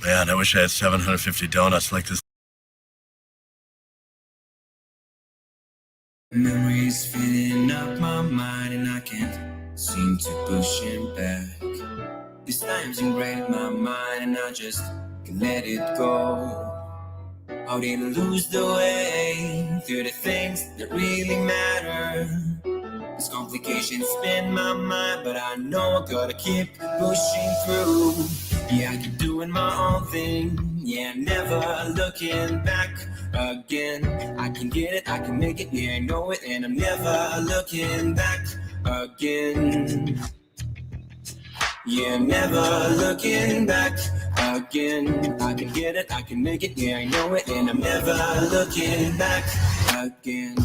Man, I wish I had 750 donuts like this. Memories filling up my mind and I can't seem to push him back. These times engraved my mind and I just can't let it go. How did I lose the way through the things that really matter? These complications spin my mind, but I know I gotta keep pushing through. Yeah, I keep doing my own thing, yeah, never looking back again. I can get it, I can make it, yeah, I know it, and I'm never looking back again. Yeah, never looking back again. I can get it, I can make it, yeah, I know it, and I'm never looking back again.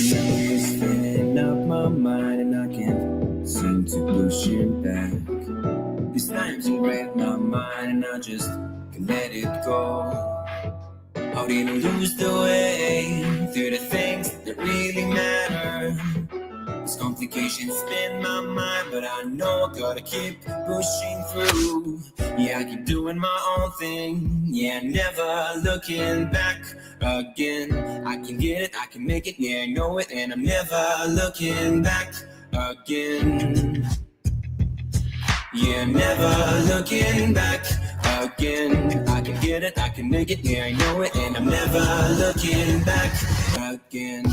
Memories filling up my mind and I can't seem to push it back. These times engraved my mind and I just can't let it go. How did I lose the way through the things that really matter? These complications spin my mind, but I know I gotta keep pushing through. Yeah, I keep doing my own thing, yeah, never looking back again. I can get it, I can make it, yeah, I know it, and I'm never looking back again. Yeah, never looking back again. I can get it, I can make it, yeah, I know it, and I'm never looking back again.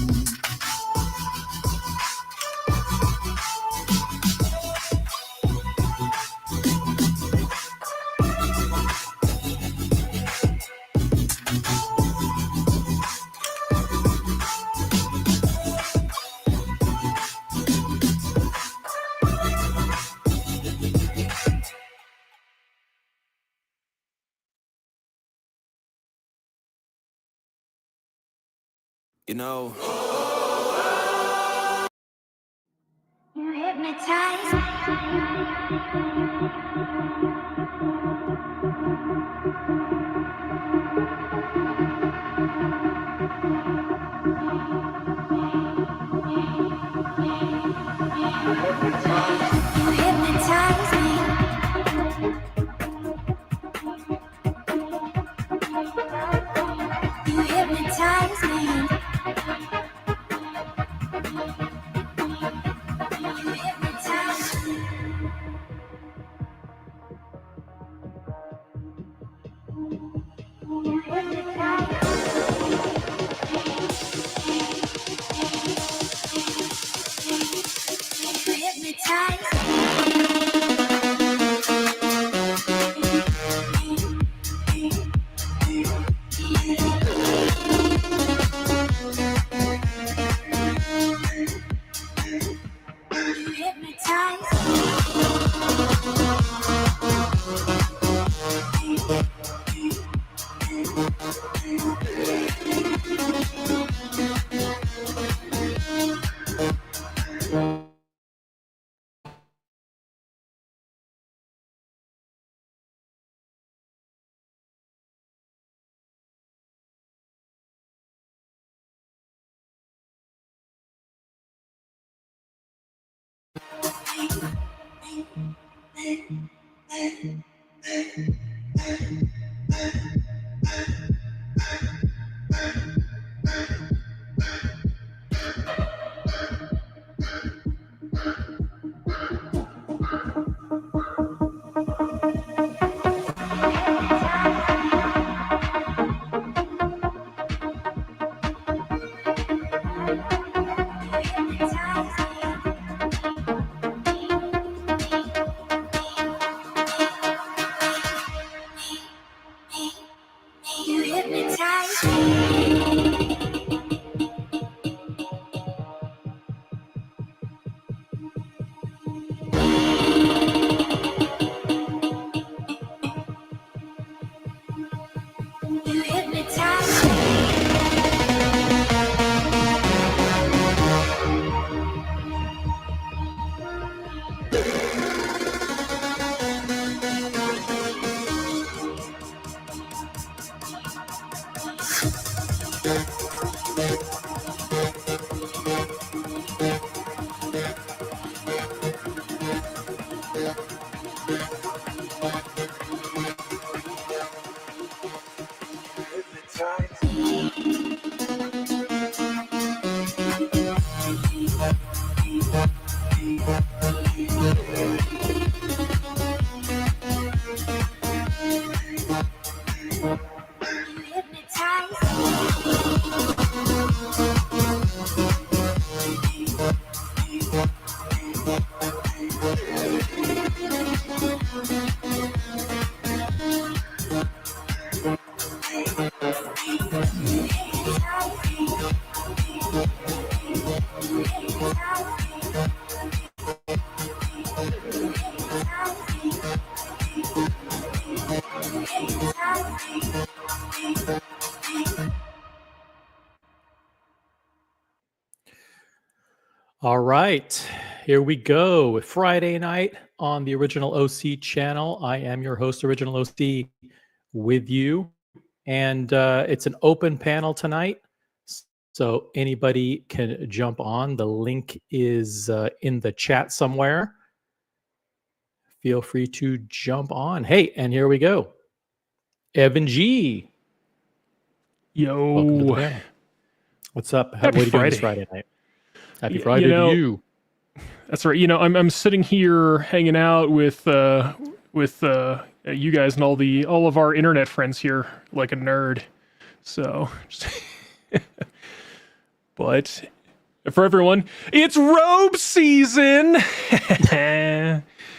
You know, You hypnotize You hypnotize me. You hypnotize me. You hypnotize me. You hypnotize me. You hypnotize You hypnotize You hypnotize You hypnotize You hypnotize All right, here we go. Friday night on the Original OC channel. I am your host, Original OC, with you. And it's an open panel tonight. So anybody can jump on. The link is in the chat somewhere. Feel free to jump on. Hey, and here we go. Evan G. Yo. Welcome to the panel. What's up? What are you doing this Friday night? Happy Friday to you. That's right. I'm sitting here hanging out with you guys and all of our internet friends here like a nerd. So, but for everyone, it's robe season.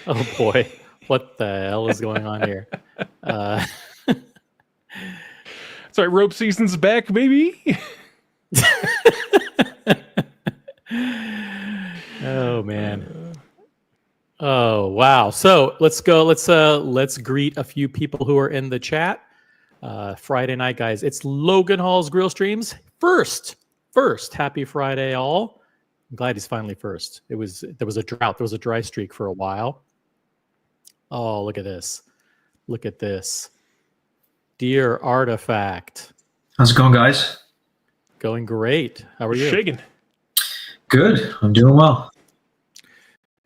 Oh boy, what the hell is going on here? That's right, robe season's back, baby. Oh man. Oh wow. So let's go. Let's greet a few people who are in the chat. Friday night, guys. It's Logan Hall's Grill Streams. First first. Happy Friday, all. I'm glad he's finally first. There was a drought. There was a dry streak for a while. Oh, look at this. Look at this. Dear Artifact. How's it going, guys? Going great. How are you? Shaking. Good. I'm doing well.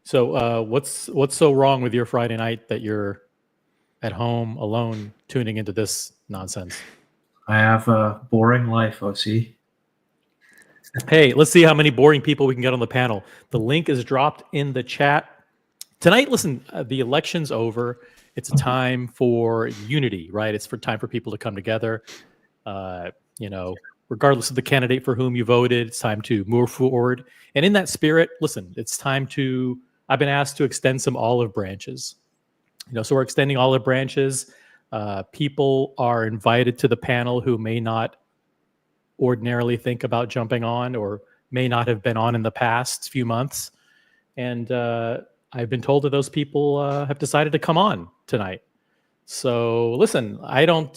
So what's so wrong with your Friday night that you're at home alone tuning into this nonsense? I have a boring life, OC. Hey, let's see how many boring people we can get on the panel. The link is dropped in the chat. Tonight, listen, the election's over. It's a time for unity, right? It's time for people to come together. Regardless of the candidate for whom you voted, it's time to move forward. And in that spirit, listen, it's time to, I've been asked to extend some olive branches. So we're extending olive branches. People are invited to the panel who may not ordinarily think about jumping on or may not have been on in the past few months. And I've been told that those people have decided to come on tonight. So listen, I don't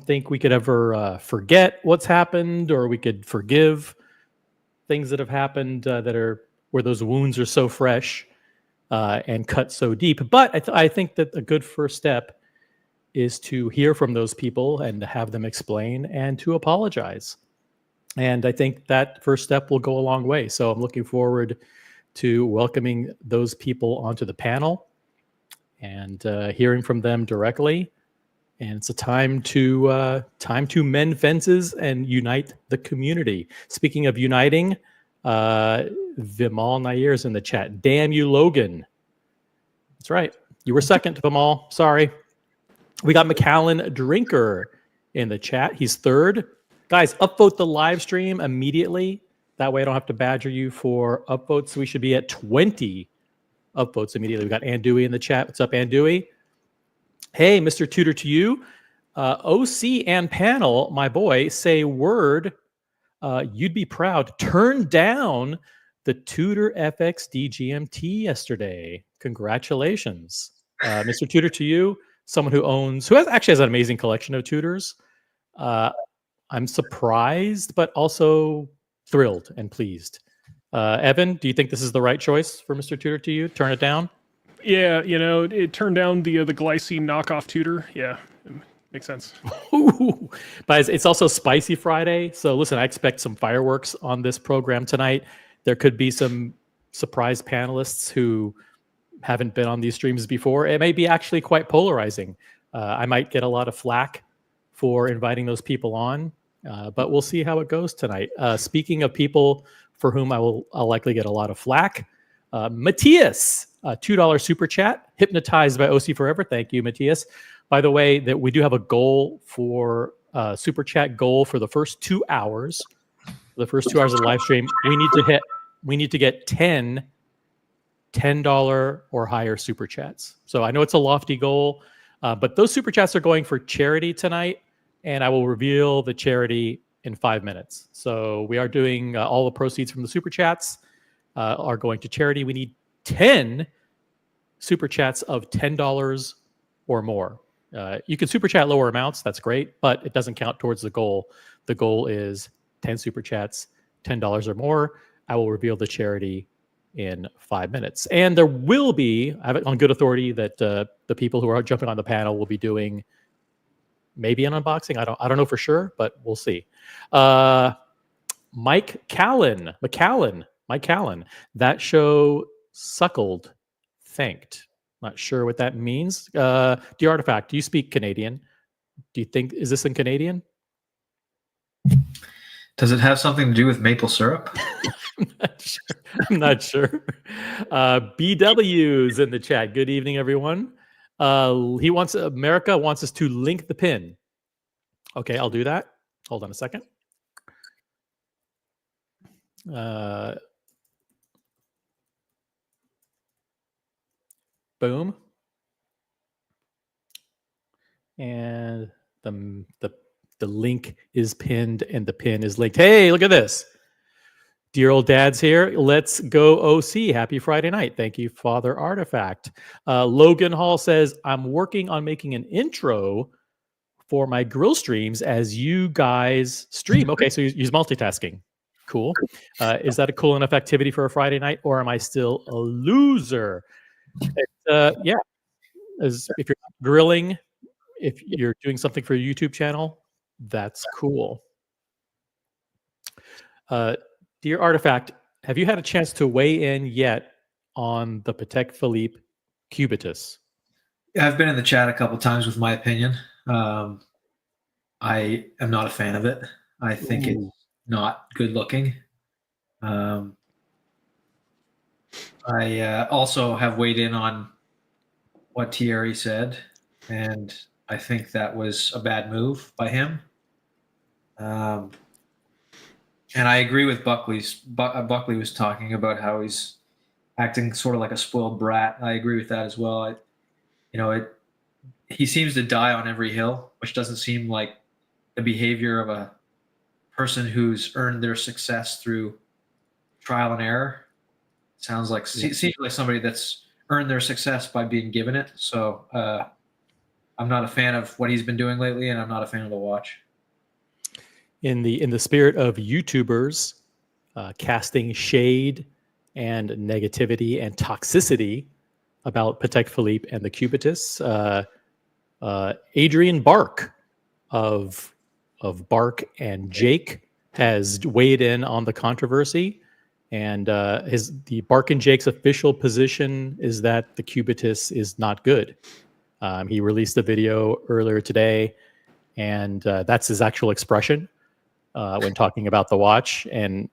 think we could ever forget what's happened, or we could forgive things that have happened that are where those wounds are so fresh and cut so deep. But I think that a good first step is to hear from those people and to have them explain and to apologize. And I think that first step will go a long way. So I'm looking forward to welcoming those people onto the panel and hearing from them directly. And it's a time to mend fences and unite the community. Speaking of uniting, Vimal Nair's in the chat. Damn you, Logan. That's right. You were second, Vimal. Sorry. We got McAllen Drinker in the chat. He's third. Guys, upvote the live stream immediately. That way I don't have to badger you for upvotes. We should be at 20 upvotes immediately. We got Andui in the chat. What's up, Andui? Hey, Mr. Tutor to you. OC and panel, my boy, say word. You'd be proud. Turn down the Tutor FXD GMT yesterday. Congratulations. Mr. Tutor to you. Someone who actually has an amazing collection of tutors. I'm surprised, but also thrilled and pleased. Evan, do you think this is the right choice for Mr. Tutor to you? Turn it down? Yeah, it turned down the glycine knockoff tutor. Yeah, it makes sense. Ooh. But it's also Spicy Friday. So listen, I expect some fireworks on this program tonight. There could be some surprise panelists who haven't been on these streams before. It may be actually quite polarizing. I might get a lot of flack for inviting those people on, but we'll see how it goes tonight. Speaking of people for whom I'll likely get a lot of flack, Matthias, $2 super chat, hypnotized by OC Forever. Thank you, Matthias. By the way, that we do have a goal for super chat goal for the first 2 hours. The first 2 hours of the live stream, we need to get 10 $10 or higher super chats. So I know it's a lofty goal, but those super chats are going for charity tonight, and I will reveal the charity in 5 minutes. So we are doing all the proceeds from the super chats are going to charity. We need 10 super chats of $10 or more. You can super chat lower amounts. That's great, but it doesn't count towards the goal. The goal is 10 super chats, $10 or more. I will reveal the charity in 5 minutes. And there will be, I have it on good authority that the people who are jumping on the panel will be doing maybe an unboxing. I don't know for sure, but we'll see. Mike Callan, that show suckled, thanked. Not sure what that means. Dear Artifact, do you speak Canadian? Do you think, is this in Canadian? Does it have something to do with maple syrup? I'm not sure. BW's in the chat. Good evening, everyone. America wants us to link the pin. Okay, I'll do that. Hold on a second. Boom. And the link is pinned and the pin is linked. Hey, look at this. Dear old dad's here. Let's go OC. Happy Friday night. Thank you, Father Artifact. Logan Hall says, I'm working on making an intro for my grill streams as you guys stream. Okay, so you use multitasking. Cool. Is that a cool enough activity for a Friday night, or am I still a loser? Yeah, if you're grilling, if you're doing something for your YouTube channel, that's cool. Dear Artifact, have you had a chance to weigh in yet on the Patek Philippe Cubitus? Yeah, I've been in the chat a couple times with my opinion. I am not a fan of it. I think it's not good looking. I also have weighed in on what Thierry said, and I think that was a bad move by him. And I agree with Buckley's. Buckley was talking about how he's acting sort of like a spoiled brat. I agree with that as well. He seems to die on every hill, which doesn't seem like the behavior of a person who's earned their success through trial and error. Seems like somebody that's earned their success by being given it. So I'm not a fan of what he's been doing lately, and I'm not a fan of the watch. In the spirit of YouTubers casting shade and negativity and toxicity about Patek Philippe and the Cubitus, Adrian Bark of Bark and Jake has weighed in on the controversy, and the Bark and Jake's official position is that the Cubitus is not good. He released a video earlier today, and that's his actual expression when talking about the watch. And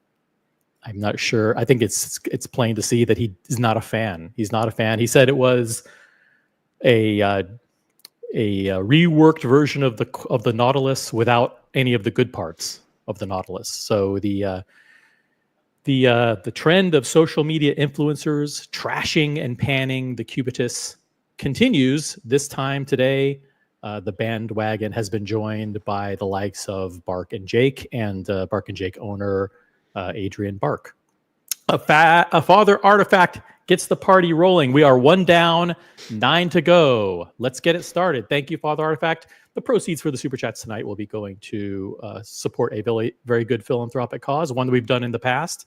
I'm not sure. I think it's plain to see that he is not a fan. He's not a fan. He said it was a reworked version of the Nautilus without any of the good parts of the Nautilus. So the trend of social media influencers trashing and panning the Cubitus continues. This time today, the bandwagon has been joined by the likes of Bark and Jake and Bark and Jake owner Adrian Bark. A Father Artifact gets the party rolling. We are 1 down, 9 to go. Let's get it started. Thank you, Father Artifact. The proceeds for the Super Chats tonight will be going to support a very, very good philanthropic cause, one that we've done in the past.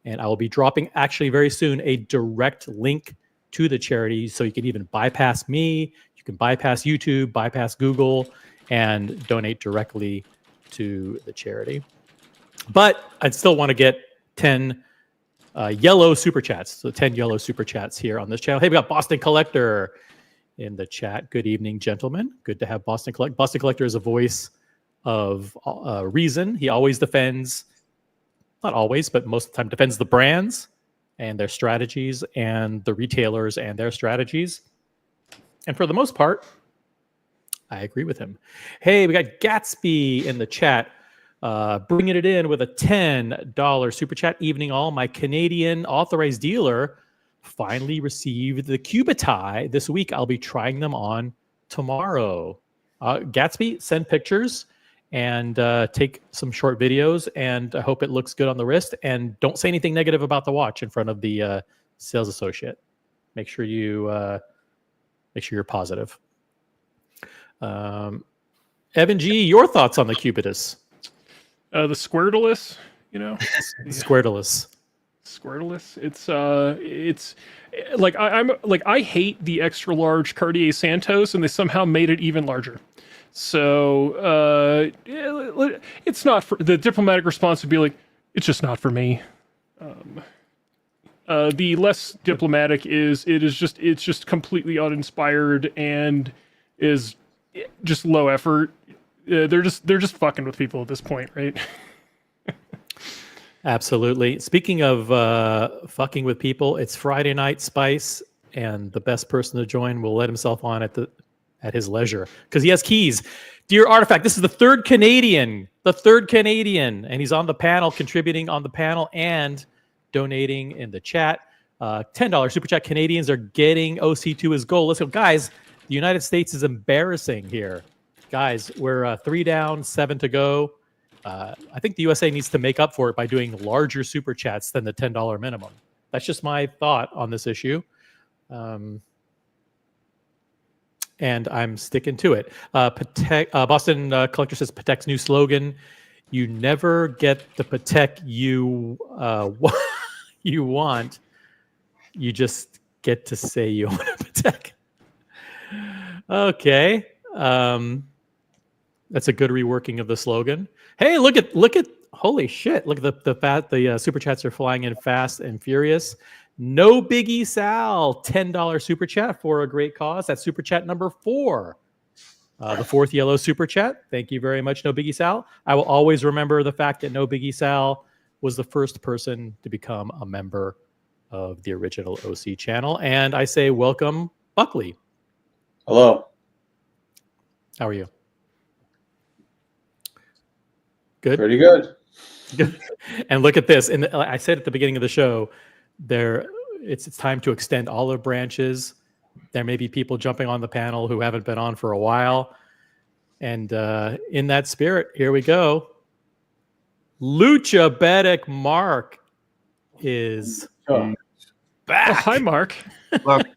And I will be dropping, actually very soon, a direct link to the charity, so you can even bypass me, you can bypass YouTube, bypass Google, and donate directly to the charity. But I'd still want to get 10 yellow super chats. So 10 yellow super chats here on this channel. Hey, we got Boston Collector in the chat. Good evening, gentlemen. Good to have Boston Collector. Boston Collector is a voice of reason. He always defends, not always, but most of the time defends the brands and their strategies and the retailers and their strategies. And for the most part, I agree with him. Hey, we got Gatsby in the chat. Bringing it in with a $10 super chat. Evening all. My Canadian authorized dealer finally received the Cubitus this week. I'll be trying them on tomorrow. Gatsby, send pictures and take some short videos, and I hope it looks good on the wrist. And don't say anything negative about the watch in front of the sales associate. Make sure you're positive. Evan G, your thoughts on the Cubitus? The Squirtless, Squirtless. It's like I hate the extra large Cartier Santos, and they somehow made it even larger. So it's not for the diplomatic response would be like, it's just not for me. The less diplomatic it's just completely uninspired and is just low effort. They're just fucking with people at this point, right? Absolutely. Speaking of fucking with people, it's Friday Night Spice, and the best person to join will let himself on at his leisure because he has keys. Dear Artifact, this is the third Canadian, and he's on the panel, contributing on the panel and donating in the chat. $10 super chat. Canadians are getting OC to his goal. Let's go, guys. The United States is embarrassing here. Guys, we're 3 down, 7 to go. I think the USA needs to make up for it by doing larger super chats than the $10 minimum. That's just my thought on this issue. and I'm sticking to it. Patek, Boston Collector says Patek's new slogan: "You never get the Patek you you want. You just get to say you want a Patek." Okay, that's a good reworking of the slogan. Hey, look at holy shit! Look at the super chats are flying in fast and furious. No Biggie Sal, $10 super chat for a great cause. That's super chat number 4. The 4th yellow super chat. Thank you very much, No Biggie Sal. I will always remember the fact that No Biggie Sal was the first person to become a member of the original OC channel. And I say welcome, Buckley. Hello. How are you? Good. Pretty good. Good. And look at this. And I said at the beginning of the show, it's time to extend olive branches. There may be people jumping on the panel who haven't been on for a while. And in that spirit, here we go. Lucha Bedek Mark is back. Oh, hi, Mark. Look,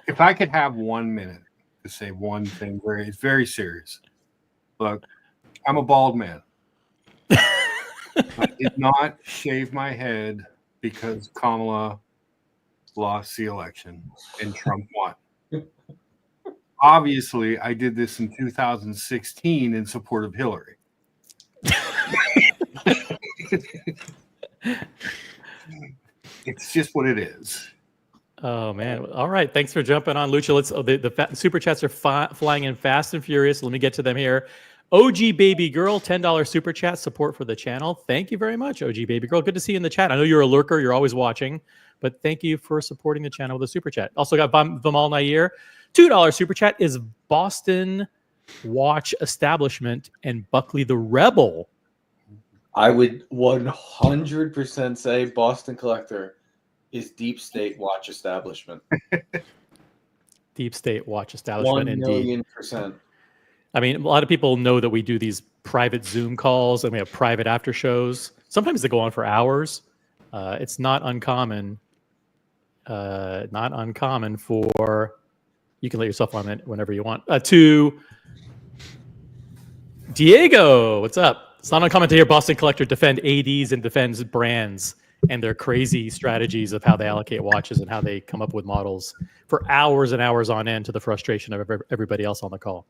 if I could have 1 minute to say one thing, it's very serious. Look, I'm a bald man. I did not shave my head because Kamala lost the election and Trump won. Obviously, I did this in 2016 in support of Hillary. It's just what it is. Oh man! All right, thanks for jumping on, Lucha. Let's. The super chats are flying in fast and furious. Let me get to them here. OG Baby Girl, $10 super chat support for the channel. Thank you very much, OG Baby Girl. Good to see you in the chat. I know you're a lurker. You're always watching, but thank you for supporting the channel with a super chat. Also got Vimal Nair, $2 super chat is Boston Watch Establishment and Buckley the Rebel. I would 100% say Boston Collector is Deep State Watch Establishment. Deep State Watch Establishment, 1,000,000%. I mean, a lot of people know that we do these private Zoom calls and we have private after shows. Sometimes they go on for hours. It's not uncommon. For you can let yourself on it whenever you want. To Diego, what's up? It's not uncommon to hear Boston Collector defend ADs and defends brands and their crazy strategies of how they allocate watches and how they come up with models for hours and hours on end to the frustration of everybody else on the call.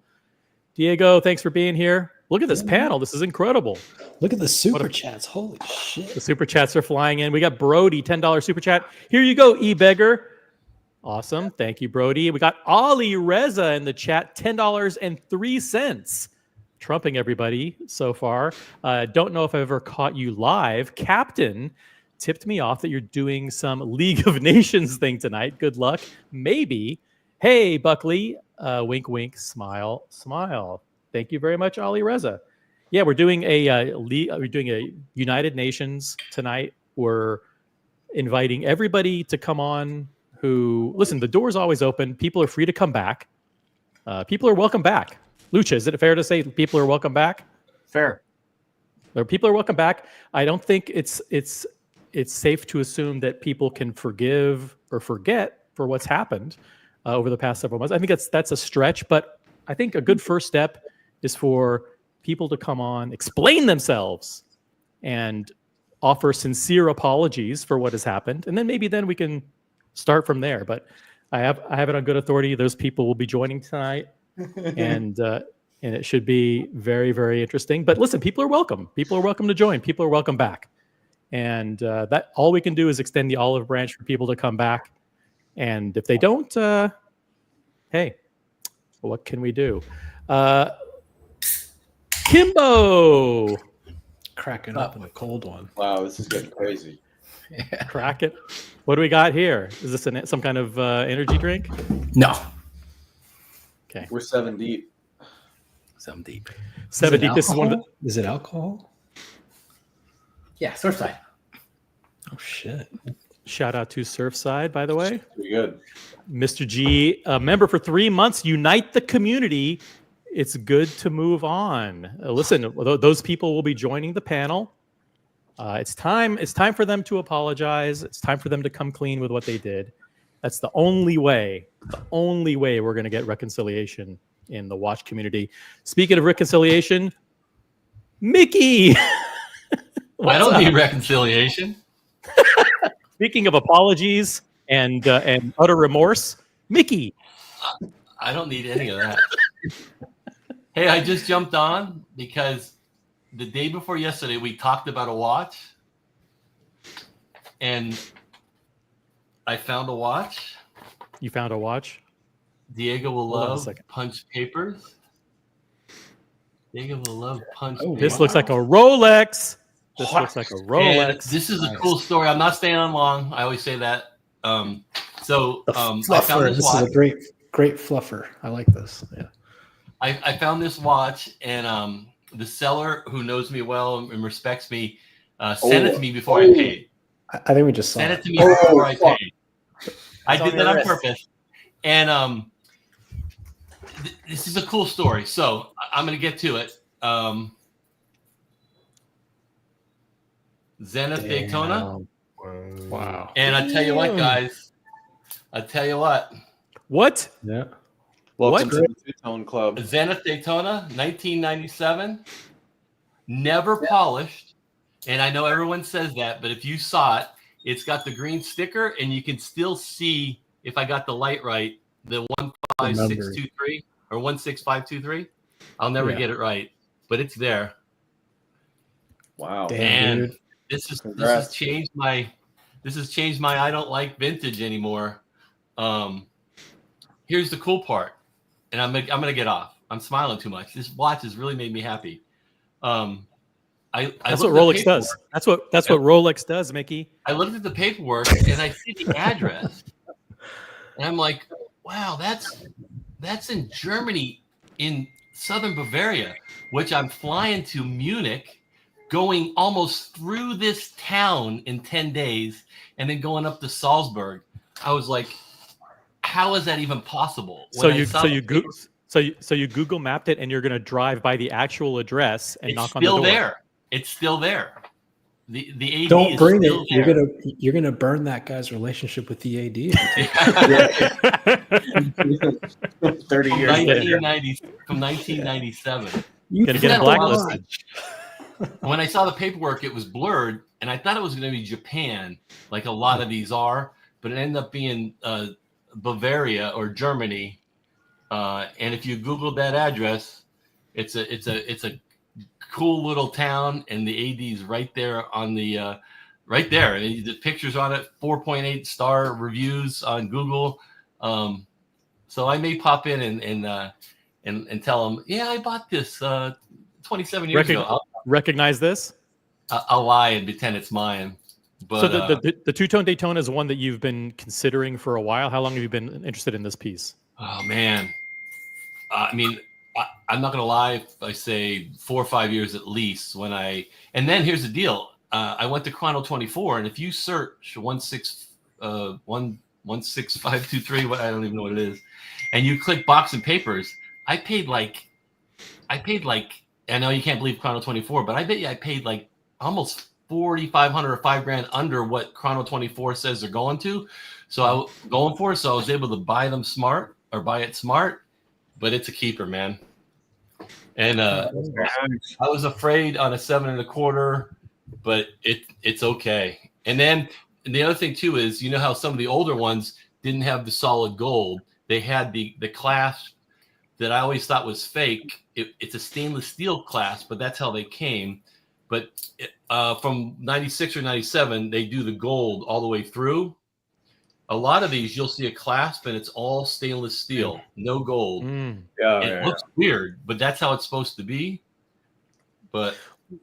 Diego, thanks for being here. Look at this panel. This is incredible. Look at the super chats. Holy shit. The super chats are flying in. We got Brody, $10 super chat. Here you go, E-Beggar. Awesome. Thank you, Brody. We got Ali Reza in the chat, $10.03. Trumping everybody so far. Don't know if I've ever caught you live. Captain tipped me off that you're doing some League of Nations thing tonight. Good luck. Maybe. Hey, Buckley. Wink, wink, smile, smile. Thank you very much, Ali Reza. Yeah, we're doing a United Nations tonight. We're inviting everybody to come on. Listen, the door's always open. People are free to come back. People are welcome back. Lucha, is it fair to say people are welcome back? Fair. People are welcome back. I don't think it's safe to assume that people can forgive or forget for what's happened over the past several months. I think that's a stretch, but I think a good first step is for people to come on, explain themselves, and offer sincere apologies for what has happened, and then maybe we can start from there. But I have it on good authority. Those people will be joining tonight, and it should be very, very interesting. But listen, people are welcome. People are welcome to join. People are welcome back, and that all we can do is extend the olive branch for people to come back. And if they don't, hey, what can we do? Kimbo, Cracking up in a cold one. Wow, this is getting crazy. Yeah. crack it. What do we got here? Is this some kind of energy drink? No. Okay, We're 7 deep. Some deep. 7 deep. This is one of the. Is it alcohol? Yeah, Surfside. Oh shit. Shout out to Surfside, by the way. Pretty good. Mr. G, a member for 3 months. Unite the community. It's good to move on. Listen, those people will be joining the panel. It's time for them to apologize. It's time for them to come clean with what they did. That's the only way. The only way we're going to get reconciliation in the watch community. Speaking of reconciliation, Mickey. I don't need reconciliation. Speaking of apologies and utter remorse, Mickey. I don't need any of that. Hey, I just jumped on because the day before yesterday we talked about a watch, and I found a watch. You found a watch? Diego will Hold on a love second. punch papers. Diego will love punch papers. This looks like a Rolex. This looks like a And Rolex. this is a cool story. I'm not staying on long. I always say that. I found Fluffer. this This watch. is a great fluffer. I like this. Yeah. I found this watch, and the seller, who knows me well and respects me, sent it to me before I paid. I think we just saw Sent it. it to me before I paid. I It's did on that your on wrist. purpose. And this is a cool story. So I'm going to get to it. Zenith Daytona. Wow. And I tell you what, guys. I tell you what. What? Yeah. Welcome What? to the Two-Tone Club. Zenith Daytona, 1997. Never polished. And I know everyone says that, but if you saw it, it's got the green sticker, and you can still see, if I got the light right, the 15623 or 16523. I'll never Yeah. get it right, but it's there. Wow. Damn, And dude. this has Congrats. changed my I don't like vintage anymore. Here's the cool part, and I'm gonna get off. I'm smiling too much. This watch has really made me happy. That's looked what at the Rolex does. paperwork. That's what Rolex does, Mickey. I looked at the paperwork and I see the address, and I'm like, wow, that's in Germany, in southern Bavaria, which I'm flying to Munich, going almost through this town in 10 days, and then going up to Salzburg. I was like, how is that even possible? So When I you saw so the you paper- so you Google mapped it, and you're going to drive by the actual address and it's knock on the still door. there. It's still there. The AD Don't is bring still it. there. You're gonna burn that guy's relationship with the AD. 30 From years later. 1997. You Gonna get him fucking blacklisted. When I saw the paperwork, it was blurred, and I thought it was going to be Japan, like a lot of these are, but it ended up being Bavaria or Germany. And if you Googled that address, it's a cool little town, and the AD's right there on the right there. And the pictures on it, 4.8 star reviews on Google. So I may pop in and tell them, yeah, I bought this 27 years ago. Recognize this? I'll lie and pretend it's mine. But So the two-tone Daytona is one that you've been considering for a while. How long have you been interested in this piece? oh man, I mean, I'm not gonna lie if I say 4 or 5 years at least. And then here's the deal. I went to Chrono 24, and if you search 16523, what I don't even know what it is, and you click box and papers, I paid like, I know you can't believe Chrono 24, but I bet you I paid like almost 4,500 or $5,000 under what Chrono 24 says they're going to. So I was able to buy it smart, but it's a keeper, man. And I was afraid on a 7.25, but it's okay. And then the other thing too is, you know how some of the older ones didn't have the solid gold. They had the clasp that I always thought was fake. It's a stainless steel clasp, but that's how they came. But from 96 or 97, they do the gold all the way through. A lot of these, you'll see a clasp, and it's all stainless steel, no gold. Yeah, It looks weird, but that's how it's supposed to be. But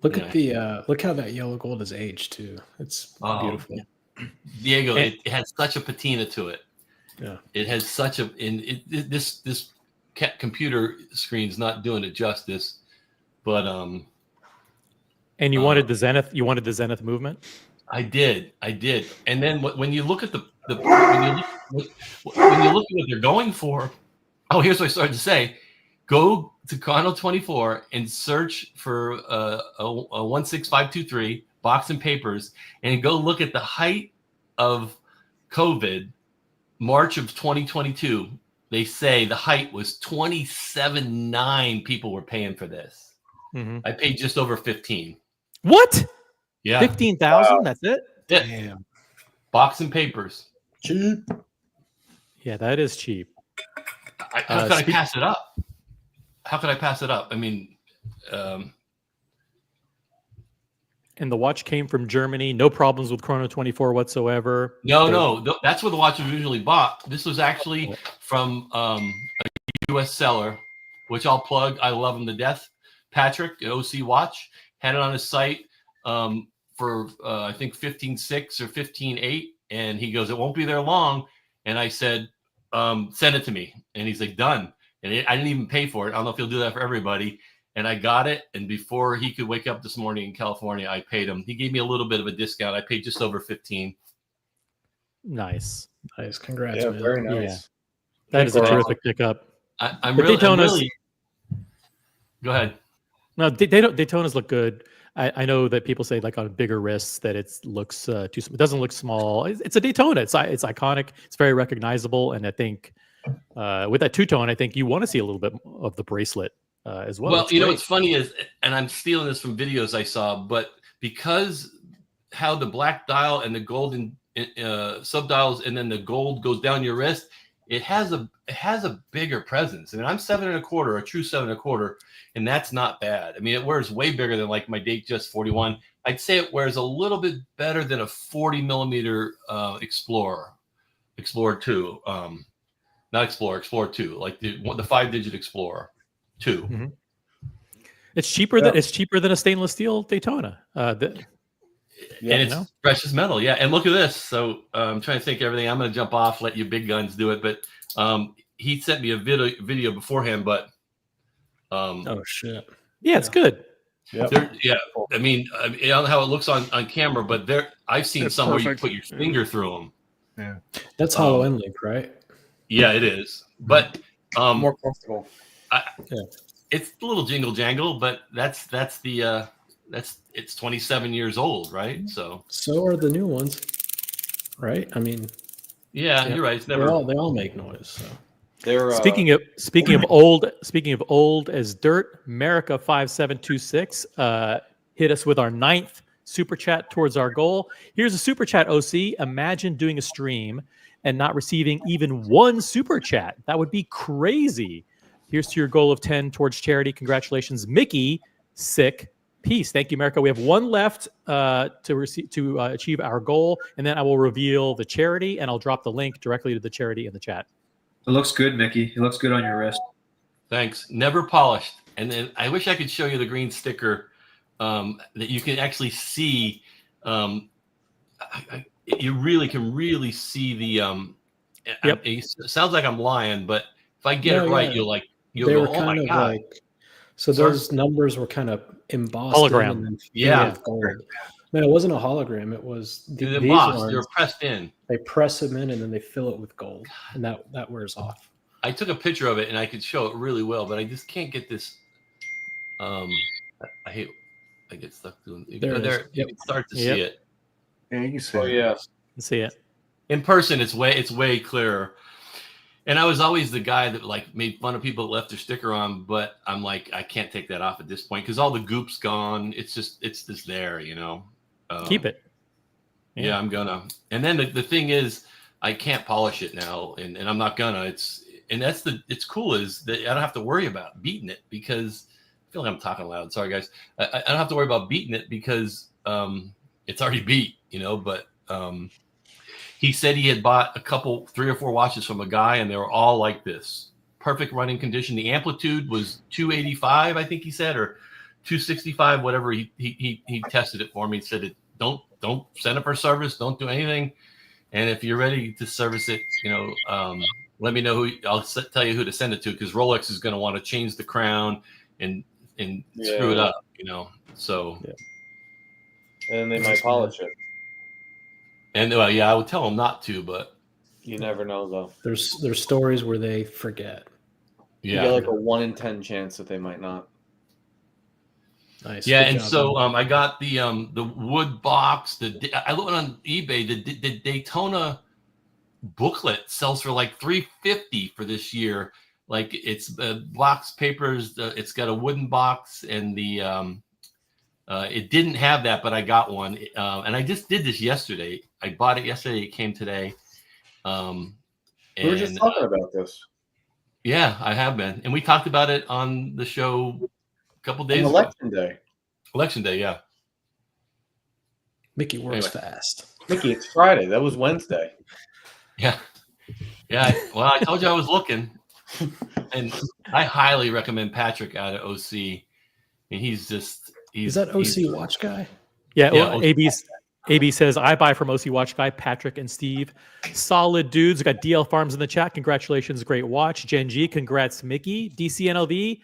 Look yeah. at the look how that yellow gold is aged too. It's Oh, beautiful. Diego, And- it has such a patina to it. Yeah. It has such a this computer screen's not doing it justice, but And you wanted the Zenith. You wanted the Zenith movement. I did. And then when you look at when you look at what they're going for, oh, here's what I started to say: go to Chrono 24 and search for a 16523 box and papers, and go look at the height of COVID, March of 2022, they say the height was 27.9 people were paying for this. Mhm. I paid just over 15. What? Yeah. 15,000? That's it? Yeah. Damn. Box and papers. Cheap. Yeah, that is cheap. How could I pass it up? How could I pass it up? I mean, And the watch came from Germany. No problems with Chrono 24 whatsoever. no. That's where the watch was usually bought. This was actually from a U.S. seller, which I'll plug. I love him to death. Patrick, an OC watch, had it on his site for I think 15.6 or 15.8, and he goes, "It won't be there long." And I said, "Send it to me." And he's like, "Done." And I didn't even pay for it. I don't know if he'll do that for everybody. And I got it. And before he could wake up this morning in California, I paid him. He gave me a little bit of a discount. I paid just over 15. Nice. Nice. Congrats, Yeah, man. very nice. Yeah. That is a terrific pickup. I'm But really. Go ahead. No, Daytonas look good. I know that people say like on bigger wrists that it looks too. It doesn't look small. It's a Daytona. It's iconic. It's very recognizable. And I think with that two-tone, I think you want to see a little bit of the bracelet as well. Well, It's you know great. what's funny is, and I'm stealing this from videos I saw, but because how the black dial and the golden subdials and then the gold goes down your wrist, it has a bigger presence. I mean, I'm 7 1/4, a true 7 1/4, and that's not bad. I mean, it wears way bigger than like my Datejust 41. I'd say it wears a little bit better than a 40 millimeter Explorer 2, not Explorer 2, like the 5-digit Explorer 2. Mm-hmm. It's cheaper than a stainless steel Daytona. And it's precious metal, yeah. And look at this. So I'm trying to think of everything. I'm going to jump off, let you big guns do it. But he sent me a video beforehand. But Oh shit. Yeah, it's good. yeah, I mean, I don't know how it looks on camera, but I've seen It's some where you perfect. put your finger through them. Yeah. That's Hollow End Link, right? Yeah, it is. But More comfortable. it's a little jingle jangle, but that's it's 27 years old, right? So are the new ones, right? I mean, yeah, you're right. It's they never. all make noise. So They're Speaking of old as dirt, America 5726 hit us with our 9th super chat towards our goal. Here's a super chat, OC. Imagine doing a stream and not receiving even one super chat. That would be crazy. Here's to your goal of 10 towards charity. Congratulations, Mickey. Sick. Peace. Thank you, America. We have one left to achieve our goal, and then I will reveal the charity, and I'll drop the link directly to the charity in the chat. It looks good, Mickey. It looks good on your wrist. Thanks. Never polished. And then I wish I could show you the green sticker that you can actually see. You really can see the. Yep. It sounds like I'm lying, but if I get No, it right, yeah. you'll they go, were oh kind my of god. like, so those numbers were kind of embossed Hologram. in and then Yeah. with gold. No, it wasn't a hologram. It was They're these embossed. ones. They're pressed in. They press them in and then they fill it with gold, and that wears off. I took a picture of it and I could show it really well, but I just can't get this. I hate. I get stuck doing. There it is. You Yep. can start to Yep. see it. Yeah, you can see. Oh it. yes. Let's see it. In person, it's way clearer. And I was always the guy that like made fun of people that left their sticker on, but I'm like, I can't take that off at this point because all the goop's gone. It's just there, you know. Keep it. Yeah, I'm gonna. And then the thing is, I can't polish it now, and I'm not gonna. It's cool is that I don't have to worry about beating it because I feel like I'm talking loud. Sorry guys. I don't have to worry about beating it because it's already beat, you know. But he said he had bought 3 or 4 watches from a guy, and they were all like this, perfect running condition. The amplitude was 285, I think he said, or 265, whatever. He tested it for me. He said, don't send it for service, don't do anything, and if you're ready to service it, you know, let me know I'll tell you who to send it to because Rolex is going to want to change the crown and screw it up, you know. So, And they might polish it. and I would tell them not to, but You never know though. There's stories where they forget. You get like a 1 in 10 chance that they might not. Nice. Yeah, Good and job, so man. I got the wood box. I looked on eBay. The Daytona booklet sells for like $350 for this year. Like it's box papers. It's got a wooden box, and it didn't have that, but I got one. And I just did this yesterday. I bought it yesterday. It came today. We were just talking about this. Yeah, I have been, and we talked about it on the show a couple days ago. Election day. Election day, yeah. Mickey works Anyway. fast. Mickey, it's Friday. That was Wednesday. Yeah. Well, I told you I was looking, and I highly recommend Patrick out of OC. And he's Is that OC Watch Guy? Yeah, Yeah, well, AB says, I buy from OC Watch Guy, Patrick and Steve. Solid dudes. We got DL Farms in the chat. Congratulations. Great watch. Gen G, congrats, Mickey. DCNLV.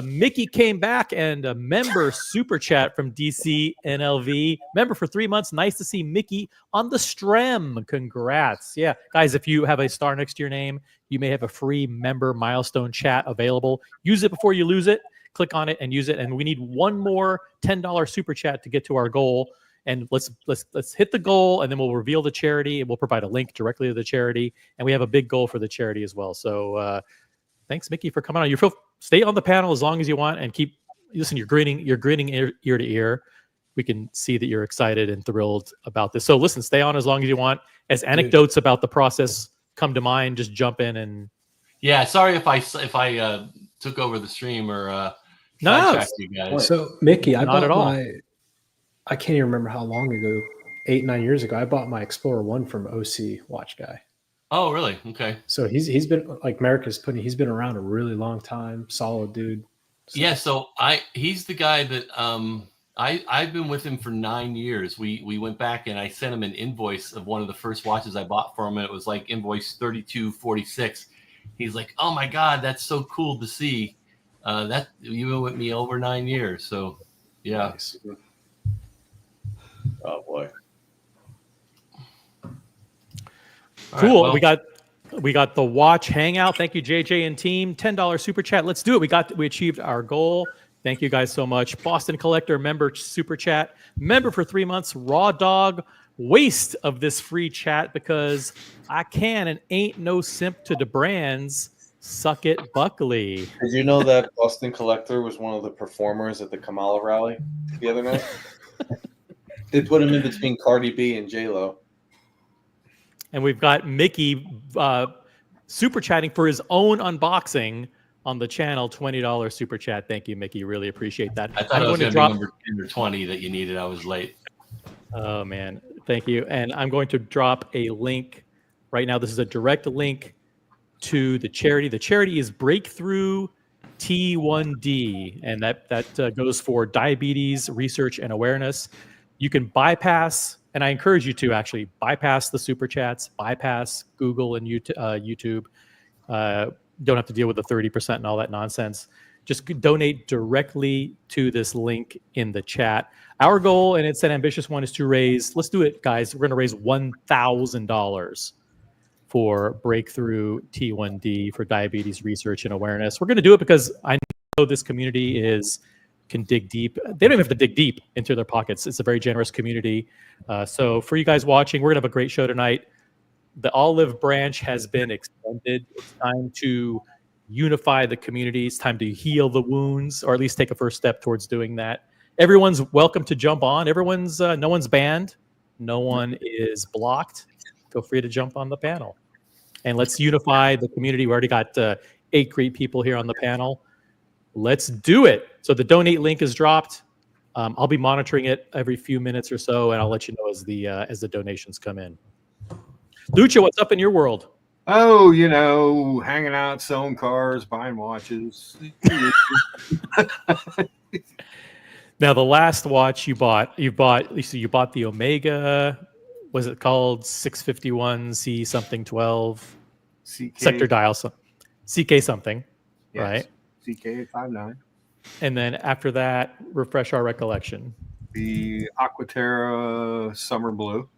Mickey came back and a member super chat from DCNLV. Member for 3 months. Nice to see Mickey on the stream. Congrats. Yeah, guys, if you have a star next to your name, you may have a free member milestone chat available. Use it before you lose it. Click on it and use it. And we need one more $10 super chat to get to our goal. And let's hit the goal, and then we'll reveal the charity, and we'll provide a link directly to the charity. And we have a big goal for the charity as well. So thanks, Mickey, for coming on. Stay on the panel as long as you want, and listen. You're grinning ear to ear. We can see that you're excited and thrilled about this. So listen, stay on as long as you want. As anecdotes about the process come to mind, just jump in and. Yeah, sorry if I took over the stream or sidetracked you guys. So Mickey, I Not bought at all. I can't even remember how long ago, 8-9 years ago, I bought my Explorer 1 from OC Watch Guy. Oh, really? Okay. So he's been, like he's been around a really long time, solid dude. So. Yeah, so he's the guy that I've been with him for 9 years. We went back and I sent him an invoice of one of the first watches I bought for him, and it was like invoice 3246. He's like, "Oh my God, that's so cool to see. That you've been with me over 9 years." So yeah. Nice. Oh boy. Cool. Right, well, We got the watch hangout. Thank you, JJ and team. $10 super chat. Let's do it. We achieved our goal. Thank you guys so much. Boston Collector member super chat. Member for 3 months. Raw dog. Waste of this free chat because I can and ain't no simp to the brands. Suck it, Buckley. Did you know that Boston Collector was one of the performers at the Kamala rally the other night? They put him in between Cardi B and J-Lo. And we've got Mickey super chatting for his own unboxing on the channel. $20 super chat. Thank you, Mickey. Really appreciate that. I thought it was going to be number 10 or 20 that you needed. I was late. Oh, man. Thank you. And I'm going to drop a link right now. This is a direct link to the charity. The charity is Breakthrough T1D, and that goes for diabetes research and awareness. You can bypass, and I encourage you to actually bypass the super chats, bypass Google and YouTube. Don't have to deal with the 30% and all that nonsense. Just donate directly to this link in the chat. Our goal, and it's an ambitious one, is to raise, let's do it, guys. We're going to raise $1,000 for Breakthrough T1D for diabetes research and awareness. We're going to do it because I know this community can dig deep. They don't even have to dig deep into their pockets. It's a very generous community. So for you guys watching, we're going to have a great show tonight. The olive branch has been extended. It's time to unify the community. It's time to heal the wounds, or at least take a first step towards doing that. Everyone's welcome to jump on. No one's banned. No one is blocked. Feel free to jump on the panel. And let's unify the community. We already got 8 great people here on the panel. Let's do it. So the donate link is dropped. I'll be monitoring it every few minutes or so, and I'll let you know as the donations come in. Lucha, what's up in your world? Oh, hanging out, selling cars, buying watches. Now, the last watch you bought the Omega. Was it called 651C something 12? CK, Sector dial CK something, yes. right? CK59. And then after that, refresh our recollection. The Aquaterra Summer Blue.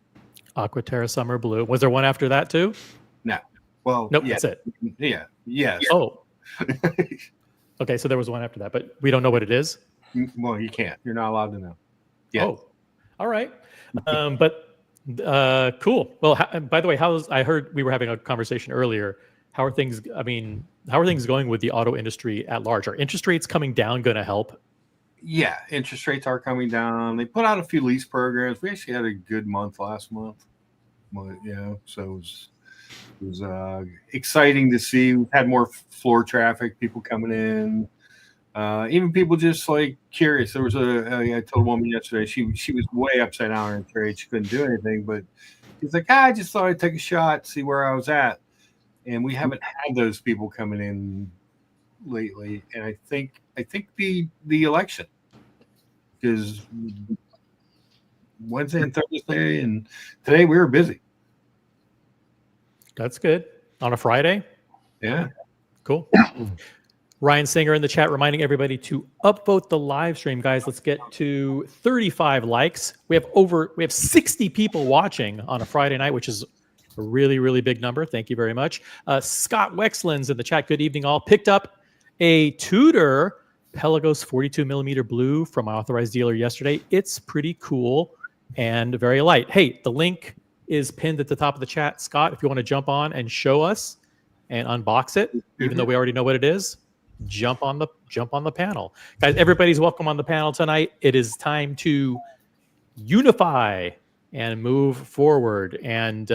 Aquaterra Summer Blue. Was there one after that too? No. Well, nope, yeah. that's it. Yeah. Yes. Oh. Okay, so there was one after that, but we don't know what it is? Well, you can't. You're not allowed to know. Yeah. Oh, all right. But Cool. Well, by the way, I heard we were having a conversation earlier. How are things? I mean, how are things going with the auto industry at large? Are interest rates coming down going to help? Yeah, interest rates are coming down. They put out a few lease programs. We actually had a good month last month. Well, so it was exciting to see. We've had more floor traffic, people coming in. Even people just like curious. There was I told a woman yesterday, she was way upside down in her trade. She couldn't do anything, but she's like, I just thought I'd take a shot, see where I was at. And we haven't had those people coming in lately. And I think the election, because Wednesday and Thursday and today we were busy. That's good. On a Friday? Yeah. Cool. Ryan Singer in the chat reminding everybody to upvote the live stream. Guys, let's get to 35 likes. We have 60 people watching on a Friday night, which is a really, really big number. Thank you very much. Scott Wexlands in the chat. Good evening, all. Picked up a Tudor Pelagos 42 millimeter blue from my authorized dealer yesterday. It's pretty cool and very light. Hey, the link is pinned at the top of the chat. Scott, if you want to jump on and show us and unbox it, even though we already know what it is, jump on the panel. Guys, everybody's welcome on the panel tonight. It is time to unify and move forward. And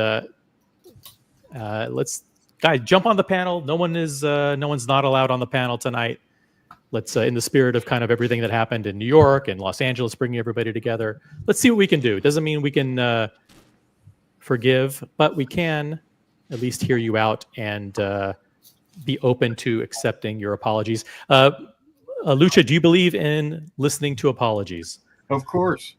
let's, guys, jump on the panel. No one's not allowed on the panel tonight. Let's, in the spirit of kind of everything that happened in New York and Los Angeles, bringing everybody together. Let's see what we can do. It doesn't mean we can forgive, but we can at least hear you out and be open to accepting your apologies. Lucha, do you believe in listening to apologies? Of course.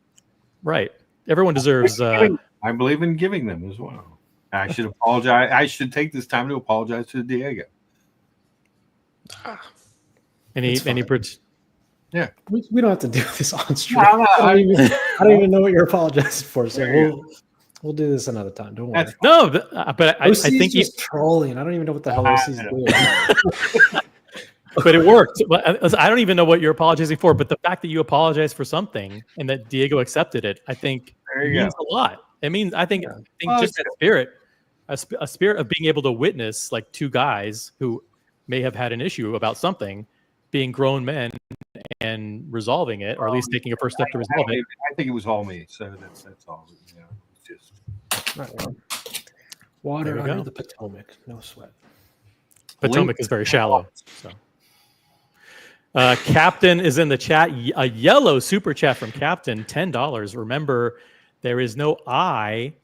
Right. Everyone deserves. I believe in giving them as well. I should apologize. I should take this time to apologize to Diego. Yeah, we don't have to do this on stream. No, I don't even know what you're apologizing for. So we'll do this another time. Don't worry. No, but I think he's trolling. I don't even know what the hell OC's doing. But it worked. I don't even know what you're apologizing for. But the fact that you apologized for something and that Diego accepted it, I think means a lot. It means I think just that spirit, a spirit of being able to witness like two guys who may have had an issue about something, being grown men and resolving it, or at least taking a first step to resolve it. I think it was all me. So that's all. It's just water under the Potomac, no sweat. Potomac is very shallow. So. Captain is in the chat. A yellow super chat from Captain, $10. Remember, there is no I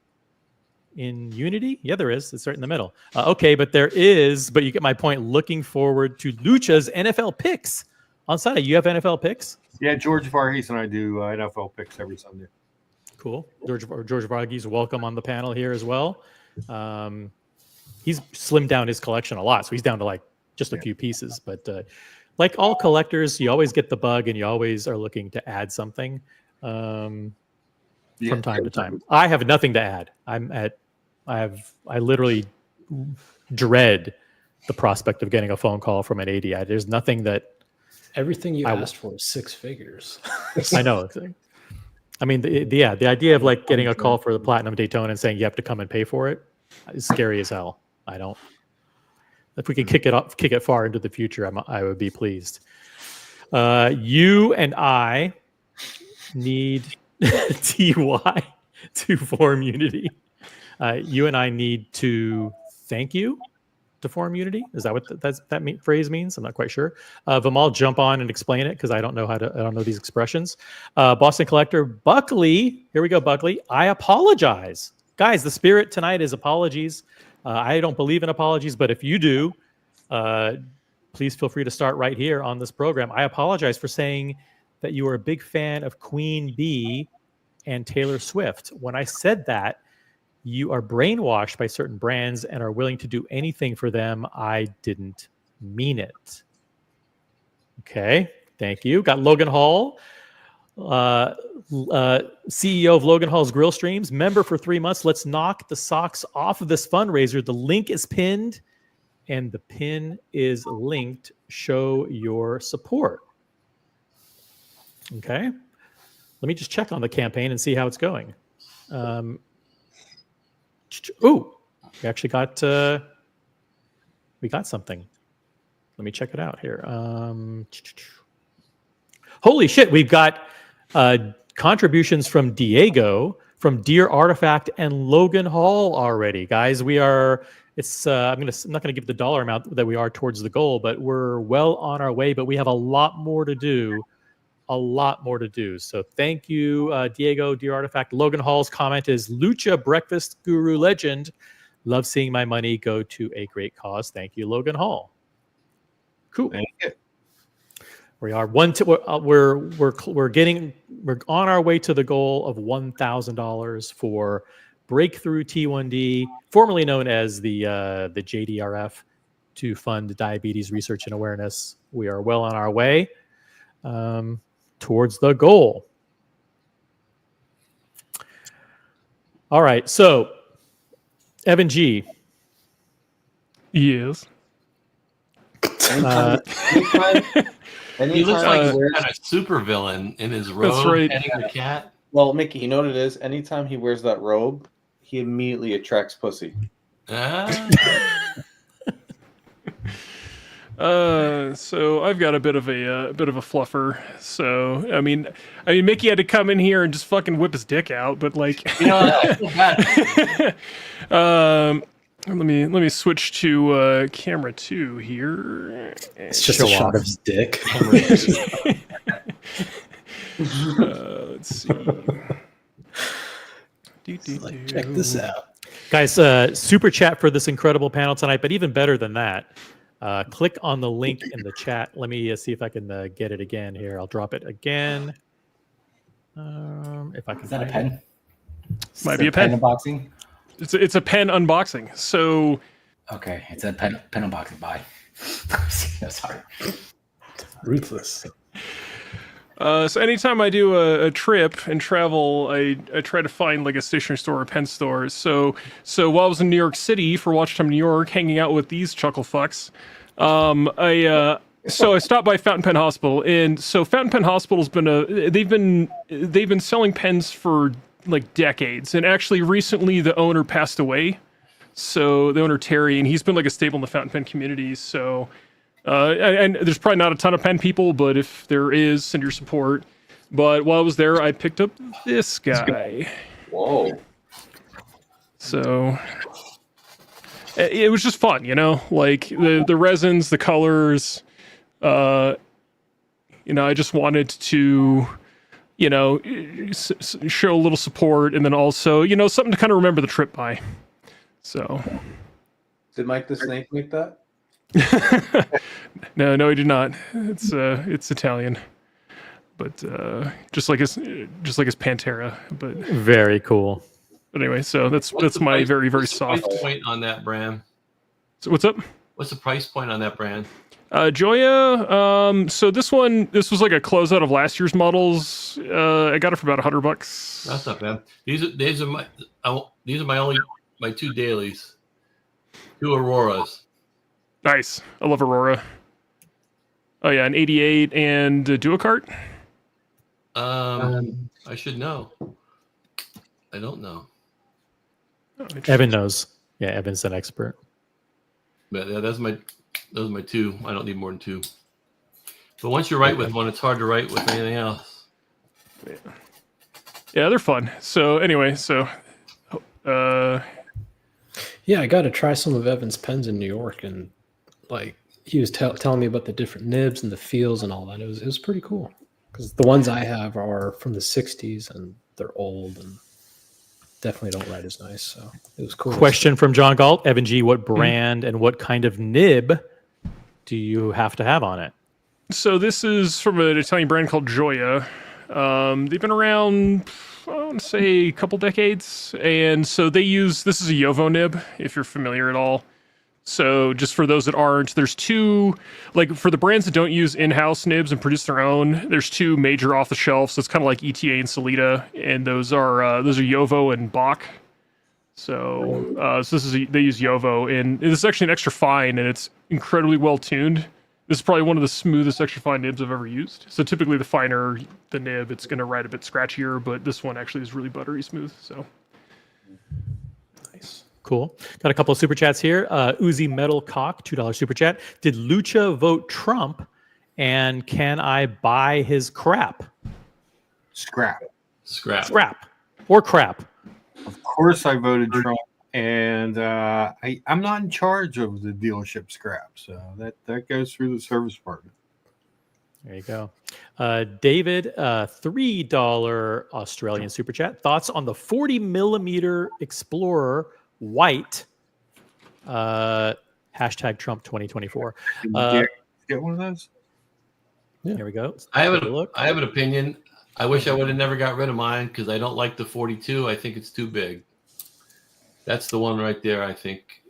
in Unity. Yeah, there is. It's right in the middle. Okay, but there is. But you get my point. Looking forward to Lucha's NFL picks on Sunday. You have NFL picks? Yeah, George Varghese and I do NFL picks every Sunday. Cool. George Varghese, welcome on the panel here as well. He's slimmed down his collection a lot, so he's down to like just a few pieces. But like all collectors, you always get the bug, and you always are looking to add something from time to time. I have nothing to add. I literally dread the prospect of getting a phone call from an AD. There's nothing that. Everything you asked for is 6 figures. I know. I mean, the idea of like getting a call for the Platinum Daytona and saying you have to come and pay for it is scary as hell. I don't. If we can kick it far into the future, I would be pleased. You and I need TY to form Unity. You and I need to thank you to form Unity. Is that what that phrase means? I'm not quite sure. Vimal, jump on and explain it because I don't know these expressions. Boston Collector, Buckley. Here we go, Buckley. I apologize. Guys, the spirit tonight is apologies. I don't believe in apologies, but if you do, please feel free to start right here on this program. I apologize for saying that you are a big fan of Queen Bee and Taylor Swift. When I said that, you are brainwashed by certain brands and are willing to do anything for them. I didn't mean it. Thank you. Got Logan Hall, CEO of Logan Hall's Grill Streams, member for 3 months. Let's knock the socks off of this fundraiser. The link is pinned, and the pin is linked. Show your support. Okay. Let me just check on the campaign and see how it's going. Ooh, we actually got we got something. Let me check it out here. Holy shit, we've got contributions from Diego, from Deer Artifact, and Logan Hall already. Guys, we are, it's I'm not gonna give the dollar amount that we are towards the goal, but we're well on our way, but we have a lot more to do. A lot more to do. So thank you, Diego, Deer Artifact. Logan Hall's comment is Lucha Breakfast Guru Legend. Love seeing my money go to a great cause. Thank you, Logan Hall. Cool. Thank you. We are we're on our way to the goal of $1,000 for Breakthrough T1D, formerly known as the JDRF, to fund diabetes research and awareness. We are well on our way towards the goal. All right, so Evan G. Yes. Anytime, He looks like he he's wears, kind of super villain in his robe, That's right. petting the cat. well, Mickey, you know what it is? Anytime he wears that robe, he immediately attracts pussy. Ah. So I've got a bit of a fluffer. So I mean, Mickey had to come in here and just fucking whip his dick out, but like, You know, I feel bad. let me switch to camera 2 here. It's just a shot of his dick. Let's see. Check this out. Guys, super chat for this incredible panel tonight, but even better than that, click on the link in the chat. Let me see if I can get it again here. I'll drop it again. If I can. Is that a find pen? Might be a pen. Unboxing? It's a pen unboxing. So Okay, it's a pen unboxing. Bye. Sorry. Ruthless. So anytime I do a trip and travel, I try to find like a stationery store or pen store. So while I was in New York City for Watch Time New York, hanging out with these chuckle fucks, I stopped by Fountain Pen Hospital, and so Fountain Pen Hospital's been they've been selling pens for like decades, and actually recently the owner passed away. So the owner Thierry, and he's been like a staple in the fountain pen community. So. And there's probably not a ton of pen people, but if there is, send your support. But while I was there, I picked up this guy. Whoa. So it was just fun, like the resins, the colors. I just wanted to, show a little support, and then also, something to kind of remember the trip by. So. Did Mike the Snake make that? No, he did not. It's Italian, but just like his Pantera. But very cool. But anyway, so that's my very soft. Price point on that brand. So what's up? What's the price point on that brand? Joya. So this was like a closeout of last year's models. I got it for about $100. That's not bad. These are my two dailies, 2 Auroras. Nice. I love Aurora. Oh yeah, an 88 and a Duocart. I should know. I don't know. Oh, Evan knows. Yeah, Evan's an expert. But yeah, those are my 2. I don't need more than 2. But once you write with one, it's hard to write with anything else. Yeah, they're fun. So anyway, yeah, I got to try some of Evan's pens in New York, and like he was telling me about the different nibs and the feels and all that. It was pretty cool, because the ones I have are from the 60s and they're old and definitely don't write as nice. So it was cool. Question from John Galt. Evan G, what brand and what kind of nib do you have to have on it? So this is from an Italian brand called Joya. They've been around, I want to say, a couple decades, and so this is a Yovo nib, if you're familiar at all. So just for those that aren't, there's 2, like for the brands that don't use in-house nibs and produce their own, there's 2 major off-the-shelf. So it's kind of like ETA and Solita, and those are Yovo and Bach. So they use Yovo, and this is actually an extra fine, and it's incredibly well tuned. This is probably one of the smoothest extra fine nibs I've ever used. So typically the finer the nib, it's going to write a bit scratchier, but this one actually is really buttery smooth. So nice. Cool. Got a couple of super chats here. Uzi Metal Cock, $2 super chat. Did Lucha vote Trump? And can I buy his crap? Scrap. Scrap. Or crap. Of course, I voted Trump, and I'm not in charge of the dealership scrap, so that goes through the service department. There you go. David, $3 Australian super chat. Thoughts on the 40 millimeter Explorer White? Hashtag Trump 2024. Get one of those? There we go. I have an opinion. I wish I would have never got rid of mine because I don't like the 42. I think it's too big. That's the one right there, I think.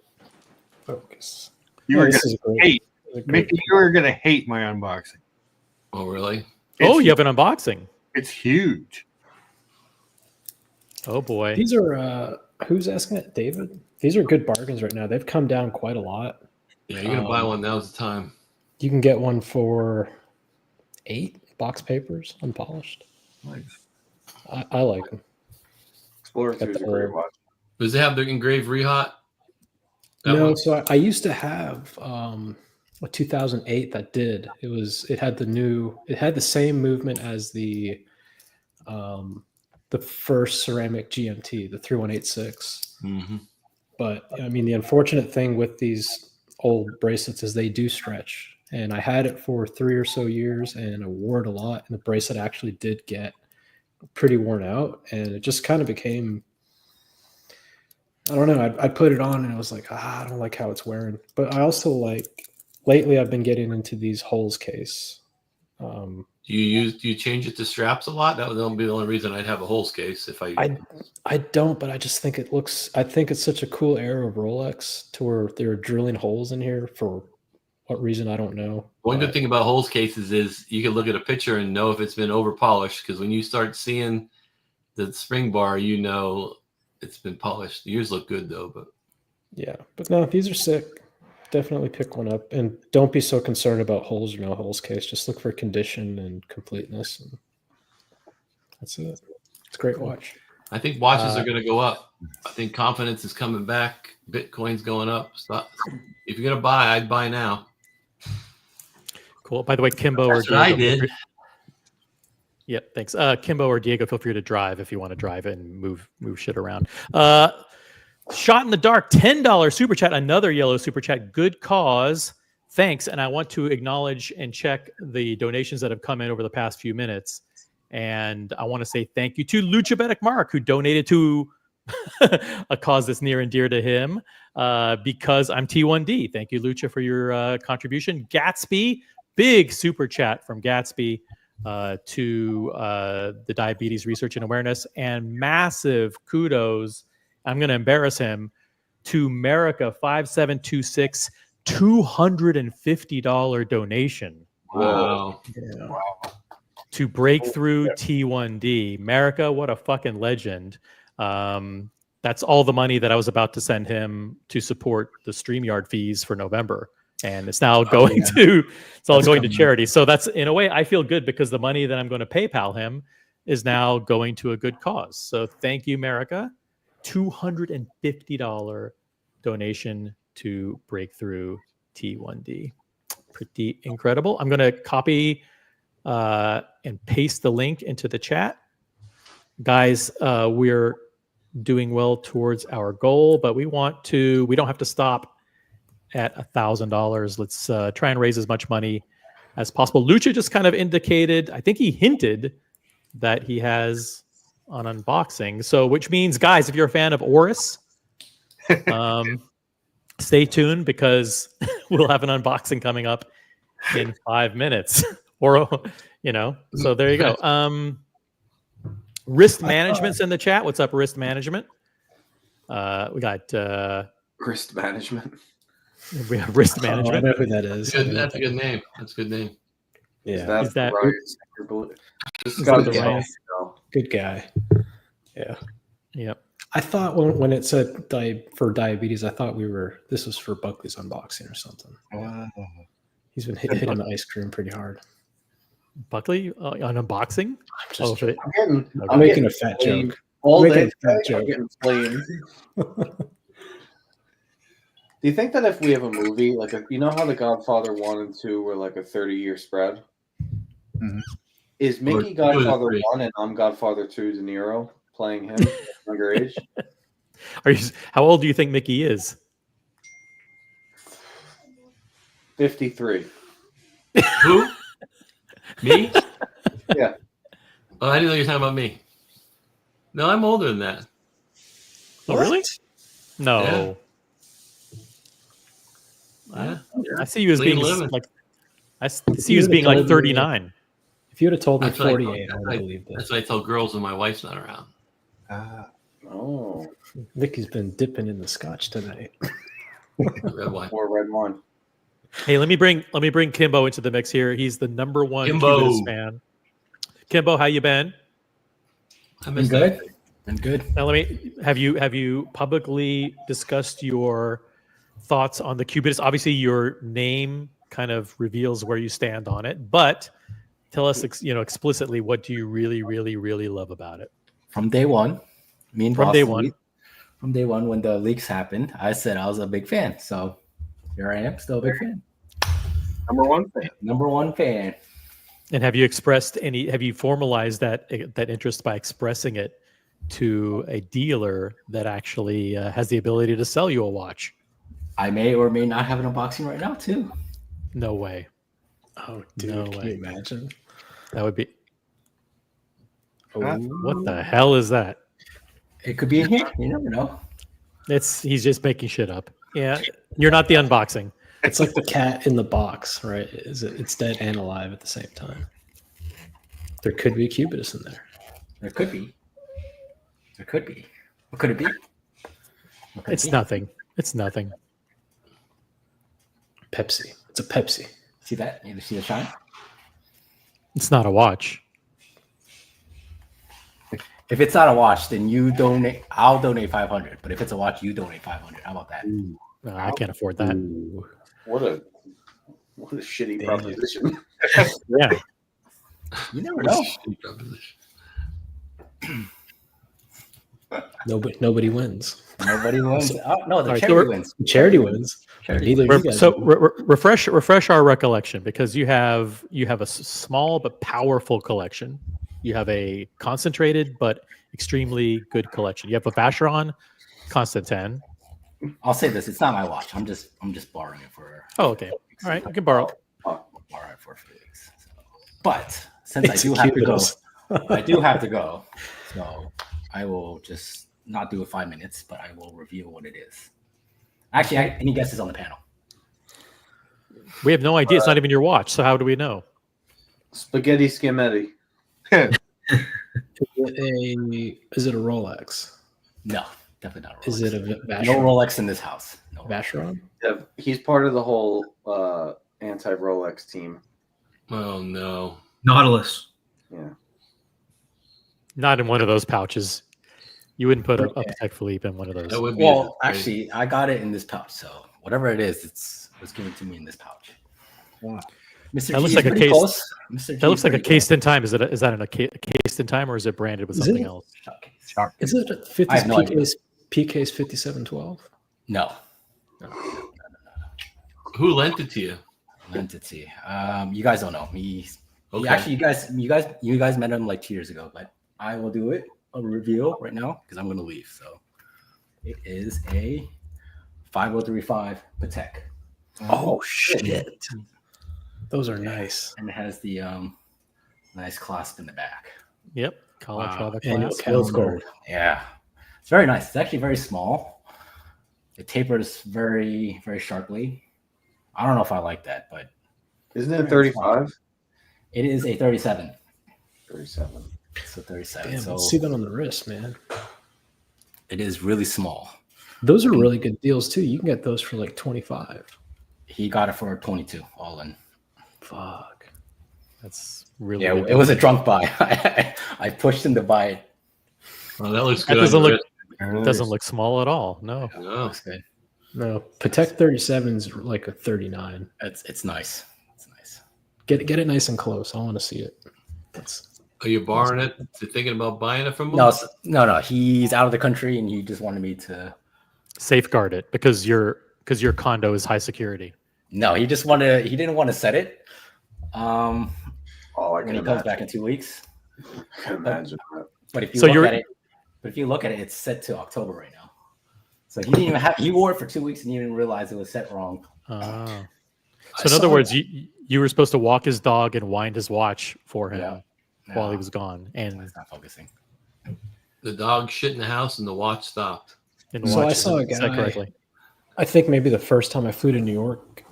Focus. You are going to hate. Mickey, you are going to hate my unboxing. Oh, really? You have an unboxing. It's huge. Oh, boy. These are, who's asking it? David? These are good bargains right now. They've come down quite a lot. Yeah, you're going to buy one. Now's the time. You can get one for 8 box papers, unpolished. Nice. I like them. Explorer 2 is a great watch. Does it have the engraved Rehot? No, so I used to have a 2008 that did. It had the same movement as the first ceramic GMT, the 3186. Mm-hmm. But I mean, the unfortunate thing with these old bracelets is they do stretch. And I had it for 3 or so years and I wore it a lot. And the bracelet actually did get pretty worn out. And it just kind of became, I don't know, I'd put it on and it was like, I don't like how it's wearing. But I also lately I've been getting into these holes case. Do you change it to straps a lot? That would be the only reason I'd have a holes case if I don't, but I just think I think it's such a cool era of Rolex to where they're drilling holes in here for what reason, I don't know. One good thing about holes cases is you can look at a picture and know if it's been over polished, because when you start seeing the spring bar, you know it's been polished. Yours look good though, but yeah, but no, these are sick. Definitely pick one up, and don't be so concerned about holes or no holes case. Just look for condition and completeness, and that's it. It's a great watch. I think watches are going to go up. I think confidence is coming back. Bitcoin's going up. Stop. If you're going to buy, I'd buy now. Cool. By the way, Kimbo That's or what Diego, I did. Yep, thanks. Kimbo or Diego, feel free to drive if you want to drive and move shit around. Shot in the Dark, $10 super chat, another yellow super chat. Good cause. Thanks. And I want to acknowledge and check the donations that have come in over the past few minutes. And I want to say thank you to Luchabetic Mark, who donated to a cause that's near and dear to him, because I'm T1D. Thank you, Lucha, for your contribution. Gatsby, big super chat from Gatsby to the Diabetes Research and Awareness, and massive kudos, I'm going to embarrass him, to America 5726, $250 donation. Wow. Yeah. Wow. To Breakthrough T1D. America, what a fucking legend. That's all the money that I was about to send him to support the StreamYard fees for November. And it's now going to charity. So that's, in a way, I feel good because the money that I'm going to PayPal him is now going to a good cause. So thank you, America. $250 donation to Breakthrough T1D. Pretty incredible. I'm going to copy and paste the link into the chat. Guys, we're doing well towards our goal, but we don't have to stop at $1,000. Let's try and raise as much money as possible. Lucha just kind of indicated, I think he hinted that he has an unboxing. So, which means, guys, if you're a fan of Oris, stay tuned because we'll have an unboxing coming up in 5 minutes. Or, so there you go. Wrist Management's in the chat. What's up, Wrist Management? We got Wrist management. We have Wrist I Management. know who that is. That's a good name. That's a good name. Yeah, Is that right? This got the right- good guy. Yeah. Yep. I thought when it said for diabetes, I thought this was for Buckley's unboxing or something. He's been hitting the ice cream pretty hard. Buckley on unboxing? I'm making a fat joke. All Making day a fat today, I'm joke. getting flamed. Do you think that if we have a movie, like you know how The Godfather 1 and 2 were like a 30-year spread? Mhm. Is Mickey Or Godfather 3. 1 and I'm Godfather 2 De Niro playing him at a younger age? How old do you think Mickey is? 53. Who? Me? Yeah. Oh, I didn't know you were talking about me. No, I'm older than that. Oh, really? No. Yeah. I see you as Clean being living. like. I see you as being like 39. If you would have told me That's what I 48, I told- would have believed That's it. what I tell girls when my wife's not around. Oh. Vicky's been dipping in the scotch tonight. Red wine. Or red wine. Hey, let me bring Kimbo into the mix here. He's the number one Kimbo. Cubitus fan. Kimbo, how you been? I I'm missed good. that. I'm good. Now, have you publicly discussed your thoughts on the Cubitus? Obviously, your name kind of reveals where you stand on it, but tell us, explicitly, what do you really, really, really love about it? From day one, me and From Boss day Lee- one. From day one, when the leaks happened, I said I was a big fan. So here I am, still a big fan. Number one fan. Number one fan. And have you formalized that interest by expressing it to a dealer that actually has the ability to sell you a watch? I may or may not have an unboxing right now too. No way. Oh, dude, No can way. you imagine? That would be. Oh, What the hell is that? It could be in here. You never know. He's just making shit up. Yeah, you're not the unboxing. it's like the cat in the box, right? It's dead and alive at the same time. There could be a Cubitus in there. There could be. There could be. What could it be? What could it It's be? nothing. It's nothing. Pepsi. It's a Pepsi. See that? You see the shine? It's not a watch. If it's not a watch, then you donate. I'll donate 500. But if it's a watch, you donate 500. How about that? No, I can't afford that. Ooh. What a shitty Damn. proposition. Yeah. You never know. Nobody wins. Nobody wins. Oh no, the All right, charity so wins. Charity wins. Charity Neither wins. you guys So win. refresh our recollection, because you have a small but powerful collection. You have a concentrated but extremely good collection. You have a Vacheron Constantin. I'll say this: it's not my watch. I'm just borrowing it for. Oh, okay. All right, you can borrow. Borrow it for a few weeks. So. But since It's I do a have to go, Cubitus. I do have to go. So I will just not do it 5 minutes, but I will reveal what it is. Actually, any guesses on the panel? We have no idea. It's not even your watch. So how do we know? Spaghetti Scametti. Is it a Rolex? No, definitely not. A Rolex. Is it a no Vacheron? Rolex in this house? No. Vacheron? Yeah, he's part of the whole anti-Rolex team. Oh no. Nautilus. Yeah. Not in one of those pouches. You wouldn't put a Patek Philippe in one of those. That would be Well, great. actually, I got it in this pouch. So whatever it is, it was given to me in this pouch. Wow. Mr. That looks G like is a pretty case- close. Mr. G That looks like a pretty cased in time. Is that a cased in time, or is it branded with Is something it? else? close. Showcase. Is it a 50 I have no idea. PK's 5712? No. Who lent it to you? Entity. You guys don't know. Okay. Actually, you guys met him like 2 years ago, but I will do it. A reveal right now because I'm going to leave. So it is a 5035 Patek, Oh, shit. Those are nice. and it has the nice clasp in the back. Yep. Calatrava Annual class. calendar. Gold. Yeah, it's very nice. It's actually very small. It tapers very, very sharply. I don't know if I like that, but Isn't it 35? it is a 37. 37. It's a 37. Damn, so let's see that on the wrist, man. it is really small. Those are really good deals, too. You can get those for like 25. He got it for 22 all in. Fuck. That's really Yeah, good. it was a drunk buy. I pushed him to buy it. Oh, that looks That good. doesn't on look- your doesn't look small at all. No. wrist. No. Looks good. No, Patek 37 is like a 39. It's nice. It's nice. Get it nice and close. I want to see it. That's Are you borrowing it? You thinking about buying it from him? No. He's out of the country, and he just wanted me to. Safeguard it, because your because your condo is high security. No, he just wanted. He didn't want to set it. Oh, I When can he comes back imagine. in 2 weeks. I can imagine that. But if you So look you're- at it, it's set to October right now. So he didn't even have. He wore it for 2 weeks and he didn't realize it was set wrong. So in other words, you were supposed to walk his dog and wind his watch for him while he was gone, and It's not focusing. The dog shit in the house and the watch stopped. didn't So I watch saw a it set guy- correctly. I think maybe the first time I flew to New York,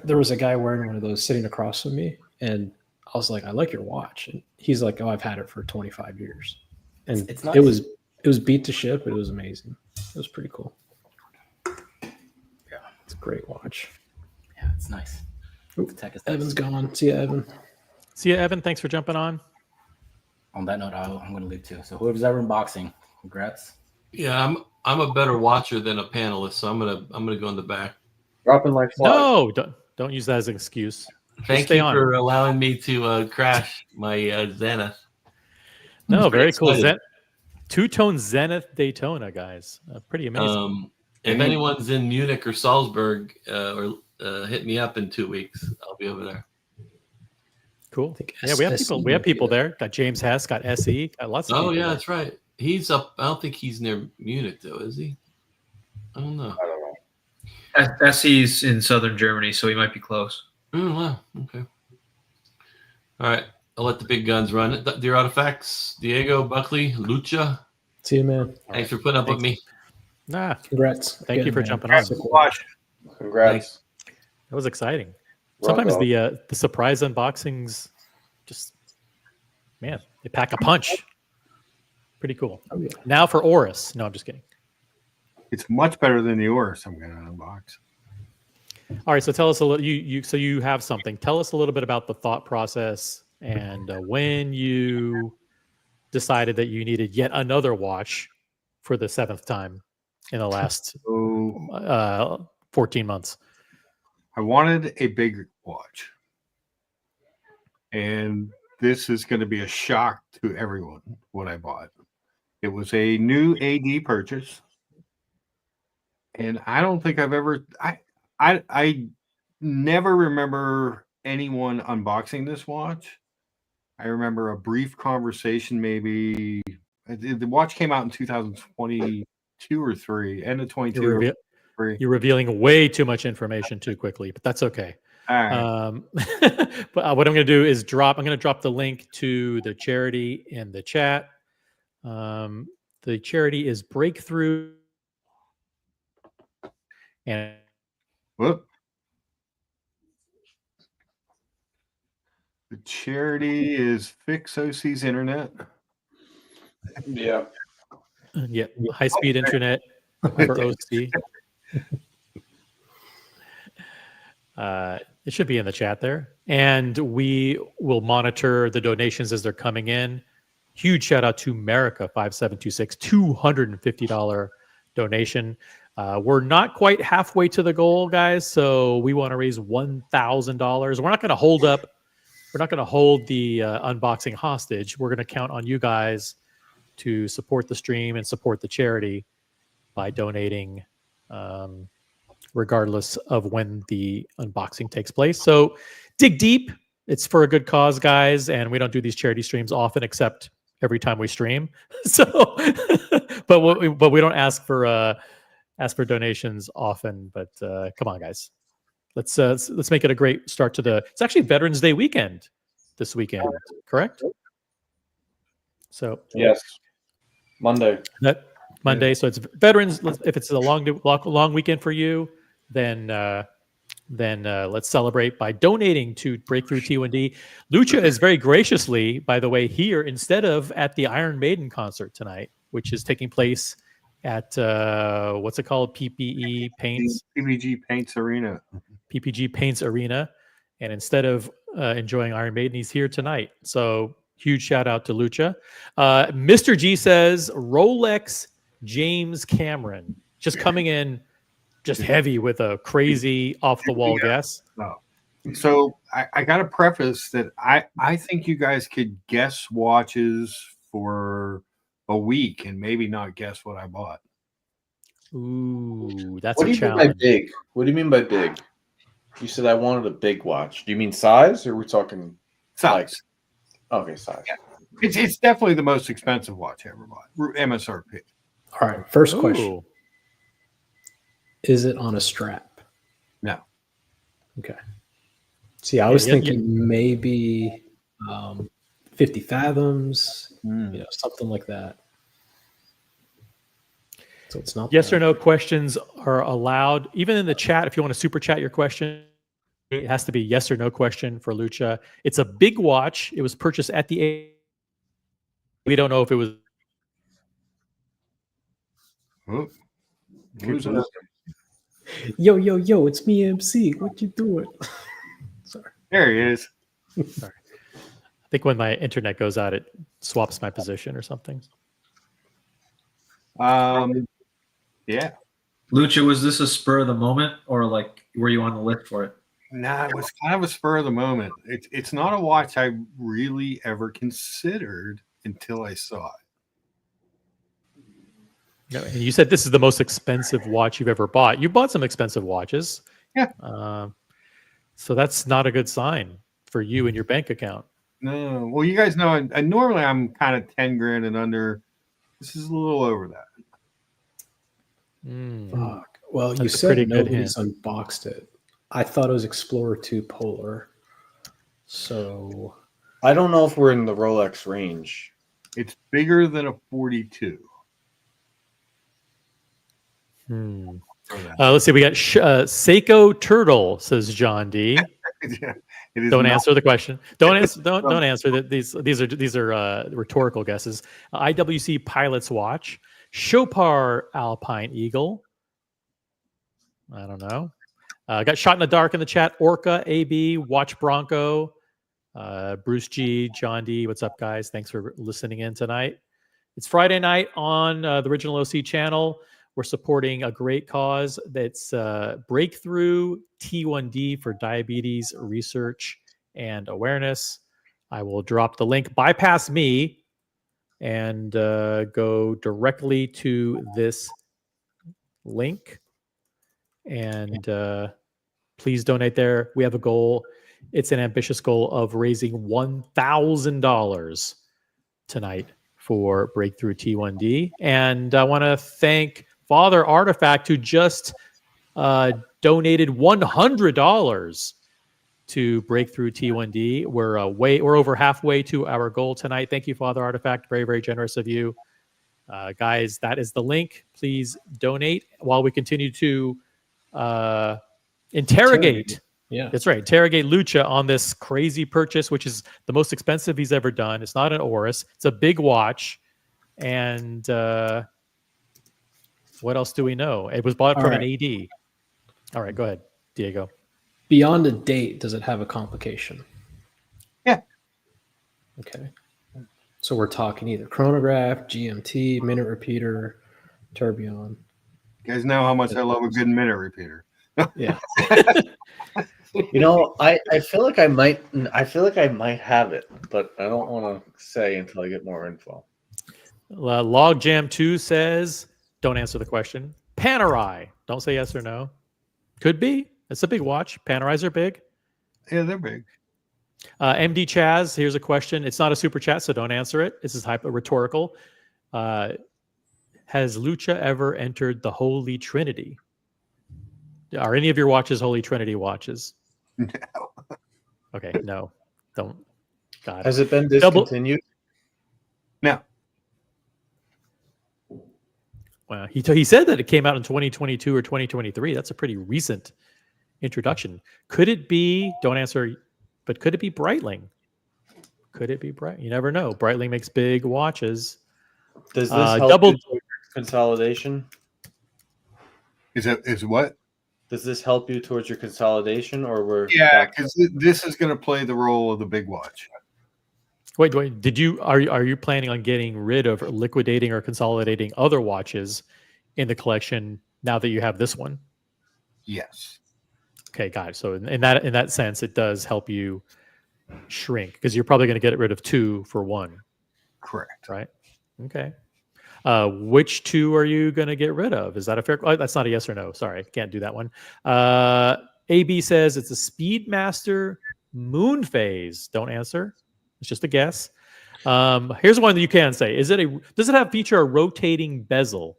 there was a guy wearing one of those sitting across from me, and I was like, "I like your watch," and he's like, "Oh, I've had it for 25 years," and It's nice. it was beat to shit, but it was amazing. It was pretty cool. Yeah, it's a great watch. Yeah, it's nice. Oop, Patek is Evan's nice. gone. See ya, Evan. See ya, Evan. Thanks for jumping on. On that note, I'm going to leave too. So whoever's ever unboxing, congrats. Yeah, I'm a better watcher than a panelist, so I'm gonna go in the back. Dropping like flies. No, don't use that as an excuse. Thank stay you on. for allowing me to crash my Zenith. No, I'm very cool. excited. Two-tone Zenith Daytona, guys. Pretty amazing. If anyone's in Munich or Salzburg, hit me up in 2 weeks. I'll be over there. Cool. think Yeah, we have SE people. We have would be people there. there. Got James Hess. Got SE. Got lots of. Oh people yeah, there. that's right. He's up. I don't think he's near Munich though, is he? I don't know. I don't know. SE's in southern Germany, so he might be close. Oh wow. Okay. All right. I'll let the big guns run it. Dear Artifacts, Diego, Buckley, Lucha. See you, man. Thanks for putting up with me. Nah, Congrats. Thank you again, for man. jumping on. So cool. Watch. Congrats. that was exciting. Rock Sometimes on. the surprise unboxings, just man, they pack a punch. Pretty cool. Oh, yeah. Now for Oris. No, I'm just kidding. It's much better than the Oris I'm going to unbox. All right, so tell us a little. So you have something. Tell us a little bit about the thought process and when you decided that you needed yet another watch for the 7th time in the last So 14 months. I wanted a big watch. And this is going to be a shock to everyone what I bought. It was a new AD purchase. And I don't think I've ever I never remember anyone unboxing this watch. I remember a brief conversation maybe. The watch came out in 2022 or 3, end of 22 You're, or reve- 3. you're revealing way too much information too quickly, but that's okay. All right. But what I'm going to do is I'm going to drop the link to the charity in the chat. The charity is Breakthrough. And Whoop. The charity is Fix OC's Internet. Yeah. yeah, high speed internet for OC. It should be in the chat there. And we will monitor the donations as they're coming in. Huge shout out to America 5726, $250 donation. We're not quite halfway to the goal, guys. So we want to raise $1,000. We're not going to hold the unboxing hostage. We're going to count on you guys to support the stream and support the charity by donating, regardless of when the unboxing takes place. So dig deep. It's for a good cause, guys. And we don't do these charity streams often, except every time we stream. So, but we don't ask for donations often. But come on, guys. Let's make it a great start to it's actually Veterans Day weekend this weekend, correct? So Yes. Monday. that Monday. So it's Veterans. If it's a long weekend for you, then let's celebrate by donating to Breakthrough T1D. Lucha is very graciously, by the way, here instead of at the Iron Maiden concert tonight, which is taking place at what's it called? PPE Paints. PPG Paints Arena. PPG Paints Arena. And instead of enjoying Iron Maiden, he's here tonight. So huge shout out to Lucha. Mr. G says Rolex James Cameron just coming in just heavy with a crazy off the wall guess. No. So I got to preface that I think you guys could guess watches for a week and maybe not guess what I bought. Ooh, that's What a do you mean by challenge. big? What do you mean by big? You said I wanted a big watch. Do you mean size, or are we talking Size. Okay, size. Yeah. It's definitely the most expensive watch I ever bought. MSRP. All right. First question: Ooh. Is it on a strap? No. Okay. See, I was yeah. thinking maybe 50 fathoms, Mm. something like that. So it's not Yes that. or no questions are allowed, even in the chat. If you want to super chat your question, it has to be yes or no question for Lucha. It's a big watch. It was purchased at the. We don't know if it was. Oh. Keep Who's losing. Yo, it's me, MC. What you doing? Sorry. There he is. Sorry. I think when my internet goes out, it swaps my position or something. Yeah. Lucha, was this a spur of the moment, or like were you on the list for it? Nah, it was kind of a spur of the moment. It's not a watch I really ever considered until I saw it. No, and you said this is the most expensive watch you've ever bought. You bought some expensive watches. Yeah. So that's not a good sign for you and your bank account. No. Well, you guys know, normally I'm kind of 10 grand and under. This is a little over that. Fuck. Well, you That's a pretty said good nobody's unboxed it. I thought it was Explorer 2 Polar. So I don't know if we're in the Rolex range. It's bigger than a 42. Let's see. We got Seiko Turtle, says John D. Yeah, it is Don't not- answer the question. Don't answer. Don't answer that. These are rhetorical guesses. IWC Pilot's Watch, Chopard Alpine Eagle. I don't know. Got shot in the dark in the chat. Orca AB Watch Bronco. Bruce G, John D. What's up, guys? Thanks for listening in tonight. It's Friday night on the Original OC channel. We're supporting a great cause that's Breakthrough T1D for diabetes research and awareness. I will drop the link, bypass me, and go directly to this link. And please donate there. We have a goal. It's an ambitious goal of raising $1,000 tonight for Breakthrough T1D. And I want to thank Father Artifact, who just donated $100 to Breakthrough T1D. We're over halfway to our goal tonight. Thank you, Father Artifact. Very, very generous of you. Guys, that is the link. Please donate while we continue to interrogate. Yeah, that's right. Interrogate Lucha on this crazy purchase, which is the most expensive he's ever done. It's not an Oris. It's a big watch. And what else do we know? It was bought from an AD. All right, go ahead, Diego. Beyond a date, does it have a complication? Yeah. Okay. So we're talking either chronograph, GMT, minute repeater, tourbillon. You guys know how much I love a good minute repeater. Yeah. I feel like I might have it, but I don't want to say until I get more info. Logjam 2 says, don't answer the question. Panerai. Don't say yes or no. Could be. It's a big watch. Panerais are big. Yeah, they're big. MD Chaz, here's a question. It's not a super chat, so don't answer it. This is rhetorical. Has Lucha ever entered the Holy Trinity? Are any of your watches Holy Trinity watches? No. Okay, no. Don't. God. Has it been discontinued? No. Well, he said that it came out in 2022 or 2023. That's a pretty recent introduction. Could it be, don't answer, but could it be Breitling? Could it be Breitling? You never know. Breitling makes big watches. Does this help you towards consolidation? Is what? Does this help you towards your consolidation, or we're because this is going to play the role of the big watch. Wait. Are you planning on getting rid of, or liquidating, or consolidating other watches in the collection now that you have this one? Yes. Okay, got it. So in that sense, it does help you shrink because you're probably going to get rid of 2 for 1. Correct. Right. Okay. Which two are you going to get rid of? Is that a fair? Oh, that's not a yes or no. Sorry, can't do that one. AB says it's a Speedmaster Moon Phase. Don't answer. It's just a guess. Here's one that you can say. Does it feature a rotating bezel?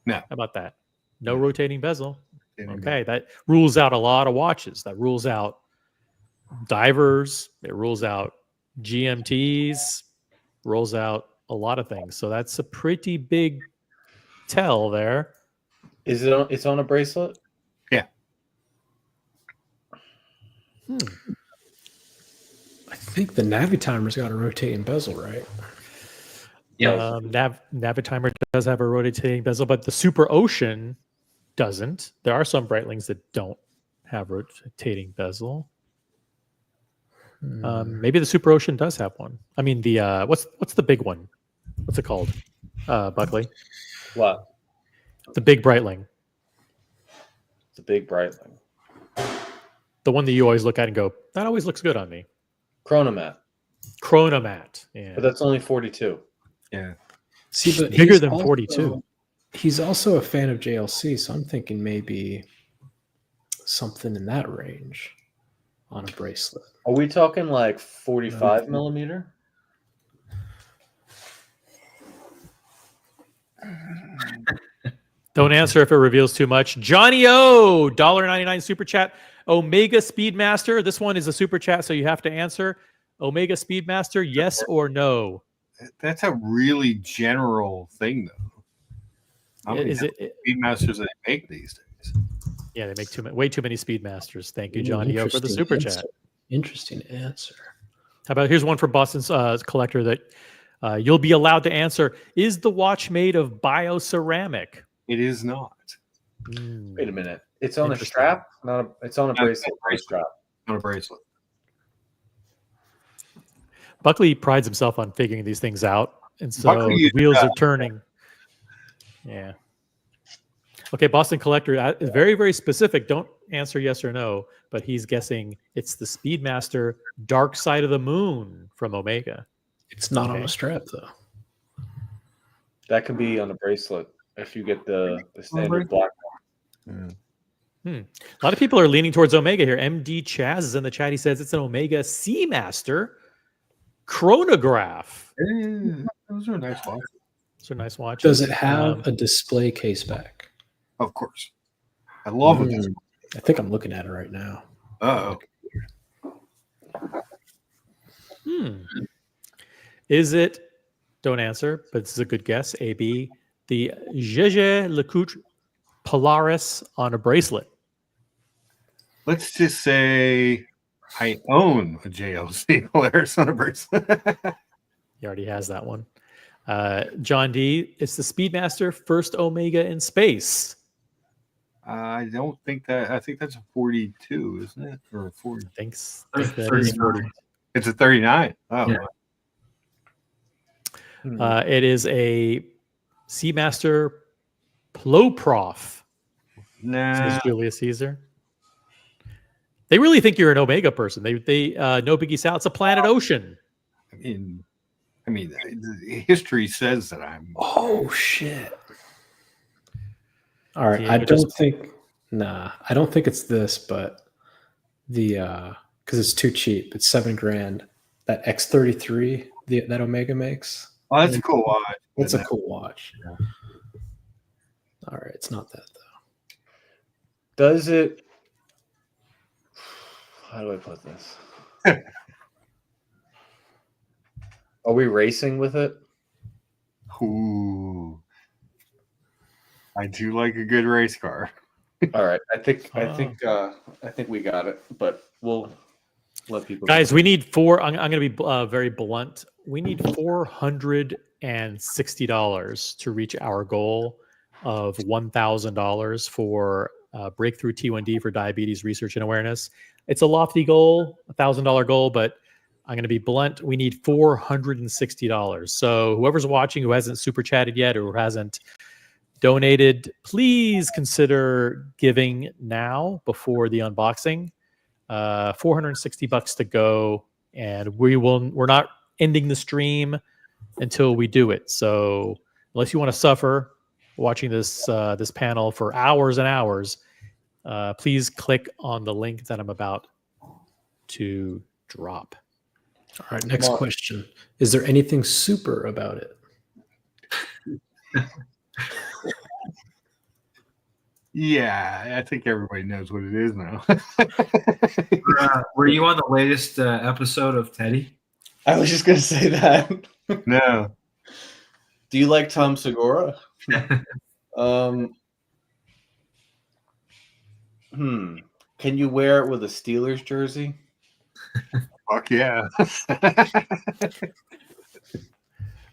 No. How about that? No rotating bezel. Okay, that rules out a lot of watches. That rules out divers. It rules out GMTs. Rules out a lot of things. So that's a pretty big tell there. Is it on? It's on a bracelet. Yeah. I think the Navitimer's got a rotating bezel, right? Yeah. Navitimer does have a rotating bezel, but the Super Ocean doesn't. There are some Breitlings that don't have rotating bezel. Maybe the Super Ocean does have one. I mean, the what's the big one? What's it called? Buckley. What? The big Breitling. The big Breitling. The one that you always look at and go, that always looks good on me. Chronomat. Yeah. But that's only 42. Yeah. See, but bigger he's than also- 42. He's also a fan of JLC, so I'm thinking maybe something in that range on a bracelet. Are we talking like 45 millimeter? Don't answer if it reveals too much. Johnny O, $1.99 super chat. Omega Speedmaster. This one is a super chat, so you have to answer. Omega Speedmaster, yes or no? That's a really general thing, though. How many Is it? Speedmasters they make these days? Yeah, they make way too many Speedmasters. Thank you, Johnny O, for the super chat. Interesting answer. How about here's one for Boston's collector that you'll be allowed to answer. Is the watch made of bioceramic? It is not. Wait a minute. It's on a strap? It's on a bracelet. Strap. On a bracelet. Buckley prides himself on figuring these things out, and so the wheels are turning. Yeah. Okay, Boston Collector is very, very specific. Don't answer yes or no, but he's guessing it's the Speedmaster Dark Side of the Moon from Omega. It's not on a strap, though. That could be on a bracelet if you get the standard black one. A lot of people are leaning towards Omega here. MD Chaz is in the chat. He says it's an Omega Seamaster chronograph. Those are nice watches. Those are nice watches. Does it have a display case back? Of course. I love it. I think I'm looking at it right now. Uh-oh. Is it, don't answer, but this is a good guess, AB, the Jaeger LeCoultre Polaris on a bracelet? Let's just say I own a JLC Polaris on a bracelet. He already has that one. John D, it's the Speedmaster first Omega in space. I don't think that. I think that's a 42, isn't it? Or a 40? I think that is 40. It's a 39. Oh. Yeah. It is a Seamaster Ploprof. Says Julius Caesar. They really think you're an Omega person. They no biggie Sal. It's a Planet Ocean. I mean, history says that I'm. Oh shit! All right, Yeah, I don't think. Nah, I don't think it's this, but the because it's too cheap. It's $7,000. That X33 that Omega makes. Oh, that's a cool watch. It's a cool watch. Yeah. All right, it's not that though. Does it? How do I put this? Are we racing with it? Ooh, I do like a good race car. All right, I think we got it, but we'll let people. Guys, we need four. I'm going to be very blunt. We need $460 to reach our goal of $1,000 for breakthrough T1D for diabetes research and awareness. It's a lofty goal, $1,000 goal, but I'm going to be blunt. We need $460. So whoever's watching who hasn't super chatted yet or who hasn't donated, please consider giving now before the unboxing. $460 to go, and we're not ending the stream until we do it. So unless you want to suffer watching this this panel for hours and hours, please click on the link that I'm about to drop. All right, next question. Is there anything super about it? Yeah, I think everybody knows what it is now. Were you on the latest episode of Teddy? I was just gonna say that. No. Do you like Tom Segura? Can you wear it with a Steelers jersey? Fuck yeah.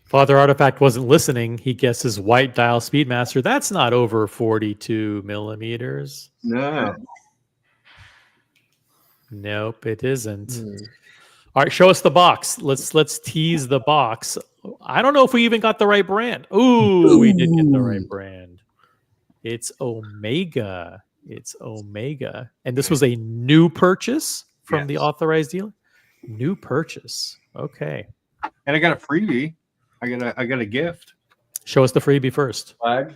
Father Artifact wasn't listening. He guesses white dial Speedmaster. That's not over 42 millimeters. No. Nope, it isn't. All right, show us the box. Let's tease the box. I don't know if we even got the right brand. Ooh, we did get the right brand. It's Omega. It's Omega. And this was a new purchase from the authorized dealer? New purchase. Okay. And I got a freebie. I got a gift. Show us the freebie first. Flag.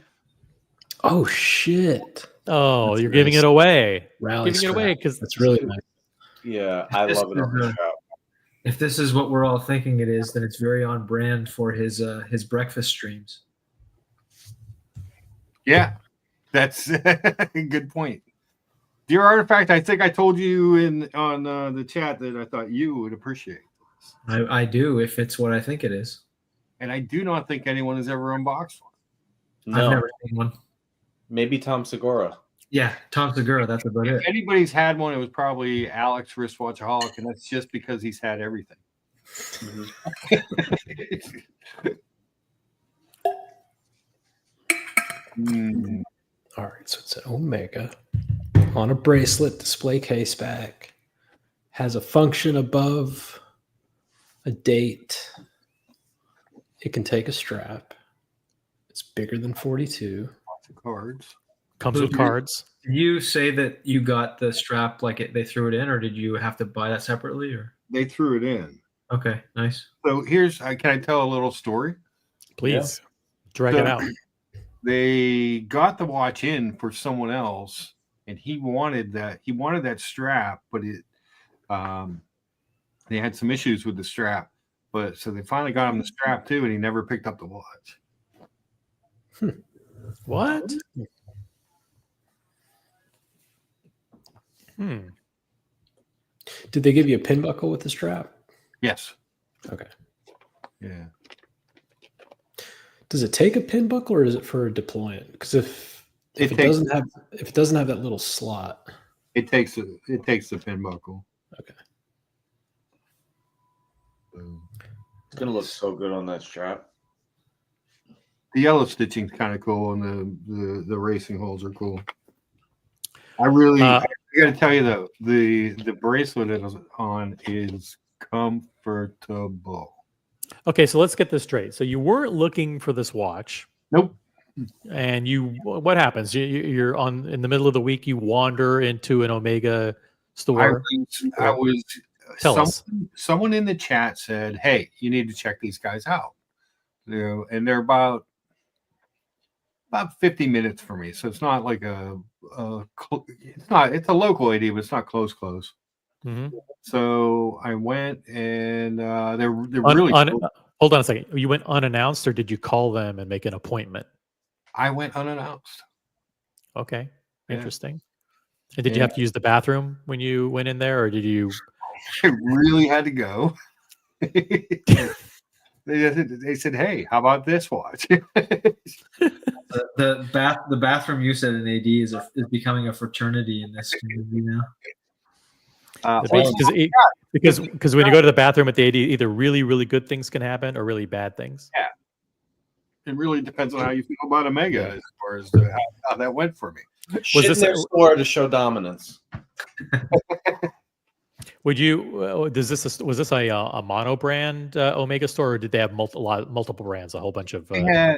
Oh shit! Oh, That's you're nice. giving it away. Rally Giving it away because That's really nice. Yeah, I love it on the show. If this is what we're all thinking it is, then it's very on brand for his breakfast streams. Yeah, that's a good point. Dear Artifact, I think I told you on the chat that I thought you would appreciate this. I do, if it's what I think it is. And I do not think anyone has ever unboxed one. No, I've never seen one. maybe Tom Segura. Yeah, Tom Segura, that's about If it. anybody's had one, it was probably Alex Wristwatchaholic, and that's just because he's had everything. All right, so it's an Omega on a bracelet, display case back, has a function above a date. It can take a strap. It's bigger than 42. Lots of cards. Comes with cards. Did you say that you got the strap like they threw it in, or did you have to buy that separately? Or They threw it in. okay, nice. So can I tell a little story? Please. Drag it out. They got the watch in for someone else, and he wanted that strap, but they had some issues with the strap. But so they finally got him the strap too, and he never picked up the watch. What? Did they give you a pin buckle with the strap? Yes. Okay. Yeah. Does it take a pin buckle, or is it for deploying? Because if it doesn't have that little slot, it takes the pin buckle. Okay. It's gonna look so good on that strap. The yellow stitching's kind of cool, and the racing holes are cool. I really, I got to tell you though, the bracelet it is on is comfortable. Okay, so let's get this straight. So you weren't looking for this watch. Nope. And what happens? You're in the middle of the week. You wander into an Omega store. I was. Tell us. Someone in the chat said, "Hey, you need to check these guys out." And they're about 50 minutes for me, so it's not like it's a local AD, but it's not close. Mm-hmm. So I went, and they're really cool. Hold on a second. You went unannounced, or did you call them and make an appointment? I went unannounced. Okay, Yeah. Interesting. And did you have to use the bathroom when you went in there, or did you? I really had to go. They said, "Hey, how about this watch?" The bathroom use at an AD is becoming a fraternity in this community now. Because when you go to the bathroom at the AD, either really, really good things can happen or really bad things. Yeah. It really depends on how you feel about Omega as far as how that went for me. Was this their store to show dominance? Would you? Was this a mono brand Omega store, or did they have multiple brands, a whole bunch of? They had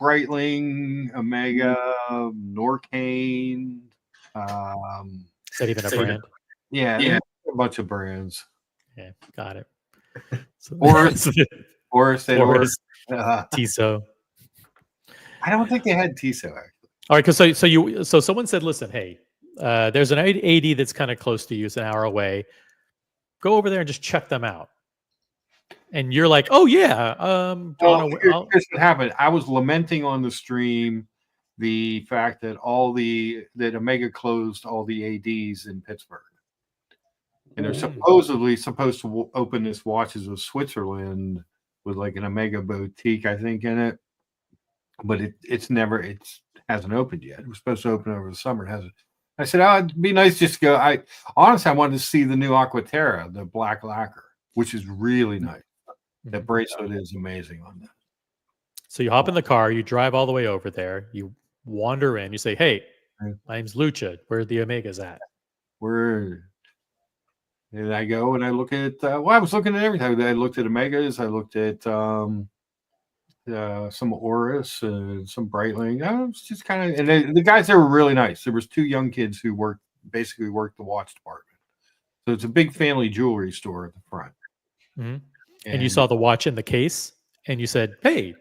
Breitling, Omega, Norcane. Is that even a brand? Yeah, a bunch of brands. Yeah, got it. Or Tissot. I don't think they had Tissot actually. All right, because so someone said, listen, hey, there's an 80 that's kind of close to you, it's an hour away. Go over there and just check them out. And you're like, oh yeah, Well, here's what happened. I was lamenting on the stream the fact that that Omega closed all the ADs in Pittsburgh, and they're supposedly supposed to open this Watches of Switzerland with like an Omega boutique, I think, in it, but it hasn't opened yet. It was supposed to open over the summer. It hasn't. I said, oh, it'd be nice just to go. I wanted to see the new Aquaterra, the black lacquer, which is really nice. That bracelet is amazing on that. So you hop in the car, you drive all the way over there, you wander in, you say, hey, my name's Lucha. Where are the Omegas at? And I go and I look at, I was looking at everything. I looked at Omegas. I looked at some Oris and some Breitling. I was just kind of, and the guys there were really nice. There was 2 young kids who basically worked the watch department. So it's a big family jewelry store at the front. Mm-hmm. And you saw the watch in the case and you said, hey,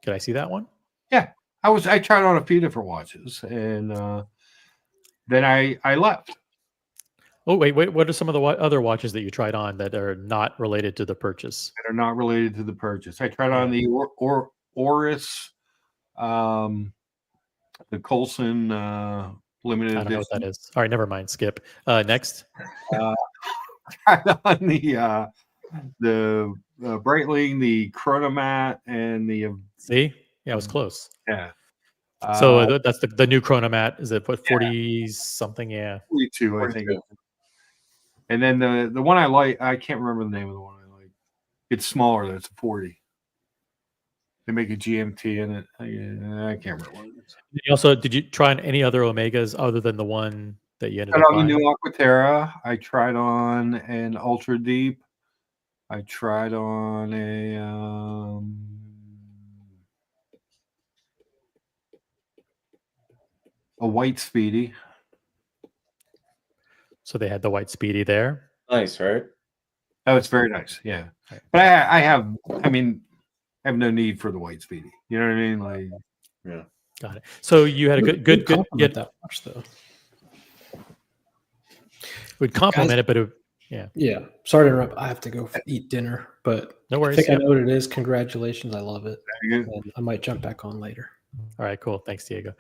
could I see that one? Yeah. I tried on a few different watches and then I left. Oh, wait. What are some of the other watches that you tried on that are not related to the purchase? That are not related to the purchase. I tried on the Oris, the Colson limited edition. I don't know what that is. All right, never mind. Skip. Next. Tried on the Breitling, the Chronomat, and the see, yeah, it was close. Yeah. So that's the new Chronomat. Is it 40 something? Yeah, 42, I think. And then the one I like, I can't remember the name of the one I like. It's smaller. That's a 40. They make a GMT in it. I can't remember what it is. Did you try on any other Omegas other than the one that you ended up on buying? the new Aquaterra? I tried on an Ultra Deep. I tried on a White Speedy. So they had the White Speedy there. Nice, right? Oh, it's very nice. Yeah, but I have no need for the White Speedy. You know what I mean? Like, yeah, got it. So you had a good compliment that watch though. Would compliment it, but yeah. Sorry to interrupt. I have to go eat dinner, but no worries. I think I know what it is. Congratulations, I love it. And I might jump back on later. All right, cool. Thanks, Diego.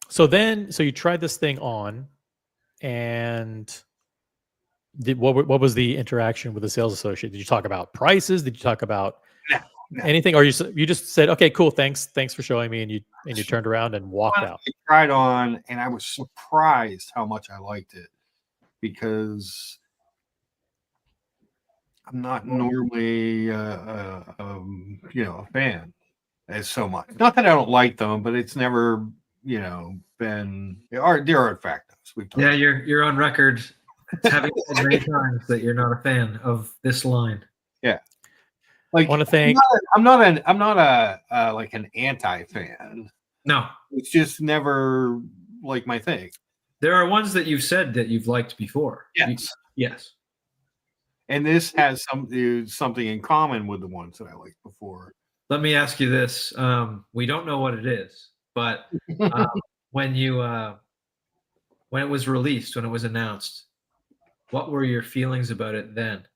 So you tried this thing on, and what was the interaction with the sales associate? Did you talk about prices? Did you talk about anything, or you just said, "Okay, cool, thanks for showing me," and you turned around and walked out? I tried on, and I was surprised how much I liked it because I'm not normally a fan as so much. Not that I don't like them, but it's never been there are factors. Yeah, you're on record having said many times that you're not a fan of this line. Yeah, like I want to thank. I'm not a like an anti-fan. No, it's just never like my thing. There are ones that you've said that you've liked before. Yes. Yes. And this has something in common with the ones that I liked before. Let me ask you this. We don't know what it is, but when it was released, when it was announced, what were your feelings about it then?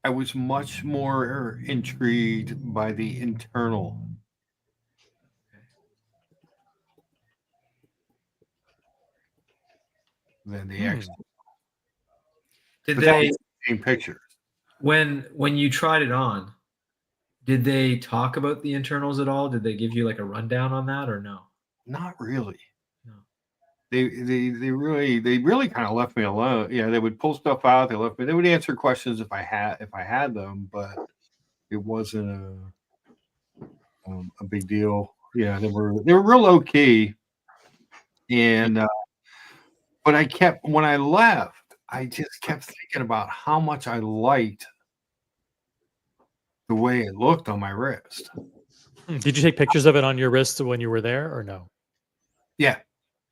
I was much more intrigued by the internal. Than the external. Did they take pictures? When you tried it on, did they talk about the internals at all? Did they give you like a rundown on that or no? Not really. No. They really kind of left me alone. Yeah, they would pull stuff out. They would answer questions if I had them, but it wasn't a big deal. Yeah, they were real low key, and but when I left, I just kept thinking about how much I liked the way it looked on my wrist. Did you take pictures of it on your wrist when you were there, or no? Yeah,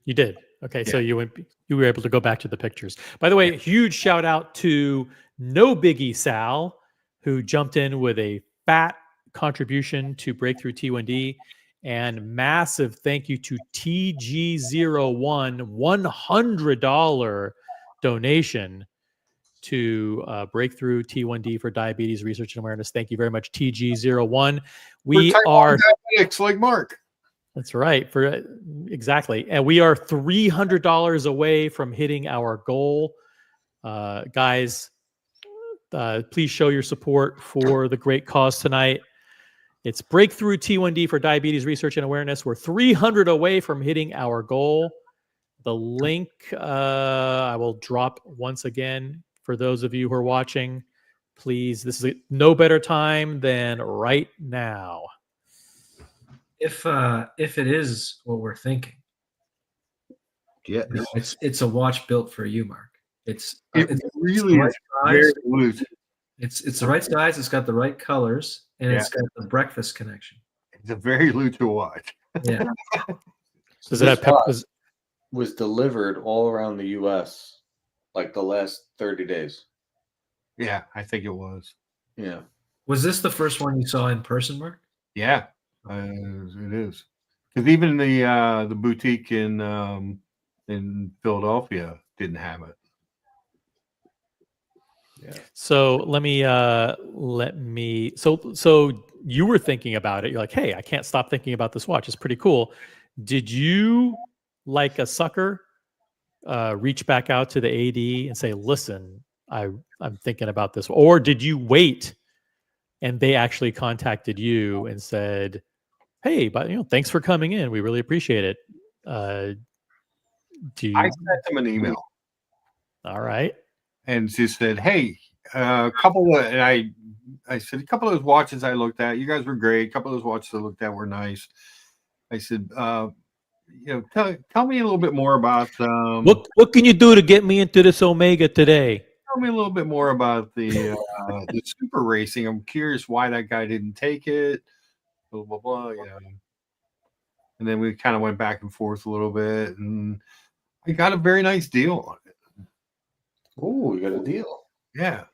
you did. Okay, yeah. So you were able to go back to the pictures. By the way, huge shout out to No Biggie Sal, who jumped in with a fat contribution to Breakthrough T1D. And massive thank you to TG01, $100 donation to Breakthrough T1D for Diabetes Research and Awareness. Thank you very much, TG01. We are diabetics like Mark. That's right. Exactly. And we are $300 away from hitting our goal. Guys, please show your support for the great cause tonight. It's Breakthrough T1D for Diabetes Research and Awareness. We're 300 away from hitting our goal. The link I will drop once again for those of you who are watching. Please, this is no better time than right now. If it is what we're thinking, Yeah, it's a watch built for you, Mark. It's really right is very loose. It's the right size. It's got the right colors, and it's got the breakfast connection. It's a very loose watch. Yeah. Does it have peppers? Was delivered all around the U.S. like the last 30 days. Yeah, I think it was. Yeah. Was this the first one you saw in person, Mark? Yeah, it is. Because even the boutique in Philadelphia didn't have it. Yeah. So so you were thinking about it. You're like, hey, I can't stop thinking about this watch. It's pretty cool. Did you, like a sucker, reach back out to the AD and say, listen, I'm thinking about this? Or did you wait and they actually contacted you and said, hey, but thanks for coming in. We really appreciate it. I sent them an email. All right. And she said, hey, I said, a couple of those watches I looked at, you guys were great. A couple of those watches I looked at were nice. I said, tell me a little bit more about what can you do to get me into this Omega today? Tell me a little bit more about the super racing. I'm curious why that guy didn't take it. Blah blah blah. And then we kind of went back and forth a little bit, and I got a very nice deal on it. Oh, we got a deal. Yeah.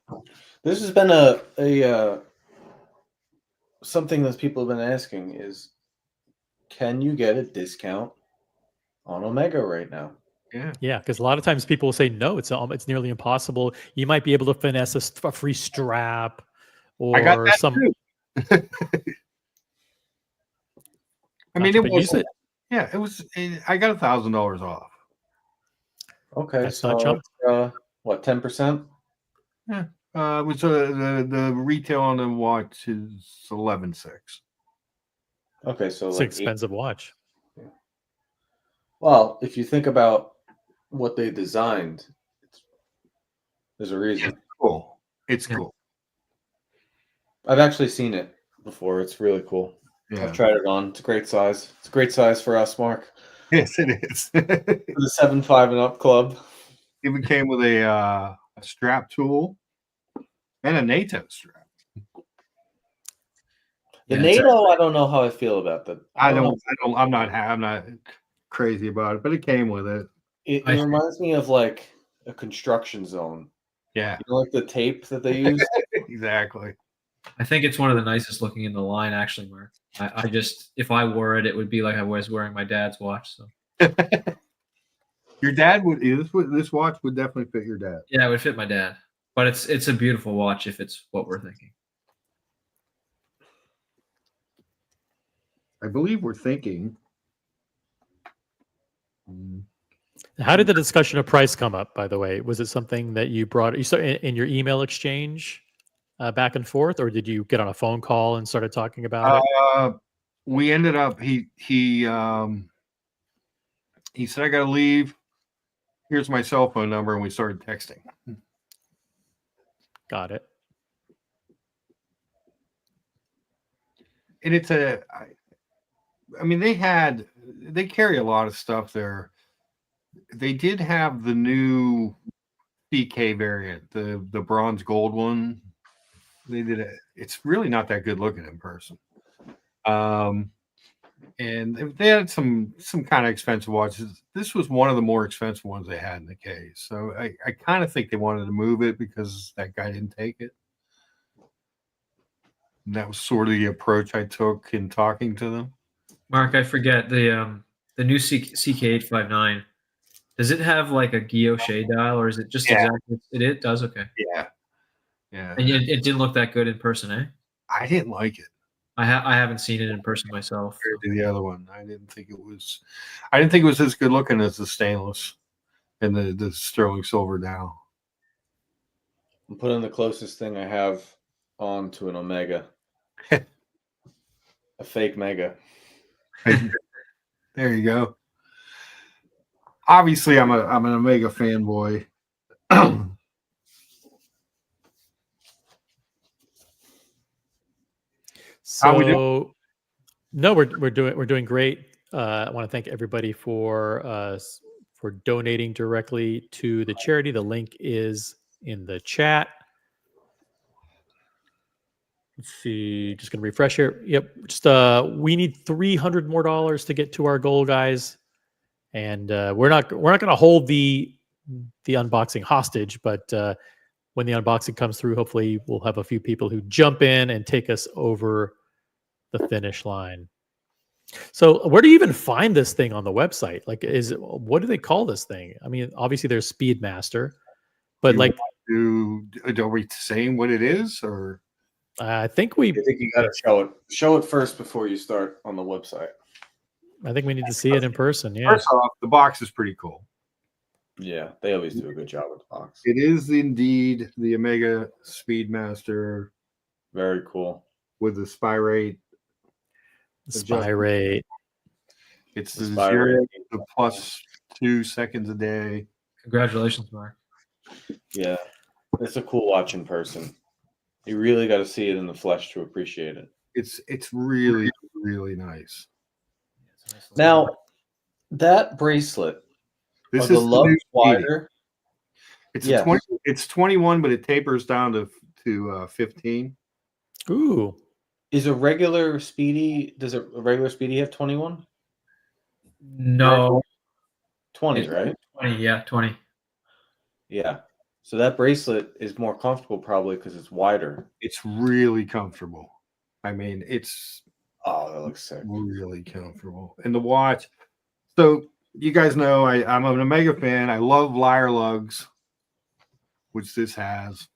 This has been a something that people have been asking is, can you get a discount on Omega right now? Yeah, because a lot of times people will say no, it's nearly impossible. You might be able to finesse a free strap or I got that some. too. I mean, it was. Yeah, it was. I got $1,000 off. Okay, that's so not jump. What, 10%? Yeah, it was the retail on the watch is 11.6. Okay, so it's like an expensive watch. Yeah. Well, if you think about what they designed, there's a reason. It's cool. It's cool. I've actually seen it before. It's really cool. Yeah. I've tried it on. It's a great size. It's a great size for us, Mark. Yes, it is. For the 7.5 and up club. It came with a strap tool and a NATO strap. The NATO, I don't know how I feel about that. I'm not crazy about it, but it came with it. It reminds me of like a construction zone. Yeah. You know, like the tape that they use? Exactly. I think it's one of the nicest looking in the line, actually, Mark. I just, if I wore it, it would be like I was wearing my dad's watch. So your dad would, this watch would definitely fit your dad. Yeah, it would fit my dad. But it's a beautiful watch if it's what we're thinking. I believe we're thinking. How did the discussion of price come up, by the way? Was it something that you brought in your email exchange back and forth, or did you get on a phone call and started talking about it? We ended up, he said, I got to leave. Here's my cell phone number. And we started texting. Got it. And it's I mean, they carry a lot of stuff there. They did have the new CK variant, the bronze gold one. They did it. It's really not that good looking in person. And they had some kind of expensive watches. This was one of the more expensive ones they had in the case. So I kind of think they wanted to move it because that guy didn't take it. And that was sort of the approach I took in talking to them. Mark, I forget the new CK859. Does it have like a guilloche dial, or is it just Yeah. exactly it does? Okay. Yeah. Yeah. And yet it didn't look that good in person, eh? I didn't like it I haven't seen it in person myself. compared to the other one. I didn't think it was as good looking as the stainless and the sterling silver dial. I'm putting the closest thing I have on to an Omega. A fake Mega. There you go. Obviously, I'm an Omega fanboy. How we doing? So, no, we're doing great. I want to thank everybody for donating directly to the charity. The link is in the chat. Let's see. Just gonna refresh here. Yep. Just we need $300 more to get to our goal, guys. And we're not gonna hold the unboxing hostage, but when the unboxing comes through, hopefully we'll have a few people who jump in and take us over the finish line. So where do you even find this thing on the website? Like, what do they call this thing? I mean, obviously there's Speedmaster, but like, are we saying what it is, or I think you got to show it first before you start on the website. I think we need to see it in person. Yeah. First off, the box is pretty cool. Yeah, they always do a good job with the box. It is indeed the Omega Speedmaster. Very cool. With the spy rate. Spy rate. It's the 0 to +2 seconds a day. Congratulations, Mark. Yeah, it's a cool watch in person. You really got to see it in the flesh to appreciate it. It's really, really nice. Now, that bracelet, this is the lugs wider. It's 20. It's 21, but it tapers down to 15. Ooh. Is a regular Speedy? Does a regular Speedy have 21? No. 20, right? 20, yeah, 20. Yeah. So that bracelet is more comfortable probably because it's wider. It's really comfortable. I mean, it's that looks sick. Really comfortable. And the watch. So you guys know I'm an Omega fan. I love Lyre lugs, which this has.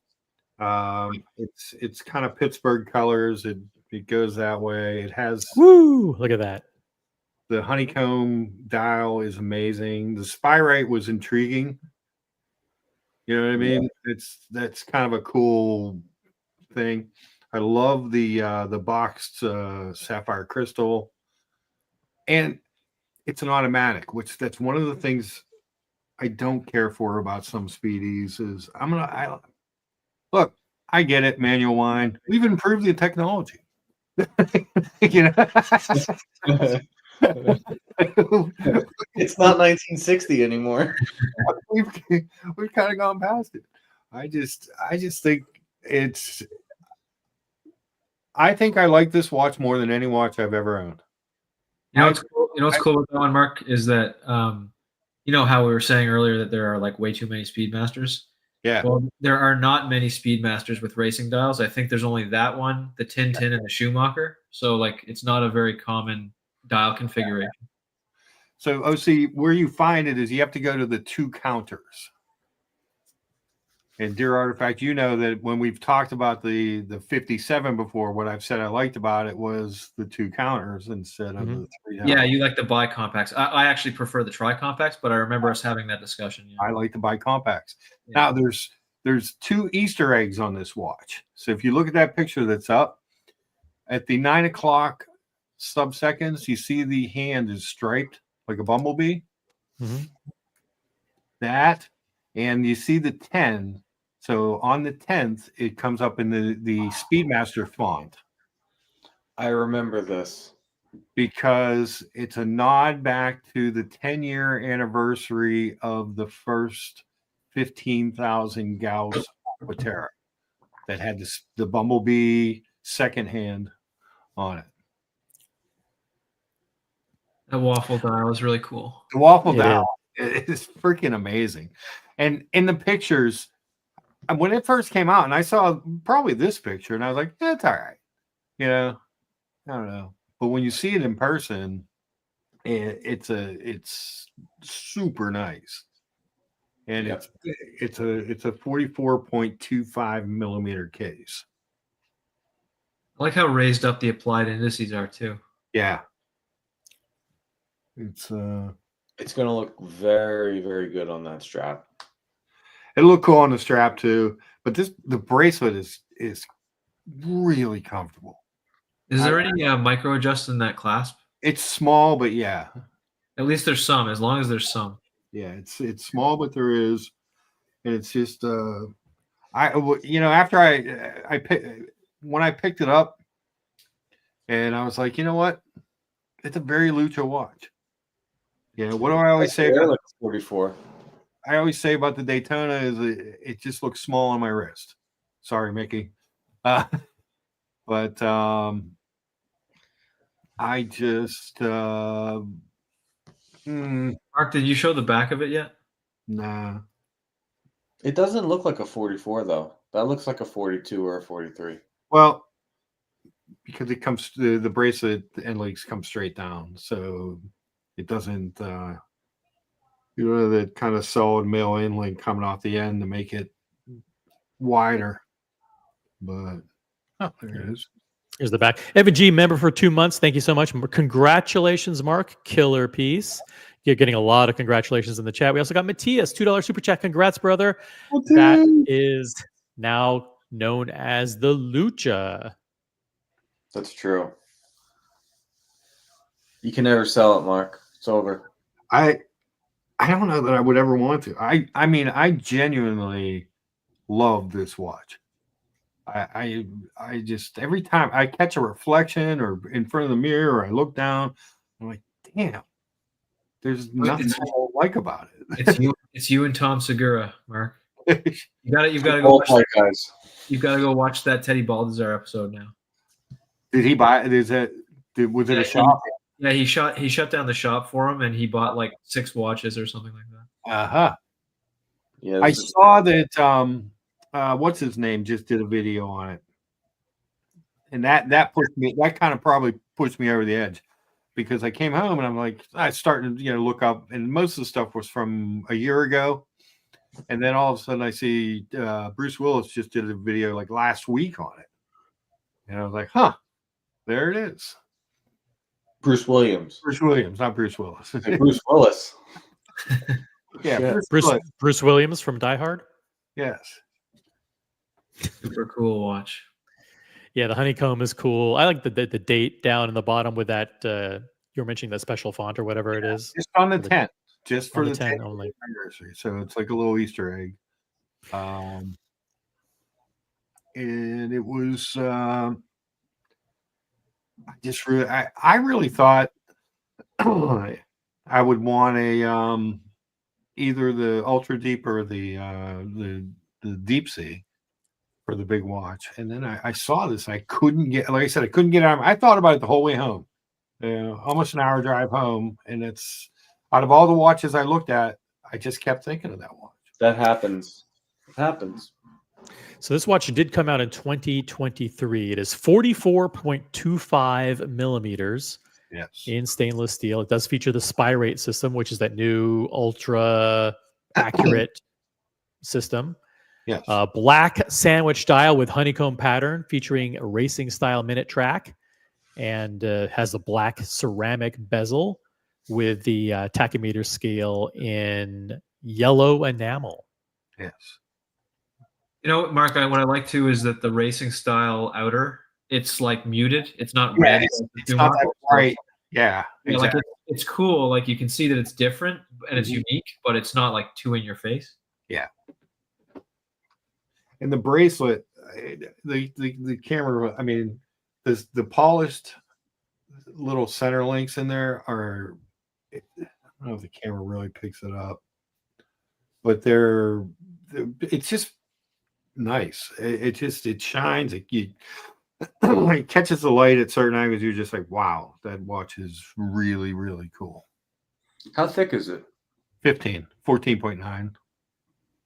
It's kind of Pittsburgh colors. It goes that way. It has look at that. The honeycomb dial is amazing. The spy rate was intriguing. You know what I mean? Yeah. That's kind of a cool thing. I love the boxed sapphire crystal, and it's an automatic, which that's one of the things I don't care for about some Speedies. Is look, I get it, manual wind. We've improved the technology. You know, it's not 1960 anymore. We've kind of gone past it. I just think I think I like this watch more than any watch I've ever owned. You know what's cool with that one, Mark, is that you know how we were saying earlier that there are like way too many Speedmasters. Yeah. Well, there are not many Speedmasters with racing dials. I think there's only that one, the Tintin, and the Schumacher. So like, it's not a very common dial configuration. So OC, where you find it is you have to go to the 2 counters. And dear Artifact, you know that when we've talked about the 57 before, what I've said I liked about it was the 2 counters instead of the 3. Yeah, you like the bi-compacts. I actually prefer the tri-compacts, but I remember us having that discussion. Yeah. I like the bi-compacts. Yeah. Now there's 2 Easter eggs on this watch. So if you look at that picture that's up at the 9 o'clock sub-seconds, you see the hand is striped like a bumblebee. Mm-hmm. That, and you see the 10. So on the 10th, it comes up in the Speedmaster font. I remember this because it's a nod back to the 10-year anniversary of the first 15,000 Gauss Aquaterra that had the bumblebee second hand on it. The waffle dial is really cool. The waffle dial is freaking amazing. And in the pictures, when it first came out, and I saw probably this picture, and I was like, it's all right. I don't know. But when you see it in person, it's super nice, and Yep. it's a 44.25 millimeter case. I like how raised up the applied indices are too. Yeah, it's gonna look very, very good on that strap. it'll look cool on the strap too. But the bracelet is really comfortable. Is there any micro adjust in that clasp? It's small, but yeah, At least there's some. As long as there's some. yeah, it's small, but there is, and it's just after when I picked it up, and I was like, you know what, it's a very Lucha watch. What do I always say about like 44? I always say about the Daytona is it just looks small on my wrist. Sorry, Mickey. But I just Mark, did you show the back of it yet? nah. It doesn't look like a 44 though. That looks like a 42 or a 43. Well, because it comes the bracelet, the end links come straight down, so it doesn't that kind of solid male end link coming off the end to make it wider. But there it is. Here's the back. Evan G, member for 2 months. Thank you so much. Congratulations, Mark. Killer piece. You're getting a lot of congratulations in the chat. We also got Matthias, $2 super chat. Congrats, brother. That is now known as the Lucha. That's true. You can never sell it, Mark. It's over. I don't know that I would ever want to. I mean, I genuinely love this watch. I just every time I catch a reflection or in front of the mirror or I look down, I'm like, damn, there's nothing I don't like about it. It's you and Tom Segura, Mark. You've got to go Both watch my guys. You've got to go watch that Teddy Baldassar episode now. Did he buy? Was it a shop? Yeah, he shut down the shop for him, and he bought like 6 watches or something like that. Yeah, I saw that. What's his name? Just did a video on it, and that pushed me. That kind of probably pushed me over the edge because I came home and I'm like, I started to look up, and most of the stuff was from a year ago, and then all of a sudden I see Bruce Willis just did a video like last week on it, and I was like, huh, there it is. Bruce Williams. Bruce Williams, not Bruce Willis. Bruce Willis. Yeah, Bruce Williams from Die Hard. Yes. Super cool watch. Yeah, the honeycomb is cool. I like the date down in the bottom with that. You were mentioning that special font or whatever it is. Just on the 10th, just for the 10th 10th only. anniversary. So it's like a little Easter egg. And it was I really thought I would want a either the ultra deep or the deep sea for the big watch. And then I saw this. I couldn't get, like I said, I couldn't get out. I thought about it the whole way home. Almost an hour drive home, and it's out of all the watches I looked at, I just kept thinking of that watch. That happens. It happens. So this watch did come out in 2023. It is 44.25 millimeters in stainless steel. It does feature the Spirate system, which is that new ultra accurate system. Yes. Black sandwich dial with honeycomb pattern featuring a racing style minute track, and has a black ceramic bezel with the tachymeter scale in yellow enamel. Yes. Mark, what I like too is that the racing style outer, it's like muted. It's not Yeah, red. it's not that bright. Yeah, exactly. Like it's cool. Like you can see that it's different and it's unique, but it's not like too in your face. Yeah. And the bracelet, the camera, I mean, the polished little center links in there are, I don't know if the camera really picks it up, but it's just nice. It shines. It catches the light at certain angles. You're just like, wow, that watch is really, really cool. How thick is it? 14.9.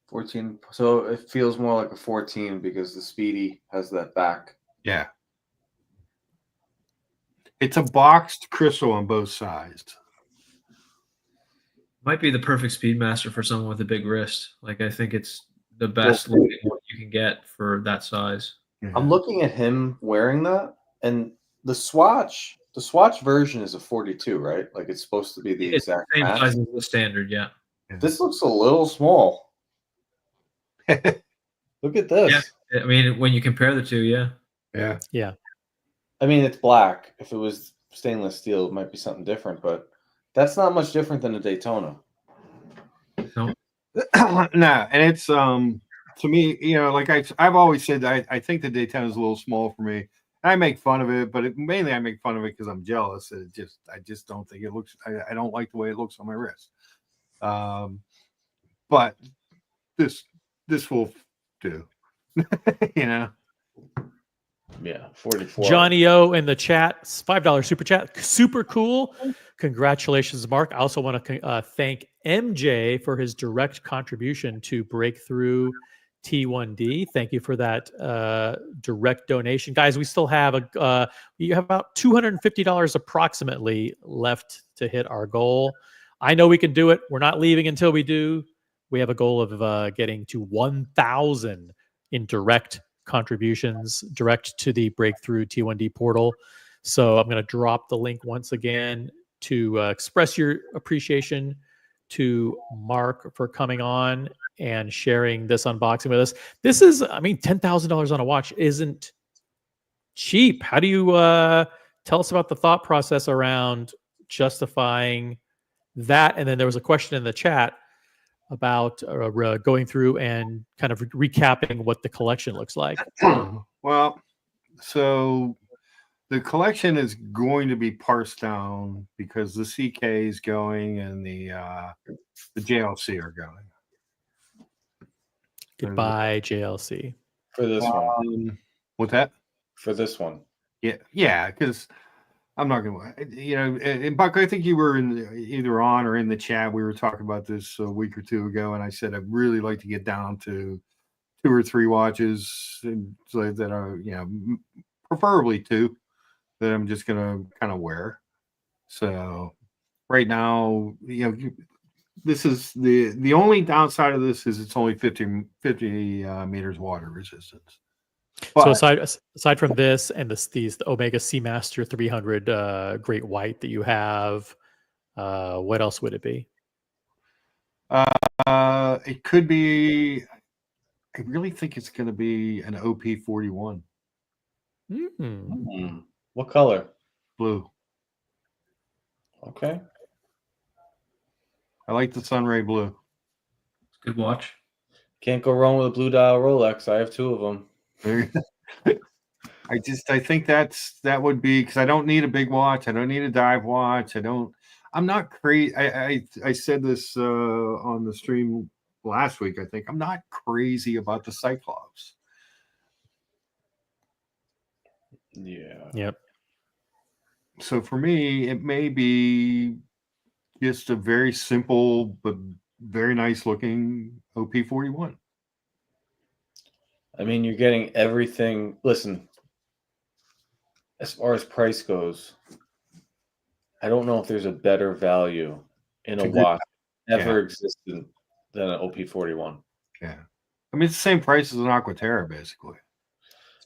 14. So it feels more like a 14 because the Speedy has that back. Yeah. It's a boxed crystal on both sides. Might be the perfect Speedmaster for someone with a big wrist. Like, I think it's the best looking one you can get for that size. I'm looking at him wearing that, and the Swatch version is a 42, right? Like it's supposed to be the It's exact the same match. size as the standard, yeah. This looks a little small. Look at this. Yeah. I mean, when you compare the two, yeah. Yeah. Yeah. I mean, it's black. If it was stainless steel, it might be something different, but that's not much different than a Daytona. No. No, and it's to me, you know, like I've always said, I think the Daytona is a little small for me. I make fun of it, but mainly I make fun of it because I'm jealous. I just don't think it looks. I don't like the way it looks on my wrist. But this will do. You know. Yeah, 44. Johnny O in the chat, $5 super chat, super cool. Congratulations, Mark. I also want to thank MJ for his direct contribution to Breakthrough T1D. Thank you for that direct donation, guys. We still have you have about $250 approximately left to hit our goal. I know we can do it. We're not leaving until we do. We have a goal of getting to 1,000 in direct contributions direct to the Breakthrough T1D portal. So I'm going to drop the link once again to express your appreciation to Mark for coming on and sharing this unboxing with us. This is, I mean, $10,000 on a watch isn't cheap. How do you tell us about the thought process around justifying that? And then there was a question in the chat about going through and kind of recapping what the collection looks like. Well, so the collection is going to be parsed down because the CK is going and the JLC are going. Goodbye, JLC. For this one. What's that? For this one. Yeah, because I'm not going to, you know, and Buck, I think you were either on or in the chat. We were talking about this a week or two ago, and I said I'd really like to get down to 2 or 3 watches so that are, you know, preferably 2 that I'm just going to kind of wear. So right now, you know, this is the only downside of this is it's only 50 meters water resistance. But, so aside from this and the Omega Seamaster 300 Great White that you have, what else would it be? it could be. I really think it's going to be an OP41. What color? Blue. Okay. I like the Sunray blue. Good watch. Can't go wrong with a blue dial Rolex. I have 2 of them. I think that would be because I don't need a big watch. I don't need a dive watch. I'm not crazy. I said this on the stream last week. I think I'm not crazy about the Cyclops. Yeah. Yep. So for me, it may be just a very simple but very nice looking OP41. I mean, you're getting everything. Listen, as far as price goes, I don't know if there's a better value in a watch ever existed than an OP41. Yeah. I mean, it's the same price as an Aquaterra, basically.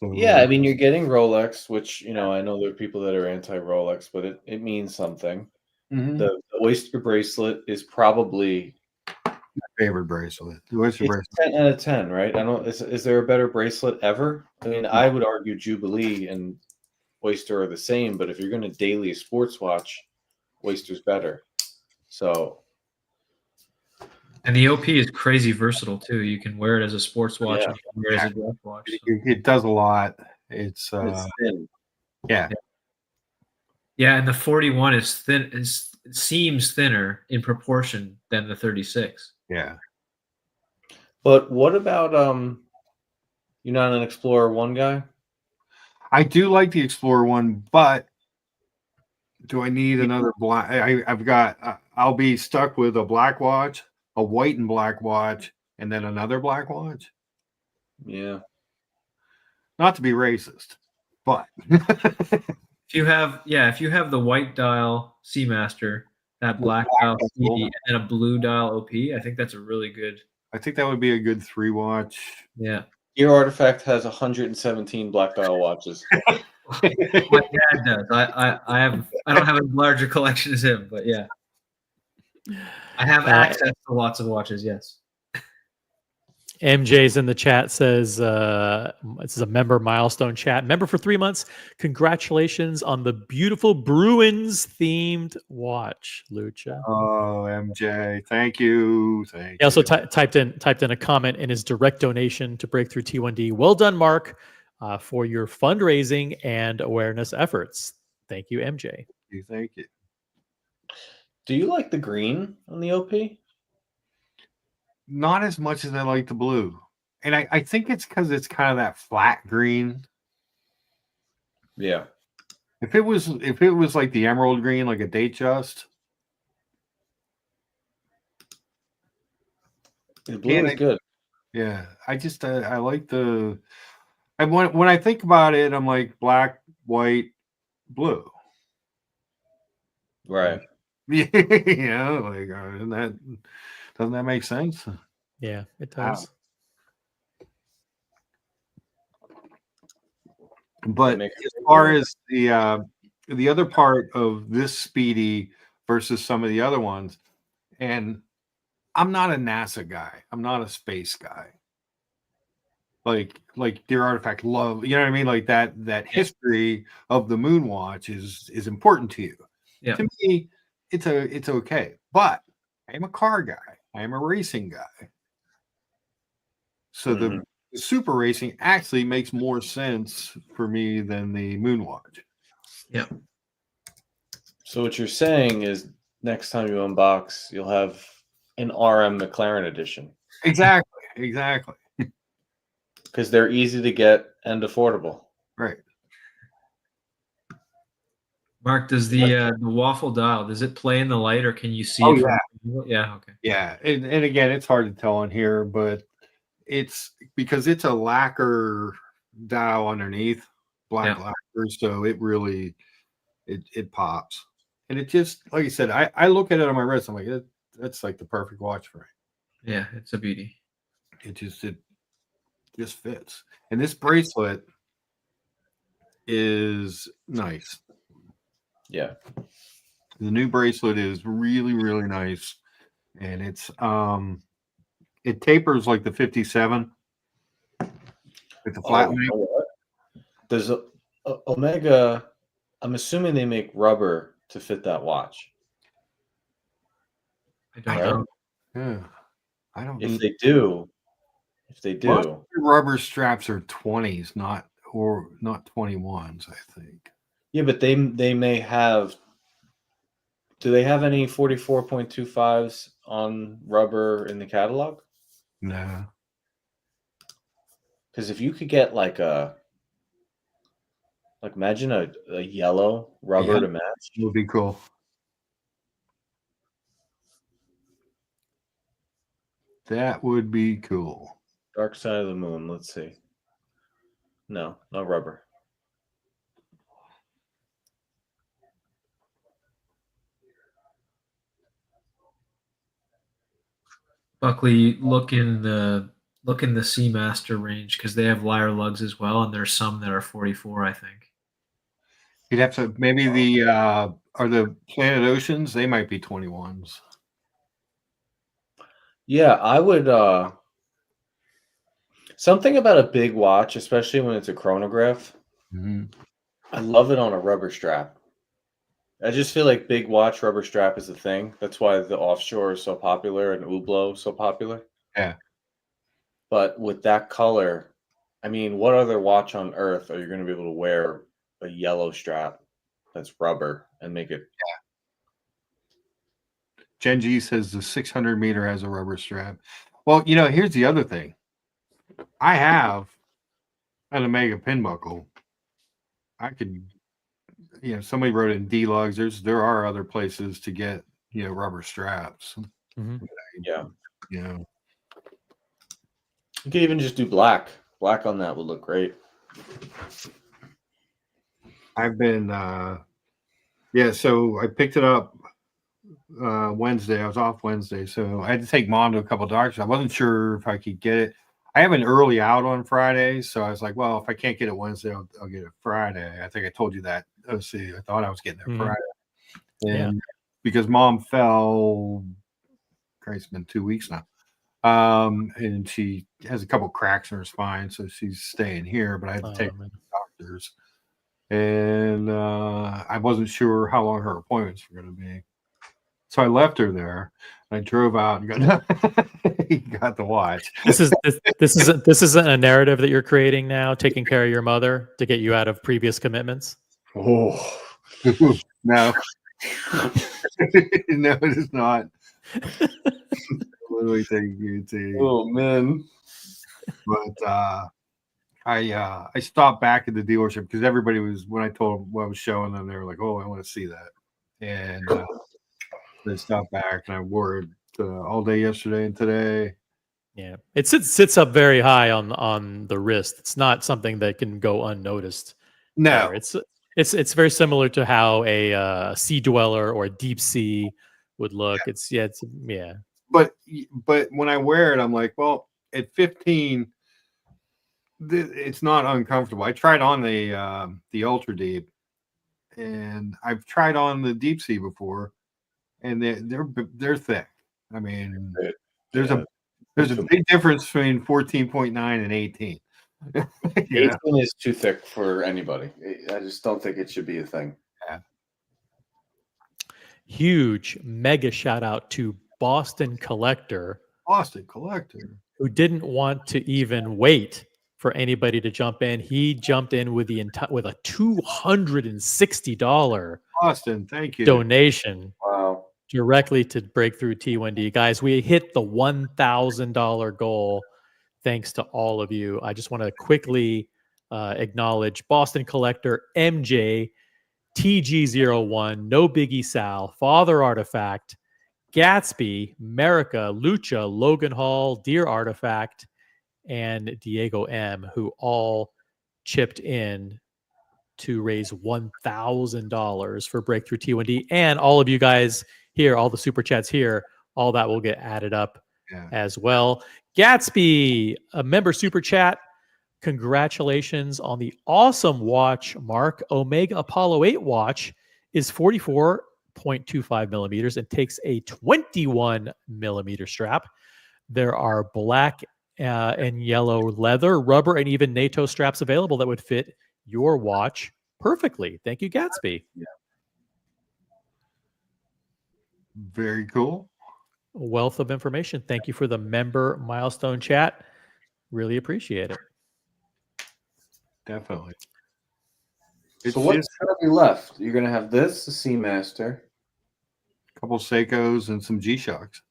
So, yeah, I mean, you're getting Rolex, which, you know, I know there are people that are anti-Rolex, but it means something. Mm-hmm. The Oyster bracelet is probably my favorite bracelet. The Oyster bracelet. 10 out of 10, right? I don't. Is there a better bracelet ever? I mean, I would argue Jubilee and Oyster are the same, but if you're going to daily a sports watch, Oyster's better. So. And the OP is crazy versatile too. You can wear it as a sports watch and you can wear it as a dress watch. So. It does a lot. It's thin. Yeah. Yeah, and the 41 is thin. Seems thinner in proportion than the 36. Yeah. But what about you're not an Explorer 1 guy? I do like the Explorer 1, but do I need another black? I've got. I'll be stuck with a black watch, a white and black watch, and then another black watch. Yeah. Not to be racist, but If you have the white dial Seamaster, that black dial CD, and then a blue dial OP, I think that's a really good. I think that would be a good 3-watch. Yeah. Your Artifact has 117 black dial watches. My dad does. I don't have a larger collection as him, but yeah. I have access to lots of watches, yes. MJ's in the chat says, this is a member milestone chat. Member for 3 months. Congratulations on the beautiful Bruins themed watch, Lucha. Oh, MJ, thank you. Thank He also you. typed in a comment in his direct donation to Breakthrough T1D. Well done, Mark, for your fundraising and awareness efforts. Thank you, MJ. Thank you. Do you like the green on the OP? Not as much as I like the blue. And I think it's because it's kind of that flat green. Yeah. If it was like the emerald green, like a Datejust. The blue is good. Yeah. I just I like the when I think about it, I'm like black, white, blue. Right. Yeah, like doesn't that make sense? Yeah, it does. But as far as the other part of this Speedy versus some of the other ones, and I'm not a NASA guy. I'm not a space guy. Like Dear Artifact love, you know what I mean? Like that history of the Moonwatch is important to you. Yeah. To me, it's okay. But I am a car guy. I am a racing guy. So the super racing actually makes more sense for me than the Moonwatch. Yeah. So what you're saying is next time you unbox, you'll have an RM McLaren edition. Exactly. Because they're easy to get and affordable. Right. Mark, does the waffle dial, does it play in the light or can you see Oh, it? yeah. Yeah, okay. Yeah. And again, it's hard to tell on here, but it's because it's a lacquer dial underneath, black lacquer, so it really it pops. And it just, like I said, I look at it on my wrist, I'm like, that's like the perfect watch for me. Yeah, it's a beauty. It just fits. And this bracelet is nice. Yeah. The new bracelet is really, really nice. And it's it tapers like the 57 with the flat link. There's Omega, I'm assuming they make rubber to fit that watch. I don't know. Yeah. I don't If they do, most of the rubber straps are 20s, not 21s, I think. Yeah, but they may have. Do they have any 44.25s on rubber in the catalog? No. Because if you could get imagine a yellow rubber to match. It would be cool. That would be cool. Dark Side of the Moon. Let's see. No rubber. Buckley, look in the Seamaster range because they have lyre lugs as well, and there's some that are 44, I think. You'd have to maybe are the Planet Oceans, they might be 21s. Yeah, I would something about a big watch, especially when it's a chronograph. Mm-hmm. I love it on a rubber strap. I just feel like big watch rubber strap is the thing. That's why the offshore is so popular and Hublot so popular. Yeah. But with that color, I mean, what other watch on earth are you going to be able to wear a yellow strap that's rubber and make it? Yeah. Gen G says the 600 meter has a rubber strap. Well, here's the other thing. I have an Omega pin buckle. I could, somebody wrote in D-Lugs. There are other places to get, rubber straps. Mm-hmm. Yeah. You could even just do black. Black on that would look great. I've been yeah, so I picked it up Wednesday. I was off Wednesday, so I had to take mom to a couple of doctors. I wasn't sure if I could get it. I have an early out on Friday, so I was like, well, if I can't get it Wednesday, I'll get it Friday. I think I told you that. Oh, see, I thought I was getting it Mhm. Friday. And Yeah. because mom fell, Christ, it's been 2 weeks now. And she has a couple cracks in her spine, so she's staying here, but I had to take her to the doctors. And I wasn't sure how long her appointments were going to be. So I left her there. I drove out and got the watch. This isn't a narrative that you're creating now, taking care of your mother to get you out of previous commitments. Oh no, no, it is not. Literally taking you to. Oh man! But I stopped back at the dealership because everybody was, when I told them what I was showing them, they were like, "Oh, I want to see that," and they stopped back, and I wore it all day yesterday and today. Yeah, it sits up very high on the wrist. It's not something that can go unnoticed. No, it's very similar to how a sea dweller or a deep sea would look. Yeah. But when I wear it, I'm like, well, at 15, it's not uncomfortable. I tried on the ultra deep, and I've tried on the deep sea before, and they're thick. I mean, there's a big difference between 14.9 and 18. 18 is too thick for anybody. I just don't think it should be a thing. Yeah. Huge mega shout out to Boston Collector, who didn't want to even wait for anybody to jump in. He jumped in with with a $260 Boston, thank you. Wow. donation directly to Breakthrough T1D. Guys, we hit the $1,000 goal thanks to all of you. I just want to quickly acknowledge Boston Collector, MJ, TG01, No Biggie Sal, Father Artifact, Gatsby, America, Lucha, Logan Hall, Dear Artifact, and Diego M, who all chipped in to raise $1,000 for Breakthrough T1D. And all of you guys here, all the super chats here, all that will get added up as well. Gatsby, a member super chat. Congratulations on the awesome watch, Mark. Omega Apollo 8 watch is 44.25 millimeters and takes a 21 millimeter strap. There are black and yellow leather, rubber, and even NATO straps available that would fit your watch perfectly. Thank you, Gatsby. Yeah. Very cool. A wealth of information. Thank you for the member milestone chat. Really appreciate it. Definitely. So what's currently left? You're going to have this, the Seamaster. A couple Seikos and some G-Shocks.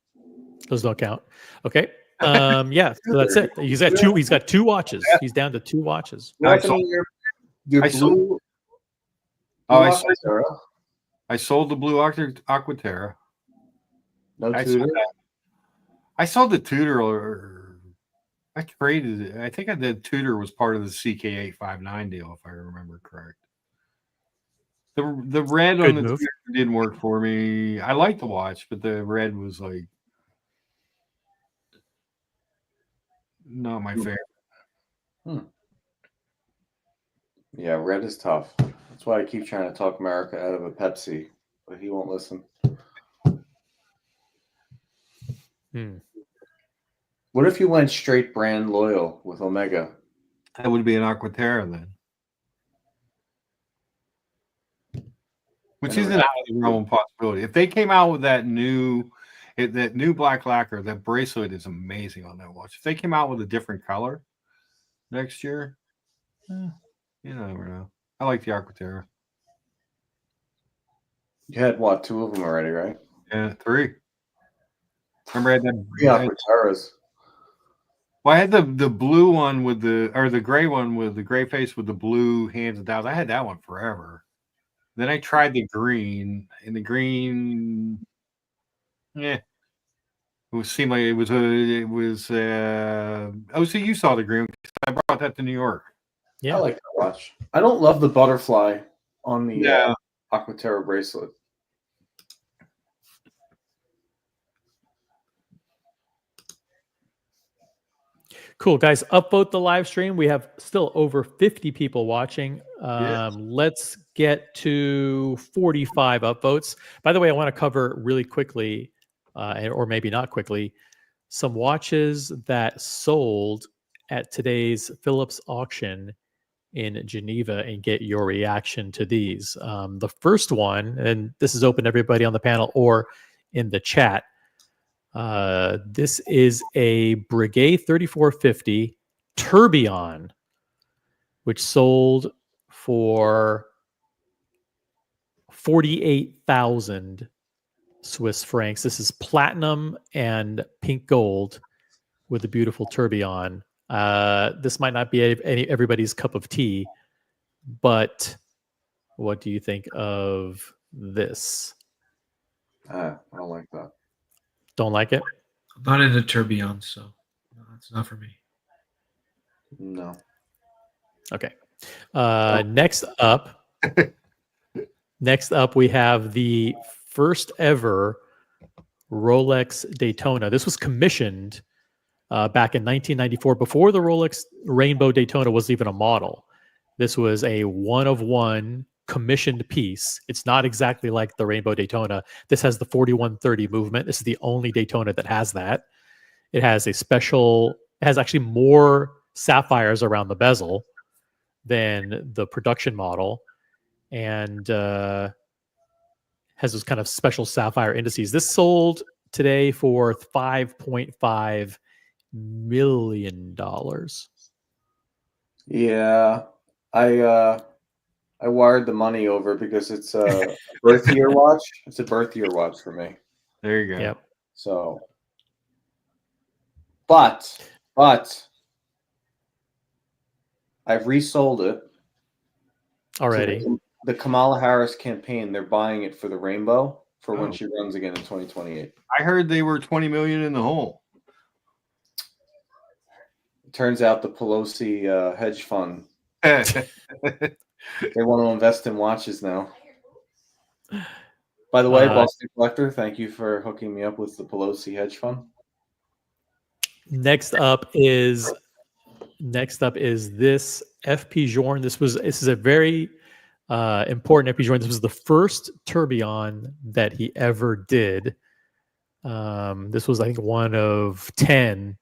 Those don't count. Okay. Yeah, so that's it. He's got two watches. He's down to two watches. I sold the blue Aquaterra. No Tudor? I sold the Tudor. I traded it. I think the Tudor was part of the CK859 deal, if I remember correct. The red on the Tudor didn't work for me. I liked the watch, but the red was like not my favorite. Yeah, red is tough. That's why I keep trying to talk America out of a Pepsi, but he won't listen. What if you went straight brand loyal with Omega? That would be an Aquaterra then. Which isn't out of the realm of possibility. If they came out with that new black lacquer, that bracelet is amazing on that watch. If they came out with a different color next year, you never know. I like the Aquaterra. You had what, 2 of them already, right? Yeah, 3. Remember I had that 3 Aquaterras. Well, I had the blue one with the gray one with the gray face with the blue hands and dials. I had that one forever. Then I tried the green, and the green, it seemed like it was. Oh, so you saw the green? I brought that to New York. Yeah, I like that watch. I don't love the butterfly on the Yeah. Aquaterra bracelet. Cool, guys. Upvote the live stream. We have still over 50 people watching. Yes. Let's get to 45 upvotes. By the way, I want to cover really quickly, or maybe not quickly, some watches that sold at today's Philips auction in Geneva and get your reaction to these. The first one, and this is open to everybody on the panel or in the chat. This is a Breguet 3450 Tourbillon, which sold for 48,000 Swiss francs. This is platinum and pink gold with a beautiful tourbillon. This might not be everybody's cup of tea, but what do you think of this? I don't like that. Don't like it? I'm not into tourbillons, so no, it's not for me. No. Okay. Next up, we have the first ever Rolex Daytona. This was commissioned back in 1994, before the Rolex Rainbow Daytona was even a model. This was a one-of-one commissioned piece. It's not exactly like the Rainbow Daytona. This has the 4130 movement. This is the only Daytona that has that. It has it has actually more sapphires around the bezel than the production model, and has those kind of special sapphire indices. This sold today for $5.5 million. Yeah, I wired the money over because it's a birth year watch. It's a birth year watch for me. There you go. Yep. So, but I've resold it Already. to the Kamala Harris campaign. They're buying it for the Rainbow for when she runs again in 2028. I heard they were 20 million in the hole. It turns out the Pelosi hedge fund, they want to invest in watches now. By the way, Boston Collector, thank you for hooking me up with the Pelosi hedge fund. Next up is this FP Journe. This is a very important FP Journe. This was the first tourbillon that he ever did. This was, I think, one of 10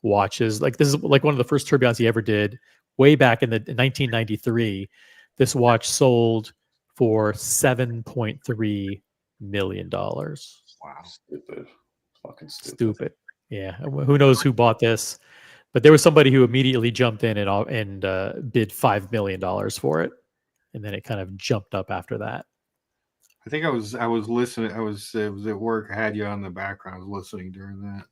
watches. Like, this is like one of the first tourbillons he ever did, way back in 1993. This watch sold for $7.3 million. Wow, stupid, fucking stupid. Yeah, who knows who bought this? But there was somebody who immediately jumped in and bid $5 million for it, and then it kind of jumped up after that. I think I was listening. I was at work. I had you on the background. I was listening during that.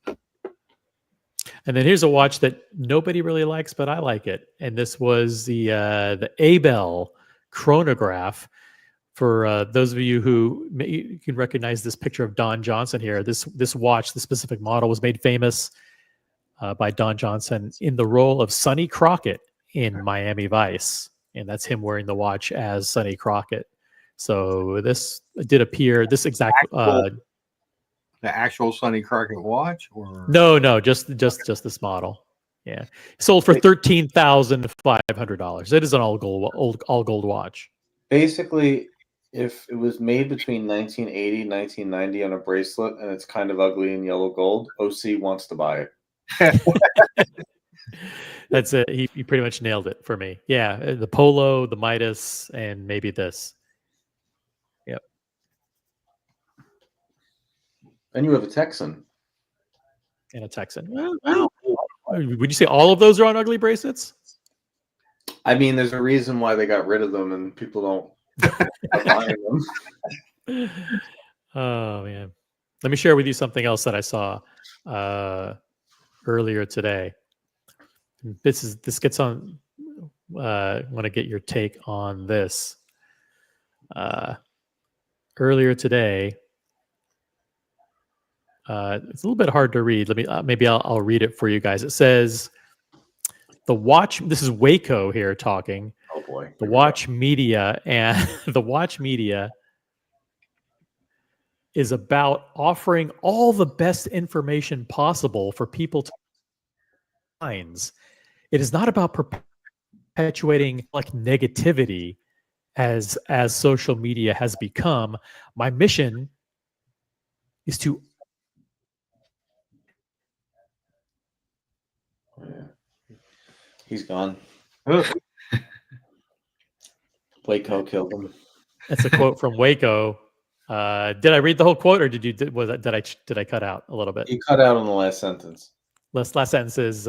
And then here's a watch that nobody really likes, but I like it. And this was the Abel chronograph. For those of you who you can recognize this picture of Don Johnson here, this watch, the specific model, was made famous by Don Johnson in the role of Sonny Crockett in Miami Vice, and that's him wearing the watch as Sonny Crockett. So this did appear. This exact the actual Sonny Crockett watch, or no, just this model. Yeah, sold for $13,500. It is an all gold watch. Basically, if it was made between 1980 and 1990 on a bracelet and it's kind of ugly in yellow gold, OC wants to buy it. That's it. He pretty much nailed it for me. Yeah, the polo, the Midas, and maybe this. Yep. And you have a Texan. And a Texan. Wow. Would you say all of those are on ugly bracelets? I mean, there's a reason why they got rid of them, and people don't buy them. Oh man, let me share with you something else that I saw earlier today. This gets on. I want to get your take on this. Earlier today, it's a little bit hard to read. Let me maybe I'll read it for you guys. It says the watch. This is Waco here talking. Oh boy. The watch media and the watch media is about offering all the best information possible for people to find. It is not about perpetuating like negativity as social media has become. My mission is to He's gone. Waco killed him. That's a quote from Waco. Did I read the whole quote, or did I cut out a little bit? You cut out on the last sentence. Last sentence is,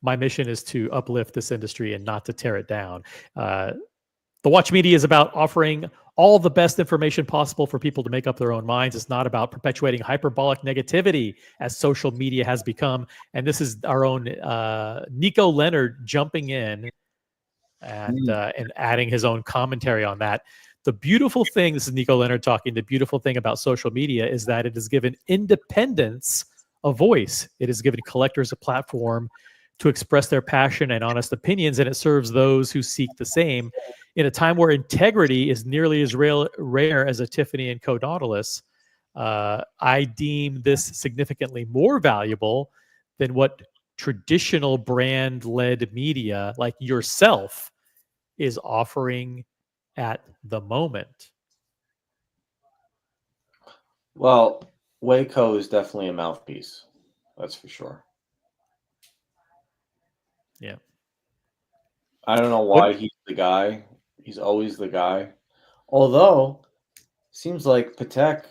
my mission is to uplift this industry and not to tear it down. The watch media is about offering all the best information possible for people to make up their own minds. It's not about perpetuating hyperbolic negativity as social media has become. And this is our own Nico Leonard jumping in and adding his own commentary on that. The beautiful thing, this is Nico Leonard talking, the beautiful thing about social media is that it has given independents a voice. It has given collectors a platform to express their passion and honest opinions, and it serves those who seek the same. In a time where integrity is nearly as rare as a Tiffany & Co. Nautilus, I deem this significantly more valuable than what traditional brand-led media like yourself is offering at the moment. Well, Waco is definitely a mouthpiece. That's for sure. Yeah. I don't know why he's the guy. He's always the guy. Although, seems like Patek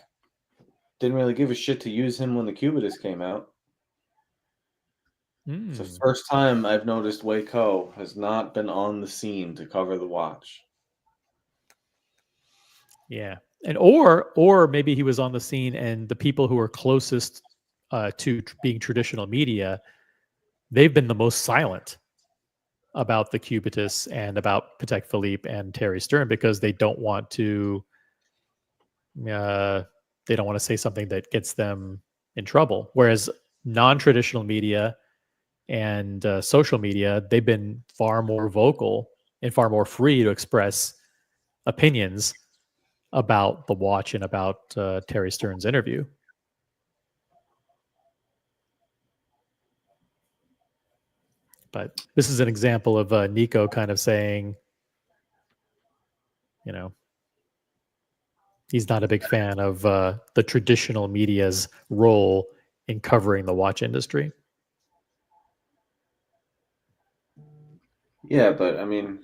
didn't really give a shit to use him when the Cubitus came out. It's the first time I've noticed Waco has not been on the scene to cover the watch. Yeah. And or maybe he was on the scene and the people who are closest to being traditional media, they've been the most silent about the Cubitus and about Patek Philippe and Thierry Stern because they don't want to say something that gets them in trouble. Whereas non-traditional media and social media, they've been far more vocal and far more free to express opinions about the watch and about Thierry Stern's interview. But this is an example of Nico kind of saying, you know, he's not a big fan of the traditional media's role in covering the watch industry. Yeah, but I mean,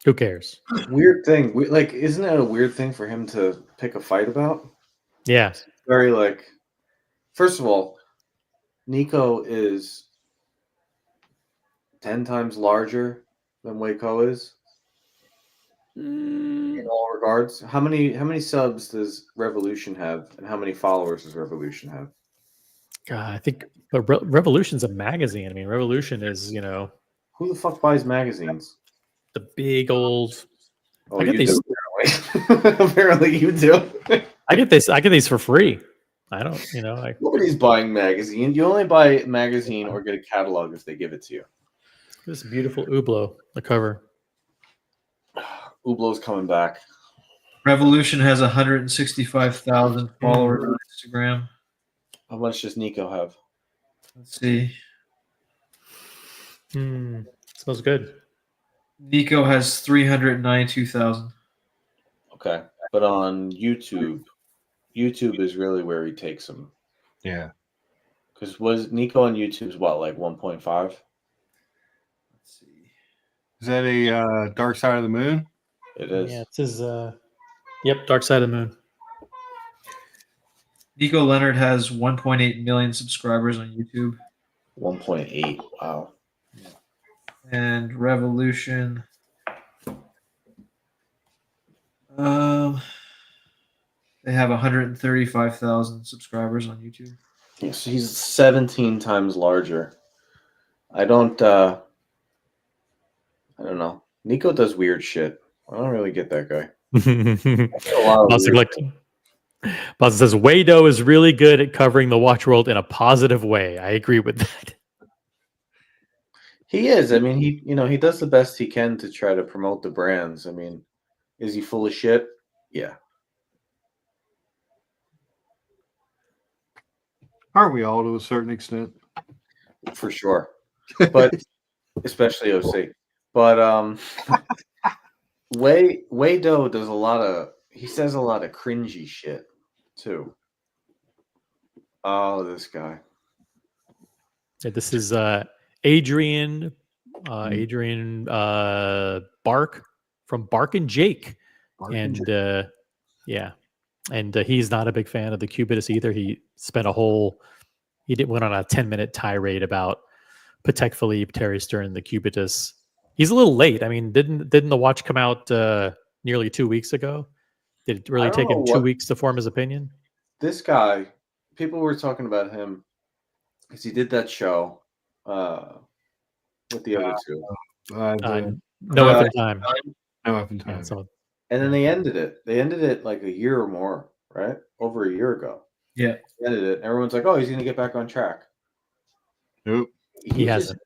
who cares? Weird thing. Like, isn't it a weird thing for him to pick a fight about? Yeah. It's very like, first of all, Nico is 10 times larger than Waco is. In all regards. How many subs does Revolution have, and how many followers does Revolution have? God, I think, but Revolution's a magazine. I mean, Revolution is, you know, who the fuck buys magazines? The big old. Oh, I get these. Apparently, you do. I get these for free. I don't, you know. Nobody's buying magazine. You only buy magazine or get a catalog if they give it to you. This beautiful Hublot, the cover. Hublot's coming back. Revolution has 165,000 followers on Instagram. How much does Nico have? Let's see. Smells good. Nico has 392,000. Okay, but on YouTube is really where he takes them. Yeah. Because was Nico on YouTube's what, like 1.5? Let's see. Is that a Dark Side of the Moon? It is. Yeah, it's his. Yep, Dark Side of the Moon. Nico Leonard has 1.8 million subscribers on YouTube. 1.8. Wow. And Revolution. They have 135,000 subscribers on YouTube. Yes, he's 17 times larger. I don't know. Nico does weird shit. I don't really get that guy. Boss says Wado is really good at covering the watch world in a positive way. I agree with that. He is. I mean, he does the best he can to try to promote the brands. I mean, is he full of shit? Yeah. Aren't we all to a certain extent? For sure. But especially OC. But Wado does a lot of he says a lot of cringy shit too. Oh, this guy. Yeah, this is Adrian Bark from Bark and Jake. Yeah. And he's not a big fan of the Cubitus either. He went on a 10-minute tirade about Patek Philippe, Terry Stern, the Cubitus. He's a little late. I mean, didn't the watch come out nearly 2 weeks ago? Did it really take him 2 weeks to form his opinion? This guy, people were talking about him because he did that show with the other two. No Effing Time. No Effing Time. Yeah, and then they ended it. They ended it like a year or more, right? Over a year ago. Yeah. They ended it. Everyone's like, oh, he's going to get back on track. Nope. He hasn't.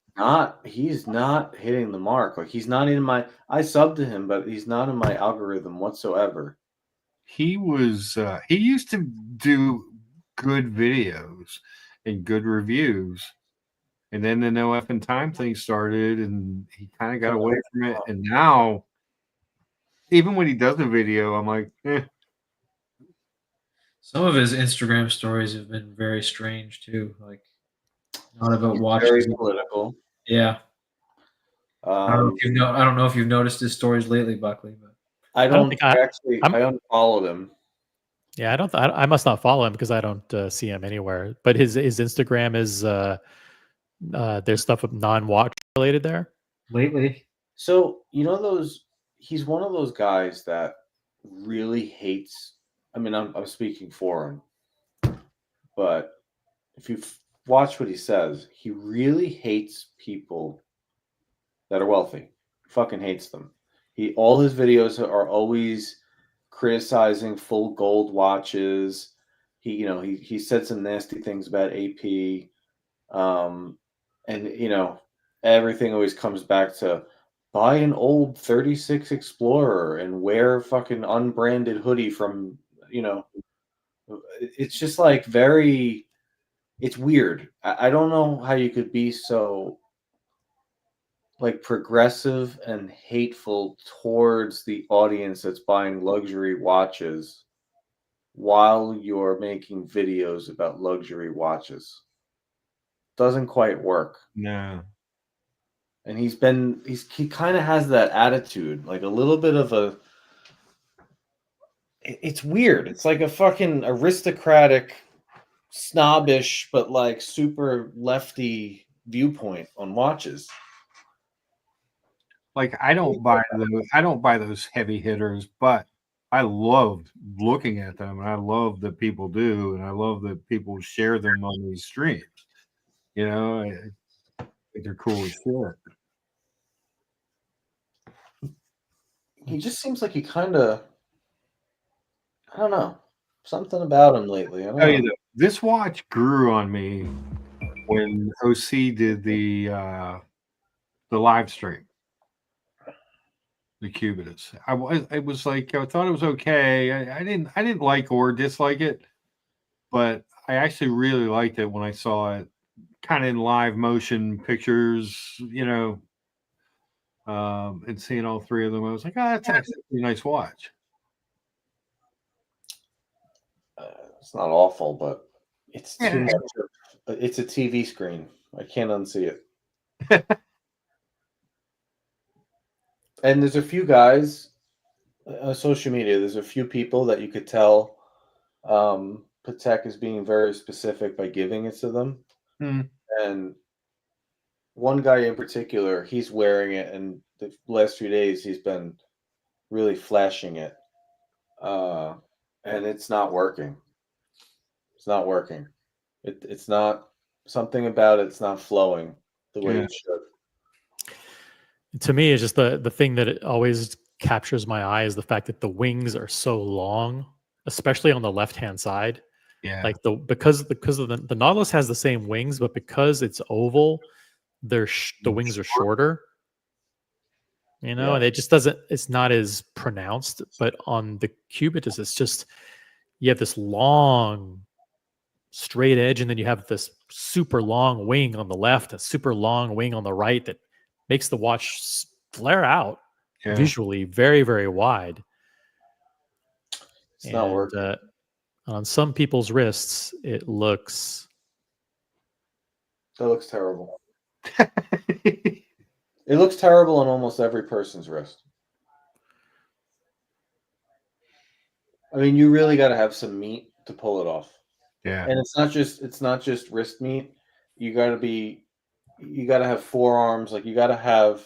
He's not hitting the mark. Like, he's not in my. I subbed to him, but he's not in my algorithm whatsoever. He was. He used to do good videos and good reviews, and then the No Effing Time thing started, and he kind of got away from it. And now, even when he does a video, I'm like, eh. Some of his Instagram stories have been very strange too. Like, not about watching. Very political. Yeah. I don't know if you've noticed his stories lately, Buckley, but I unfollowed him. Yeah, I must not follow him because I don't see him anywhere. But his Instagram is there's stuff non-watch related there lately. So he's one of those guys that really hates. I mean, I'm speaking for him, but if you watch what he says, he really hates people that are wealthy. Fucking hates them. All his videos are always criticizing full gold watches. He said some nasty things about AP, and everything always comes back to buy an old 36 Explorer and wear fucking unbranded hoodie from It's just like it's weird. I don't know how you could be so like progressive and hateful towards the audience that's buying luxury watches while you're making videos about luxury watches. Doesn't quite work. No. And he kind of has that attitude, like a little bit of it's weird. It's like a fucking aristocratic, snobbish, but like super lefty viewpoint on watches. Like, I don't buy those heavy hitters, but I love looking at them, and I love that people do, and I love that people share them on these streams. I think they're cool as shit. He just seems like he kind of, I don't know, something about him lately. I don't know. This watch grew on me when OC did the live stream. The Cubitus. I was like, I thought it was okay. I didn't like or dislike it, but I actually really liked it when I saw it kind of in live motion pictures, and seeing all three of them. I was like, that's actually a pretty nice watch. It's not awful, but it's too much. It's a TV screen. I can't unsee it. And there's a few guys on social media. There's a few people that you could tell Patek is being very specific by giving it to them. And one guy in particular, he's wearing it, and the last few days he's been really flashing it, and it's not working. It's not working. It's not something about it. It's not flowing the way it should. To me, it's just the thing that it always captures my eye is the fact that the wings are so long, especially on the left-hand side. Yeah. Like because of the Nautilus has the same wings, but because it's oval, the wings are shorter. You know, Yeah. and it just doesn't. It's not as pronounced. But on the Cubitus, it's just you have this long straight edge, and then you have this super long wing on the left, a super long wing on the right that makes the watch flare out visually very, very wide. It's not working. On some people's wrists, it looks terrible. It looks terrible on almost every person's wrist. I mean, you really got to have some meat to pull it off. Yeah. And it's not just wrist meat. You got to have forearms. Like you got to have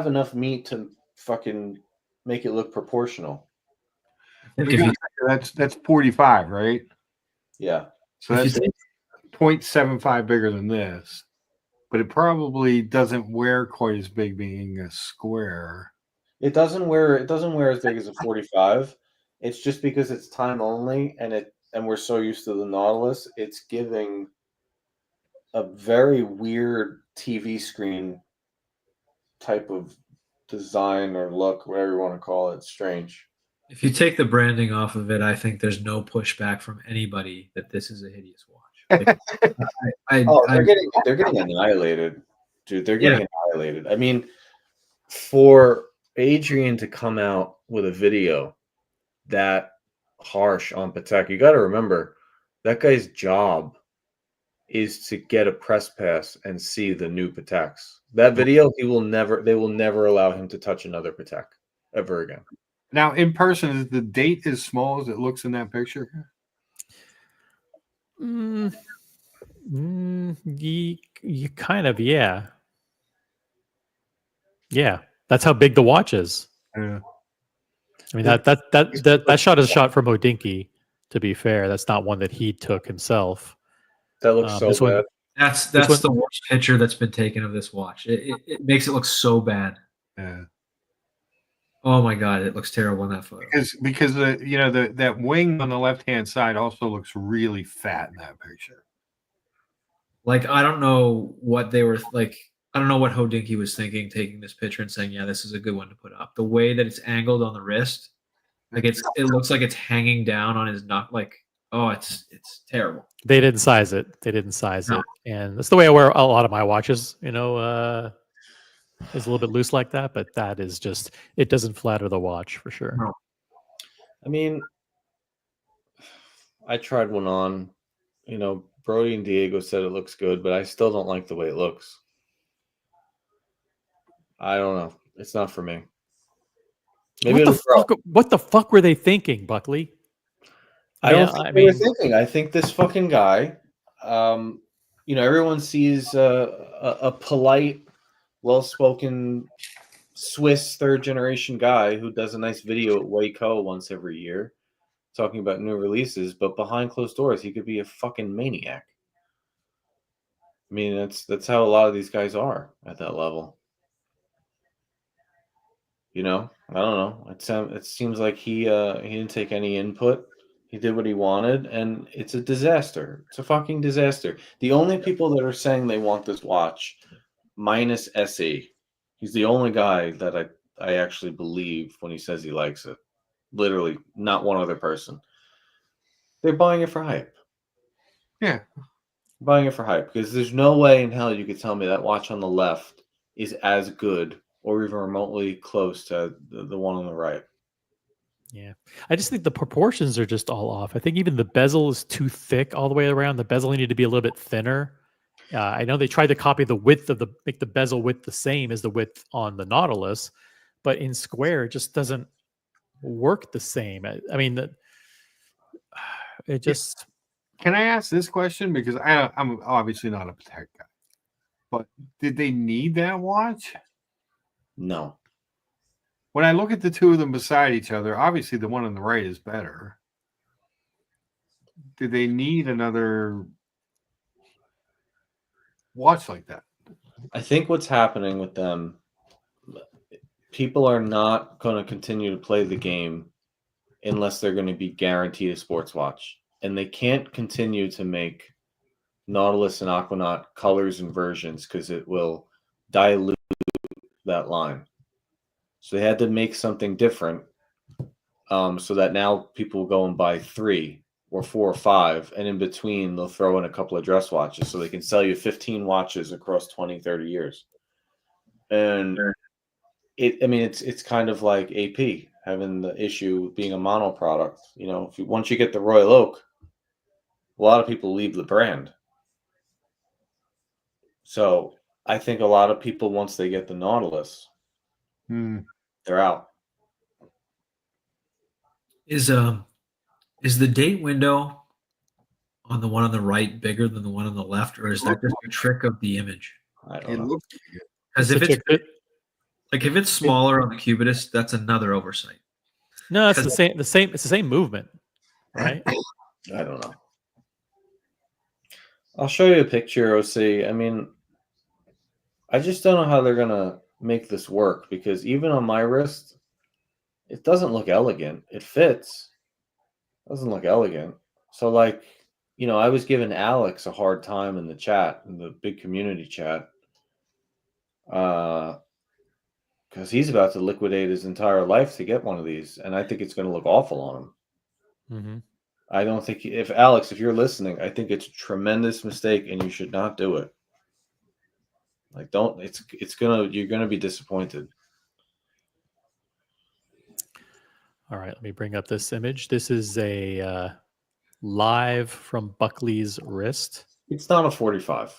enough meat to fucking make it look proportional. That's 45, right? Yeah. So that's 0.75 bigger than this, but it probably doesn't wear quite as big, being a square. It doesn't wear as big as a 45. It's just because it's time only, and we're so used to the Nautilus, it's giving a very weird TV screen type of design or look, whatever you want to call it. It's strange. If you take the branding off of it, I think there's no pushback from anybody that this is a hideous watch. They're getting annihilated, dude. They're getting annihilated. I mean, for Adrian to come out with a video that harsh on Patek, you got to remember that guy's job is to get a press pass and see the new Pateks. That video, they will never allow him to touch another Patek ever again. Now, in person, is the date as small as it looks in that picture? You kind of, yeah. That's how big the watch is. Yeah. I mean that shot is a shot from Odinky. To be fair, that's not one that he took himself. That looks so bad. That's the worst picture that's been taken of this watch. It makes it look so bad. Yeah. Oh my god, it looks terrible in that photo. Because that wing on the left hand side also looks really fat in that picture. Like I don't know what they were like. I don't know what Hodinky was thinking, taking this picture and saying, "Yeah, this is a good one to put up." The way that it's angled on the wrist, like it looks like it's hanging down on his neck. Like, oh, it's terrible. They didn't size it. And that's the way I wear a lot of my watches. You know, it's a little bit loose like that, but that is just it doesn't flatter the watch for sure. No. I mean, I tried one on. You know, Brody and Diego said it looks good, but I still don't like the way it looks. I don't know. It's not for me. Maybe what the fuck were they thinking, Buckley? I don't think they were thinking. I think this fucking guy, everyone sees a polite, well-spoken Swiss third-generation guy who does a nice video at Waco once every year talking about new releases, but behind closed doors, he could be a fucking maniac. I mean, that's how a lot of these guys are at that level. You know, I don't know. It seems like he didn't take any input. He did what he wanted, and it's a disaster. It's a fucking disaster. The only people that are saying they want this watch, minus SE, he's the only guy that I actually believe when he says he likes it. Literally, not one other person. They're buying it for hype. Yeah. Buying it for hype, because there's no way in hell you could tell me that watch on the left is as good or even remotely close to the one on the right. Yeah. I just think the proportions are just all off. I think even the bezel is too thick all the way around. The bezel needed to be a little bit thinner. I know they tried to copy the width of make the bezel width the same as the width on the Nautilus, but in square, it just doesn't work the same. I mean, it just... Can I ask this question? Because I'm obviously not a Patek guy, but did they need that watch? No. When I look at the two of them beside each other, obviously the one on the right is better. Did they need another watch like that? I think what's happening with them, people are not going to continue to play the game unless they're going to be guaranteed a sports watch. And they can't continue to make Nautilus and Aquanaut colors and versions because it will dilute that line. So they had to make something different, so that now people will go and buy 3 or 4 or 5, and in between they'll throw in a couple of dress watches so they can sell you 15 watches across 20, 30 years. And it's kind of like AP having the issue being a mono product. You know, once you get the Royal Oak, a lot of people leave the brand. So I think a lot of people, once they get the Nautilus, they're out. Is the date window on the one on the right bigger than the one on the left, or is that just a trick of the image? I don't know. Because if it's smaller on the Cubitus, that's another oversight. No, it's the same. It's the same movement, right? I don't know. I'll show you a picture, OC. I mean, I just don't know how they're gonna make this work because even on my wrist, it doesn't look elegant. It fits. It doesn't look elegant. So, like, you know, I was giving Alex a hard time in the chat, in the big community chat, because he's about to liquidate his entire life to get one of these, and I think it's going to look awful on him. Mm-hmm. I don't think if you're listening, I think it's a tremendous mistake, and you should not do it. Like, don't. You're gonna be disappointed. All right, let me bring up this image. This is a live from Buckley's wrist. It's not a 45.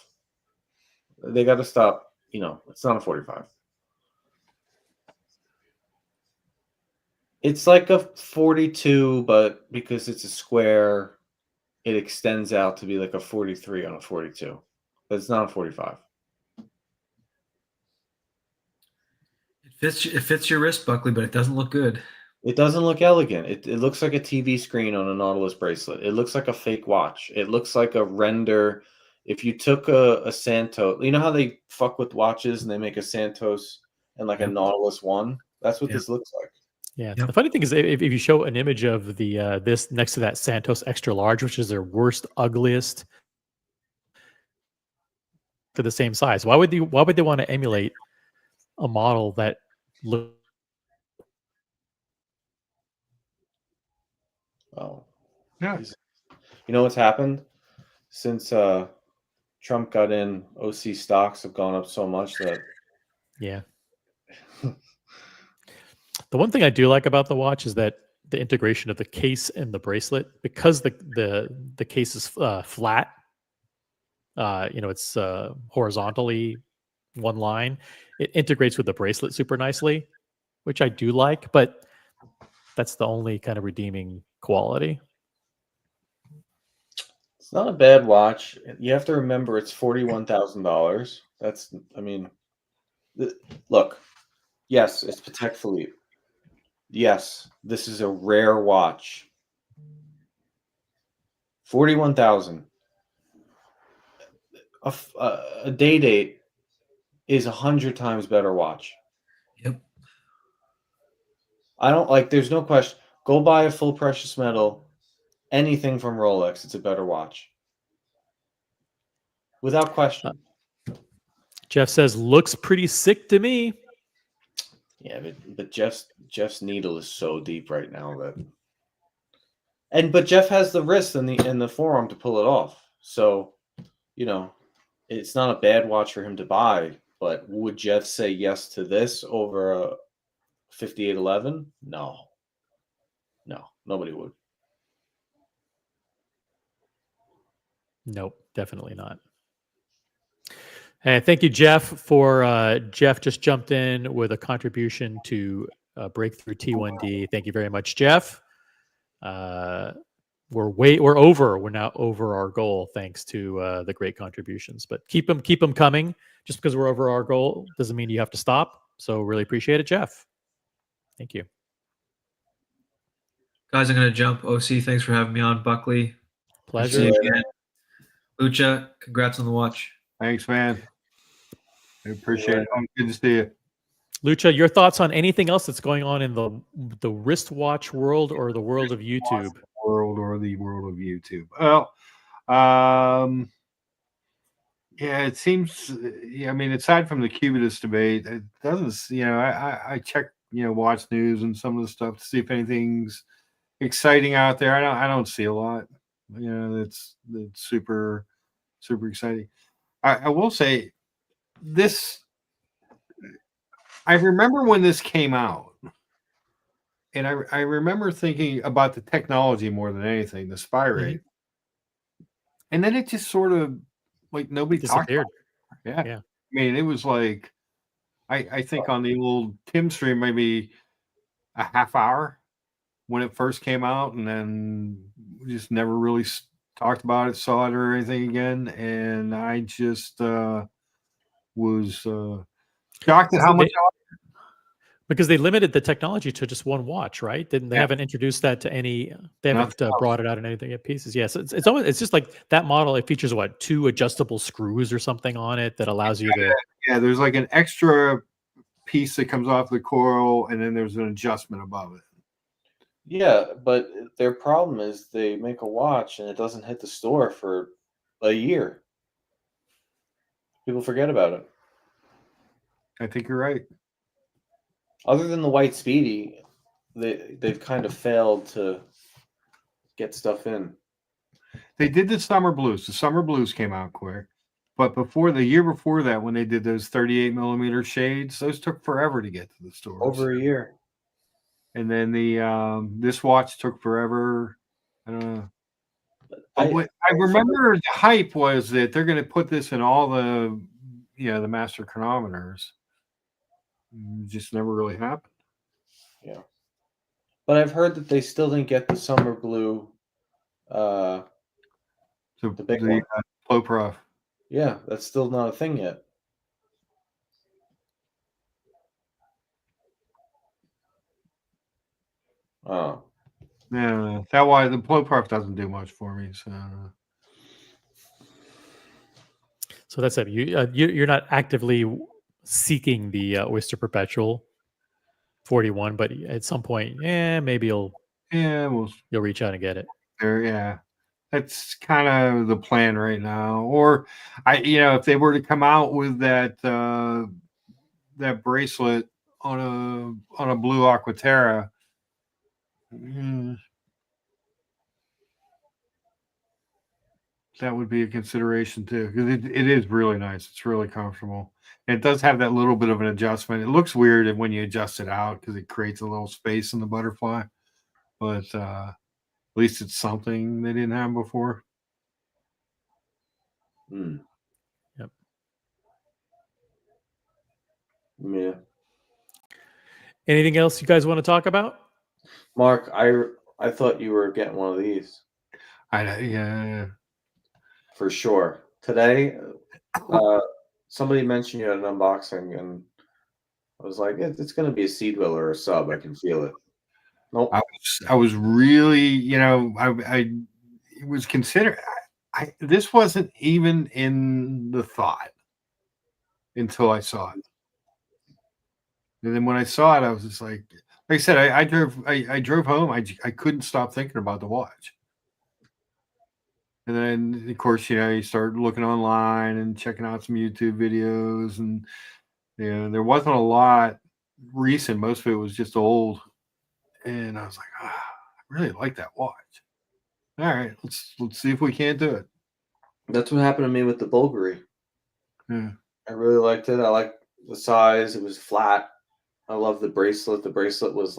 They got to stop. You know, it's not a 45. It's like a 42, but because it's a square, it extends out to be like a 43 on a 42. But it's not a 45. It fits your wrist, Buckley, but it doesn't look good. It doesn't look elegant. It looks like a TV screen on a Nautilus bracelet. It looks like a fake watch. It looks like a render. If you took a Santos, you know how they fuck with watches and they make a Santos and like a Nautilus one? That's what this looks like. Yeah. The funny thing is, if you show an image of the this next to that Santos Extra Large, which is their worst, ugliest, for the same size, why would they want to emulate a model that looks? Oh, yeah. You know what's happened since Trump got in? OC stocks have gone up so much that yeah. The one thing I do like about the watch is that the integration of the case and the bracelet, because the case is flat. You know, it's horizontally one line. It integrates with the bracelet super nicely, which I do like, but that's the only kind of redeeming quality. it's not a bad watch. You have to remember it's $41,000. That's, I mean, look, yes, it's Patek Philippe. Yes, this is a rare watch. 41,000. A day date is 100 times better watch. Yep. I don't like. There's no question. Go buy a full precious metal, anything from Rolex. It's a better watch, without question. Jeff says looks pretty sick to me. Yeah, but Jeff's needle is so deep right now but Jeff has the wrist and the forearm to pull it off. So, you know, it's not a bad watch for him to buy. But would Jeff say yes to this over a 5811? No, nobody would. Nope, definitely not. And thank you, Jeff, for Jeff just jumped in with a contribution to Breakthrough T1D. Thank you very much, Jeff. We're over. We're now over our goal thanks to the great contributions. But keep them coming. Just because we're over our goal doesn't mean you have to stop. So really appreciate it, Jeff. Thank you. Guys, I'm going to jump. OC, thanks for having me on. Buckley. Pleasure. See you again. Lucha, congrats on the watch. Thanks, man. I appreciate it. Good to see you. Lucha, your thoughts on anything else that's going on in the wristwatch world or the world of YouTube? World or the world of YouTube. Well, Yeah, it seems. Yeah, I mean, aside from the Cubitus debate, it doesn't. I check watch news and some of the stuff to see if anything's exciting out there. I don't see a lot. That's super exciting. I will say this. I remember when this came out, and I remember thinking about the technology more than anything, the spy rate, and then it just sort of like nobody talked about Disappeared. it. Yeah. Yeah. I mean, it was like I think on the old Tim stream maybe a half hour when it first came out, and then we just never really talked about it, saw it, or anything again. And I just was shocked at how much. Because they limited the technology to just one watch, right? Didn't they Yeah. haven't introduced that to any? They haven't Nothing else. brought it out in anything at pieces. Yes, it's always it's just like that model. It features what 2 adjustable screws or something on it that allows you to. Yeah, there's like an extra piece that comes off the coil, and then there's an adjustment above it. Yeah, but their problem is they make a watch and it doesn't hit the store for a year. People forget about it. I think you're right. Other than the White Speedy, they've kind of failed to get stuff in. They did the summer blues. The summer blues came out quick, but the year before that, when they did those 38 millimeter shades, those took forever to get to the stores. Over a year. And then the this watch took forever. I don't know. I remember the hype was that they're going to put this in all the the master chronometers. It just never really happened. Yeah. But I've heard that they still didn't get the summer blue. The big one. Flow Prof. Yeah, that's still not a thing yet. Oh. Yeah, that's why the Flow Prof doesn't do much for me. So that's it. You're not actively seeking the Oyster Perpetual 41, but at some point, maybe you'll reach out and get it. Yeah, that's kind of the plan right now. Or if they were to come out with that that bracelet on a blue Aquaterra, that would be a consideration too, because it is really nice. It's really comfortable. And it does have that little bit of an adjustment. It looks weird when you adjust it out because it creates a little space in the butterfly, but at least it's something they didn't have before. Yep. Yeah. Anything else you guys want to talk about? Mark, I thought you were getting one of these. Yeah. For sure. Today, somebody mentioned you had an unboxing, and I was like, it's going to be a seed wheeler or a sub. I can feel it. Nope. I was really, I was considered. This wasn't even in the thought until I saw it, and then when I saw it, I was just like I said, I drove home. I couldn't stop thinking about the watch. And then, of course, you start looking online and checking out some YouTube videos, and there wasn't a lot recent. Most of it was just old, and I was like, I really like that watch. All right, let's see if we can't do it. That's what happened to me with the Bulgari. Yeah. I really liked it. I liked the size. It was flat. I love the bracelet. The bracelet was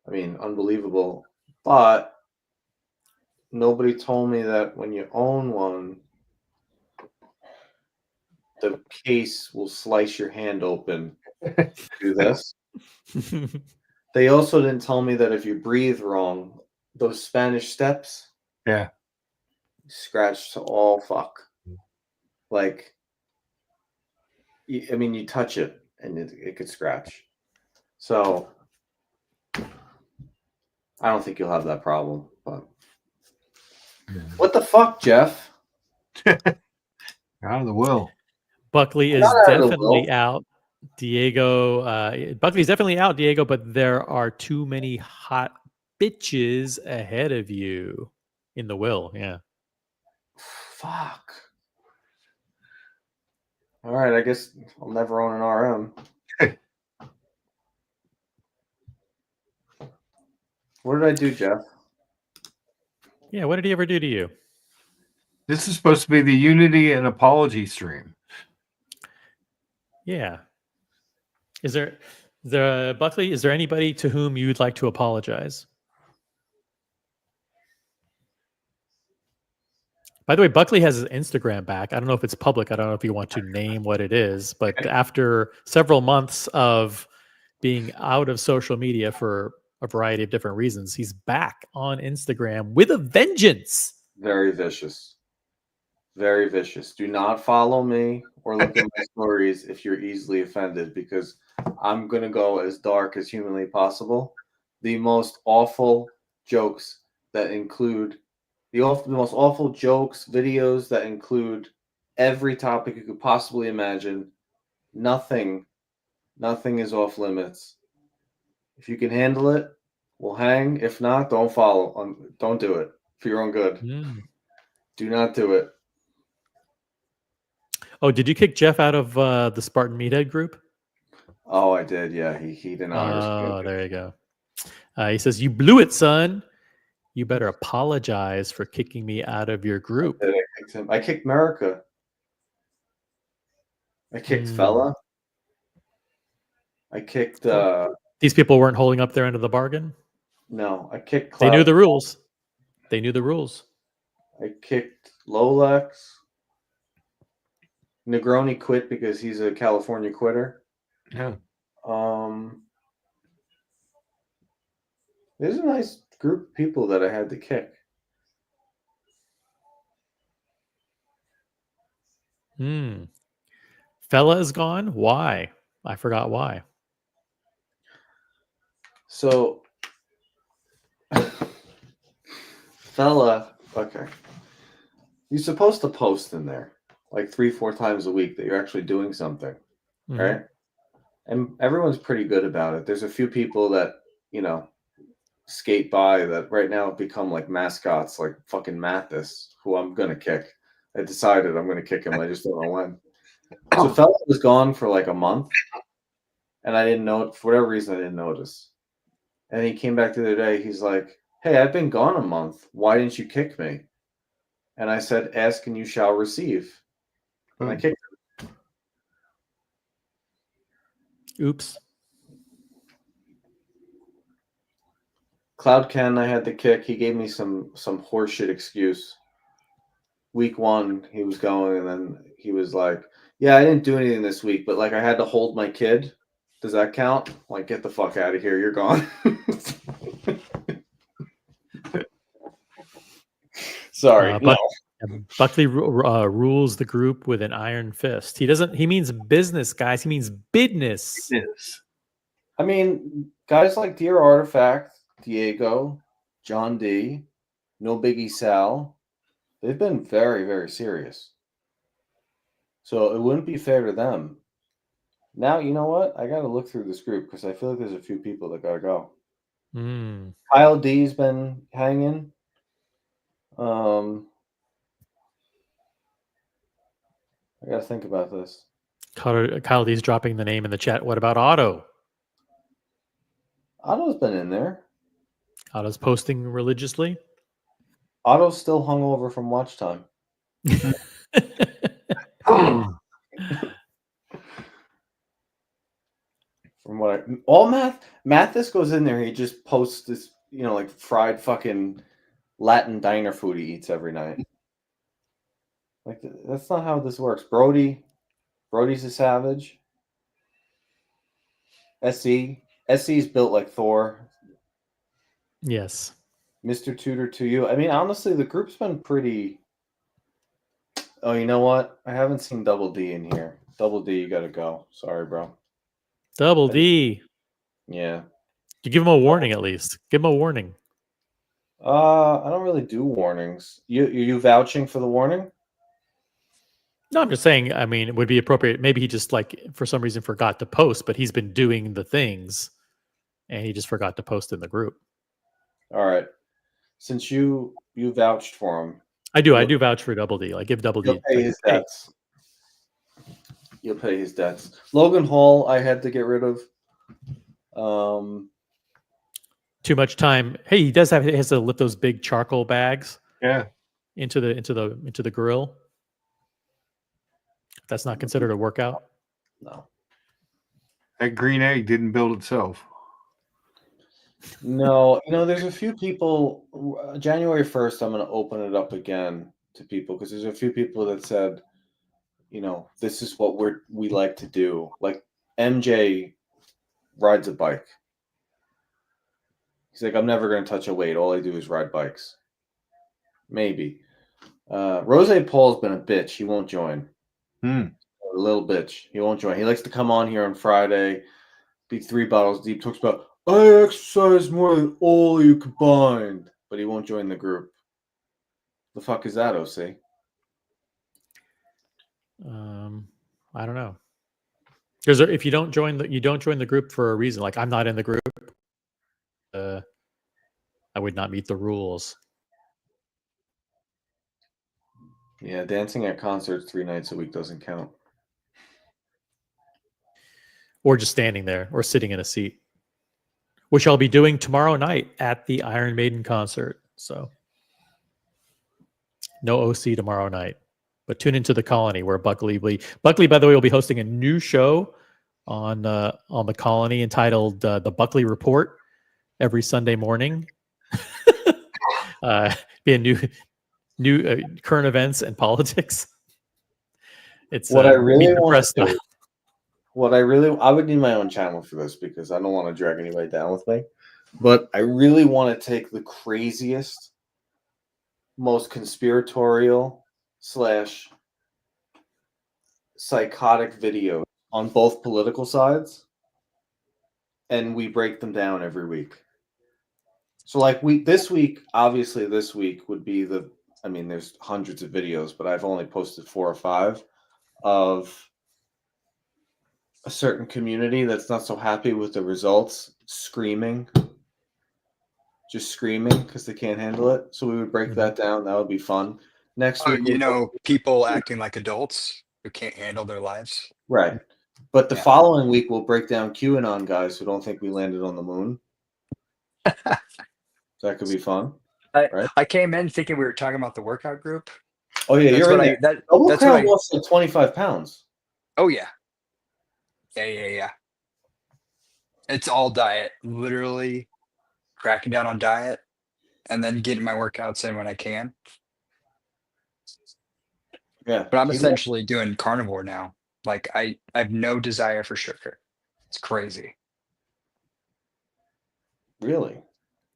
unbelievable. But nobody told me that when you own one, the case will slice your hand open. Do this. They also didn't tell me that if you breathe wrong, those Spanish steps, scratch to all fuck. You touch it and it could scratch. So I don't think you'll have that problem. But what the fuck, Jeff? Out of the will. Buckley is definitely out. Diego, Buckley's definitely out, Diego, but there are too many hot bitches ahead of you in the will. Yeah. Fuck. All right, I guess I'll never own an RM. What did I do, Jeff? Yeah, what did he ever do to you? This is supposed to be the Unity and Apology stream. Yeah. Is there Buckley, is there anybody to whom you'd like to apologize? By the way, Buckley has his Instagram back. I don't know if it's public. I don't know if you want to name what it is, but after several months of being out of social media for a variety of different reasons, he's back on Instagram with a vengeance. Very vicious. Very vicious. Do not follow me or look at my stories if you're easily offended, because I'm going to go as dark as humanly possible. The most awful jokes that include the most awful jokes, videos that include every topic you could possibly imagine. Nothing is off limits. If you can handle it, we'll hang. If not, don't follow. Don't do it for your own good. Do not do it. Oh, did you kick Jeff out of the Spartan Meathead group? Oh, I did. Yeah, he did not understand. Oh, there you go. He says, "You blew it, son. You better apologize for kicking me out of your group." I kicked him. I kicked America. I kicked Fella. I kicked. These people weren't holding up their end of the bargain. No, I kicked. Cloud. They knew the rules. They knew the rules. I kicked Lolex. Negroni quit because he's a California quitter. Yeah. There's a nice group of people that I had to kick. Fella is gone. Why? I forgot why. So, Fella, okay. You're supposed to post in there like 3-4 times a week that you're actually doing something, right? And everyone's pretty good about it. There's a few people that, skate by that right now have become like mascots, like fucking Mathis, who I'm going to kick. I decided I'm going to kick him. I just don't know when. So Fella was gone for like a month, and I didn't know, for whatever reason, I didn't notice. And he came back the other day. He's like, "Hey, I've been gone a month. Why didn't you kick me?" And I said, "Ask and you shall receive." And I kicked him. Oops. Cloud Ken, I had to kick. He gave me some horseshit excuse. Week 1, he was going, and then he was like, "Yeah, I didn't do anything this week, but like I had to hold my kid. Does that count?" Like, get the fuck out of here. You're gone. Sorry. No. Buckley rules the group with an iron fist. He means business, guys. He means business. I mean, guys like Dear Artifact, Diego, John D, No Biggie Sal, they've been very, very serious. So it wouldn't be fair to them. Now, you know what? I got to look through this group because I feel like there's a few people that got to go. Kyle D's been hanging. I got to think about this. Kyle D's dropping the name in the chat. What about Otto? Otto's been in there. Otto's posting religiously. Otto's still hungover from watch time. From what Mathis goes in there, he just posts this, like fried fucking Latin diner food he eats every night. Like, that's not how this works. Brody's a savage. SC's built like Thor. Yes. Mr. Tudor to you. I mean, honestly, the group's been pretty. Oh, you know what? I haven't seen Double D in here. Double D, you gotta go. Sorry, bro. Double D. Yeah. You give him a warning at least. Give him a warning. I don't really do warnings. You vouching for the warning? No, I'm just saying, I mean, it would be appropriate. Maybe he just, like, for some reason forgot to post, but he's been doing the things and he just forgot to post in the group. All right. Since you vouched for him. I do vouch for Double D. Like, give Double D. Pay his debts. He'll pay his debts. Logan Hall, I had to get rid of. Too much time. Hey, he has to lift those big charcoal bags. Yeah. Into the grill. That's not considered a workout. No. That green egg didn't build itself. No, there's a few people. January 1st, I'm going to open it up again to people because there's a few people that said, this is what we like to do. Like MJ rides a bike. He's like, I'm never going to touch a weight. All I do is ride bikes. Maybe. Rose Paul's been a bitch. He won't join. A little bitch. He won't join. He likes to come on here on Friday, be 3 bottles deep, talks about, I exercise more than all of you combined, but he won't join the group. The fuck is that, OC? I don't know. Because if you don't join the group for a reason. Like I'm not in the group. I would not meet the rules. Yeah, dancing at concerts 3 nights a week doesn't count. Or just standing there or sitting in a seat, which I'll be doing tomorrow night at the Iron Maiden concert. So no OC tomorrow night, but tune into the Colony where Buckley, by the way, will be hosting a new show on the Colony entitled The Buckley Report every Sunday morning. Be a new current events and politics. It's what I really want to do. I would need my own channel for this because I don't want to drag anybody down with me. But I really want to take the craziest, most conspiratorial / psychotic videos on both political sides, and we break them down every week. So like this week would be there's hundreds of videos, but I've only posted 4 or 5 of a certain community that's not so happy with the results, just screaming because they can't handle it. So we would break that down. That would be fun. Next week, people acting like adults who can't handle their lives. Right. But the following week, we'll break down QAnon guys who don't think we landed on the moon. So that could be fun. Right? I came in thinking we were talking about the workout group. Oh, yeah, you're in there. Double Crown lost like 25 pounds. Oh, yeah. Yeah. It's all diet. Literally cracking down on diet and then getting my workouts in when I can. Yeah. But I'm essentially doing carnivore now. Like I have no desire for sugar. It's crazy. Really?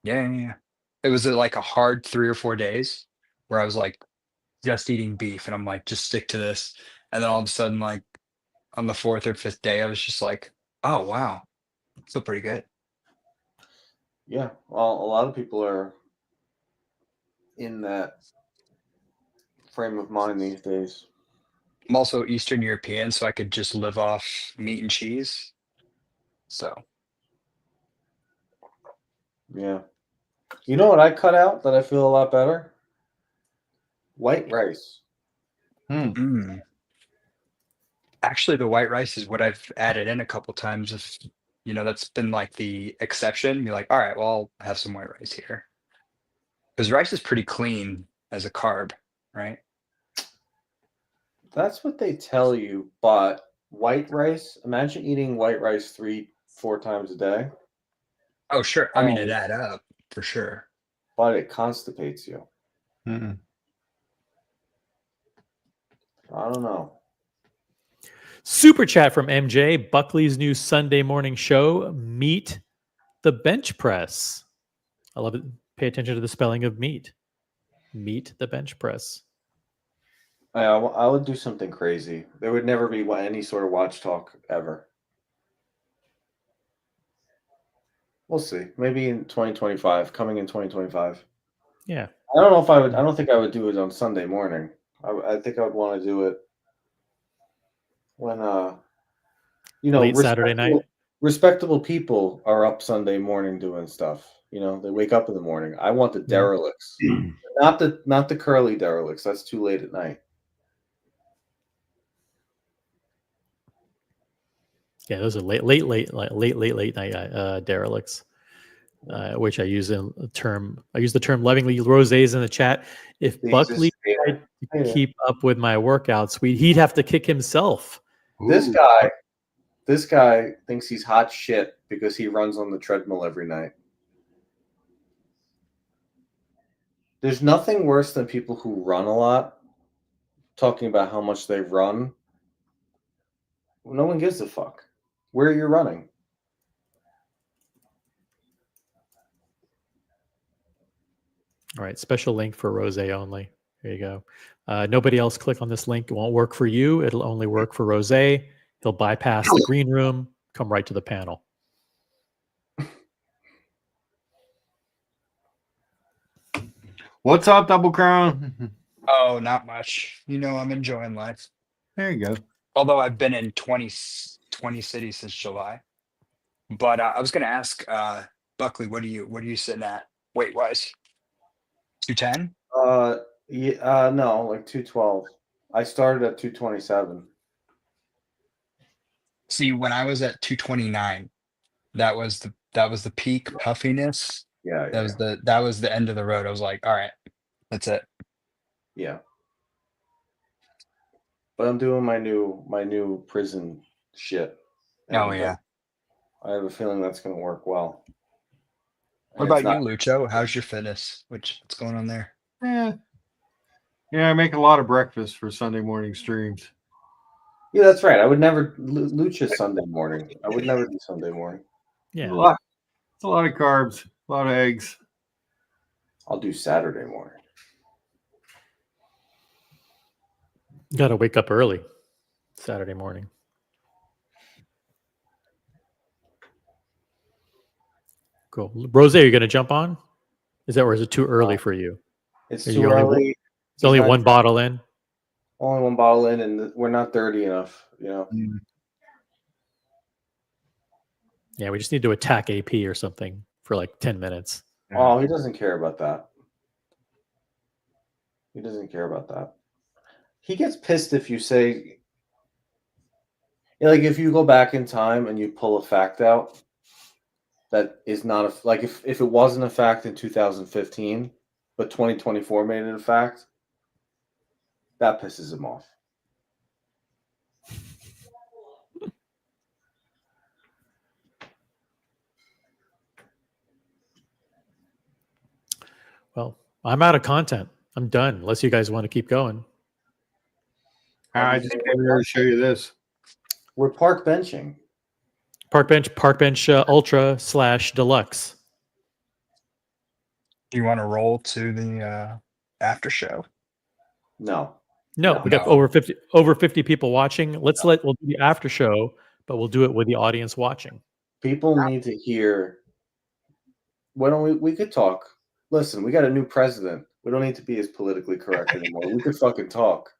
Yeah. It was like a hard 3 or 4 days where I was like just eating beef and I'm like, just stick to this. And then all of a sudden, like on the 4th or 5th day, I was just like, oh wow, I feel pretty good. Yeah. Well, a lot of people are in that frame of mind these days. I'm also Eastern European, so I could just live off meat and cheese. So. Yeah. You know what I cut out that I feel a lot better? White rice. Actually, the white rice is what I've added in a couple times. If that's been like the exception. You're like, all right, well, I'll have some white rice here. Because rice is pretty clean as a carb, right? That's what they tell you, but white rice, imagine eating white rice 3-4 times a day. Oh, sure. I mean, it add up for sure. But it constipates you. I don't know. Super chat from MJ. Buckley's new Sunday morning show, Meet the Bench Press. I love it. Pay attention to the spelling of meat. Meet the Bench Press. I would do something crazy. There would never be any sort of watch talk ever. We'll see. Maybe in 2025, coming in 2025. Yeah. I don't know if I would. I don't think I would do it on Sunday morning. I think I would want to do it when, late Saturday night. Respectable people are up Sunday morning doing stuff. They wake up in the morning. I want the derelicts, not the curly derelicts. That's too late at night. Yeah, those are late night derelicts. Which I use the term lovingly. Rosé's in the chat. If Buckley tried to keep up with my workouts, he'd have to kick himself. This guy thinks he's hot shit because he runs on the treadmill every night. There's nothing worse than people who run a lot talking about how much they run. No one gives a fuck. Where are you running? All right, special link for Rosé only. There you go. Nobody else click on this link. It won't work for you. It'll only work for Rosé. He'll bypass the green room, come right to the panel. What's up, Double Crown? Oh, not much. You know, I'm enjoying life. There you go. Although I've been in 20 cities since July. But I was going to ask Buckley, what are you sitting at weight wise? 210? No, like 212. I started at 227. See, when I was at 229, that was the peak puffiness. Yeah, that was the end of the road. I was like, all right, that's it. Yeah. But I'm doing my new prison shit. Oh yeah. I have a feeling that's going to work well. What about you, Lucho? How's your fitness? What's going on there? Yeah, I make a lot of breakfast for Sunday morning streams. Yeah, that's right. I would never Lucha Sunday morning. I would never do Sunday morning. Yeah. It's a lot of carbs, a lot of eggs. I'll do Saturday morning. You got to wake up early Saturday morning. Cool. Rosé, are you going to jump on? Or is it too early for you? It's too early. It's only one bottle in. Only one bottle in, and we're not dirty enough, you know. Yeah, we just need to attack AP or something for like 10 minutes. Oh, he doesn't care about that. He doesn't care about that. He gets pissed if you say, like, if you go back in time and you pull a fact out that is not like if it wasn't a fact in 2015, but 2024 made it a fact, that pisses him off. Well, I'm out of content. I'm done. Unless you guys want to keep going. I just came here to show you this. We're park benching. Park bench ultra / deluxe. Do you want to roll to the after show? No, we got over 50 people watching. We'll do the after show, but we'll do it with the audience watching. People need to hear. Why don't we could talk? Listen, we got a new president. We don't need to be as politically correct anymore. We could fucking talk.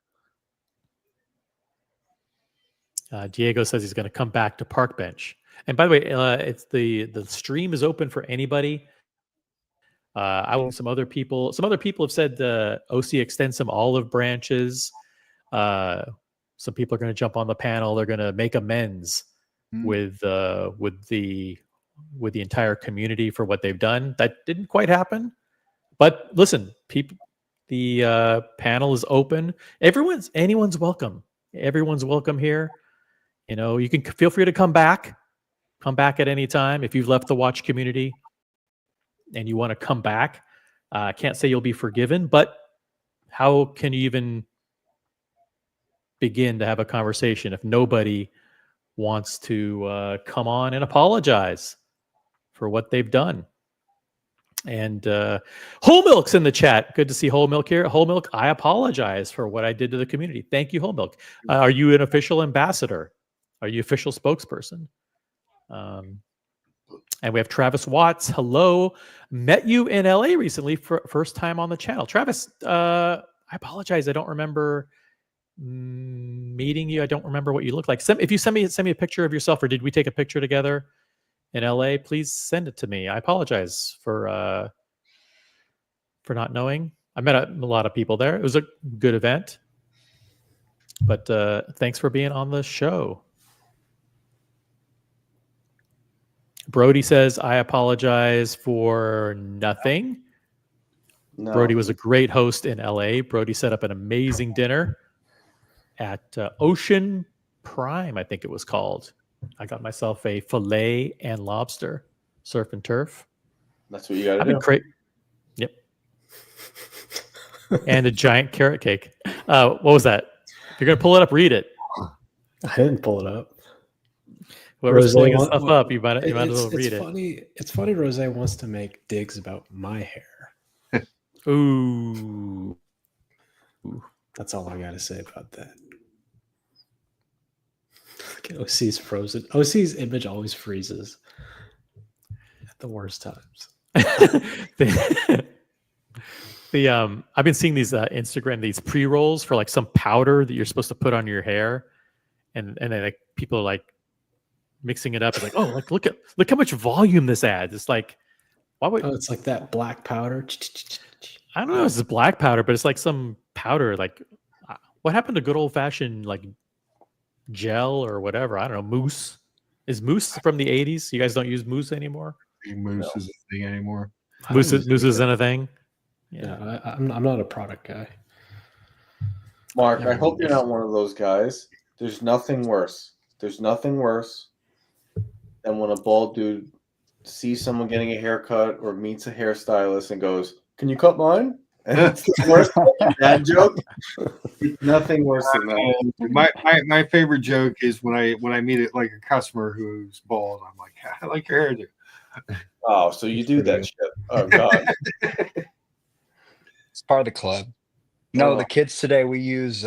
Diego says he's going to come back to Park Bench. And by the way, it's the stream is open for anybody. Some other people have said OC extends some olive branches. Some people are going to jump on the panel. They're going to make amends with the entire community for what they've done. That didn't quite happen. But listen, the panel is open. Anyone's welcome. Everyone's welcome here. You know, you can feel free to come back at any time. If you've left the watch community and you want to come back, I can't say you'll be forgiven, but how can you even begin to have a conversation if nobody wants to come on and apologize for what they've done? And Whole Milk's in the chat. Good to see Whole Milk here. Whole Milk, I apologize for what I did to the community. Thank you, Whole Milk. Are you an official ambassador? Are you official spokesperson? And we have Travis Watts. Hello. Met you in LA recently for first time on the channel. Travis, I apologize. I don't remember meeting you. I don't remember what you look like. If you send me a picture of yourself, or did we take a picture together in LA? Please send it to me. I apologize for not knowing. I met a lot of people there. It was a good event. But thanks for being on the show. Brody says, I apologize for nothing. No. Brody was a great host in LA. Brody set up an amazing dinner at Ocean Prime, I think it was called. I got myself a filet and lobster, surf and turf. That's what you got to I've do. been crazy. Yep. And a giant carrot cake. What was that? If you're going to pull it up, read it. I didn't pull it up. Whoever's Rose pulling his want- stuff up, you might as well read it. Funny. It's funny. Rose wants to make digs about my hair. Ooh. That's all I got to say about that. Look at OC's frozen. OC's image always freezes at the worst times. I've been seeing these Instagram, these pre-rolls for like some powder that you're supposed to put on your hair, and then like people are like mixing it up. It's like, oh, like look how much volume this adds. It's like, why would it's like that black powder. I don't know if it's black powder, but it's like some powder. Like, what happened to good old fashioned like gel or whatever? I don't know. Mousse is mousse from the 80s. You guys don't use mousse anymore. Mousse is a thing anymore. Mousse isn't a thing. Yeah, I'm not a product guy. Mark, I hope you're not one of those guys. There's nothing worse. There's nothing worse than when a bald dude sees someone getting a haircut or meets a hairstylist and goes, "Can you cut mine?" And it's the worst dad joke. Nothing worse than that. My favorite joke is when I meet it like a customer who's bald. I'm like, I like your hairdo. Oh, so you do that shit? Oh God. It's part of the club. No, the kids today we use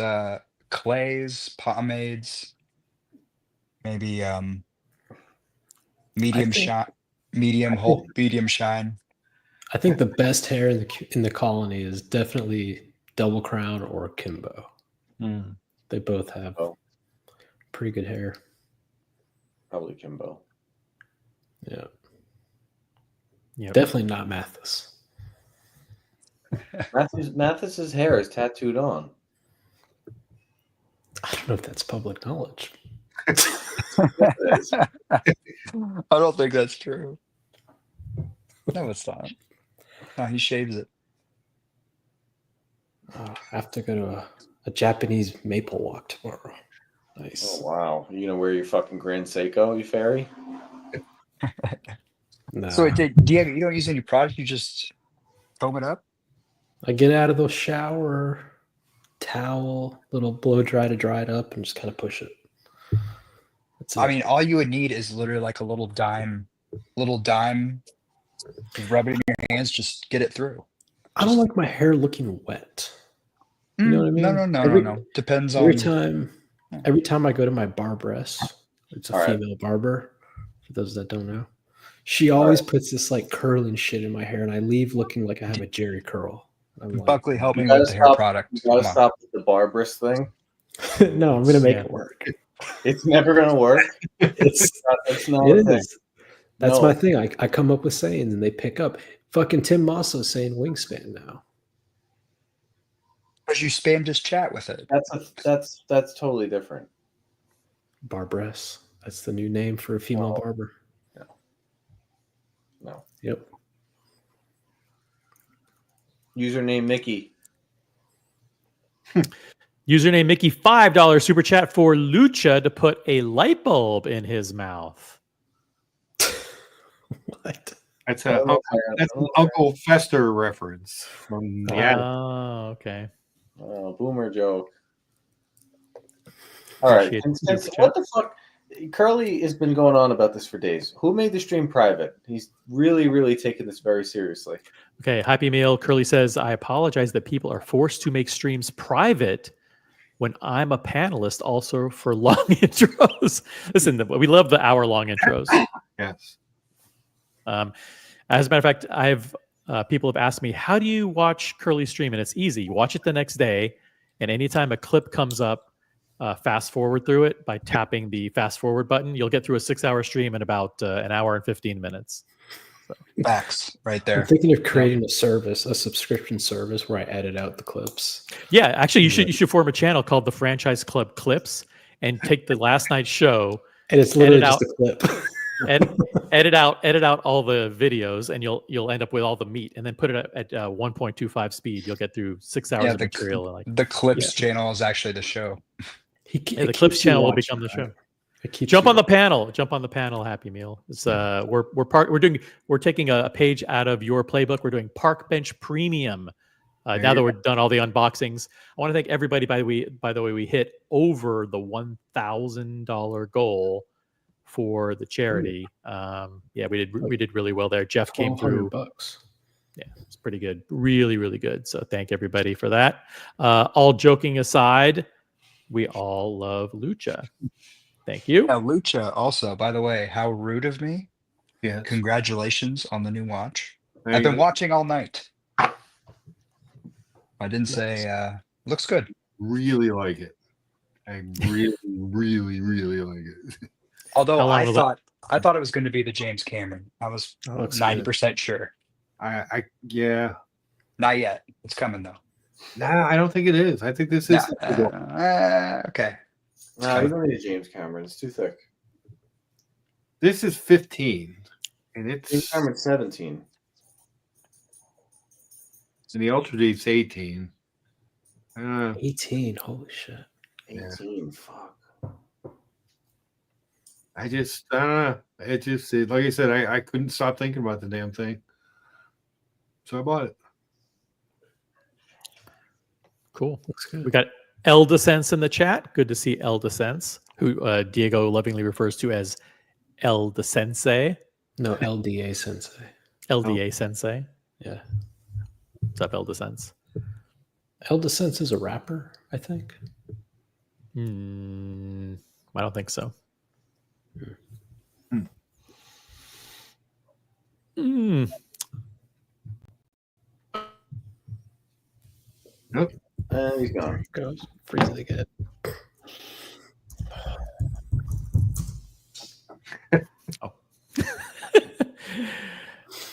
clays, pomades, maybe medium shine, medium shine. I think the best hair in the colony is definitely Double Crown or Kimbo. They both have pretty good hair. Probably Kimbo. Yeah. Yep. Definitely not Mathis. Mathis's hair is tattooed on. I don't know if that's public knowledge. I don't think that's true. No, it's not. No, he shaves it. I have to go to a Japanese maple walk tomorrow. Nice. Oh wow! You gonna wear your fucking Grand Seiko, you fairy? No. So you don't use any product? You just foam it up? I get out of the shower, towel, little blow dry to dry it up, and just kind of push it. I mean, all you would need is literally like a little dime, rub it in your hands, just get it through. I don't like my hair looking wet. You know what I mean? No. Depends every on every time I go to my barberess, it's a female barber. For those that don't know, she always puts this like curling shit in my hair, and I leave looking like I have a Jerry curl. I'm like, Buckley, help me with the hair product. You gotta stop with the barbarous thing. No, I'm gonna make it work. It's never gonna work. It's not a thing. That's my thing. I come up with sayings and they pick up. Fucking Tim Mosso's saying wingspan now. Because you spammed his chat with it. That's totally different. Barbress. That's the new name for a female barber. No. Yep. Username Mickey. Username Mickey, $5 super chat for Lucha to put a light bulb in his mouth. What? That's an Uncle Fester reference from the attic. Oh, okay. Oh, boomer joke. All right. What the fuck? Curly has been going on about this for days. Who made the stream private? He's really, really taking this very seriously. Okay. Happy Meal. Curly says, I apologize that people are forced to make streams private when I'm a panelist also for long intros. Listen, we love the hour-long intros. Yes. As a matter of fact, people have asked me, how do you watch Curly stream? And it's easy. You watch it the next day, and anytime a clip comes up, fast forward through it by tapping the fast forward button. You'll get through a 6-hour stream in about an hour and 15 minutes. So. Facts right there. I'm thinking of creating a subscription service where I edit out the clips. Yeah, actually, you should form a channel called the Franchise Club Clips and take the last night's show and it's literally just a clip. edit out all the videos, and you'll end up with all the meat, and then put it at 1.25 speed. You'll get through 6 hours Yeah, of material. And like the clips channel is actually the show. the clips channel will become the show. Jump on the panel. Jump on the panel. Happy Meal. It's we're taking a page out of your playbook. We're doing Park Bench Premium. Now that we're done all the unboxings, I want to thank everybody. By the way, we hit over the $1,000 goal for the charity. Yeah, we did really well there. Jeff came through. $1,200. Yeah, it's pretty good. Really, really good. So thank everybody for that. All joking aside, we all love Lucha. Thank you. Lucha also, by the way, how rude of me. Yeah. Congratulations on the new watch. I've been watching all night. I didn't say looks good. Really like it. I really, really, really like it. Although I thought it was going to be the James Cameron. I was 90% sure. Yeah. Not yet. It's coming though. Nah, I don't think it is. I think this is okay. No, you don't need a James Cameron. It's too thick. This is 15, and it's James Cameron's 17. And the Ultra Deep's 18. 18. Holy shit. 18. Fuck. I just, like I said, I couldn't stop thinking about the damn thing. So I bought it. Cool. Looks good. We got Elda Sense in the chat. Good to see Elda Sense, who Diego lovingly refers to as Elda Sensei. No, LDA Sensei. LDA Sensei. Yeah. What's up, Elda Sense? Elda Sense is a rapper, I think. I don't think so. Nope. And he's gone. Goes freezing again.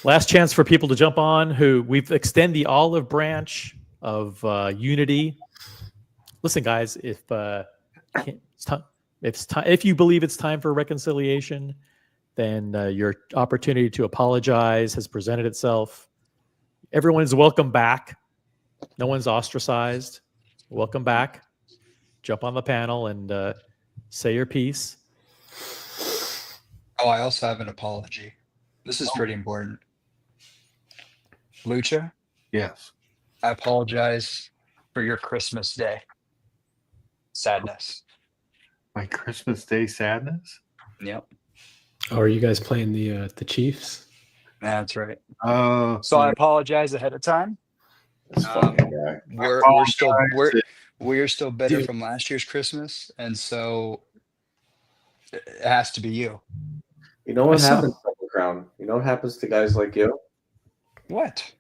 Last chance for people to jump on. Who we've extended the olive branch of unity. Listen, guys, if you believe it's time for reconciliation, then your opportunity to apologize has presented itself. Everyone is welcome back. No one's ostracized. Welcome back. Jump on the panel and say your piece. Oh, I also have an apology. This is pretty important. Lucha? Yes. I apologize for your Christmas Day sadness. My Christmas Day sadness? Yep. Oh, are you guys playing the Chiefs? That's right. So I apologize ahead of time. We're still bitter from last year's Christmas, and so it has to be you. You know what happens, Triple Crown? You know what happens to guys like you? What?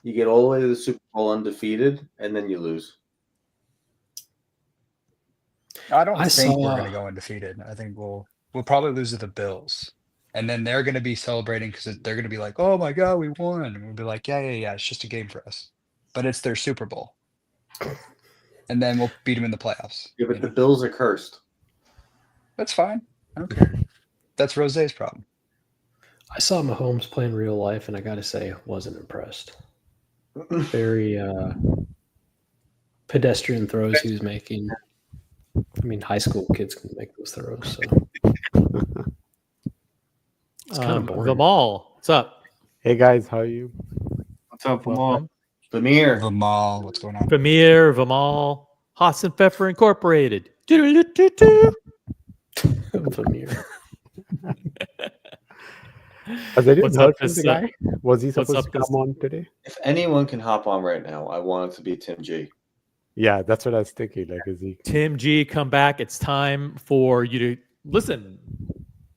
You get all the way to the Super Bowl undefeated, and then you lose. I don't think we're going to go undefeated. I think we'll probably lose to the Bills, and then they're going to be celebrating because they're going to be like, "Oh my God, we won!" And we'll be like, "Yeah, it's just a game for us," but it's their Super Bowl, and then we'll beat them in the playoffs. Yeah, but the Bills are cursed. That's fine. I don't care. That's Rose's problem. I saw Mahomes play in real life, and I got to say, wasn't impressed. Very pedestrian throws he was making. I mean, high school kids can make those throws, so it's kind of boring. Vamal, what's up? Hey guys, how are you? What's up, Vamal? Vamal, what's going on? Vamal, Haas and Pfeffer Incorporated. Vamir. Has anyone What's heard up, from this, the guy? Was he what's supposed up, to come on today? If anyone can hop on right now, I want it to be Tim G. Yeah, that's what I was thinking. Like, is he? Tim G, come back. It's time for you to listen.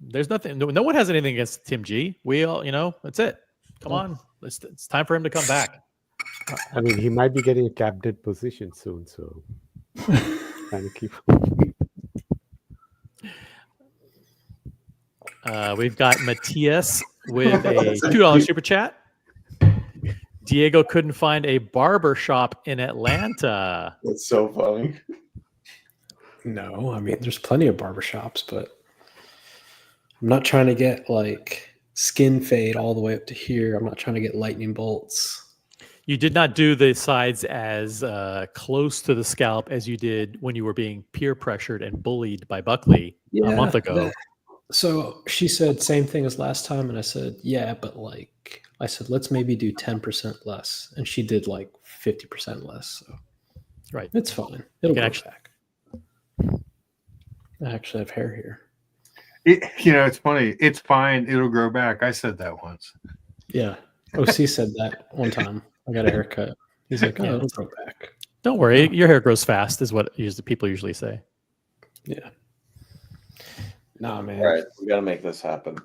There's nothing. No one has anything against Tim G. We all, that's it. Come on. It's time for him to come back. I mean, he might be getting a captain position soon, so trying to keep. We've got Matthias with a $2 super chat. Diego couldn't find a barber shop in Atlanta. That's so funny. No, I mean, there's plenty of barbershops, but I'm not trying to get like skin fade all the way up to here. I'm not trying to get lightning bolts. You did not do the sides as close to the scalp as you did when you were being peer pressured and bullied by Buckley a month ago. So she said same thing as last time, and I said, yeah, but like I said, let's maybe do 10% less, and she did like 50% less. So right, it's fine. It'll go actually, back. I actually have hair here. It's funny. It's fine. It'll grow back. I said that once. Yeah, OC said that one time. I got a haircut. He's like, oh, it'll grow back. Don't worry, your hair grows fast, is what people usually say. Yeah. Nah, man. All right, we got to make this happen.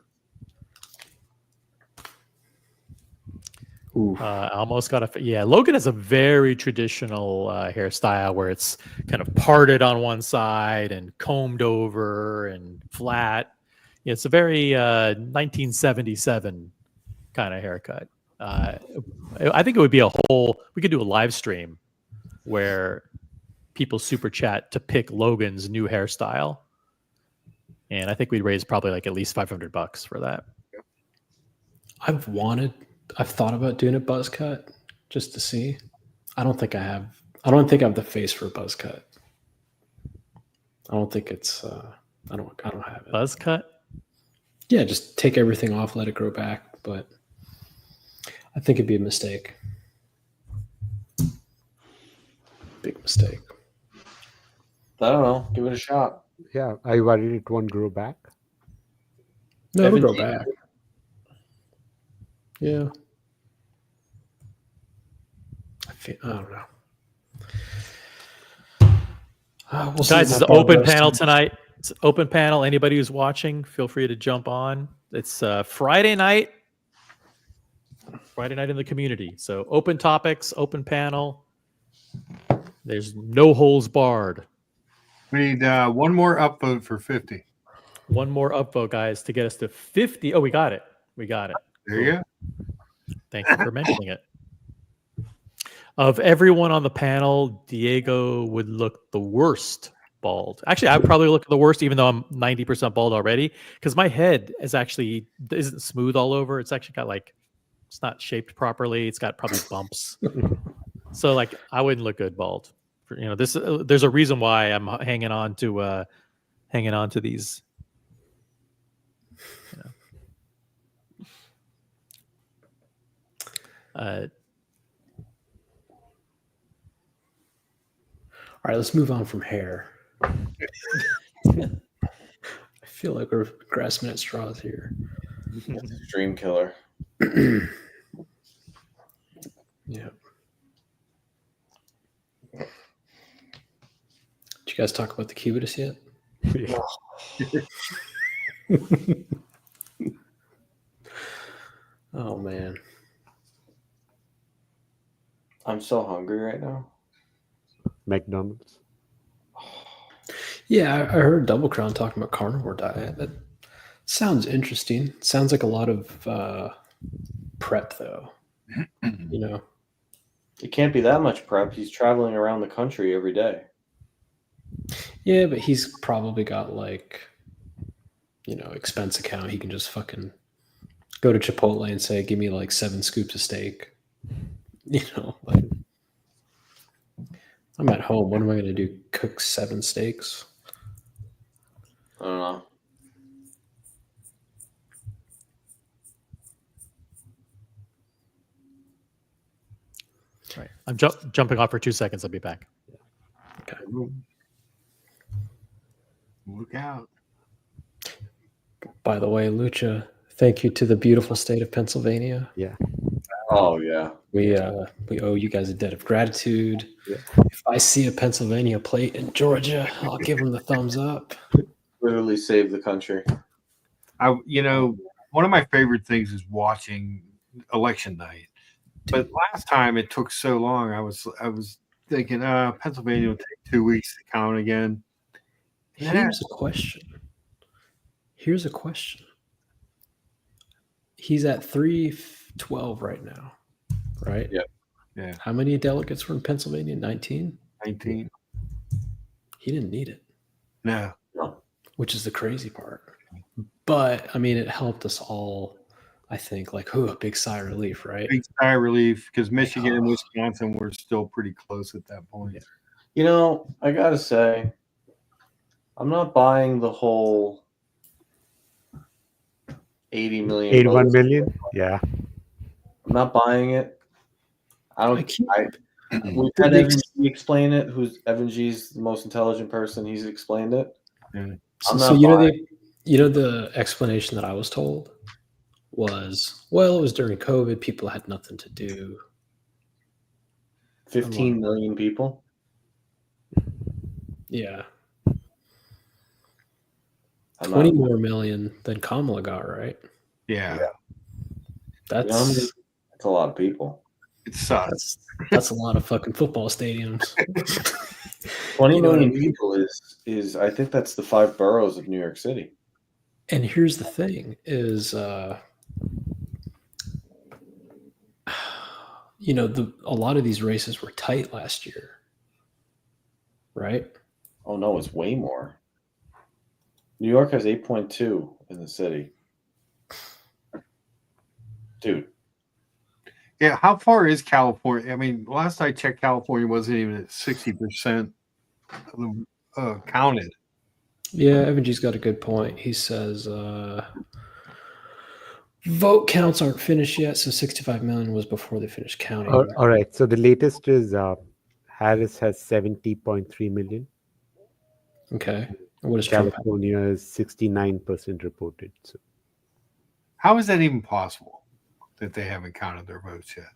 Almost got a Logan has a very traditional hairstyle where it's kind of parted on one side and combed over and flat. It's a very 1977 kind of haircut. I think it would be we could do a live stream where people super chat to pick Logan's new hairstyle, and I think we'd raise probably like at least $500 for that. I've thought about doing a buzz cut just to see. I don't think I have the face for a buzz cut. I don't think it's I don't have it. Buzz cut? Yeah, just take everything off, let it grow back, but I think it'd be a mistake. Big mistake. I don't know. Give it a shot. Yeah, I worried it won't grow back. No, it'll grow back. Yeah. I don't know. Guys, it's an open panel tonight. It's an open panel. Anybody who's watching, feel free to jump on. It's Friday night. Friday night in the community. So open topics, open panel. There's no holes barred. We need one more upvote for 50. One more upvote, guys, to get us to 50. Oh, we got it. We got it. There you go. Thank you for mentioning it. Of everyone on the panel, Diego would look the worst bald. Actually, I would probably look the worst, even though I'm 90% bald already, because my head isn't smooth all over. It's actually got it's not shaped properly. It's got probably bumps. So I wouldn't look good bald. There's a reason why I'm hanging on to these. All right, let's move on from hair. I feel like we're grasping at straws here. Dream killer. Yeah. Did you guys talk about the Cubitus yet? Oh man, I'm so hungry right now. McDonald's. Yeah, I heard Double Crown talking about carnivore diet. That sounds interesting. Sounds like a lot of prep, though. It can't be that much prep. He's traveling around the country every day. Yeah, but he's probably got expense account. He can just fucking go to Chipotle and say, "Give me 7 scoops of steak." I'm at home. What am I going to do? Cook 7 steaks? I don't know. Right. I'm jumping off for 2 seconds. I'll be back. Okay. Look out. By the way, Lucha, thank you to the beautiful state of Pennsylvania. Yeah. Oh yeah. We owe you guys a debt of gratitude. Yeah. If I see a Pennsylvania plate in Georgia, I'll give them the thumbs up. Literally save the country. One of my favorite things is watching election night. But last time it took so long, I was thinking, Pennsylvania will take 2 weeks to count again. Here's a question. He's at 312 right now, right? Yep. Yeah. How many delegates were in Pennsylvania? 19? 19. He didn't need it. No. Which is the crazy part. But I mean, it helped us all. I think, like, a big sigh of relief, right? Big sigh of relief because Michigan and Wisconsin were still pretty close at that point. Yeah. You know, I gotta say, I'm not buying the whole 80 million. 81 votes. million? Yeah. I'm not buying it. I don't. We've had They Evan G explain it. Evan G's the most intelligent person. He's explained it. Yeah. So, I'm so not you know buying. the explanation that I was told was, well, it was during COVID, people had nothing to do. 15 million people. Yeah. I'm 20 not- more million than Kamala got, right? Yeah. That's You know how many- that's a lot of people. It sucks. That's a lot of fucking football stadiums. 20 You know what I million mean? people is I think that's the 5 boroughs of New York City. And here's the thing is you know, a lot of these races were tight last year. Right? Oh no, it's way more. New York has 8.2 in the city. Dude. Yeah, how far is California? I mean, last I checked, California wasn't even at 60% of the counted. Yeah, Evan G's got a good point. He says vote counts aren't finished yet, so 65 million was before they finished counting. All right. So the latest is Harris has 70.3 million. Okay. And what is Trump? California is 69% reported. So How is that even possible that they haven't counted their votes yet?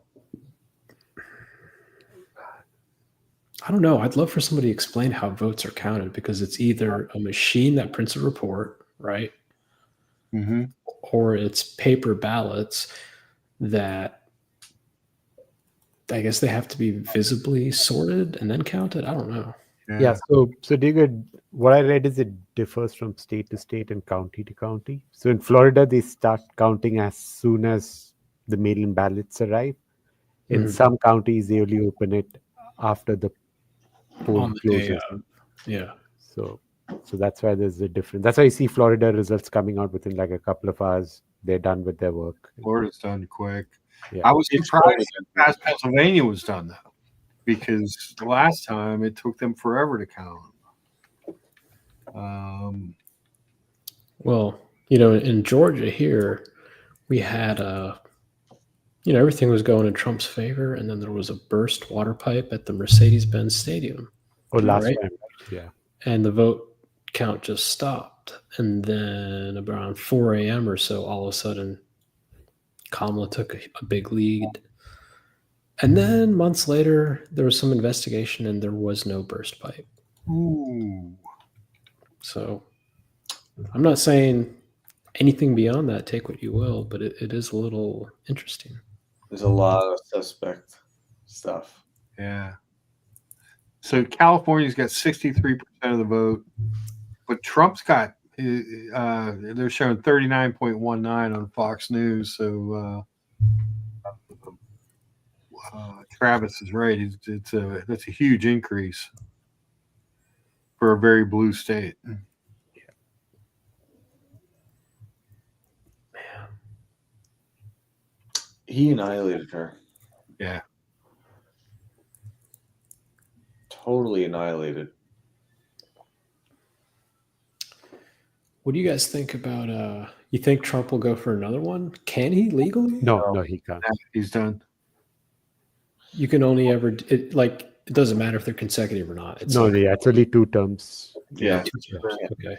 I don't know. I'd love for somebody to explain how votes are counted, because it's either a machine that prints a report, right? Mm-hmm. Or it's paper ballots that I guess they have to be visibly sorted and then counted. I don't know. Yeah. So David, what I read is it differs from state to state and county to county. So in Florida, they start counting as soon as the mail-in ballots arrive. In some counties, they only open it after the poll On the day closes. of. Yeah. So that's why there's a difference. That's why you see Florida results coming out within like a couple of hours. They're done with their work. Florida's done quick. Yeah. I was surprised how fast Pennsylvania was done, though, because the last time it took them forever to count. Well, you know, in Georgia here, we had everything was going in Trump's favor, and then there was a burst water pipe at the Mercedes-Benz Stadium. Oh, last right? time, yeah. And the vote count just stopped. And then around 4 a.m. or so, all of a sudden, Kamala took a big lead. And then months later, there was some investigation, and there was no burst pipe. Ooh. So I'm not saying anything beyond that, take what you will, but it is a little interesting. There's a lot of suspect stuff. Yeah. So California's got 63% of the vote, but Trump's got, they're showing 39.19 on Fox News. So Travis is right. That's a huge increase for a very blue state. He annihilated her. Yeah. Totally annihilated. What do you guys think about you think Trump will go for another one? Can he legally? No, he can't. He's done. You can only ever it doesn't matter if they're consecutive or not. It's it's only 2 terms. Yeah. 2 terms. Okay.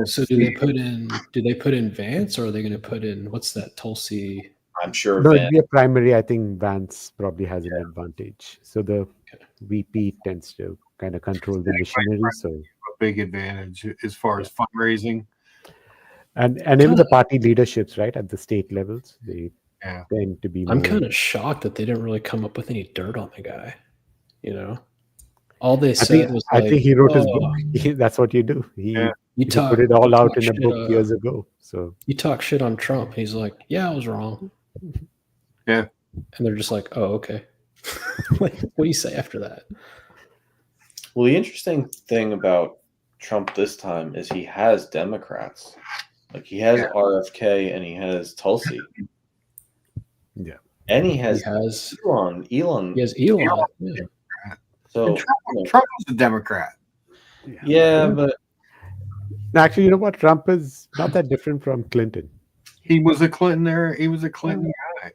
So do they put in Vance, or are they going to put in, what's that, Tulsi? I'm sure No, Vance. it'd be a primary. I think Vance probably has an advantage. So the VP tends to kind of control the machinery. So a big advantage as far as fundraising. And even the party leaderships, right, at the state levels, they tend to be. I'm more- kind of shocked that they didn't really come up with any dirt on the guy. You know, all they I said think, was I like, think he wrote his "Oh, book. That's what you do. He put it all out in a book years ago. So you talk shit on Trump. He's like, yeah, I was wrong. Yeah. And they're just like, oh, okay. Like, what do you say after that? Well, the interesting thing about Trump this time is he has Democrats. Like he has RFK and he has Tulsi. Yeah. And he has Elon. He has Elon. Yeah. So And Trump was a Democrat. yeah, but actually, you know what? Trump is not that different from Clinton. He was a Clinton there. He was a Clinton guy.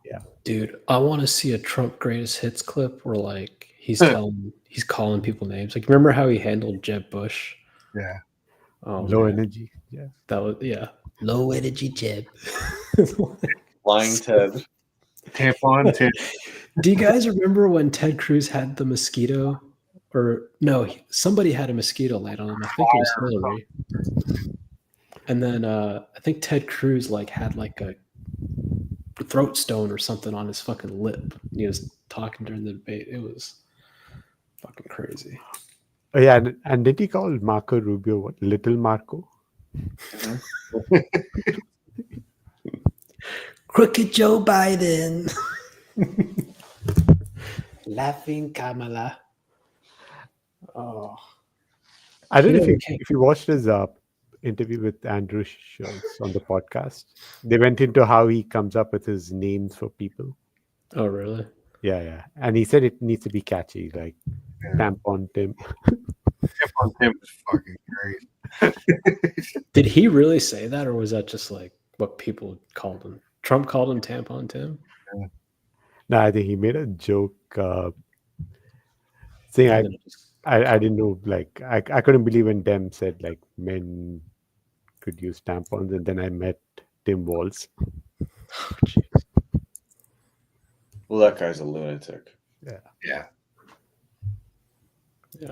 Yeah. Dude, I want to see a Trump greatest hits clip where like he's calling people names. Like remember how he handled Jeb Bush? Yeah. Oh, Low man. energy. Yeah. That was low energy Jeb. Flying Ted. Tampon Ted. Do you guys remember when Ted Cruz had the mosquito? Or no, somebody had a mosquito light on him. I think it was Hillary. And then I think Ted Cruz like had like a throat stone or something on his fucking lip. He was talking during the debate. It was fucking crazy. Oh, yeah, and did he call Marco Rubio what? Little Marco? Crooked Joe Biden. Laughing Kamala. Oh. I don't know if you watched his interview with Andrew Schultz on the podcast. They went into how he comes up with his names for people. Oh, really? Yeah. And he said it needs to be catchy, like Tampon Tim. Tampon Tim is fucking great. Did he really say that, or was that just like what people called him? Trump called him Tampon Tim? No, I think he made a joke saying I didn't know, like I couldn't believe when Dem said like men could use tampons, and then I met Tim Walz. Oh, jeez. Well, that guy's a lunatic. Yeah.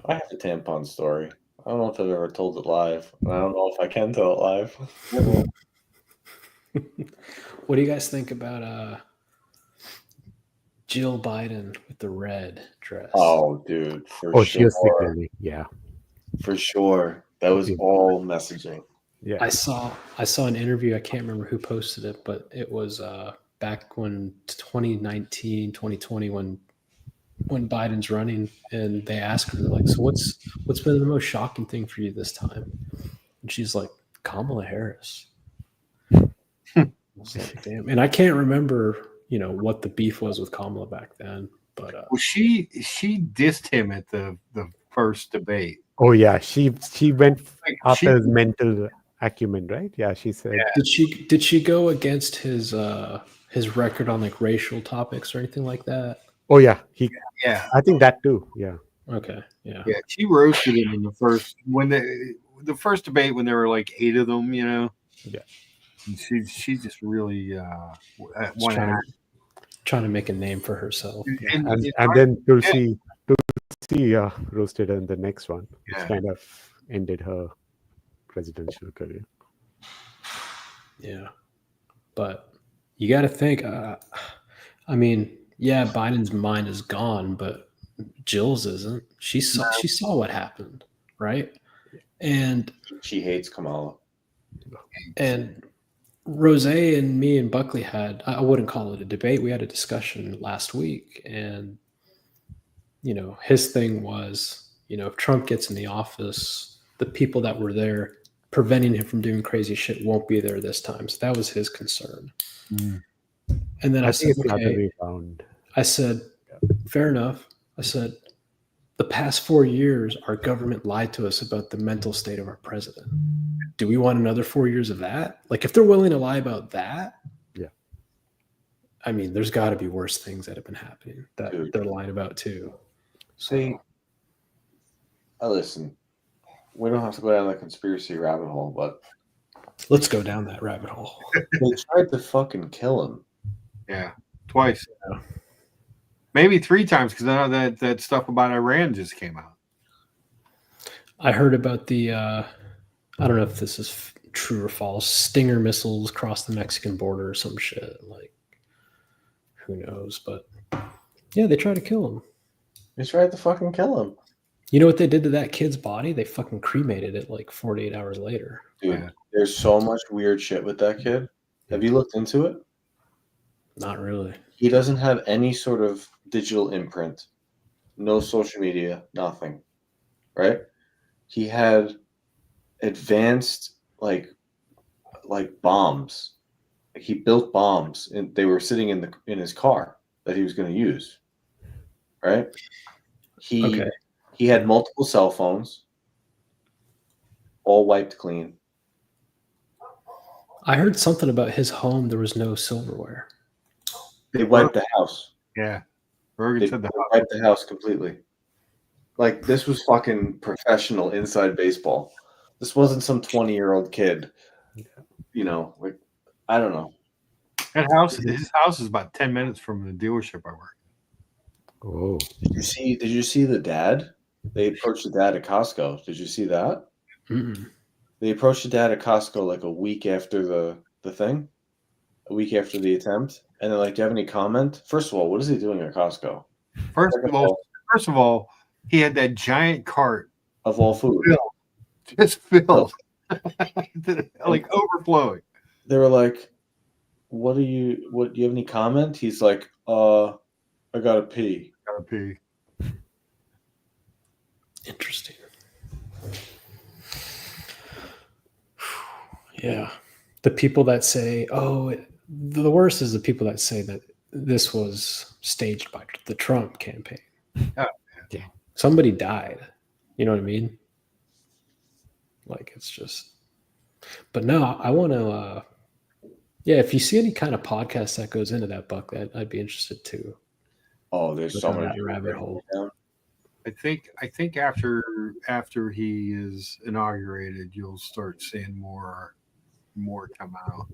I have a tampon story. I don't know if I've ever told it live. I don't know if I can tell it live. What do you guys think about Jill Biden with the red dress? Oh, dude, for sure. She was signaling. Yeah, for sure. That was all messaging. Yeah, I saw an interview. I can't remember who posted it, but it was back when 2019, 2020, when Biden's running, and they asked her like, "So what's been the most shocking thing for you this time?" And she's like, "Kamala Harris." I was like, damn, and I can't remember, what the beef was with Kamala back then, but well, she dissed him at the first debate. Oh yeah, she went after his mental acumen, right? Yeah, she said. Yeah. Did she go against his record on like racial topics or anything like that? Oh yeah, yeah. I think that too. Yeah. Okay. Yeah. Yeah, she roasted him in the first debate when there were like 8 of them. Yeah. And she just really trying to make a name for herself. And then Tulsi roasted her in the next one, which kind of ended her presidential career. Yeah, but you got to think. I mean, yeah, Biden's mind is gone, but Jill's isn't. She saw what happened, right? And she hates Kamala. And Rose and me and Buckley had, I wouldn't call it a debate. We had a discussion last week, and his thing was, if Trump gets in the office, the people that were there preventing him from doing crazy shit won't be there this time. So that was his concern. Mm. And then I said, okay. I said, fair enough. I said, the past 4 years, our government lied to us about the mental state of our president. Do we want another 4 years of that? Like, if they're willing to lie about that, I mean, there's got to be worse things that have been happening that they're lying about too. See, listen, we don't have to go down the conspiracy rabbit hole, but let's go down that rabbit hole. They tried to fucking kill him. Yeah, twice. Yeah. Maybe 3 times, because I know that stuff about Iran just came out. I heard about the, I don't know if this is true or false, Stinger missiles cross the Mexican border or some shit. Like, who knows? But yeah, they tried to kill him. They tried to fucking kill him. You know what they did to that kid's body? They fucking cremated it like 48 hours later. Dude, there's so much weird shit with that kid. Have you looked into it? Not really. He doesn't have any sort of digital imprint, no social media, nothing, right? He had advanced, like, like bombs. Like he built bombs, and they were sitting in his car that he was going to use. Right? He had multiple cell phones, all wiped clean. I heard something about his home. There was no silverware. They wiped the house. Yeah. Bergen said They wiped the house completely. Like, this was fucking professional inside baseball. This wasn't some 20-year-old kid. You know, like, I don't know. His house is about 10 minutes from the dealership I work. Oh. Did you see the dad? They approached the dad at Costco. Did you see that? Mm-mm. They approached the dad at Costco like a week after the thing. A week after the attempt. And they're like, do you have any comment? First of all, what is he doing at Costco? First of all, he had that giant cart of all food. Just filled. Like overflowing. They were like, do you have any comment? He's like, I gotta pee. Gotta pee. Interesting. Yeah. The people that say, the worst is the people that say that this was staged by the Trump campaign. Oh, yeah. Somebody died. You know what I mean? Like, it's just, but no, I want to, if you see any kind of podcast that goes into that, Buck, I'd be interested to. Oh, there's so many rabbit hole. I think after he is inaugurated, you'll start seeing more come out.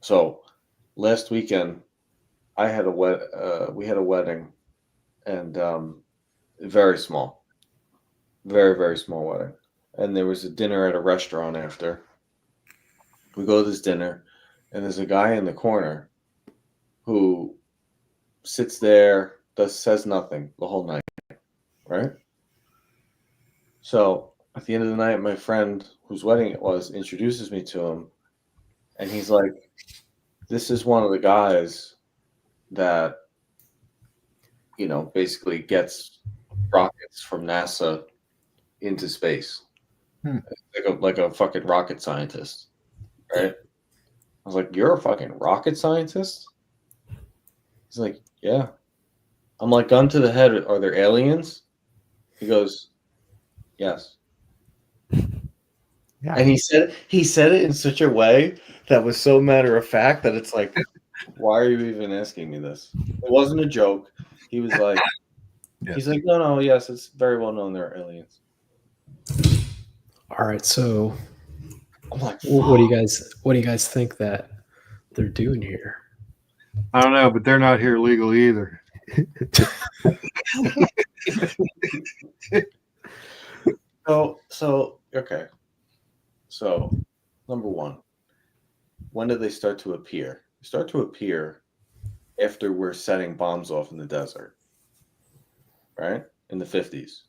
So last weekend, we had a wedding, and very small, very, very small wedding. And there was a dinner at a restaurant after. We go to this dinner, and there's a guy in the corner who sits there, says nothing the whole night, right? So at the end of the night, my friend whose wedding it was introduces me to him, and he's like, this is one of the guys that, basically gets rockets from NASA into space. Like a fucking rocket scientist, right? I was like, you're a fucking rocket scientist? He's like, yeah. I'm like, gun to the head, are there aliens? He goes, yes. Yeah. And he said it in such a way that was so matter of fact that it's like, why are you even asking me this? It wasn't a joke. He was like, he's like, no, yes, it's very well known there are aliens. All right, so I'm like, what do you guys think that they're doing here? I don't know, but they're not here legally either. Okay. So, number one, when did they start to appear? They start to appear after we're setting bombs off in the desert, right? In the 50s.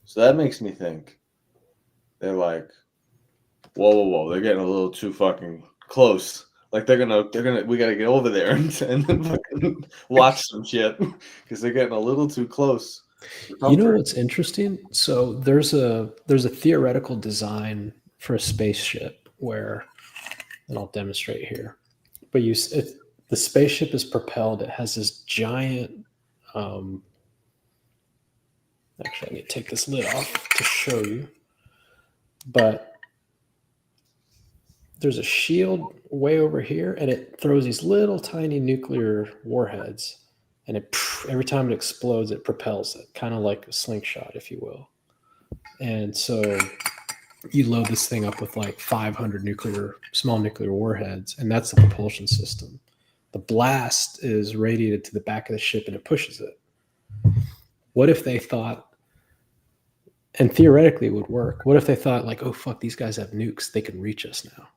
So that makes me think they're like, whoa, they're getting a little too fucking close. Like we gotta get over there and fucking watch some shit because they're getting a little too close. You know what's interesting? So there's a theoretical design for a spaceship where, and I'll demonstrate here, but the spaceship is propelled. It has this giant. Actually, I need to take this lid off to show you, but there's a shield way over here, and it throws these little tiny nuclear warheads. And every time it explodes, it propels it, kind of like a slingshot, if you will. And so you load this thing up with like 500 small nuclear warheads, and that's the propulsion system. The blast is radiated to the back of the ship, and it pushes it. What if they thought, and theoretically it would work, what if they thought like, oh, fuck, these guys have nukes. They can reach us now,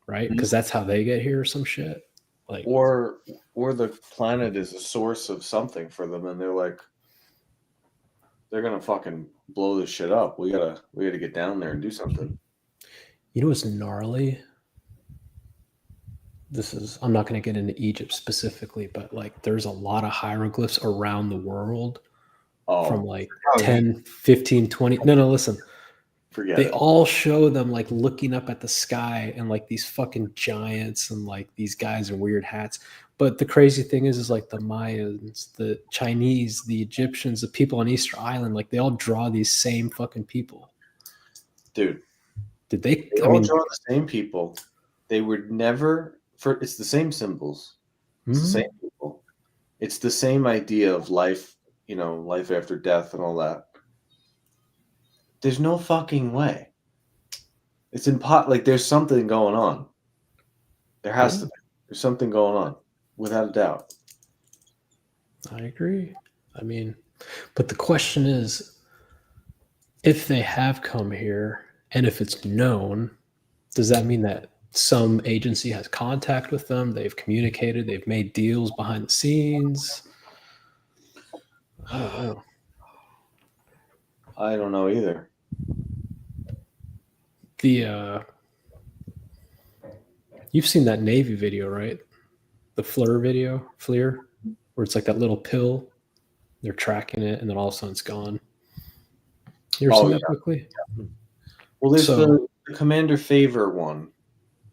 right? Because that's how they get here or some shit. Like, or the planet is a source of something for them, and they're like, they're gonna fucking blow this shit up. We gotta get down there and do something. You know what's gnarly? I'm not going to get into Egypt specifically, but like there's a lot of hieroglyphs around the world from like 10, 15, 20. No, listen. Forget They it. all show them like looking up at the sky and like these fucking giants and like these guys in weird hats. But the crazy thing is like the Mayans, the Chinese, the Egyptians, the people on Easter Island, like they all draw these same fucking people. Dude, Did they? they I all mean, draw the same people. They would never. It's the same symbols. It's the same people. It's the same idea of life. You know, life after death and all that. There's no fucking way. It's like there's something going on. There has to be. There's something going on, without a doubt. I agree. I mean, but the question is, if they have come here and if it's known, does that mean that some agency has contact with them? They've communicated, they've made deals behind the scenes? I don't know. I don't know either. You've seen that Navy video, right? The FLIR, where it's like that little pill. They're tracking it, and then all of a sudden it's gone. You ever seen that quickly? Well, there's the Commander Favor one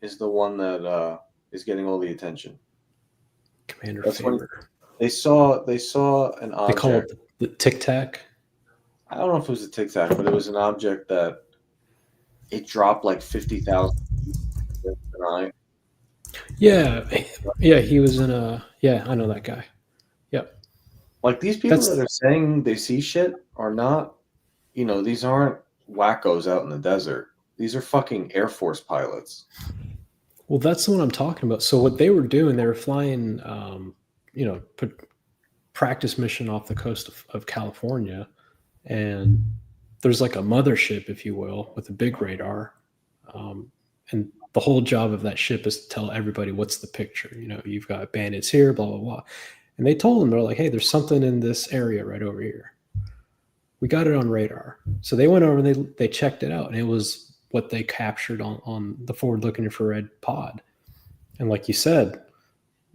is the one that is getting all the attention. Commander That's Favor. They saw an object. They call it the Tic Tac. I don't know if it was a Tic Tac, but it was an object that it dropped like 50,000 an eye. Yeah, he was in a. Yeah, I know that guy. Yep. Like these people that are saying they see shit are not, these aren't wackos out in the desert. These are fucking Air Force pilots. Well, that's the one I'm talking about. So what they were doing, they were flying, practice mission off the coast of California, and there's like a mothership, if you will, with a big radar, and the whole job of that ship is to tell everybody what's the picture. You've got bandits here, blah blah blah, and they told them, they're like, hey, there's something in this area right over here. We got it on radar. So they went over and they checked it out, and it was what they captured on the forward-looking infrared pod. And like you said,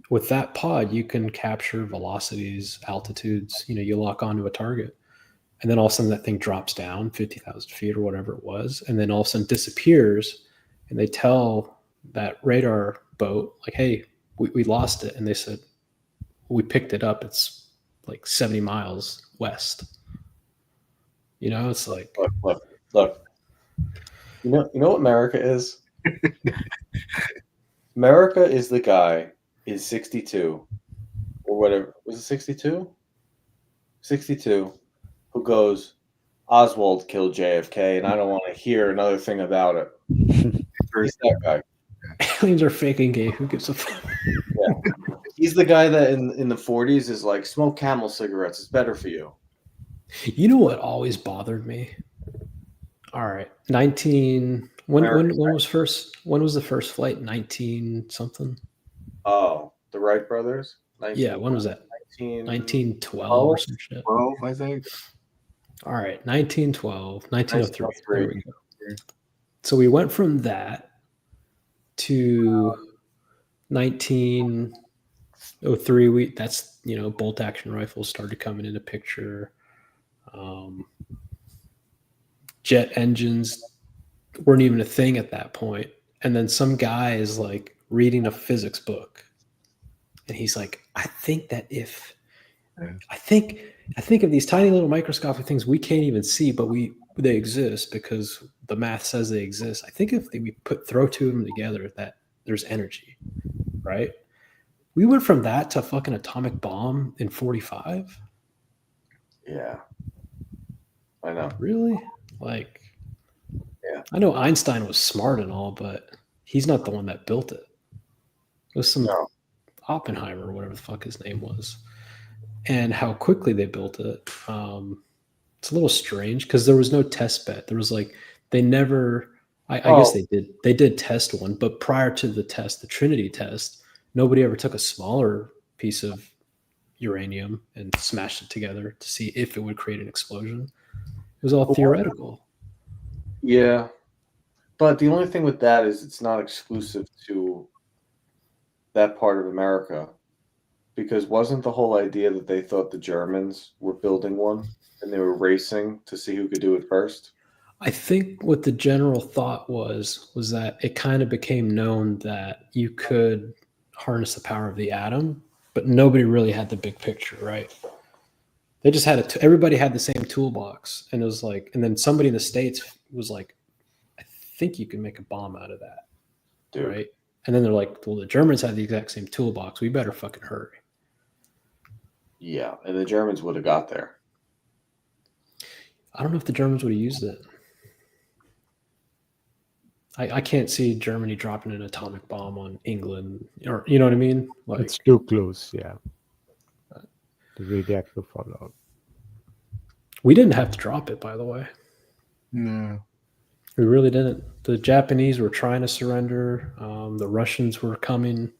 with that pod, you can capture velocities, altitudes. You lock onto a target, and then all of a sudden that thing drops down 50,000 feet or whatever it was, and then all of a sudden disappears. And they tell that radar boat, like, hey, we lost it. And they said, we picked it up. It's like 70 miles west. It's like, look. You know what America is? America is the guy in 62 or whatever. Was it 62? 62 who goes, Oswald killed JFK, and I don't want to hear another thing about it. He's that guy. Aliens are faking gay. Who gives a fuck? Yeah. He's the guy that in the 40s is like, smoke Camel cigarettes. It's better for you. You know what always bothered me? All right, when was the first flight? 19 something. Oh, the Wright brothers. Yeah, when was that? 1912 or some shit. 12, I think. All right, 1912, 1903. There we go. So we went from that to 1903. That's bolt action rifles started coming into picture. Jet engines weren't even a thing at that point. And then some guy is like reading a physics book, and he's like, I think of these tiny little microscopic things we can't even see, but they exist because the math says they exist. I think if we throw two of them together, that there's energy, right? We went from that to a fucking atomic bomb in 45. Yeah, I know. Really? Like, yeah. I know Einstein was smart and all, but he's not the one that built it. It was some Oppenheimer or whatever the fuck his name was. And how quickly they built it. It's a little strange because there was no test bed. There was like, they never, I guess they did test one, but prior to the test, the Trinity test, nobody ever took a smaller piece of uranium and smashed it together to see if it would create an explosion. It was all theoretical. Yeah. But the only thing with that is it's not exclusive to that part of America. Because wasn't the whole idea that they thought the Germans were building one and they were racing to see who could do it first? I think what the general thought was that it kind of became known that you could harness the power of the atom, but nobody really had the big picture, right? They just had everybody had the same toolbox, and it was like, and then somebody in the States was like, I think you can make a bomb out of that, Dude. right? And then they're like, well, the Germans had the exact same toolbox. We better fucking hurry. Yeah, and the Germans would have got there. I don't know if the Germans would have used it. I can't see Germany dropping an atomic bomb on England, or you know what I mean? Like, it's too close, yeah. The radioactive fallout. We didn't have to drop it, by the way. No. We really didn't. The Japanese were trying to surrender. The Russians were coming.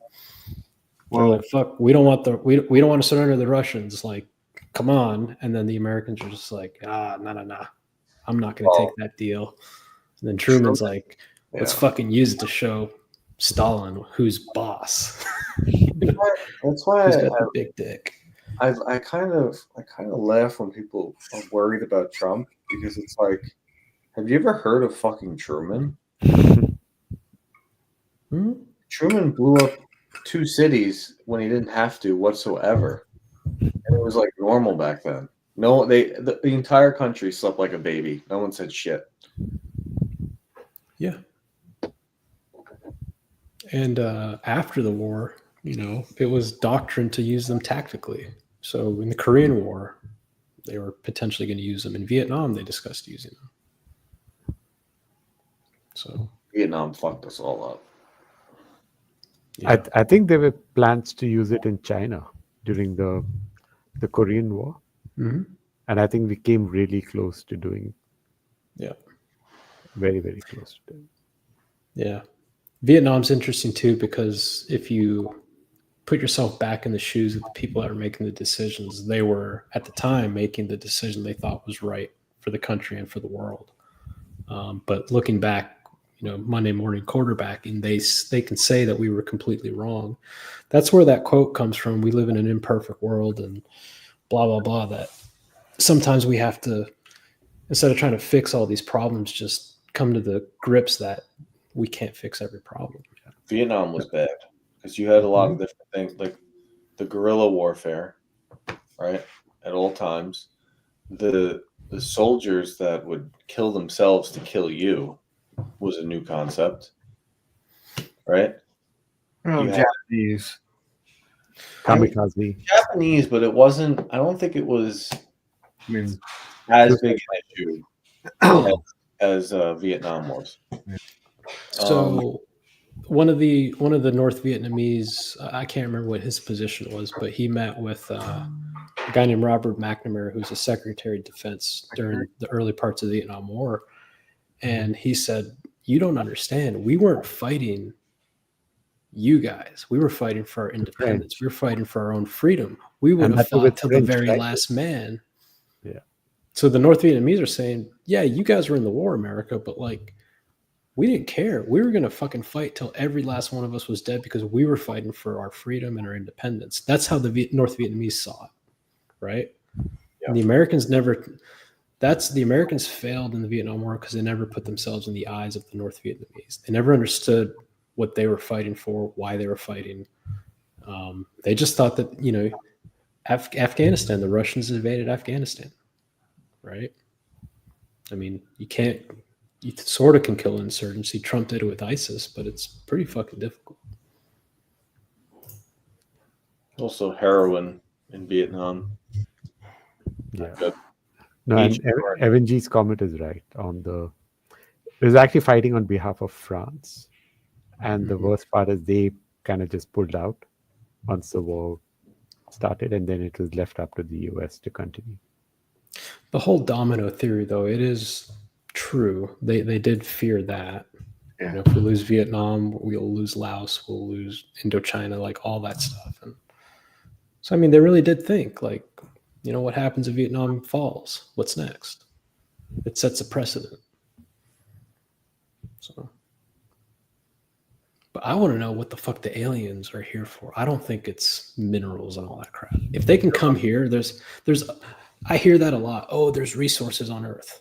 Well, like, fuck, we don't want we don't want to surrender the Russians. Like, come on. And then the Americans are just like, no. I'm not going to take that deal. And then Truman's like, let's fucking use it to show Stalin who's boss. That's why Who's got the big dick. I kind of laugh when people are worried about Trump, because it's like, have you ever heard of fucking Truman? Truman blew up 2 cities when he didn't have to whatsoever, and it was like normal back then. No, the entire country slept like a baby. No one said shit. Yeah. And after the war, it was doctrine to use them tactically. So in the Korean War, they were potentially going to use them. In Vietnam, they discussed using them. So Vietnam fucked us all up. Yeah. I think there were plans to use it in China during the Korean War. Mm-hmm. And I think we came really close to doing it. Yeah. Very, very close to doing it. Yeah. Vietnam's interesting too, because if you put yourself back in the shoes of the people that are making the decisions, they were at the time making the decision they thought was right for the country and for the world. But looking back, Monday morning quarterbacking, they can say that we were completely wrong. That's where that quote comes from. We live in an imperfect world and blah, blah, blah, that sometimes we have to, instead of trying to fix all these problems, just come to the grips that we can't fix every problem. Vietnam was bad because you had a lot of different things, like the guerrilla warfare, right? At all times, the soldiers that would kill themselves to kill you was a new concept, right? Japanese. Kamikaze. Japanese, but it wasn't. I don't think it was. As big an issue as Vietnam was. So one of the North Vietnamese, I can't remember what his position was, but he met with a guy named Robert McNamara, who's a Secretary of Defense during the early parts of the Vietnam War. And he said, you don't understand. We weren't fighting you guys. We were fighting for our independence. We were fighting for our own freedom. We would have fought till the very last man. Yeah. So the North Vietnamese are saying, yeah, you guys were in the war, America, but like, we didn't care. We were going to fucking fight till every last one of us was dead because we were fighting for our freedom and our independence. That's how the North Vietnamese saw it, right? Yeah. The Americans the Americans failed in the Vietnam War because they never put themselves in the eyes of the North Vietnamese. They never understood what they were fighting for, why they were fighting. They just thought that, Afghanistan, the Russians invaded Afghanistan, right? I mean, you sort of can kill insurgency. Trump did it with ISIS, but it's pretty fucking difficult. Also heroin in Vietnam. Yeah. Good. No, and Evan G's comment is right. It was actually fighting on behalf of France. And the worst part is they kind of just pulled out once the war started, and then it was left up to the US to continue. The whole domino theory, though, it is true. They did fear that. Yeah. If we lose Vietnam, we'll lose Laos, we'll lose Indochina, like all that stuff. And so, I mean, they really did think, like, what happens if Vietnam falls? What's next? It sets a precedent. So, but I want to know what the fuck the aliens are here for. I don't think it's minerals and all that crap. If they can come here, I hear that a lot. Oh, there's resources on Earth.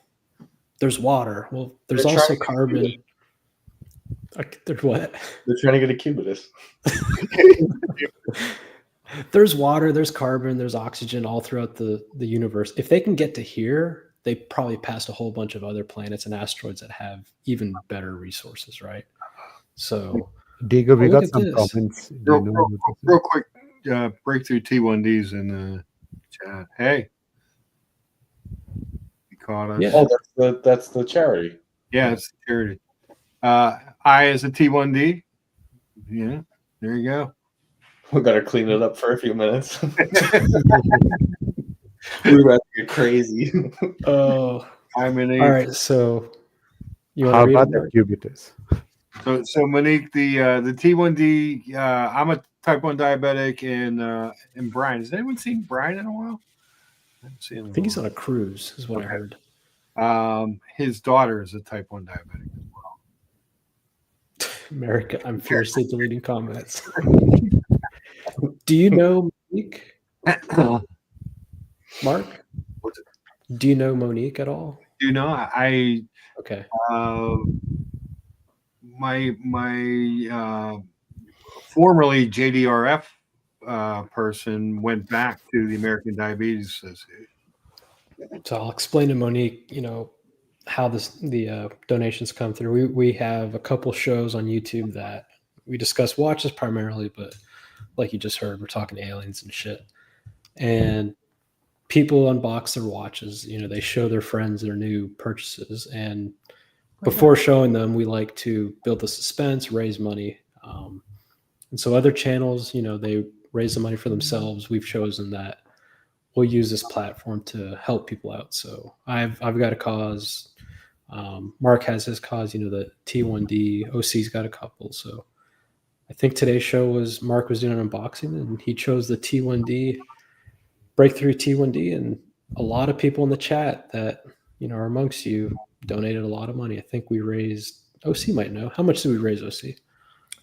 there's water. Well, there's They're also trying to get carbon. There's what? They're trying to get a Cubitus. There's water, there's carbon, there's oxygen all throughout the universe. If they can get to here, they probably passed a whole bunch of other planets and asteroids that have even better resources, right? So, Diego, we look got at some this. comments. Do Real, you know real, what this is? real quick, breakthrough T1Ds in the chat. Hey, you caught us. Yeah. Oh, that's the charity. Yeah, it's charity. I as a T1D. Yeah, there you go. We got to clean it up for a few minutes. We're about to get crazy. Oh, I'm an all eighth. right. So, you want How to read about it? the Cubitus? So Monique, the T1D. I'm a type 1 diabetic, and Brian. Has anyone seen Brian in a while? I haven't seen him. I think he's on a cruise, is what I heard. His daughter is a type 1 diabetic as well. America, I'm fiercely deleting comments. Do you know Monique? Mark? Do you know Monique at all? You know, I Okay. my formerly JDRF person went back to the American Diabetes Association. So I'll explain to Monique, how the donations come through. We have a couple shows on YouTube that we discuss watches primarily, but like you just heard, we're talking aliens and shit. And people unbox their watches. They show their friends their new purchases, and before showing them, we like to build the suspense, raise money. And so other channels, they raise the money for themselves. We've chosen that we'll use this platform to help people out. So I've got a cause. Mark has his cause, the T1D. OC's got a couple. So I think today's show was Mark was doing an unboxing, and he chose the T1D, breakthrough T1D, and a lot of people in the chat that are amongst you donated a lot of money. I think we raised, OC might know, how much did we raise, OC?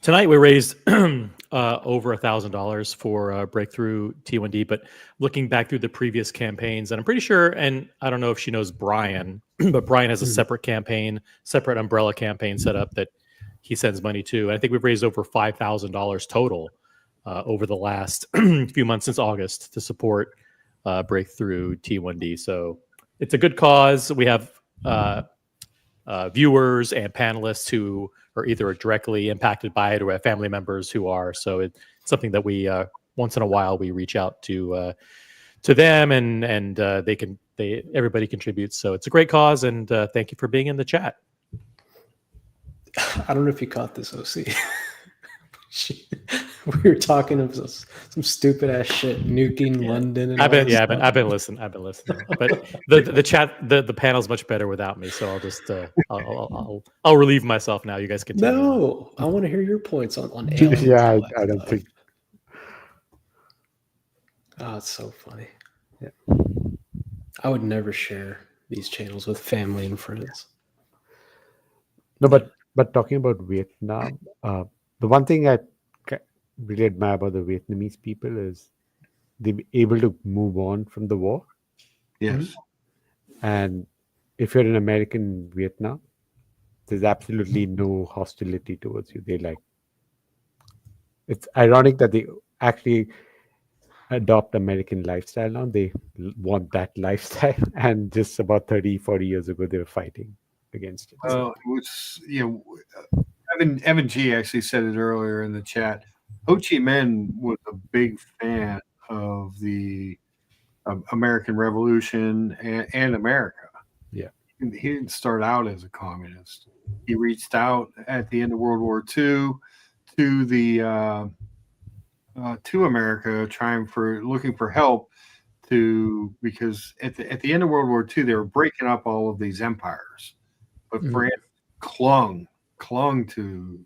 Tonight we raised over $1,000 for Breakthrough T1D, but looking back through the previous campaigns, and I'm pretty sure, and I don't know if she knows Brian, but Brian has a separate campaign, separate umbrella campaign set up that he sends money to. And I think we've raised over $5,000 total over the last few months since August to support Breakthrough T1D. So it's a good cause. We have viewers and panelists who are either directly impacted by it or have family members who are. So it's something that we once in a while we reach out to them, and everybody contributes. So it's a great cause, and thank you for being in the chat. I don't know if you caught this, OC. We were talking of some stupid ass shit, nuking London. And I've been listening. But the chat, the panel's much better without me. So I'll just I'll relieve myself now. You guys continue. No, I want to hear your points on aliens. Yeah, I don't think. Oh, it's so funny. Yeah. I would never share these channels with family and friends. No, but talking about Vietnam, the one thing I really admire about the Vietnamese people is they're able to move on from the war. Yes. And if you're an American in Vietnam, there's absolutely no hostility towards you. It's ironic that they actually adopt American lifestyle now. They want that lifestyle. And just about 30, 40 years ago, they were fighting against it. Well, it was, Evan G actually said it earlier in the chat. Ho Chi Minh was a big fan of the American Revolution and America. Yeah. He didn't start out as a communist. He reached out at the end of World War II to the to America, looking for help because at the end of World War II they were breaking up all of these empires, but France clung to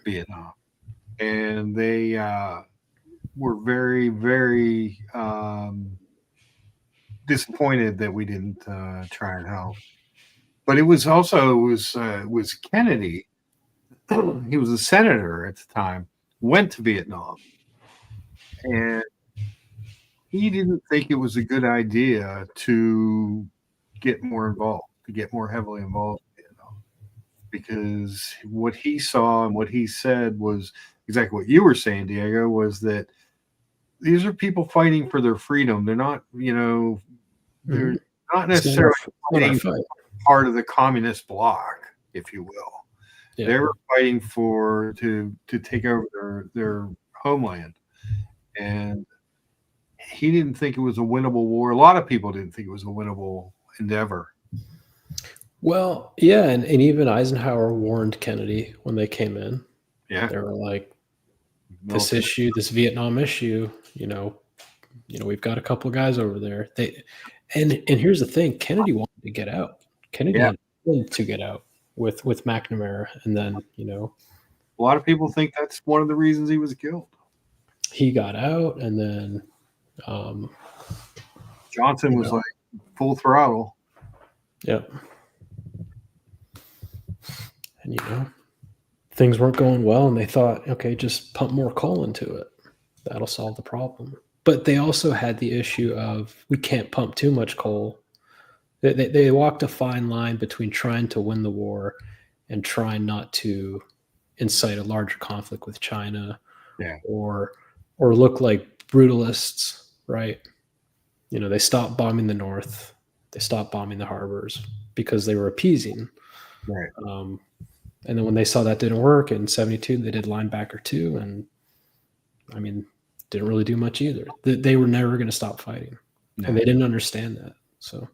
Vietnam, and they were very, very disappointed that we didn't try and help. But it was Kennedy. He was a senator at the time. Went to Vietnam, and he didn't think it was a good idea to get more involved. to get more heavily involved in Vietnam, because what he saw and what he said was exactly what you were saying, Diego, was that these are people fighting for their freedom. They're not, they're not necessarily fighting part of the communist bloc, if you will. Yeah. They were fighting to take over their homeland, and he didn't think it was a winnable war. A lot of people didn't think it was a winnable endeavor. Well, yeah, and even Eisenhower warned Kennedy when they came in. Yeah, they were like, this issue, this Vietnam issue, we've got a couple guys over there. And here's the thing: Kennedy wanted to get out. Kennedy wanted to get out with McNamara, and then a lot of people think that's one of the reasons he was killed. He got out, and then Johnson was like full throttle. Yep. And things weren't going well, and they thought, okay, just pump more coal into it. That'll solve the problem. But they also had the issue of we can't pump too much coal. They walked a fine line between trying to win the war and trying not to incite a larger conflict with China, or look like brutalists, right? They stopped bombing the North. They stopped bombing the harbors because they were appeasing. Right. And then when they saw that didn't work in 1972, they did Linebacker 2, and didn't really do much either. They were never going to stop fighting, and they didn't understand that. So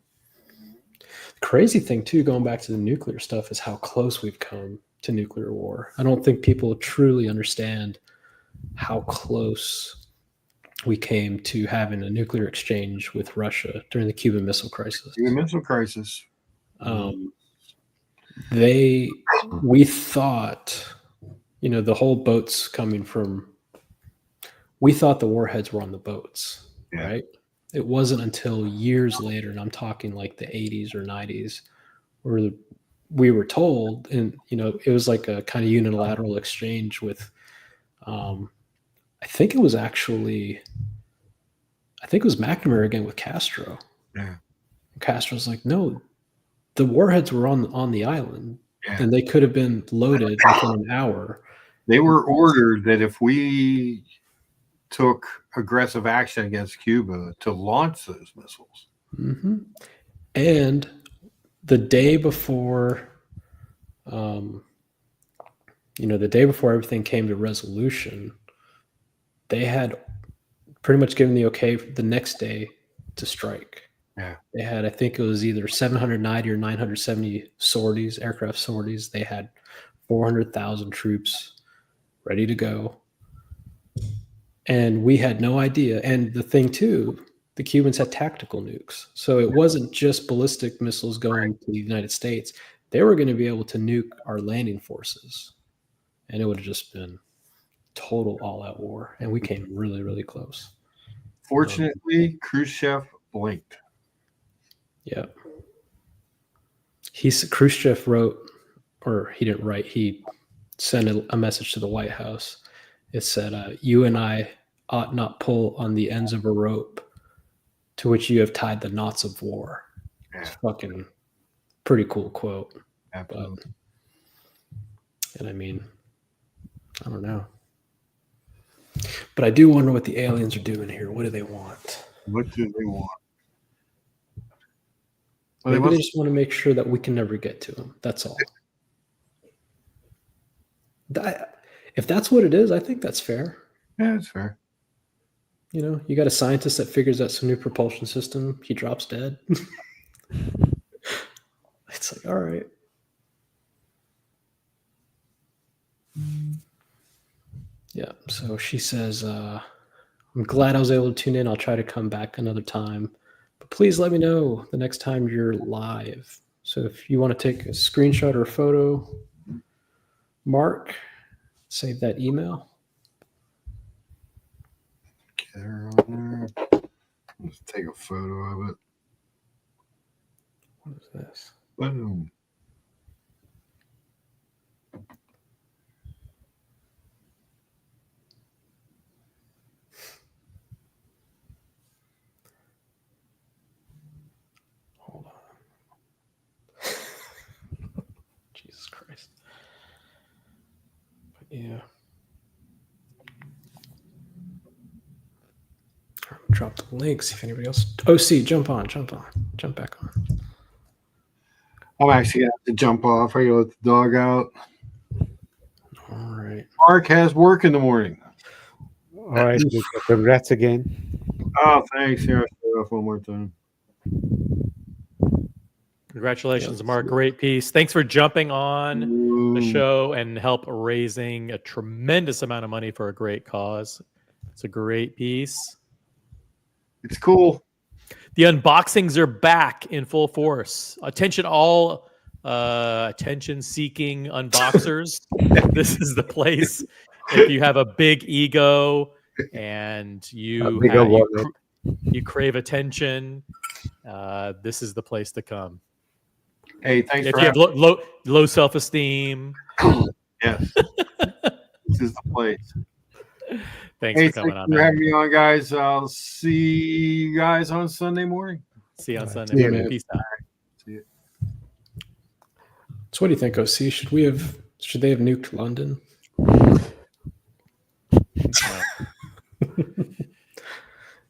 the crazy thing too, going back to the nuclear stuff, is how close we've come to nuclear war. I don't think people truly understand how close we came to having a nuclear exchange with Russia during the Cuban Missile Crisis. We thought, the whole boats coming from, we thought the warheads were on the boats, right? It wasn't until years later, and I'm talking like the 80s or 90s, where we were told, and it was like a kind of unilateral exchange with, I think it was McNamara again with Castro. Yeah. Castro's like, no, the warheads were on the island, and they could have been loaded within an hour. They were ordered that if we took aggressive action against Cuba, to launch those missiles. Mm-hmm. And the day before, the day before everything came to resolution, they had pretty much given the okay the next day to strike. Yeah. They had, I think it was either 790 or 970 sorties, aircraft sorties. They had 400,000 troops ready to go. And we had no idea. And the thing too, the Cubans had tactical nukes. So it wasn't just ballistic missiles going to the United States. They were going to be able to nuke our landing forces. And it would have just been total all-out war. And we came really, really close. Fortunately, Khrushchev blinked. Yeah. Khrushchev wrote, or he didn't write, he sent a message to the White House. It said, you and I ought not pull on the ends of a rope to which you have tied the knots of war. Yeah. It's fucking pretty cool quote. Absolutely. And I don't know. But I do wonder what the aliens are doing here. What do they want? What do they want? Well, maybe they just want to make sure that we can never get to them. That's all. If that's what it is, I think that's fair. Yeah, it's fair. You got a scientist that figures out some new propulsion system. He drops dead. It's like, all right. Yeah. So she says, I'm glad I was able to tune in. I'll try to come back another time. But please let me know the next time you're live. So if you want to take a screenshot or a photo, Mark, save that email. Get her on there. Let's take a photo of it. What is this? Boom. Hold on. Yeah. Drop the link. See if anybody else. OC, jump back on. I'm actually gonna have to jump off. I gotta let the dog out. All right. Mark has work in the morning. All right, Luca, congrats again. Oh, thanks. Here, I'll show it off one more time. Congratulations, Mark. Great piece. Thanks for jumping on the show and help raising a tremendous amount of money for a great cause. It's a great piece. It's cool. The unboxings are back in full force. Attention, all attention-seeking unboxers. This is the place. If you have a big ego and you crave attention, this is the place to come. Hey, thanks if for you have low self-esteem. Yes, this is the place. Thanks for coming on. Thanks for having me on, guys. I'll see you guys on Sunday morning. See you on Sunday morning. Peace out. See you. So, what do you think, OC? Should they have nuked London?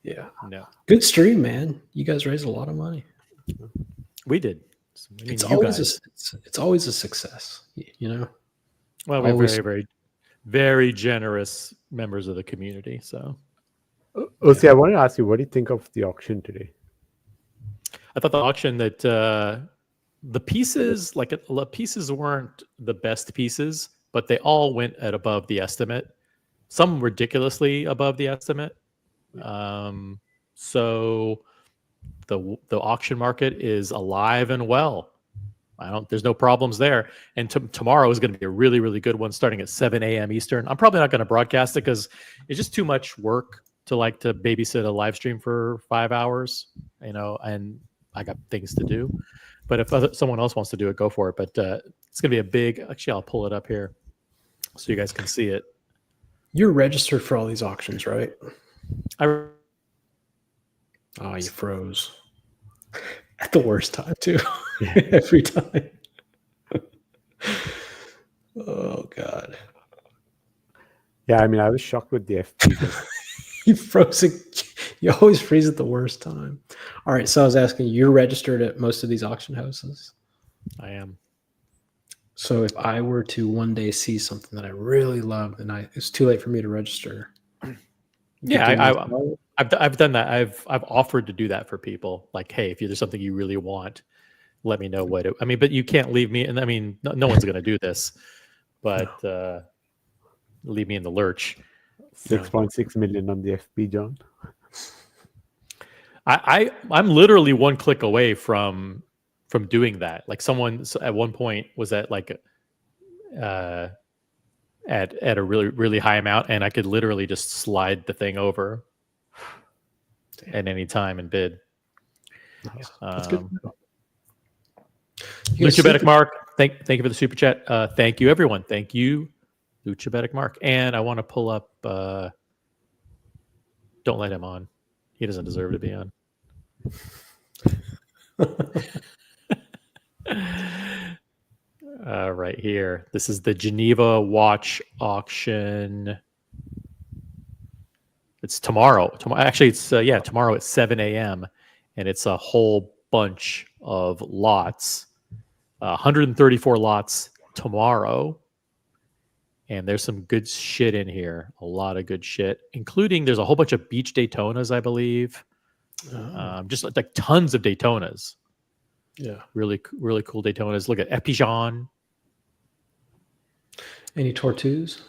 Yeah. No. Good stream, man. You guys raised a lot of money. We did. I mean, it's always a success, you know. Well, we're very, very, very generous members of the community. So, OC, I want to ask you, what do you think of the auction today? I thought the auction that the pieces, pieces weren't the best pieces, but they all went at above the estimate. Some ridiculously above the estimate. So the auction market is alive and well. There's no problems there. And tomorrow is going to be a really, really good one starting at 7 a.m. Eastern. I'm probably not going to broadcast it because it's just too much work to babysit a live stream for 5 hours, and I got things to do. But if someone else wants to do it, go for it. But it's going to be a big, actually, I'll pull it up here so you guys can see it. You're registered for all these auctions, right? Oh, you froze. At the worst time, too. Every time. Oh, God. Yeah, I mean, I was shocked with the FP. You froze. You always freeze at the worst time. All right, so I was asking, you're registered at most of these auction houses? I am. So if I were to one day see something that I really loved and it's too late for me to register. Yeah, I've done that. I've offered to do that for people. Like, hey, if there's something you really want, let me know what it. But you can't leave me. And I mean, no one's going to do this, but leave me in the lurch. 6.6 million on the FP, John. I'm literally one click away from doing that. Like someone at one point was at at a really, really high amount, and I could literally just slide the thing over at any time and bid. That's good. Luchabetic Mark, thank you for the super chat. Thank you, everyone. Thank you, Luchabetic Mark. And I want to pull up. Don't let him on. He doesn't deserve to be on. Right here. This is the Geneva watch auction. It's tomorrow. Actually, it's tomorrow at 7 a.m. and it's a whole bunch of lots. 134 lots tomorrow. And there's some good shit in here. A lot of good shit, including there's a whole bunch of beach Daytonas, I believe. Just like tons of Daytonas. Yeah. Really, really cool Daytonas. Look at Epijan. Any Tortus?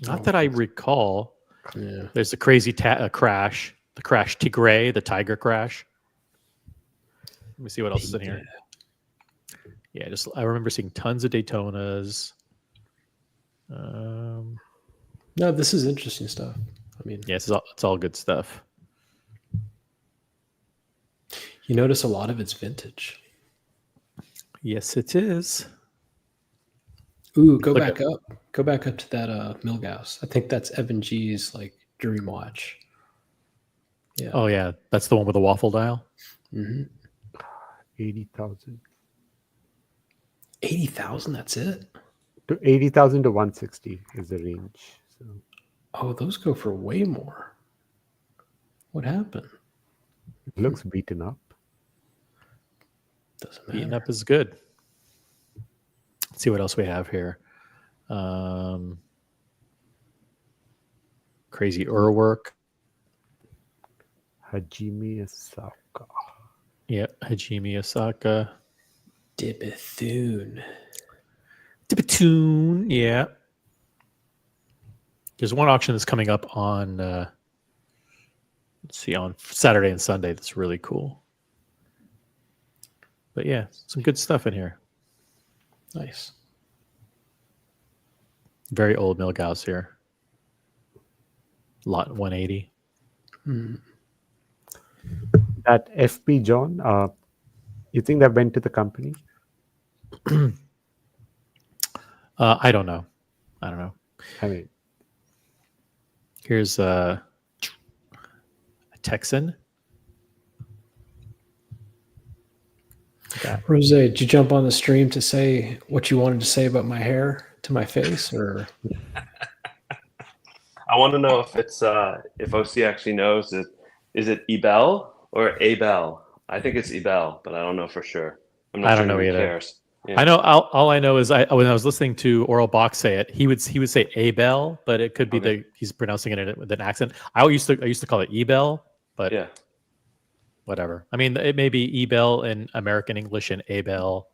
Not that I recall. Yeah. There's the crazy crash. The crash Tigray, the tiger crash. Let me see what else is in here. Yeah, I remember seeing tons of Daytonas. No, this is interesting stuff. I mean, yeah, it's all good stuff. You notice a lot of it's vintage. Yes, it is. Ooh, go back up. Go back up to that Milgauss. I think that's Evan G's dream watch. Yeah. Oh yeah, that's the one with the waffle dial. Mm-hmm. 80,000. 80,000. That's it. to 80,000 to 160 is the range. So Oh, those go for way more. What happened? it looks beaten up. Doesn't matter. Beaten up is good. Let's see what else we have here. Crazy work. Hajime Asaka. Yeah, Hajime Osaka. Dibithune. Dibitoon, yeah. There's one auction that's coming up on let's see, on Saturday and Sunday that's really cool. But yeah, some good stuff in here. Nice. Very old Milgauss here. Lot 180. That FP John, you think that went to the company? I don't know. I mean, Here's a Texan. Rose, did you jump on the stream to say what you wanted to say about my hair to my face, or? I want to know if it's if OC actually knows it. Is it Ebel or Abel? I think it's Ebel, but I don't know for sure. I'm not I sure don't know who either. cares. Yeah. I know all I know is when I was listening to Oral Box say it, he would say Abel, but it could be Okay. he's pronouncing it with an accent. I used to call it Ebel, but Yeah. whatever. I mean, it may be Ebel in American English and Abel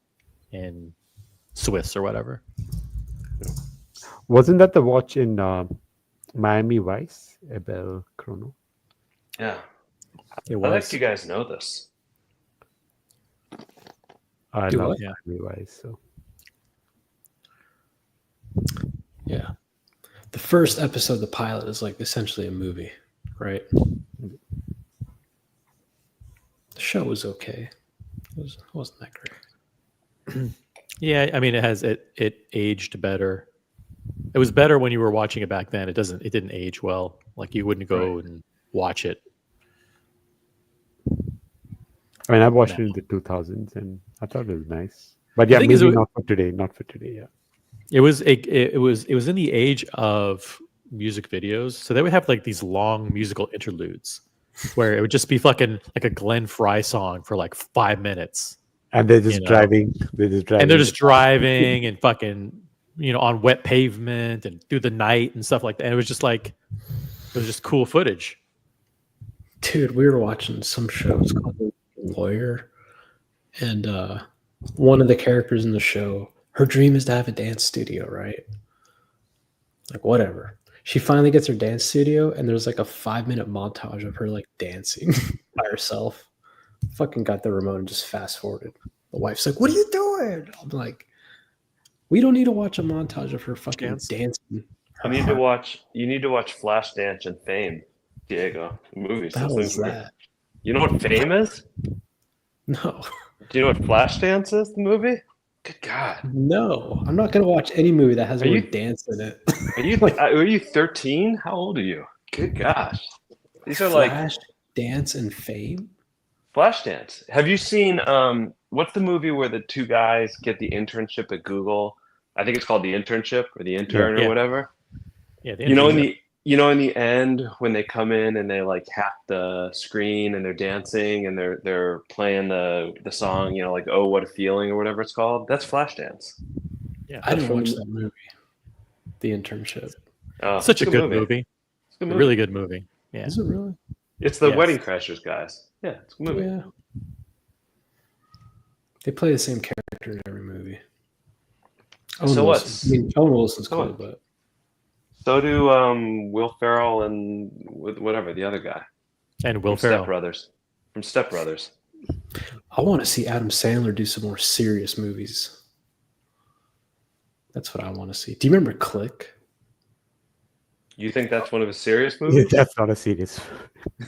in Swiss or whatever. wasn't that the watch in Miami Vice, Ebel Chrono? Yeah. It I was. like you guys know this. I Do love what? Miami Vice. So Yeah. The first episode, the pilot, is like essentially a movie, right? The show was okay. It wasn't that great. Yeah, I mean, it aged better. It was better when you were watching it back then. It didn't age well. Like you wouldn't go and watch it. I mean, I watched it in the 2000s, and I thought it was nice. But yeah, thing maybe is, not for today. Not for today. Yeah. It was in the age of music videos, so they would have like these long musical interludes where it would just be fucking like a Glenn Fry song for like 5 minutes, And they're just driving. and they're just driving and fucking on wet pavement and through the night and stuff like that. And it was just cool footage. Dude, we were watching some shows called The Lawyer, and one of the characters in the show, her dream is to have a dance studio, right? Like whatever. She finally gets her dance studio, and there's like a 5-minute montage of her like dancing by herself. Fucking got the remote and just fast forwarded. The wife's like, "What are you doing?" I'm like, "We don't need to watch a montage of her fucking dancing." You need to watch Flashdance and Fame, Diego. Movies. The hell is that? You know what Fame is? No. Do you know what Flashdance is? The movie? Good God. No, I'm not gonna watch any movie that has a word dance in it. Are you 13? How old are you? Good gosh. These are Flash, Dance, and Fame. Flashdance. Have you seen what's the movie where the two guys get the internship at Google? I think it's called The Internship or The Intern or whatever. Yeah, in the end when they come in and they like hack the screen and they're dancing and they're playing the song, like "Oh What a Feeling" or whatever it's called. That's Flashdance. Yeah, I didn't watch that movie. The Internship. Oh, Such a good movie. It's a good A movie. really good movie. Yeah. Is it really? It's the Yes. Wedding Crashers guys. Yeah, it's a good movie. Yeah. They play the same character in every movie. Owen So Wilson. I mean, Owen Wilson's So cool, what? but So do Will Ferrell and whatever the other guy. And Will from Ferrell. Step Brothers. From Step Brothers. I want to see Adam Sandler do some more serious movies. That's what I want to see. Do you remember Click? You think that's one of his serious movies? That's not a serious.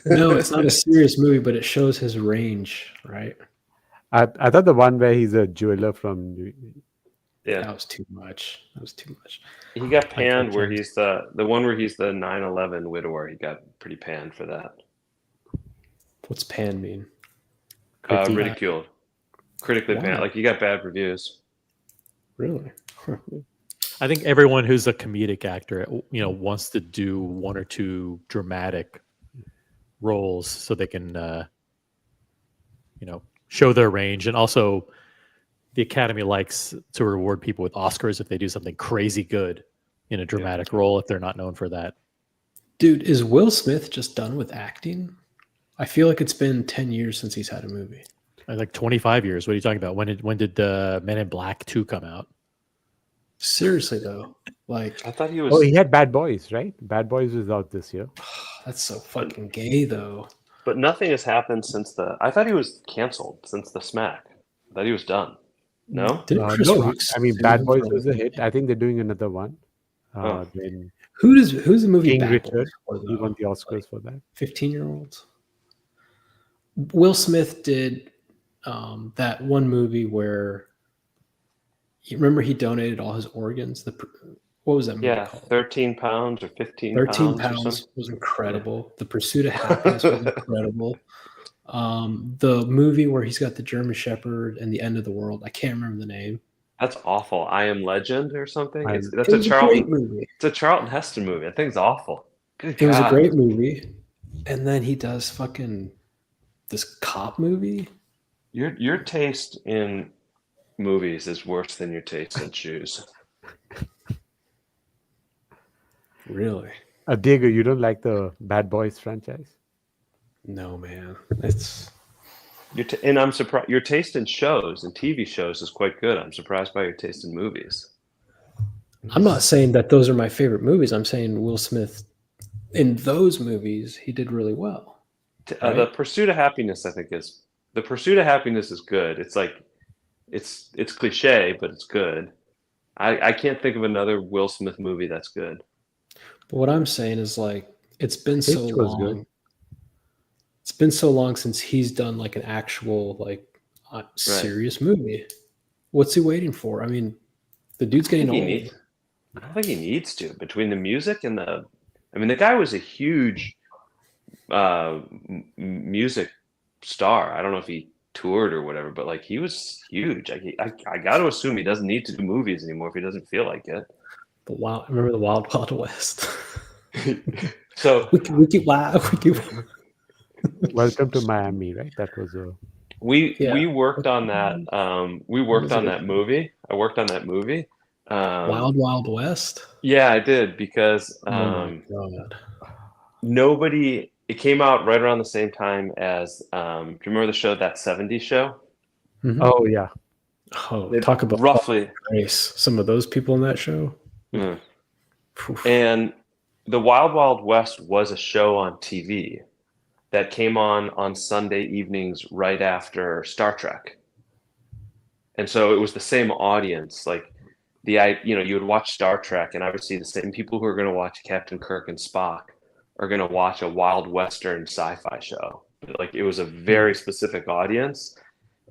No, it's not a serious movie, but it shows his range, right? I thought the one where he's a jeweler from. Yeah. That was too much. He got panned where he's the one where he's the 9/11 widower. He got pretty panned for that. What's pan mean? Ridiculed. Critically Why? panned. Like he got bad reviews. Really? Huh. I think everyone who's a comedic actor, wants to do one or two dramatic roles so they can, show their range. And also, the Academy likes to reward people with Oscars if they do something crazy good in a dramatic role if they're not known for that. Dude, is Will Smith just done with acting? I feel like it's been 10 years since he's had a movie. Like 25 years. What are you talking about? When did Men in Black 2 come out? Seriously though, like I thought he was. Oh, he had Bad Boys, right? Bad Boys was out this year. that's so fucking gay though. But nothing has happened since the. I thought he was canceled since the Smack. I thought he was done. No. Didn't Chris No, Rock I mean, sue Bad him Boys for was a it? hit. I think they're doing another one. Oh. Then Who's the movie King Bad Boys Richard, for, he though? won the Oscars for that. 15-year-olds. Will Smith did that one movie where you remember he donated all his organs. What was that movie Yeah, called? 13 pounds or 15 13 pounds. Or pounds something. was incredible. The Pursuit of Happiness was incredible. The movie where he's got the German Shepherd and the End of the World. I can't remember the name. That's awful. I Am Legend or something. I- That's It a was a Charlton. great movie. It's a Charlton Heston movie. I think it's awful. Good It was a God. great movie. And then he does fucking this cop movie. Your taste in movies is worse than your taste in shoes. Really? Diego, you don't like the Bad Boys franchise? No, man. It's And I'm surprised. Your taste in shows and TV shows is quite good. I'm surprised by your taste in movies. I'm not saying that those are my favorite movies. I'm saying Will Smith in those movies, he did really well. The Pursuit of Happiness, I think, is the Pursuit of Happiness is good. It's like it's cliche, but it's good. I can't think of another Will Smith movie that's good. But what I'm saying is like it's been so Hitch was long. good. It's been so long since he's done like an actual like serious movie. What's he waiting for? I mean, the dude's getting old. I don't think he needs to. Between the music and the guy was a huge music star. I don't know if he toured or whatever, but like he was huge. I got to assume he doesn't need to do movies anymore if he doesn't feel like it. Remember the Wild Wild West? So Wiki Wild. Welcome to Miami, right? That was a. We worked on that. We worked on that movie. I worked on that movie. Wild Wild West. Yeah, I did because Oh my god. nobody. It came out right around the same time as. Do you remember the show That 70s Show? Mhm. Oh yeah. Oh, talk about roughly race. Some of those people in that show. Mm. And the Wild Wild West was a show on TV that came on Sunday evenings right after Star Trek. And so it was the same audience. Like you would watch Star Trek, and obviously the same people who are going to watch Captain Kirk and Spock are going to watch a Wild Western sci-fi show. Like it was a very specific audience.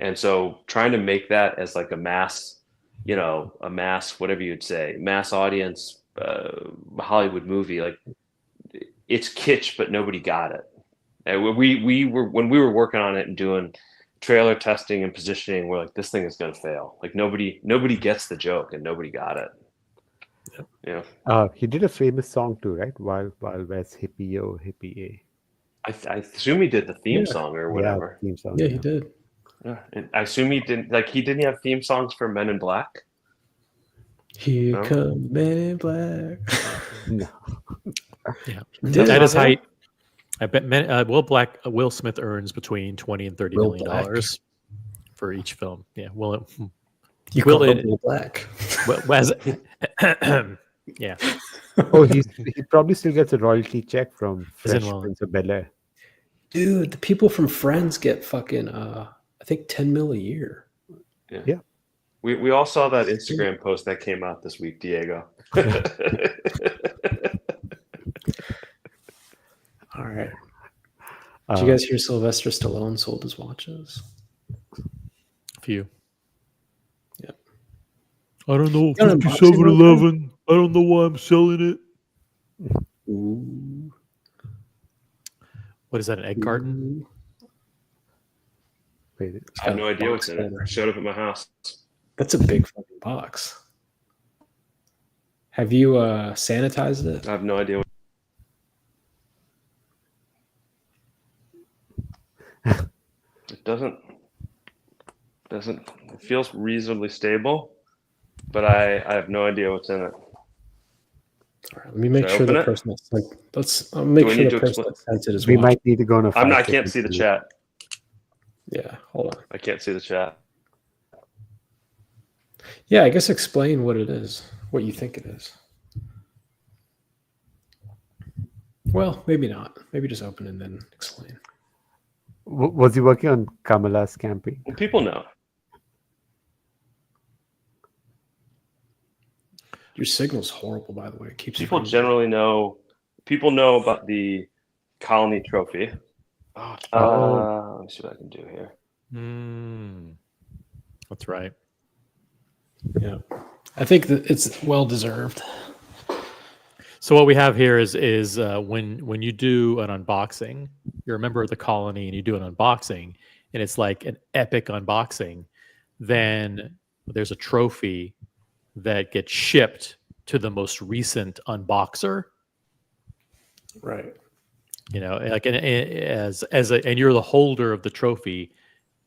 And so trying to make that as like a mass, whatever you'd say, mass audience Hollywood movie, like it's kitsch, but nobody got it. And when we were working on it and doing trailer testing and positioning, we're like, this thing is going to fail. Like nobody gets the joke, and nobody got it. Yeah. He did a famous song too, right? Wild Wild West, Hippie Yo, Hippie A. I assume he did the theme song or whatever. Yeah, theme song, Yeah, he did. Yeah. And I assume he didn't have theme songs for Men in Black. Here come Men in Black. No. Yeah, Did that it? is height. I bet Will Smith earns between $20 and $30 million dollars for each film. Yeah, You Will call it- him Black. Yeah. Oh, he probably still gets a royalty check from As in Fresh well. Prince of Bel-Air. Dude, the people from Friends get fucking I think 10 mil a year. Yeah. We all saw that Instagram post that came out this week, Diego. All right. Did you guys hear Sylvester Stallone sold his watches? A few. Yep. I don't know. Got an unboxing 5711. I don't know why I'm selling it. Ooh. What is that? An egg carton? Wait, I have no idea what's in it. Showed up at my house. That's a big fucking box. Have you sanitized it? I have no idea. It doesn't. It feels reasonably stable, but I have no idea what's in it. All right, let me make Should I sure the open it? person that sent. I'll make Do we sure need the to person explain? that sent it is We watching. might need to go on a I 5 can't see the second chat. Yeah, hold on. I can't see the chat. Yeah, I guess explain what it is, what you think it is. Well, maybe not. Maybe just open and then explain. Was he working on Kamala's campaign? Well, people know. Your signal's horrible, by the way. It keeps People freezing. generally know. People know about the Colony Trophy. Let me see what I can do here. That's right. Yeah, I think that it's well deserved. So what we have here is when you do an unboxing, you're a member of the colony and you do an unboxing, and it's like an epic unboxing. Then there's a trophy that gets shipped to the most recent unboxer. Right. You know, like and you're the holder of the trophy,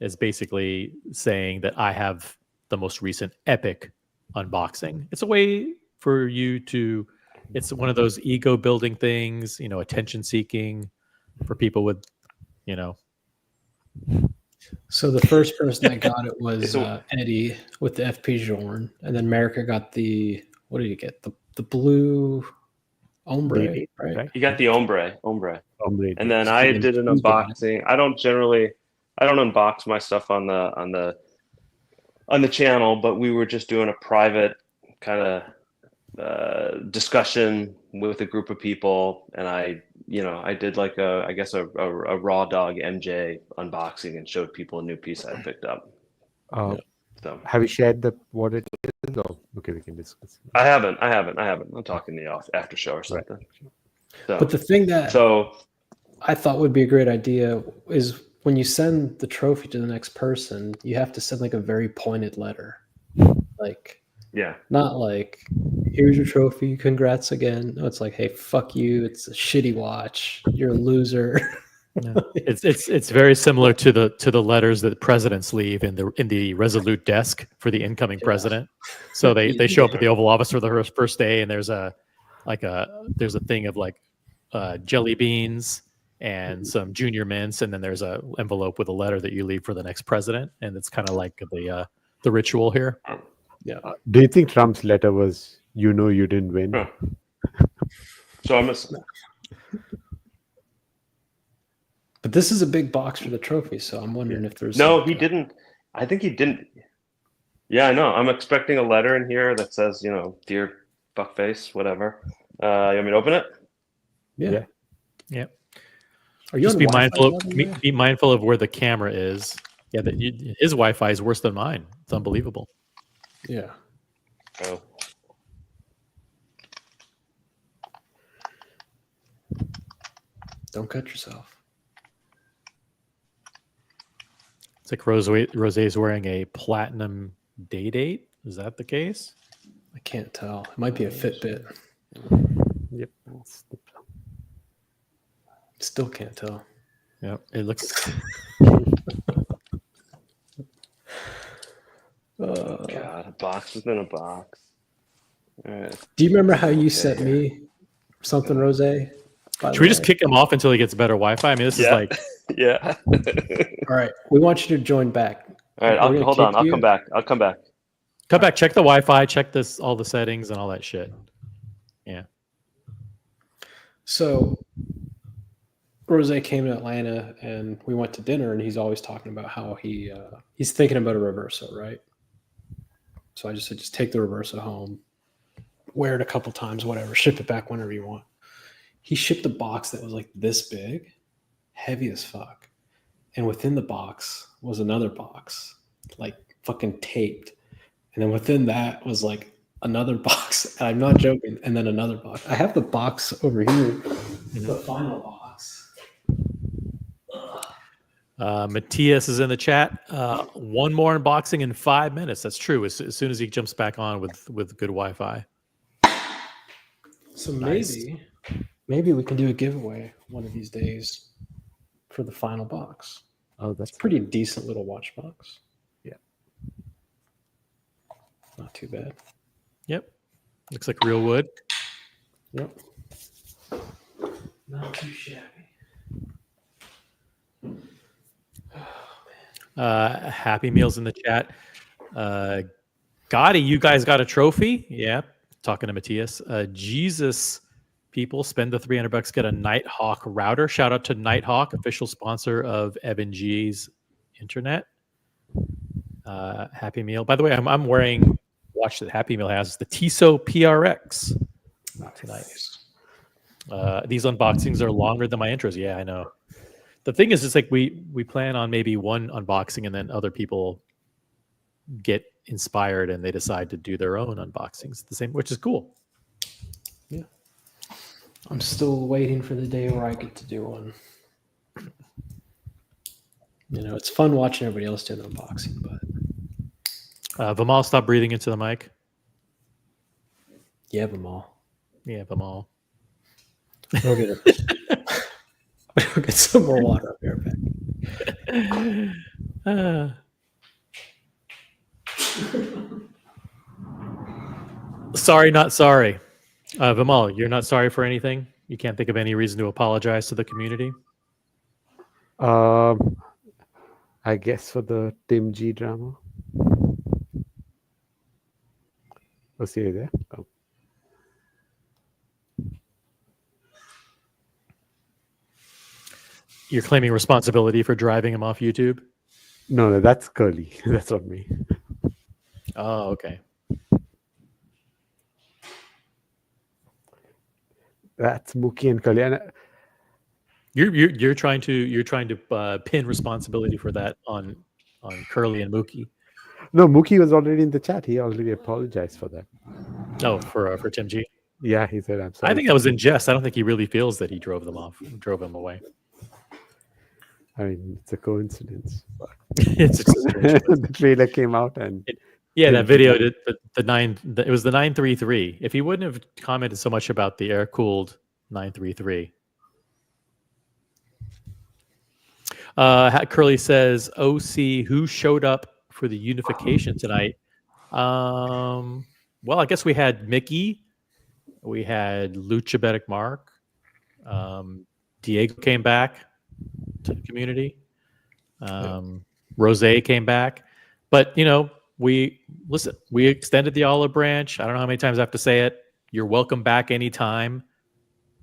is basically saying that I have the most recent epic unboxing. It's a way for you to. It's one of those ego building things, you know, attention seeking for people with, you know. So the first person that got it was Eddie with the FP Journe, and then America got the, what did you get? The blue ombre, right? You got the ombre, and then I And did an Hughes got it. unboxing. I don't unbox my stuff on the channel, but we were just doing a private kind of discussion with a group of people, and I did like I guess a raw dog MJ unboxing and showed people a new piece I picked up. So have you shared what it is? Or okay, we can discuss. I haven't. I'm talking the after show or something. Right. So, But the thing that I thought would be a great idea is when you send the trophy to the next person, you have to send like a very pointed letter, like. Yeah. Not like, here's your trophy, congrats again. No, it's like, hey, fuck you. It's a shitty watch. You're a loser. Yeah. It's very similar to the letters that presidents leave in the Resolute desk for the incoming president. So they show up at the Oval Office for the first day, and there's a thing of like jelly beans and some junior mints, and then there's a envelope with a letter that you leave for the next president, and it's kind of like the ritual here. Yeah. Do you think Trump's letter was, you didn't win? Huh. So But this is a big box for the trophy, so I'm wondering if there's he didn't. I think he didn't. Yeah, I know. I'm expecting a letter in here that says, dear fuckface, whatever. You want me to open it? Yeah. Are you Just on be Wi-Fi, be mindful of where the camera is. Yeah, his Wi-Fi is worse than mine. It's unbelievable. Yeah. Oh. Don't cut yourself. It's like Rosé's wearing a platinum day date. Is that the case? I can't tell. It might be a Fitbit. Yep. Still can't tell. Yep. It looks. God, a box within a box. All right. Do you remember how you sent me something, Rosé? Should we just kick him off until he gets better Wi-Fi? I mean, this is like. Yeah. All right. We want you to join back. All right. Hold on. I'll come back. Come back. Check the Wi-Fi. Check all the settings and all that shit. Yeah. So Rosé came to Atlanta and we went to dinner, and he's always talking about how he's thinking about a Reverso, right? So I just said, just take the Reverso home, wear it a couple times, whatever, ship it back whenever you want. He shipped a box that was like this big, heavy as fuck. And within the box was another box, like fucking taped. And then within that was like another box. And I'm not joking. And then another box. I have the box over here, the final box. Matthias is in the chat. One more unboxing in 5 minutes. That's true. As soon as he jumps back on with good Wi-Fi. So Nice. maybe we can do a giveaway one of these days for the final box. Oh, It's that's a pretty decent little watch box. Yeah. Not too bad. Yep. Looks like real wood. Yep. Not too shabby. Happy Meals in the chat. Gotti, you guys got a trophy? Yeah. Talking to Matthias. Jesus people spend the $300, get a Nighthawk router. Shout out to Nighthawk, official sponsor of Evan G's internet. Happy Meal. By the way, I'm wearing the watch that Happy Meal has, the Tissot PRX tonight. These unboxings are longer than my intros. Yeah, I know. The thing is, it's like we plan on maybe one unboxing and then other people get inspired and they decide to do their own unboxings the same, which is cool. Yeah. I'm still waiting for the day where I get to do one. You know, it's fun watching everybody else do an unboxing, but Vimal, stop breathing into the mic. yeah, Vimal. Yeah, Vimal. Go get it. Go get some more water up here. Sorry, not sorry. Vimal, you're not sorry for anything? You can't think of any reason to apologize to the community? I guess for the Tim G drama. Oh, see you there? Oh. You're claiming responsibility for driving him off YouTube? No, that's Curly. That's not me. Oh, okay. That's Mookie and Curly. And You're trying to pin responsibility for that on Curly and Mookie. no, Mookie was already in the chat. He already apologized for that. Oh, for Tim G. Yeah, he said, "I'm sorry." I think that was in jest. I don't think he really feels that he drove him away. I mean, it's a coincidence. It's the trailer came out and that video did it was the 933. If he wouldn't have commented so much about the air-cooled 933. Curly says, OC, who showed up for the unification tonight? Well, I guess we had Mickey. We had Lucha Betic Mark. Diego came back to the community. Rose came back. But, we extended the olive branch. I don't know how many times I have to say it. You're welcome back anytime.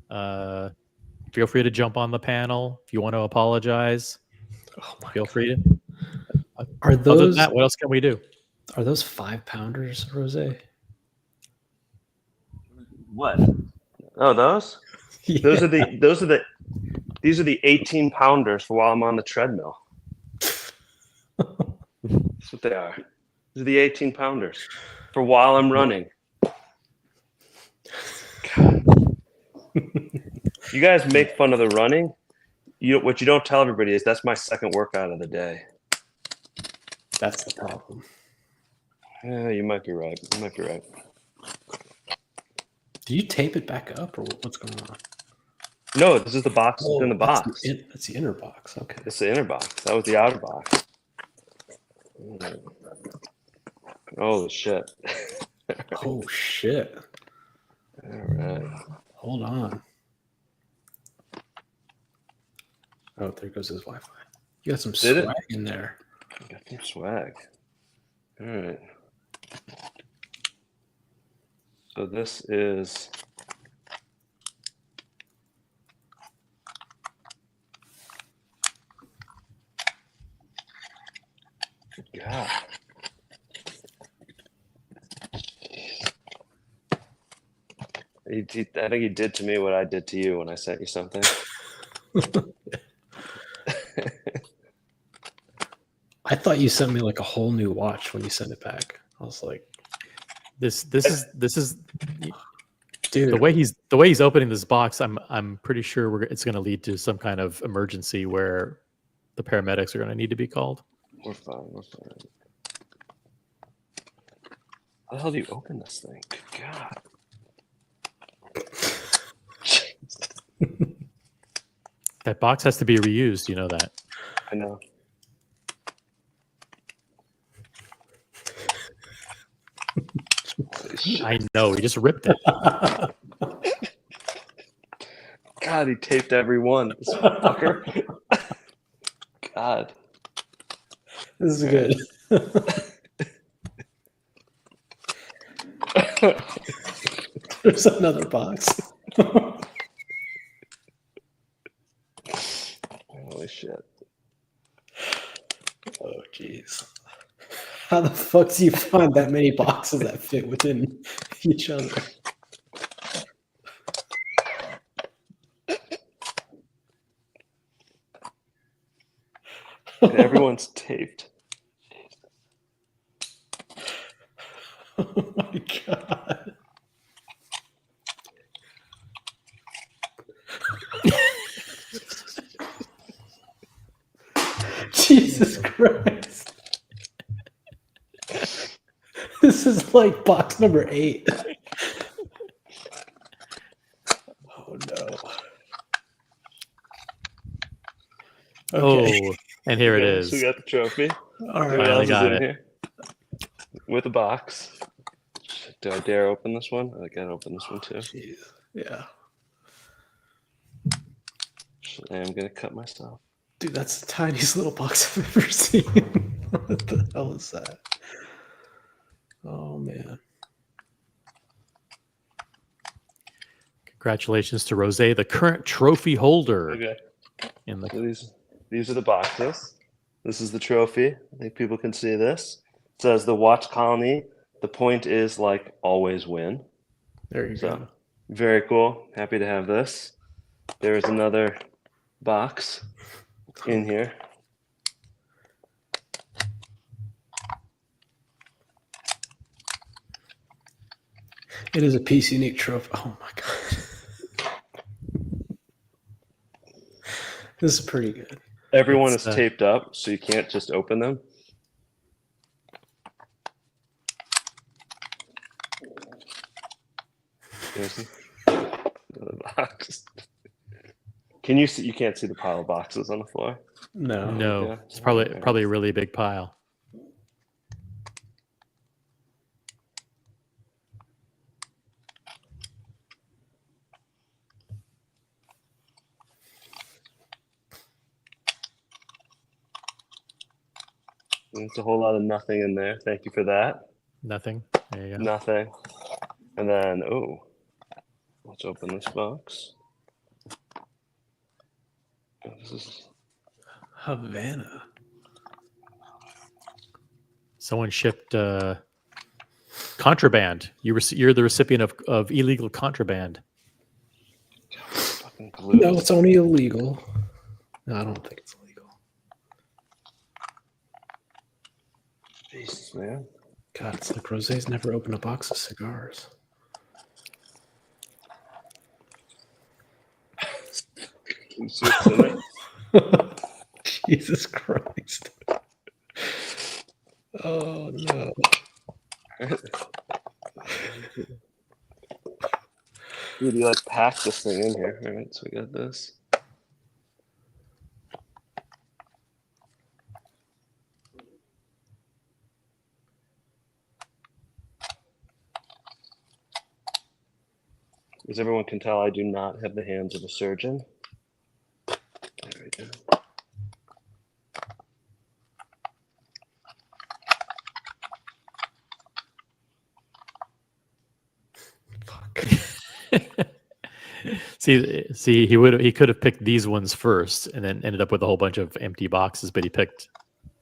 Feel free to jump on the panel if you want to apologize. Feel free to. Are those? Other than that, what else can we do? Are those 5-pounders, Rose? What? Oh, those? Yeah. These are the 18-pounders for while I'm on the treadmill. That's what they are. These are the 18-pounders for while I'm running. God. You guys make fun of the running. What you don't tell everybody is that's my second workout of the day. That's the problem. Yeah, you might be right. Do you tape it back up, or what's going on? No, this is the box. It's in the box. That's the inner box. Okay. It's the inner box. That was the outer box. Holy shit. Oh, shit. All right. Hold on. Oh, there goes his Wi-Fi. You got some swag in there. Got some swag. All right. So this is God. I think he did to me what I did to you when I sent you something. I thought you sent me like a whole new watch when you sent it back. I was like, this is dude. The way he's opening this box, I'm pretty sure it's going to lead to some kind of emergency where the paramedics are going to need to be called. We're fine. How the hell do you open this thing? Good God. That box has to be reused. You know that. I know. I know. He just ripped it. God, he taped every one. This fucker. God. This is good. There's another box. Holy shit. Oh, jeez. How the fuck do you find that many boxes that fit within each other? Everyone's taped. Oh my god. Jesus Christ. This is like box number 8. Oh no. Oh, and here it is. So we got the trophy. All right. What Finally else is got in it. here? With a box. Do I dare open this one? I gotta open this one too. Jeez. Yeah. I am gonna cut myself. Dude, that's the tiniest little box I've ever seen. What the hell is that? Oh man. Congratulations to Rose, the current trophy holder. Okay. In the So these are the boxes. This is the trophy. I think people can see this. It says the Watch Colony. The point is like always win. There you go. Very cool. Happy to have this. There is another box in here. It is a piece unique trophy. Oh my god. This is pretty good. Everyone is taped up, so you can't just open them. There's another box. Can you see? You can't see the pile of boxes on the floor. No, Yeah. it's probably a really big pile. There's a whole lot of nothing in there. Thank you for that. Nothing. There you go. Nothing. And then, let's open this box. Oh, this is Havana. Someone shipped contraband. You're the recipient of illegal contraband. fucking glue. No, it's only illegal. No, I don't think it's illegal. Jesus, man. God, it's like Rose's never opened a box of cigars. Jesus Christ. Oh no. Dude, you like packed this thing in here. All right, so we got this. As everyone can tell, I do not have the hands of a surgeon. There we go. See, he could have picked these ones first and then ended up with a whole bunch of empty boxes, but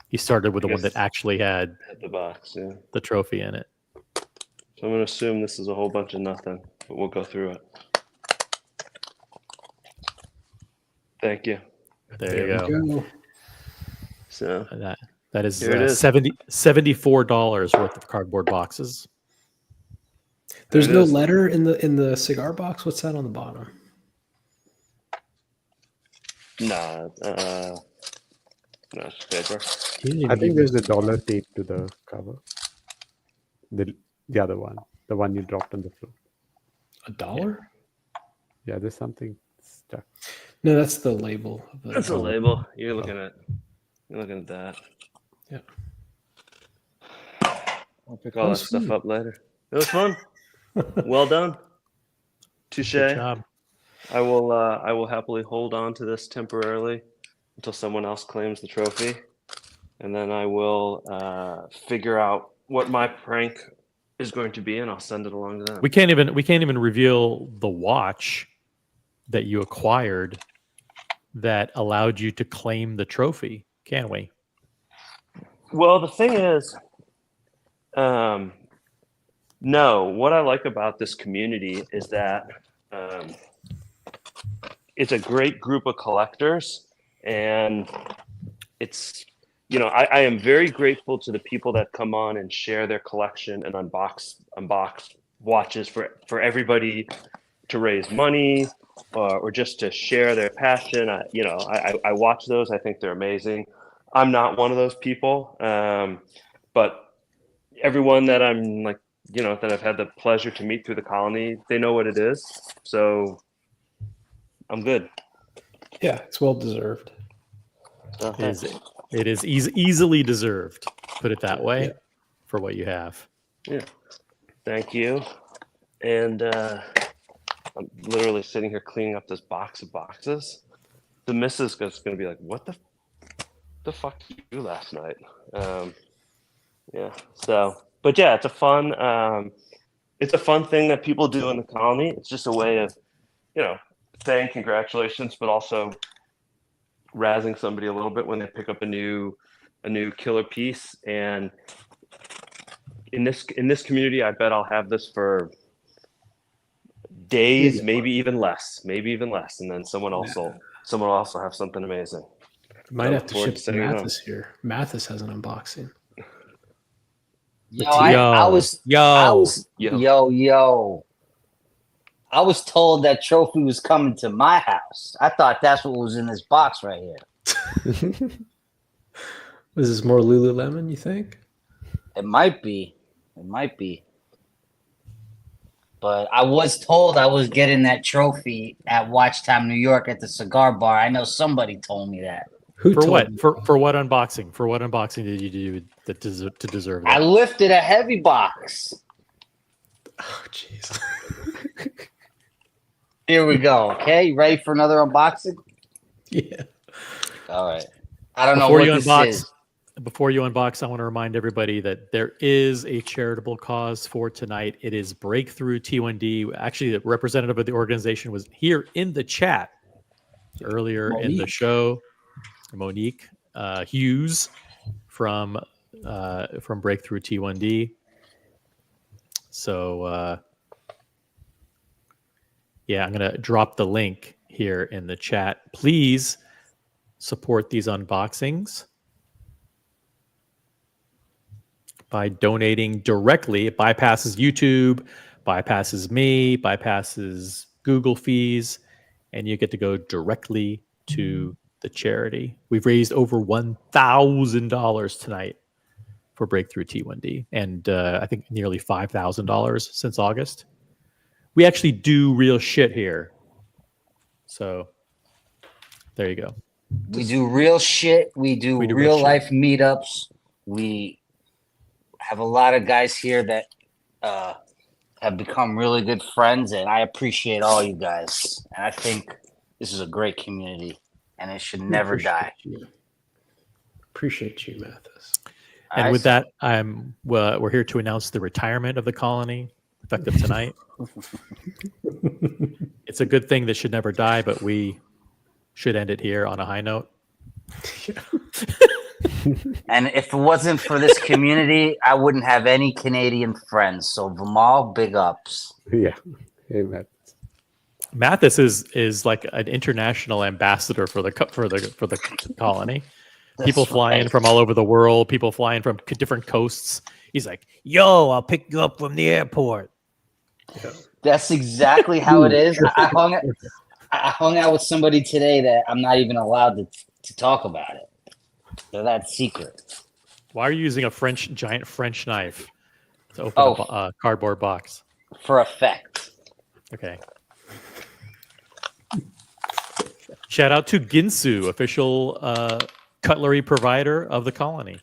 he started with the one that actually had the box, yeah, the trophy in it. So I'm gonna assume this is a whole bunch of nothing, but we'll go through it. Thank you. There you go. So that is, here it is. $74 worth of cardboard boxes. There's no letter in the cigar box. What's that on the bottom? Nah, no, it's paper. I think there's a dollar taped to the cover. The other one, the one you dropped on the floor. $1? Yeah, there's something stuck. No, that's the label. Of the, That's a label. You're looking at that. Yeah. I'll pick all that stuff up later. It was fun. Well done. Touche. Good job. I will happily hold on to this temporarily until someone else claims the trophy, and then I will figure out what my prank is going to be, and I'll send it along to them. We can't even reveal the watch that you acquired that allowed you to claim the trophy, can we? Well, the thing is, no. What I like about this community is that it's a great group of collectors, and it's, I am very grateful to the people that come on and share their collection and unbox watches for everybody to raise money or just to share their passion. I watch those. I think they're amazing. I'm not one of those people, but everyone that I'm that I've had the pleasure to meet through the colony, they know what it is. So I'm good. Yeah, it's well deserved. It is easily deserved. Put it that way, for what you have. Yeah. Thank you. And I'm literally sitting here cleaning up this box of boxes. The missus is going to be like, "What the fuck did you do last night?" Yeah. So, but yeah, it's a fun thing that people do in the colony. It's just a way of, saying congratulations, but also razzing somebody a little bit when they pick up a new killer piece. And in this community, I bet I'll have this for days, maybe even less, and then someone will also have something amazing. Might have to ship Mathis here. Mathis has an unboxing. I was told that trophy was coming to my house. I thought that's what was in this box right here. Was this more Lululemon, you think? It might be. But I was told I was getting that trophy at Watch Time New York at the cigar bar. I know somebody told me that. For what unboxing? For what unboxing did you do to deserve that? I lifted a heavy box. Oh, jeez. Here we go. Okay, you ready for another unboxing? Yeah. All right. I don't know what this is. Before you unbox, I want to remind everybody that there is a charitable cause for tonight. It is Breakthrough T1D. Actually, the representative of the organization was here in the chat earlier in the show. Monique Hughes from Breakthrough T1D. So I'm going to drop the link here in the chat. Please support these unboxings by donating directly. It bypasses YouTube, bypasses me, bypasses Google fees, and you get to go directly to the charity. We've raised over $1,000 tonight for Breakthrough T1D, and I think nearly $5,000 since August. We actually do real shit here. So there you go. We do real shit. We do real life meetups. We have a lot of guys here that have become really good friends, and I appreciate all you guys. And I think this is a great community, and it should never die. Appreciate you, Mathis. And with that, we're here to announce the retirement of the colony, effective tonight. It's a good thing that should never die, but we should end it here on a high note. And if it wasn't for this community, I wouldn't have any Canadian friends. So Vimal, big ups. Yeah. Hey, Mathis is like an international ambassador for the colony. People fly in from all over the world. People fly in from different coasts. He's like, "Yo, I'll pick you up from the airport." Yeah. That's exactly how it is. I hung out with somebody today that I'm not even allowed to talk about it. They're that secret. Why are you using a giant French knife to open a cardboard box? For effect. Okay. Shout out to Ginsu, official cutlery provider of the colony.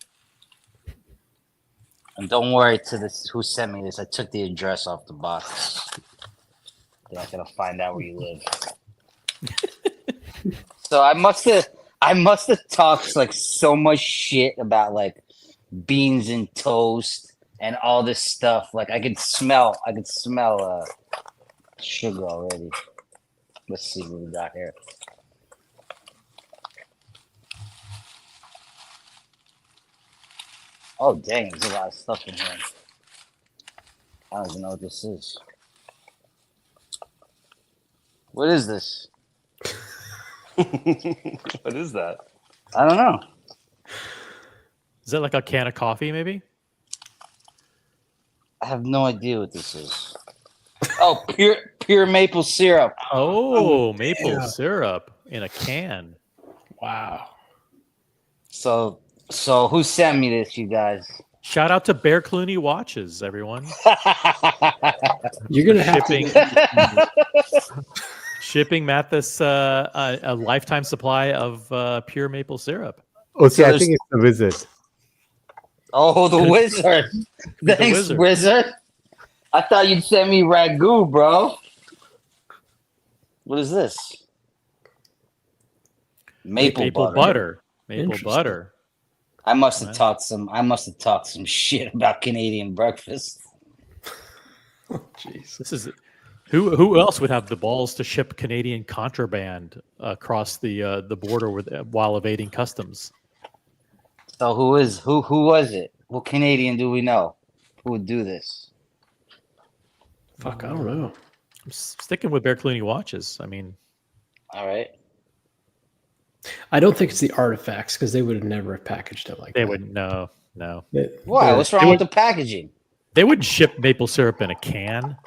And don't worry to this who sent me this. I took the address off the box. They're not gonna find out where you live. So I must have talked like so much shit about like beans and toast and all this stuff. Like I could smell sugar already. Let's see what we got here. Oh dang, there's a lot of stuff in here. I don't even know what this is. What is this? What is that? I don't know. Is that like a can of coffee, maybe? I have no idea what this is. Oh, pure maple syrup. Oh, maple syrup in a can. Wow. So who sent me this, you guys? Shout out to Bear Clooney Watches, everyone. You're gonna have shipping Mathis a lifetime supply of pure maple syrup. Oh, see, I think it's the wizard. Oh, the wizard. Thanks, wizard. I thought you'd send me ragu, bro. What is this? Maple butter. Maple butter. I must have talked some shit about Canadian breakfast. Jeez, this is who else would have the balls to ship Canadian contraband across the border while evading customs? So who was it? What Canadian do we know who would do this? Fuck, I don't know. I'm sticking with Bear Clooney Watches. I mean, all right. I don't think it's the artifacts because they would have never packaged it like that. They wouldn't. No. Why? What's wrong with the packaging? They wouldn't ship maple syrup in a can.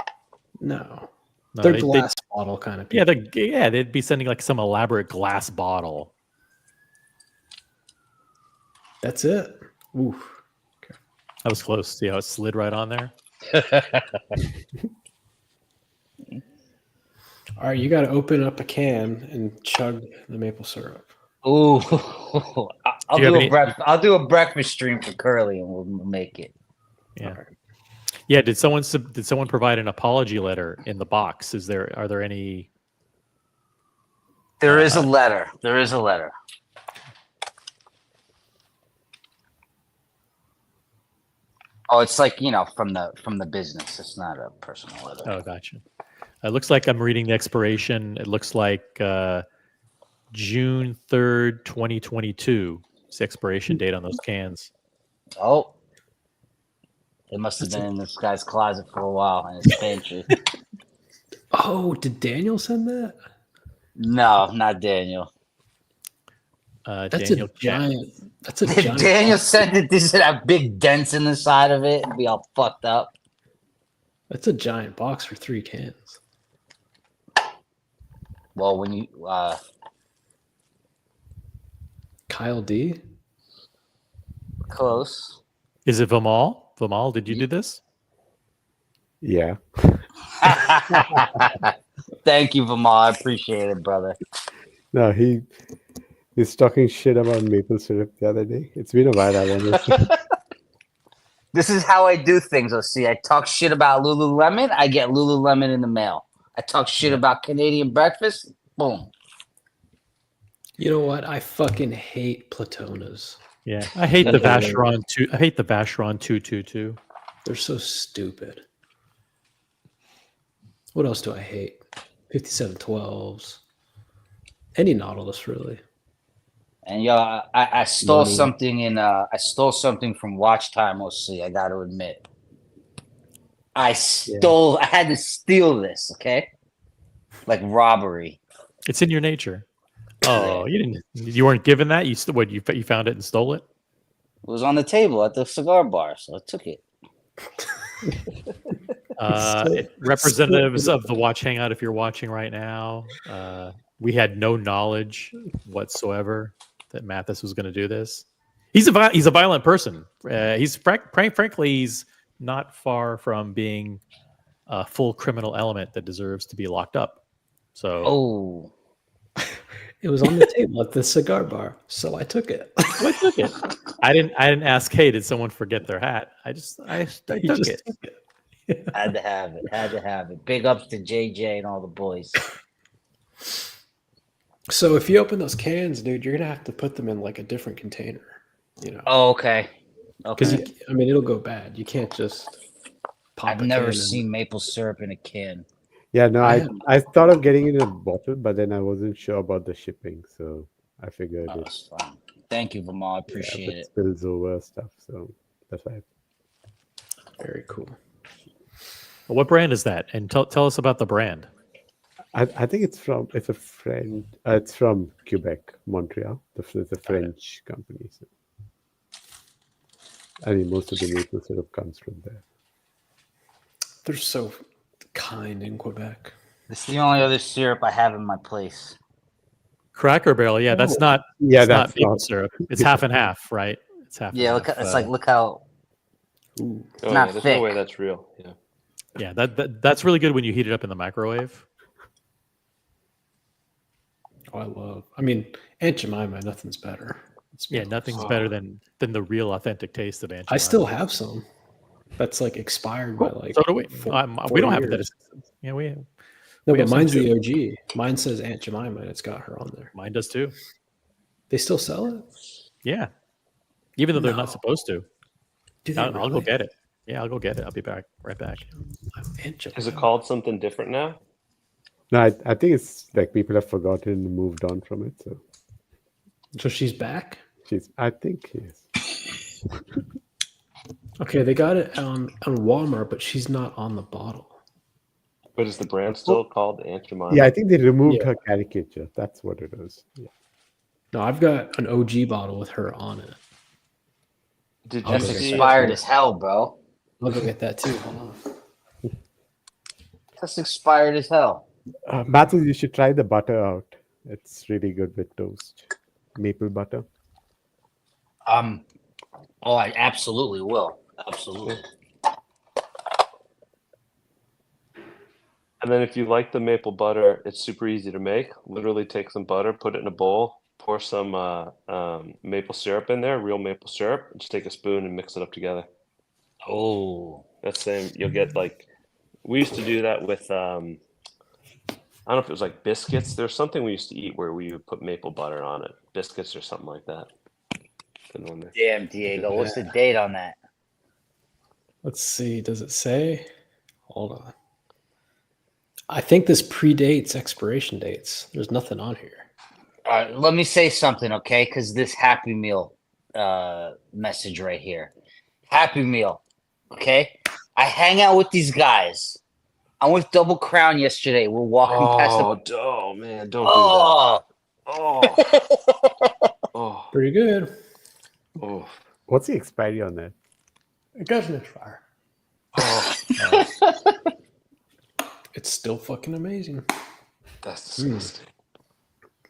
No, they're glass bottle kind of people. Yeah, they'd be sending like some elaborate glass bottle. That's it. Ooh, okay. That was close. See how it slid right on there? All right, you got to open up a can and chug the maple syrup. Ooh, I'll do a breakfast stream for Curly, and we'll make it. Yeah, yeah. Did someone provide an apology letter in the box? Are there any? There is a letter. There is a letter. Oh, it's like from the business. It's not a personal letter. Oh, gotcha. It looks like I'm reading the expiration. It looks like June 3rd, 2022. It's the expiration date on those cans. Oh, it must have been in this guy's closet for a while in his pantry. Oh, did Daniel send that? No, not Daniel. That's Daniel a giant. That's a If giant. Daniel said that this would have big dents in the side of it and be all fucked up. That's a giant box for 3 cans. Well, when you Kyle D. Close. Is it Vimal? Vimal, did you do this? Yeah. Thank you, Vimal. I appreciate it, brother. No, he's talking shit about maple syrup the other day. It's been a while. I want This is how I do things. Let's see. I talk shit about Lululemon. I get Lululemon in the mail. I talk shit about Canadian breakfast. Boom. You know what? I fucking hate Platonas. Yeah, I hate the Vacheron 2. I hate the Vacheron 222. They're so stupid. What else do I hate? 5712s. Any Nautilus, really. And yo, I stole something from Watch Time OC. I got to admit, I had to steal this. Okay, like robbery. It's in your nature. Oh, you weren't given that. You found it and stole it. It was on the table at the cigar bar, so I took it. Representatives of the Watch Hangout, if you're watching right now, we had no knowledge whatsoever that Mathis was going to do this. He's a violent person. Frankly, he's not far from being a full criminal element that deserves to be locked up. So, It was on the table at the cigar bar, so I took it. So I took it. I didn't ask, hey, did someone forget their hat? I took it. Had to have it. Had to have it. Big ups to JJ and all the boys. So if you open those cans, dude, you're gonna have to put them in like a different container. You know. Oh, okay. Because Okay. I mean, it'll go bad. You can't just pop. I've never seen maple syrup in a can. Yeah, no, I I thought of getting it in a bottle, but then I wasn't sure about the shipping, so I figured Oh, it's fine. Thank you, Vimal. I appreciate it. Spills over stuff, so that's why. Very cool. Well, what brand is that? And tell us about the brand. I think it's from it's from Quebec, Montreal. It's a French company. So. I mean, most of the maple syrup comes from there. They're so kind in Quebec. It's the only other syrup I have in my place. Cracker Barrel, yeah, that's not. Yeah, it's that's not maple not- syrup. It's half and half, right? It's half. Yeah, and look. half, It's like look how. Oh, It's yeah, not there's thick. no way that's real. Yeah. Yeah, that's really good when you heat it up in the microwave. Oh, I mean, Aunt Jemima, nothing's better. Yeah, nothing's better than the real authentic taste of Aunt I Jemima. still have some. That's like expired by like. So do we. 4 We don't have it. years. Yeah, we. No, we but have some mine's too. the OG. Mine says Aunt Jemima, and it's got her on there. Mine does too. They still sell it? Yeah, even though they're No. not supposed to. Do they I'll go really? get it. Yeah, I'll go get it. I'll be right back. Is it called something different now? No, I think it's like people have forgotten and moved on from it. So she's back? I think she is. Okay, they got it on Walmart, but she's not on the bottle. But is the brand still called Aunt Jemima? Yeah, I think they removed Yeah. her caricature. That's what it is. Yeah. No, I've got an OG bottle with her on it. Did I'll you go get see? that. Expired as hell, bro. I'll go get that too. Hold on. That's expired as hell. Matthew, you should try the butter out. It's really good with toast. Maple butter. Oh, I absolutely will. Absolutely. And then if you like the maple butter, it's super easy to make. Literally take some butter, put it in a bowl, pour some maple syrup in there, real maple syrup, and just take a spoon and mix it up together. Oh, that's same. You'll get like, we used to do that with, I don't know if it was like biscuits. There's something we used to eat where we would put maple butter on it, biscuits or something like that. damn, Diego. What's the date on that? Let's see. Does it say? Hold on. I think this predates expiration dates. There's nothing on here. All right, let me say something, okay? Because this Happy Meal message right here. Happy Meal, okay? I hang out with these guys. I'm with Double Crown yesterday. We're walking past the. Oh man, don't Oh, do that. Oh, Pretty good. oh, What's the expiry on that? It doesn't expire. oh. It's still fucking amazing. That's disgusting.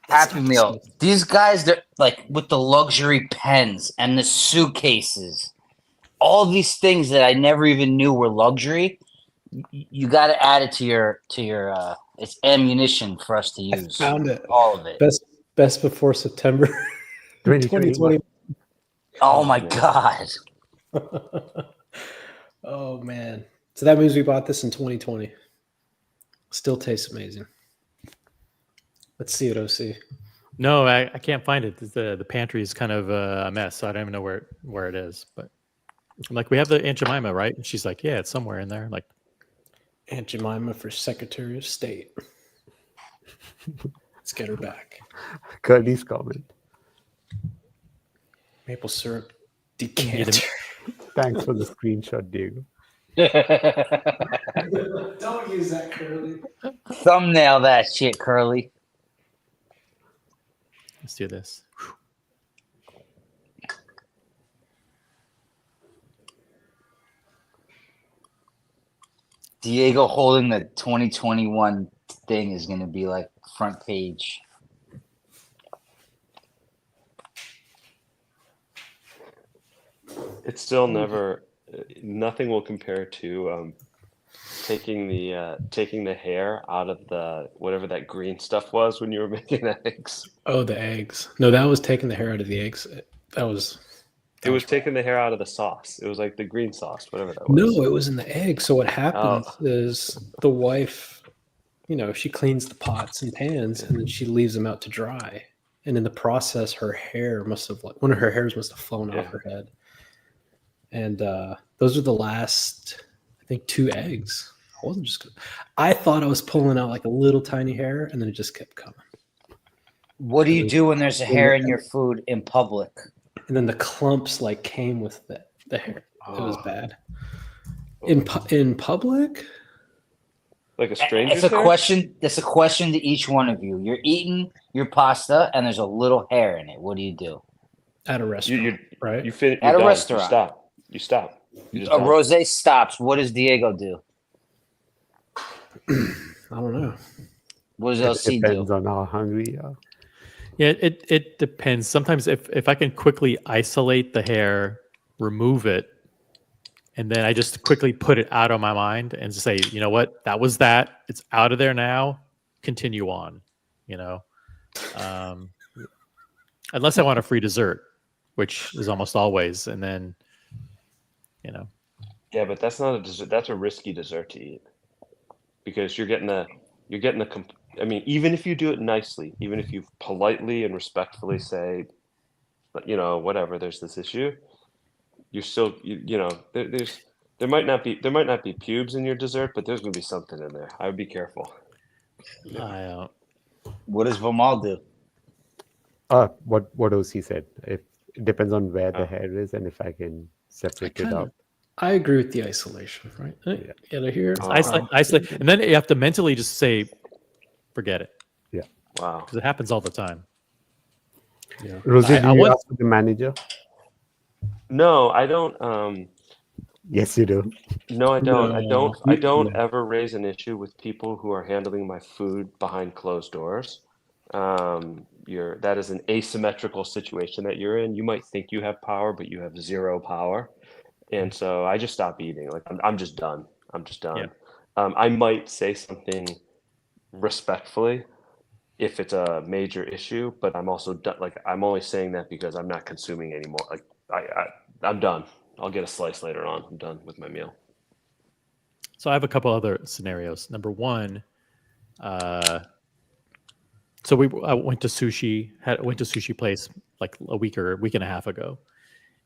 Happy Meal. These guys, they're like with the luxury pens and the suitcases, all these things that I never even knew were luxury. You got to add it to your. It's ammunition for us to use. Found it. All of it. Best before September 2020. Oh my god. Oh man. So that means we bought this in 2020. Still tastes amazing. Let's see it, OC. No, I can't find it. The pantry is kind of a mess, so I don't even know where it is. But I'm like, we have the Aunt Jemima, right? And she's like, yeah, it's somewhere in there. Like, Aunt Jemima for Secretary of State. Let's get her back. Curly's comment. Maple syrup decanter. Thanks for the screenshot, Diego. Don't use that, Curly. Thumbnail that shit, Curly. let's do this. Diego holding the 2021 thing is going to be like front page. It's still never. Nothing will compare to taking the hair out of the whatever that green stuff was when you were making eggs. Oh, the eggs. No, that was taking the hair out of the eggs. That was. It was taking the hair out of the sauce. It was like the green sauce, whatever that was. No, it was in the egg. So what happens is the wife, she cleans the pots and pans and then she leaves them out to dry. And in the process, her hair must have one of her hairs must have flown off her head. And those are the last, I think, 2 eggs. I wasn't just. I thought I was pulling out like a little tiny hair, and then it just kept coming. What do you do when there's a hair in your food in public? And then the clumps like came with the hair. It was bad. In public. Like a stranger. It's a question. It's a question to each one of you. You're eating your pasta, and there's a little hair in it. What do you do? At a restaurant, right? At a restaurant. You stop. You just a rosé stops. What does Diego do? I don't know. What does LC do? Depends on how hungry you are. Yeah, it depends. Sometimes if I can quickly isolate the hair, remove it, and then I just quickly put it out of my mind and say, you know what, that was that. It's out of there now. Continue on. Unless I want a free dessert, which is almost always, and then. Yeah, but that's not a dessert. That's a risky dessert to eat because you're getting I mean, even if you do it nicely, even if you politely and respectfully say, whatever, there's this issue, you're still, there might not be pubes in your dessert, but there's going to be something in there. I would be careful. What does Vimal do? What OC said. It depends on where the hair is and if I can separate it out. I agree with the isolation, right? Yeah, to hear isolate, and then you have to mentally just say, forget it. Yeah. Wow. Because it happens all the time. Yeah. Rosie, do you ask the manager? No, I don't. Yes, you do. No, I don't. No. I don't ever raise an issue with people who are handling my food behind closed doors. That is an asymmetrical situation that you're in. You might think you have power, but you have zero power. And so I just stop eating. Like I'm just done. I'm just done. Yeah. I might say something respectfully if it's a major issue, but I'm also done. Like I'm only saying that because I'm not consuming anymore. Like I'm done. I'll get a slice later on. I'm done with my meal. So I have a couple other scenarios. Number one, so I went to sushi place like a week and a half ago,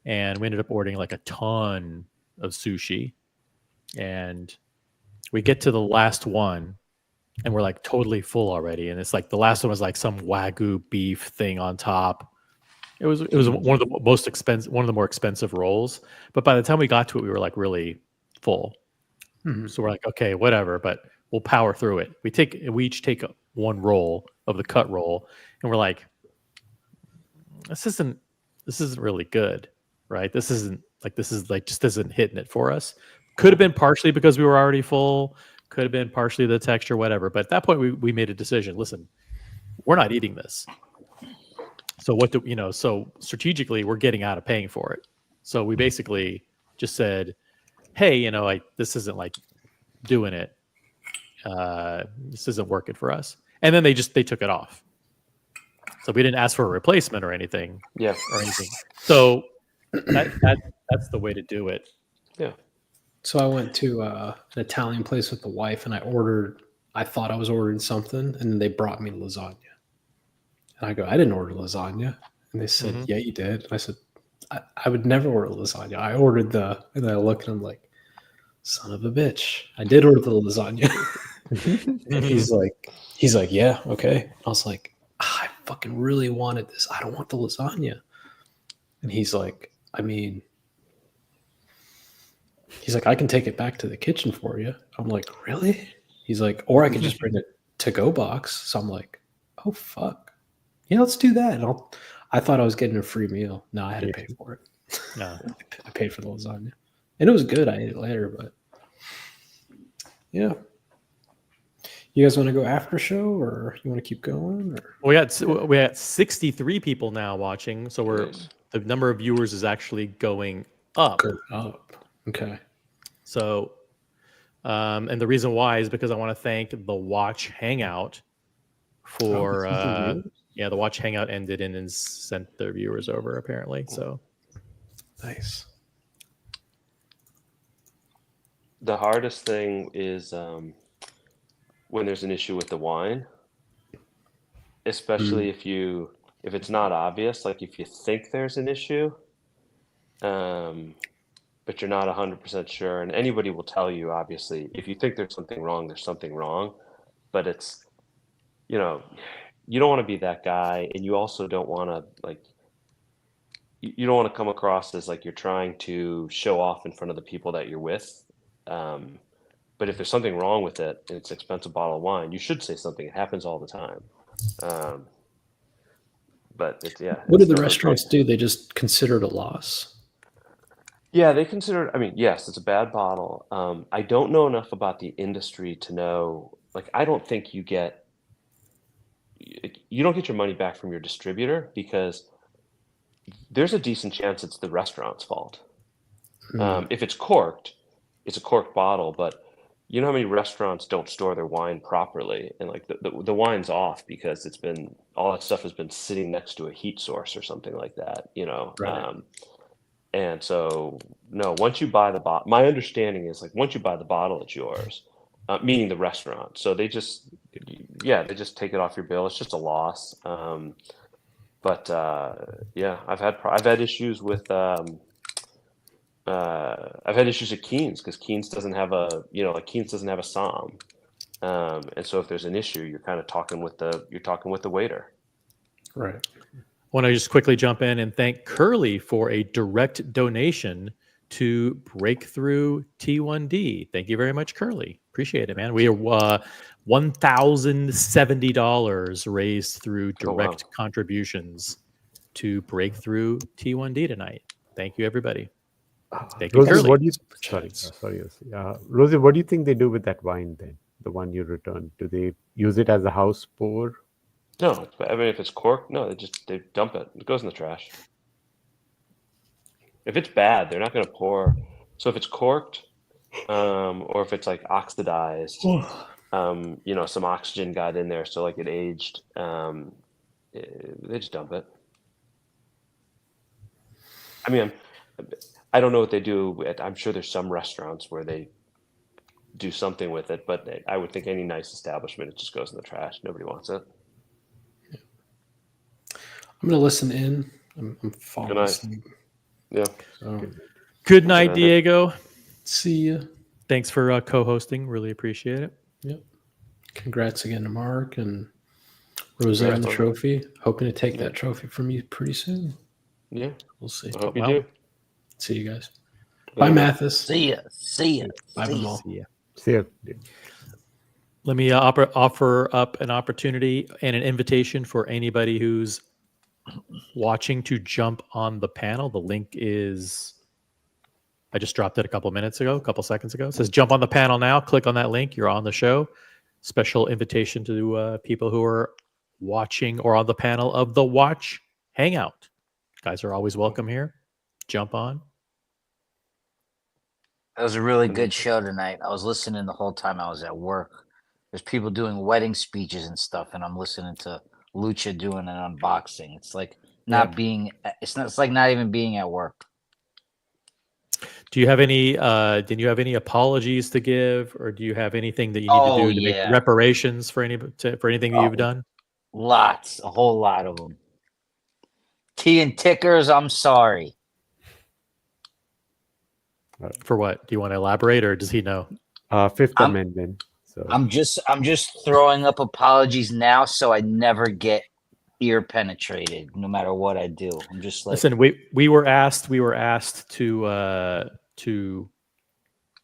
and we ended up ordering like a ton of sushi, and we get to the last one, and we're like totally full already, and it's like the last one was like some Wagyu beef thing on top. It was one of the more expensive rolls, but by the time we got to it, we were like really full. Mm-hmm. So we're like, okay, whatever, but we'll power through it. We each take one roll of the cut roll, and we're like, this isn't really good, right? This isn't just isn't hitting it for us. Could have been partially because we were already full. Could have been partially the texture, whatever. But at that point, we made a decision. Listen, we're not eating this. So so strategically, we're getting out of paying for it. So we basically just said, hey, this isn't like doing it. This isn't working for us. And then they took it off. So we didn't ask for a replacement or anything. Yeah. Or anything. So that's the way to do it. Yeah. So I went to an Italian place with the wife, and I thought I was ordering something, and then they brought me lasagna. And I go, I didn't order lasagna. And they said, yeah, you did. And I said, I would never order lasagna. I ordered and I look at him like, son of a bitch. I did order the lasagna. And he's like, yeah, okay. I was like, I fucking really wanted this. I don't want the lasagna. And he's like, I can take it back to the kitchen for you. I'm like, really? He's like, or I can just bring it to-go box. So I'm like, oh, fuck. Yeah, let's do that. And I thought I was getting a free meal. No, I had to pay for it. No, I paid for the lasagna. And it was good. I ate it later, but yeah. You guys want to go after show, or you want to keep going? Or? We had 63 people now watching, so the number of viewers is actually going up. Okay. So And the reason why is because I want to thank the Watch Hangout for the Watch Hangout ended and sent their viewers over apparently. So nice. The hardest thing is when there's an issue with the wine, especially if it's not obvious, like if you think there's an issue, but you're not 100% sure, and anybody will tell you, obviously, if you think there's something wrong, there's something wrong, but it's, you know, you don't want to be that guy, and you also don't want to, like, you don't want to come across as like you're trying to show off in front of the people that you're with. But if there's something wrong with it and it's an expensive bottle of wine, you should say something. It happens all the time. But it's, yeah. What do the restaurants do? They just consider it a loss? Yeah, they consider it, I mean, yes, it's a bad bottle. I don't know enough about the industry to know, like, I don't think you don't get your money back from your distributor because there's a decent chance it's the restaurant's fault. If it's corked, it's a corked bottle, but you know how many restaurants don't store their wine properly, and like the wine's off because it's been, all that stuff has been sitting next to a heat source or something like that, you know. Right. And so no, once you buy the bottle, my understanding is like once you buy the bottle, it's yours, meaning the restaurant. So they just take it off your bill. It's just a loss. But yeah, I've had issues with I've had issues at Keen's because Keen's doesn't have a, you know, like Keen's doesn't have a SOM, and so if there's an issue, you're kind of talking with the waiter. Right. I want to just quickly jump in and thank Curly for a direct donation to Breakthrough T1D. Thank you very much, Curly. Appreciate it, man. We are $1,070 raised through direct contributions to Breakthrough T1D tonight. Thank you, everybody. Thank you, Rosie, Curly. what do you Rosie, what do you think they do with that wine then? The one you returned? Do they use it as a house pour? No, I mean if it's corked, no, they dump it. It goes in the trash. If it's bad, they're not going to pour. So if it's corked, or if it's like oxidized, you know, some oxygen got in there, so like it aged, they just dump it. I mean, I don't know what they do. I'm sure there's some restaurants where they do something with it, but I would think any nice establishment, it just goes in the trash. Nobody wants it. I'm going to listen in. I'm falling asleep. Yeah. So. Good night, Diego. See you. Thanks for co-hosting. Really appreciate it. Yep. Congrats again to Mark and Rose on the trophy. Hoping to take that trophy from you pretty soon. Yeah. We'll see. I hope you do. See you guys. Bye, Mathis. See ya. Bye, Vimal. See ya. Let me offer up an opportunity and an invitation for anybody who's watching to jump on the panel. The link is, I just dropped it a couple seconds ago. It says jump on the panel now. Click on that link. You're on the show. Special invitation to people who are watching or on the panel of the Watch Hangout. Guys are always welcome here. Jump on. That was a really good show tonight. I was listening the whole time I was at work. There's people doing wedding speeches and stuff, and I'm listening to Lucha doing an unboxing. It's like not being. It's like not even being at work. Do you have any? Did you have any apologies to give, or do you have anything that you need to do to make reparations for anything that you've done? Lots, a whole lot of them. Tea and tickers. I'm sorry. For what? Do you want to elaborate, or does he know? Fifth Amendment. So I'm just throwing up apologies now, so I never get ear penetrated, no matter what I do. I'm just like, listen. We were asked to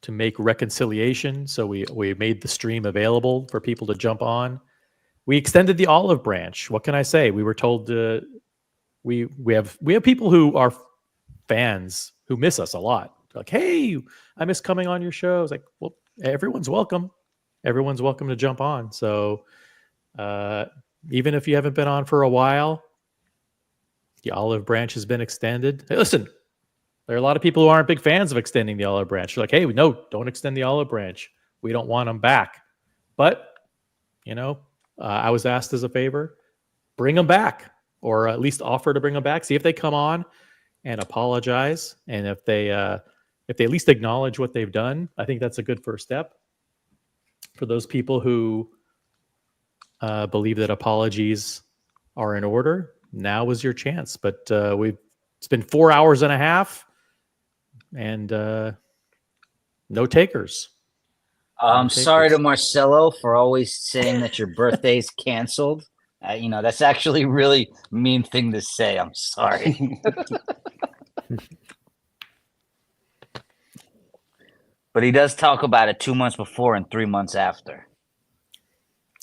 make reconciliation, so we made the stream available for people to jump on. We extended the olive branch. What can I say? We were told we have people who are fans who miss us a lot. They're like, hey, I miss coming on your show. It's like, well, everyone's welcome. Everyone's welcome to jump on. So even if you haven't been on for a while, the olive branch has been extended. Hey, listen, there are a lot of people who aren't big fans of extending the olive branch. They're like, hey, no, don't extend the olive branch. We don't want them back. But, I was asked as a favor, bring them back, or at least offer to bring them back. See if they come on and apologize. And if they at least acknowledge what they've done, I think that's a good first step. For those people who believe that apologies are in order, now is your chance. But it's been 4 hours and a half, and no takers. I'm sorry to Marcelo for always saying that your birthday's canceled. That's actually a really mean thing to say. I'm sorry. But he does talk about it 2 months before and 3 months after.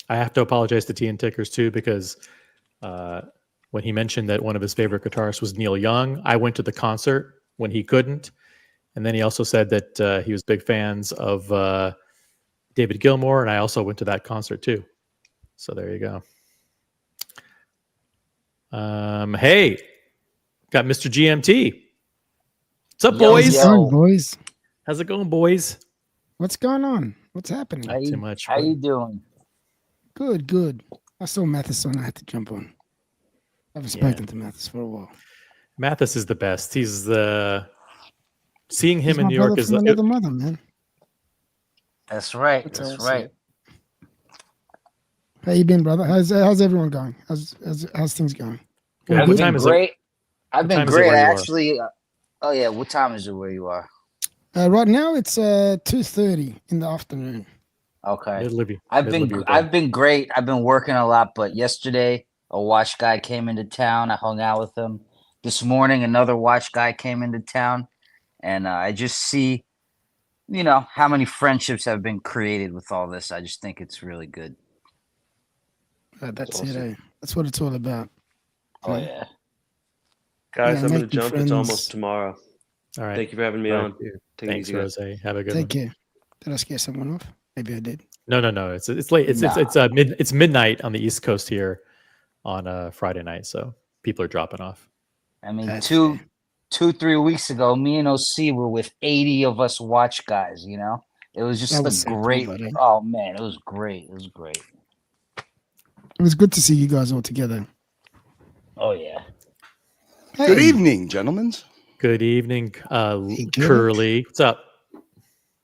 I have to apologize to T and Tickers too, because when he mentioned that one of his favorite guitarists was Neil Young, I went to the concert when he couldn't. And then he also said that he was big fans of David Gilmour, and I also went to that concert too. So there you go. Hey, got Mr. GMT. What's up, boys? How's it going, boys? How's it going, boys? What's going on? What's happening? Not too much. How you doing? Good. I saw Mathis on. I had to jump on. I've been spoken to Mathis for a while. Mathis is the best. He's seeing him He's in my New York brother is from another mother, man. That's right. That's That's awesome. right. How you been, brother? How's everyone going? How's things going? I've Good? been great. I've been time is it great. where I you are? actually. Oh yeah. What time is it where you are? Right now it's 2:30 in the afternoon. Okay. Mid-Libya. I've been great. I've been working a lot, but yesterday a watch guy came into town. I hung out with him. This morning another watch guy came into town, and I just see, how many friendships have been created with all this. I just think it's really good. That's it. That's what it's all about. Oh yeah. Guys, Yeah, I'm going to making jump. friends. It's almost tomorrow. All right. Thank you for having me All right. on. Take it Thanks, easy, guys. Rose. Have a good Take one. care. Did I scare someone off? Maybe I did. No. It's late. It's midnight on the East Coast here on Friday night, so people are dropping off. I mean, That's 3 weeks ago, me and OC were with 80 of us watch guys. It was just That a was so cool, great. buddy. Oh man, it was great. It was great. It was good to see you guys all together. Oh yeah. Good Hey. evening, gentlemen. Good evening, Gilbert. Curly. What's up?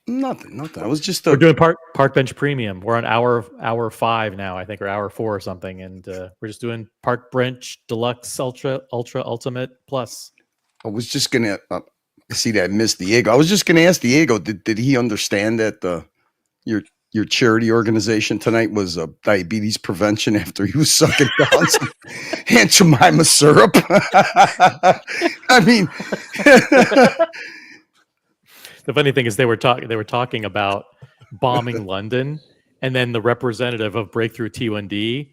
Nothing. I was just We're doing Park Bench Premium. We're on hour 5 now, I think, or hour 4 or something, and we're just doing Park Bench Deluxe Ultra Ultimate Plus. I was just gonna see that I missed Diego. I was just gonna ask Diego, did he understand that your charity organization tonight was diabetes prevention after he was sucking down some Aunt Jemima syrup? I mean, The funny thing is they were talking about bombing London, and then the representative of Breakthrough T1D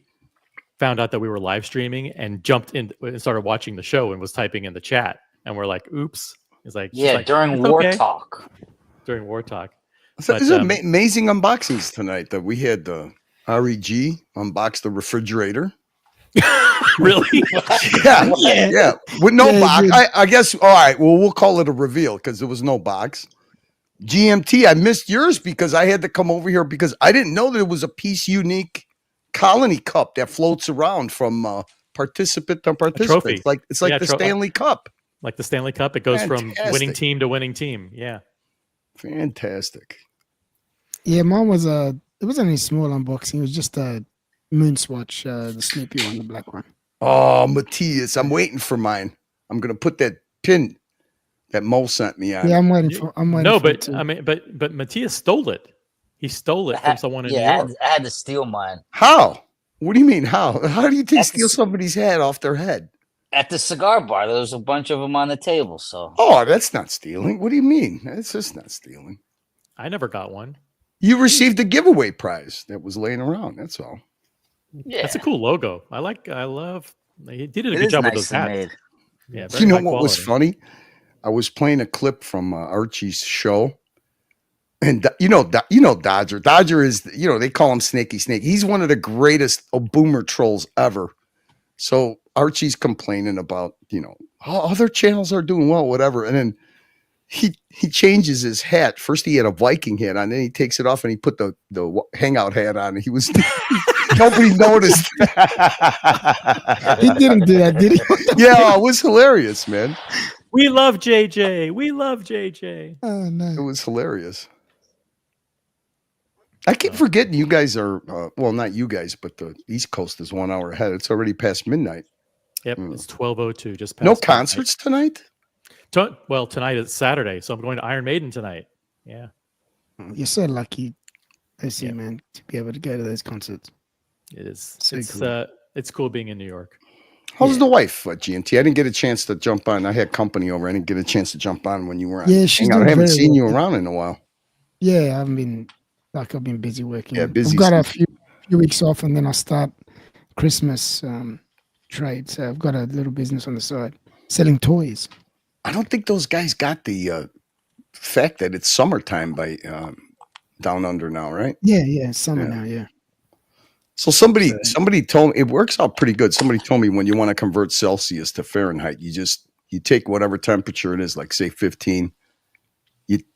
found out that we were live streaming and jumped in and started watching the show and was typing in the chat, and we're like, "Oops!" He's like, Yeah, during "It's war okay." talk. During war talk. so But, there's amazing unboxings tonight. That we had REG unbox the refrigerator. Really? Yeah. With no Yeah, box. dude. I guess. All right. Well, we'll call it a reveal because there was no box. GMT, I missed yours because I had to come over here because I didn't know that it was a piece unique colony cup that floats around from participant to participant. trophy. It's like Yeah, the Stanley Cup. Like the Stanley Cup, it goes from winning Fantastic. team to winning team. Yeah. Fantastic. Yeah, mine was it wasn't any small unboxing. It was just a moon swatch, the Snoopy one, the black one. Oh, Matthias, I'm waiting for mine. I'm gonna put that pin that Mo sent me on. Yeah, I'm waiting for. I'm waiting. No, for it but too. I mean, but Matthias stole it. He stole it from someone in New Yeah, York. I had to steal mine How? What do you mean? How? How do you steal somebody's hat off their head? at the cigar bar. There was a bunch of them on the table. So Oh, that's not stealing. What do you mean? That's just not stealing. I never got one. You received a giveaway prize that was laying around. That's all. yeah, That's a cool logo. I love. He did a it good is job with those nicely hats. made. Yeah, You know high what was quality. funny? I was playing a clip from Archie's show, and Dodger. Dodger is they call him Snaky Snake. He's one of the greatest boomer trolls ever. So Archie's complaining about other channels are doing well, whatever, and then he changes his hat. First he had a Viking hat on, then he takes it off and he put the hangout hat on. He was nobody noticed. He didn't do that, did he? Yeah, it was hilarious, man. We love JJ. We love JJ. Oh no. It was hilarious. I keep forgetting you guys are well, not you guys, but the East Coast is 1 hour ahead. It's already past midnight. Yep, it's 12:02. Just past No midnight. concerts tonight? Well, tonight is Saturday, so I'm going to Iron Maiden tonight. Yeah. You're so lucky, OC man, to be able to go to those concerts. It is. So It's cool. it's cool being in New York. How's the wife, GNT? I didn't get a chance to jump on. I had company over. I didn't get a chance to jump on when you were on. Yeah, she's Hangout. I doing haven't very seen you well. around in a while. Yeah, I haven't been I've been busy working. Yeah, busy I've got a season. few weeks off, and then I start Christmas trade. So I've got a little business on the side selling toys. I don't think those guys got the fact that it's summertime by down under now, right? Yeah, summer now. Yeah. So somebody told me it works out pretty good. Somebody told me when you want to convert Celsius to Fahrenheit, you take whatever temperature it is, like say 15.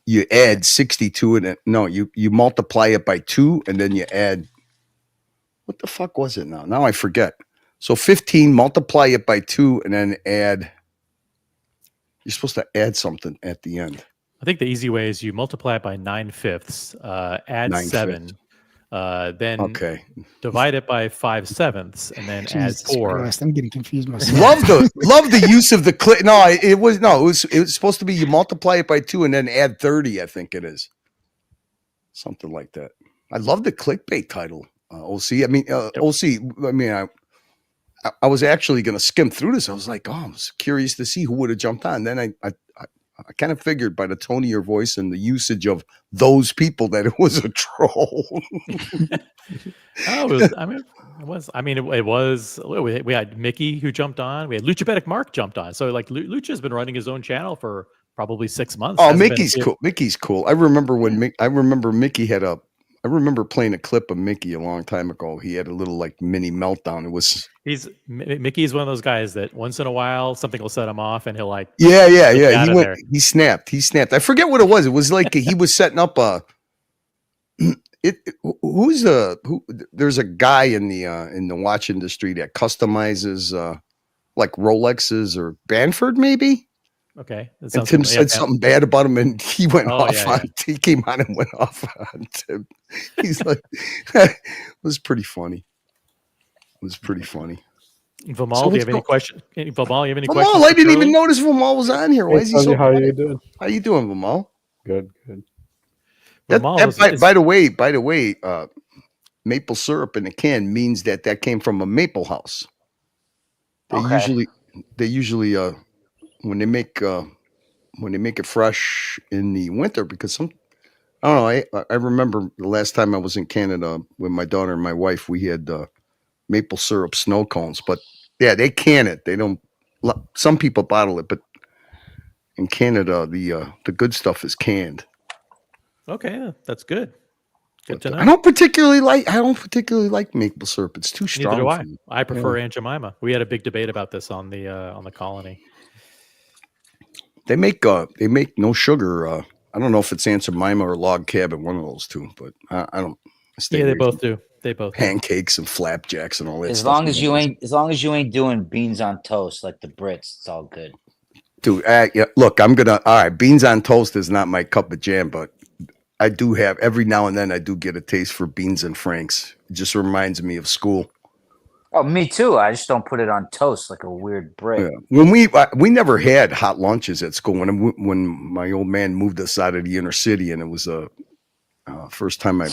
You add 60 to it. No, you multiply it by 2, and then you add. What the fuck was it now? Now I forget. So 15, multiply it by 2, and then add. You're supposed to add something at the end. I think the easy way is you multiply it by 9/5, add 7, then divide it by 5/7, and then add Jesus 4. Christ, I'm getting confused myself. Love the use of the click. No, it was supposed to be you multiply it by 2 and then add 30. I think it is something like that. I love the clickbait title. OC. I mean, OC. I mean, I was actually going to skim through this. I was like, I was curious to see who would have jumped on. Then I kind of figured by the tone of your voice and the usage of those people that it was a troll. It was. We had Mickey who jumped on. We had Luchabetic Mark jumped on. So like Lucha's been running his own channel for probably 6 months. Oh, Mickey's cool. Mickey's cool. I remember when Mickey had I remember playing a clip of Mickey a long time ago. He had a little like mini meltdown. It was Mickey's one of those guys that once in a while something will set him off, and he'll like yeah. He snapped. I forget what it was. It was like he was setting up a. There's a guy in the watch industry that customizes like Rolexes or Banford maybe. Okay. And Tim said something bad about him, and he went off on. He came on and went off on Tim. He's like, it was pretty funny. Vimal, do you have any questions? Vimal, you have any Vimal, questions? I didn't even notice Vimal was on here. Why is he so? How are you doing? How you doing, Vimal? Good. By the way, maple syrup in a can means that came from a maple house. They usually when they make it fresh in the winter, because I don't know. I remember the last time I was in Canada with my daughter and my wife, we had maple syrup snow cones, but yeah, they can it. They don't. Some people bottle it, but in Canada, the good stuff is canned. Okay, that's good. Good to know. I don't particularly like maple syrup. It's too strong. Neither do I. For me. I prefer Aunt Jemima. We had a big debate about this on the colony. They make no sugar. I don't know if it's Aunt Jemima or Log Cabin, one of those two, but I don't. They both do. They both pancakes and flapjacks and all that. As long as you ain't doing beans on toast like the Brits, it's all good. Dude, look, all right. Beans on toast is not my cup of jam, but I do have every now and then I do get a taste for beans and Franks. It just reminds me of school. Oh, me too. I just don't put it on toast like a weird Brit. Yeah. When we never had hot lunches at school. When my old man moved us out of the inner city, and it was first time I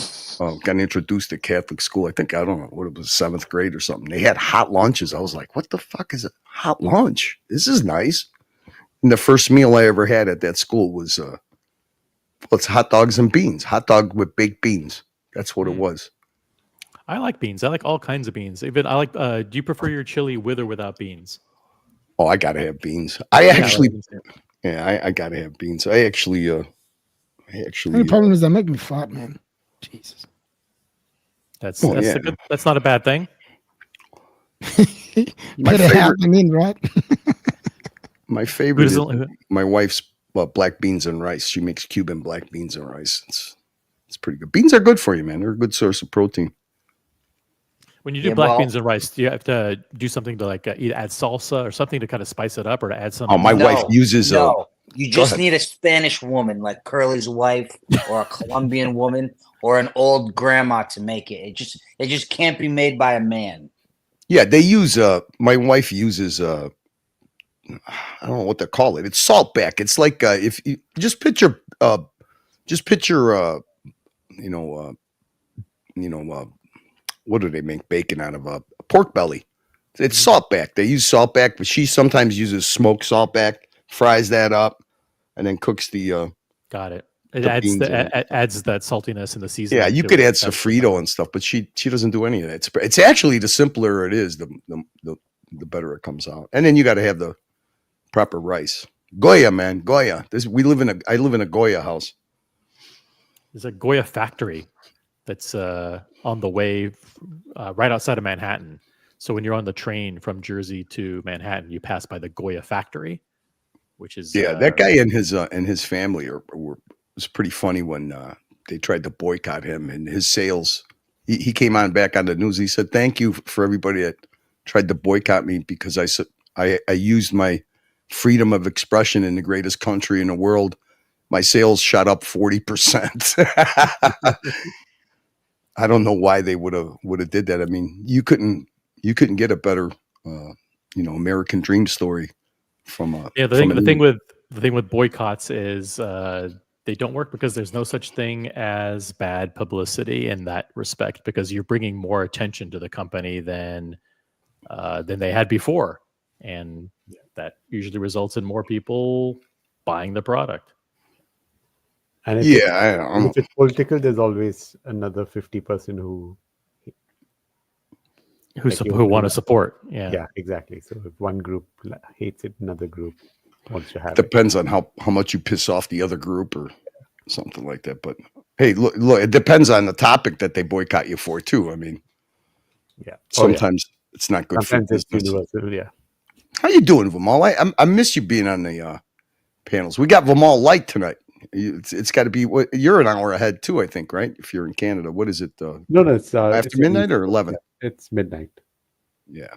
got introduced to Catholic school. I don't know what it was, 7th grade or something. They had hot lunches. I was like, what the fuck is a hot lunch? This is nice. And the first meal I ever had at that school was it's hot dogs and beans. Hot dog with baked beans. That's what it was. I like beans. I like all kinds of beans. Even I like. Do you prefer your chili with or without beans? Oh, I gotta have beans. I gotta have beans. I actually. The only problem is they make me fart, man. Jesus. That's not a bad thing. Put it happening in, right? My favorite is my wife's black beans and rice. She makes Cuban black beans and rice. It's pretty good. Beans are good for you, man. They're a good source of protein. When you do black beans and rice, do you have to do something to like either add salsa or something to kind of spice it up, or to add some? Oh, my wife uses No, you go just ahead. need a Spanish woman like Curly's wife, or a Colombian woman, or an old grandma to make it. It just can't be made by a man. Yeah, they use my wife uses I don't know what they call it. It's saltback. It's like if you just picture what do they make bacon out of? Pork belly. It's saltback. They use saltback, but she sometimes uses smoked saltback, fries that up, and then cooks the Got it. It adds adds that saltiness and the seasoning. Yeah, you to could it. add sofrito and stuff, but she doesn't do any of that. It's actually the simpler it is, the better it comes out. And then you got to have the proper rice. Goya, man, Goya. I live in a Goya house. There's a Goya factory that's on the way right outside of Manhattan. So when you're on the train from Jersey to Manhattan, you pass by the Goya factory, which is that guy and his family was pretty funny when they tried to boycott him and his sales. He came on back on the news. He said, "Thank you for everybody that tried to boycott me because I used my freedom of expression in the greatest country in the world. My sales shot up 40%." I don't know why they would have did that. I mean, you couldn't get a better American dream story from the thing with boycotts is they don't work because there's no such thing as bad publicity in that respect, because you're bringing more attention to the company than they had before, and that usually results in more people buying the product. And if it's political, there's always another 50% who want to support. Yeah, exactly. So if one group hates it, another group wants to have it. Depends on how much you piss off the other group or something like that. But hey, look, it depends on the topic that they boycott you for too. I mean, sometimes it's not good for business. It's universal, yeah. How you doing, Vimal? I miss you being on the panels. We got Vimal Light tonight. It's got to be you're an hour ahead too, I think, right? If you're in Canada, what is it? No, it's after midnight or 11. Yeah, it's midnight. Yeah,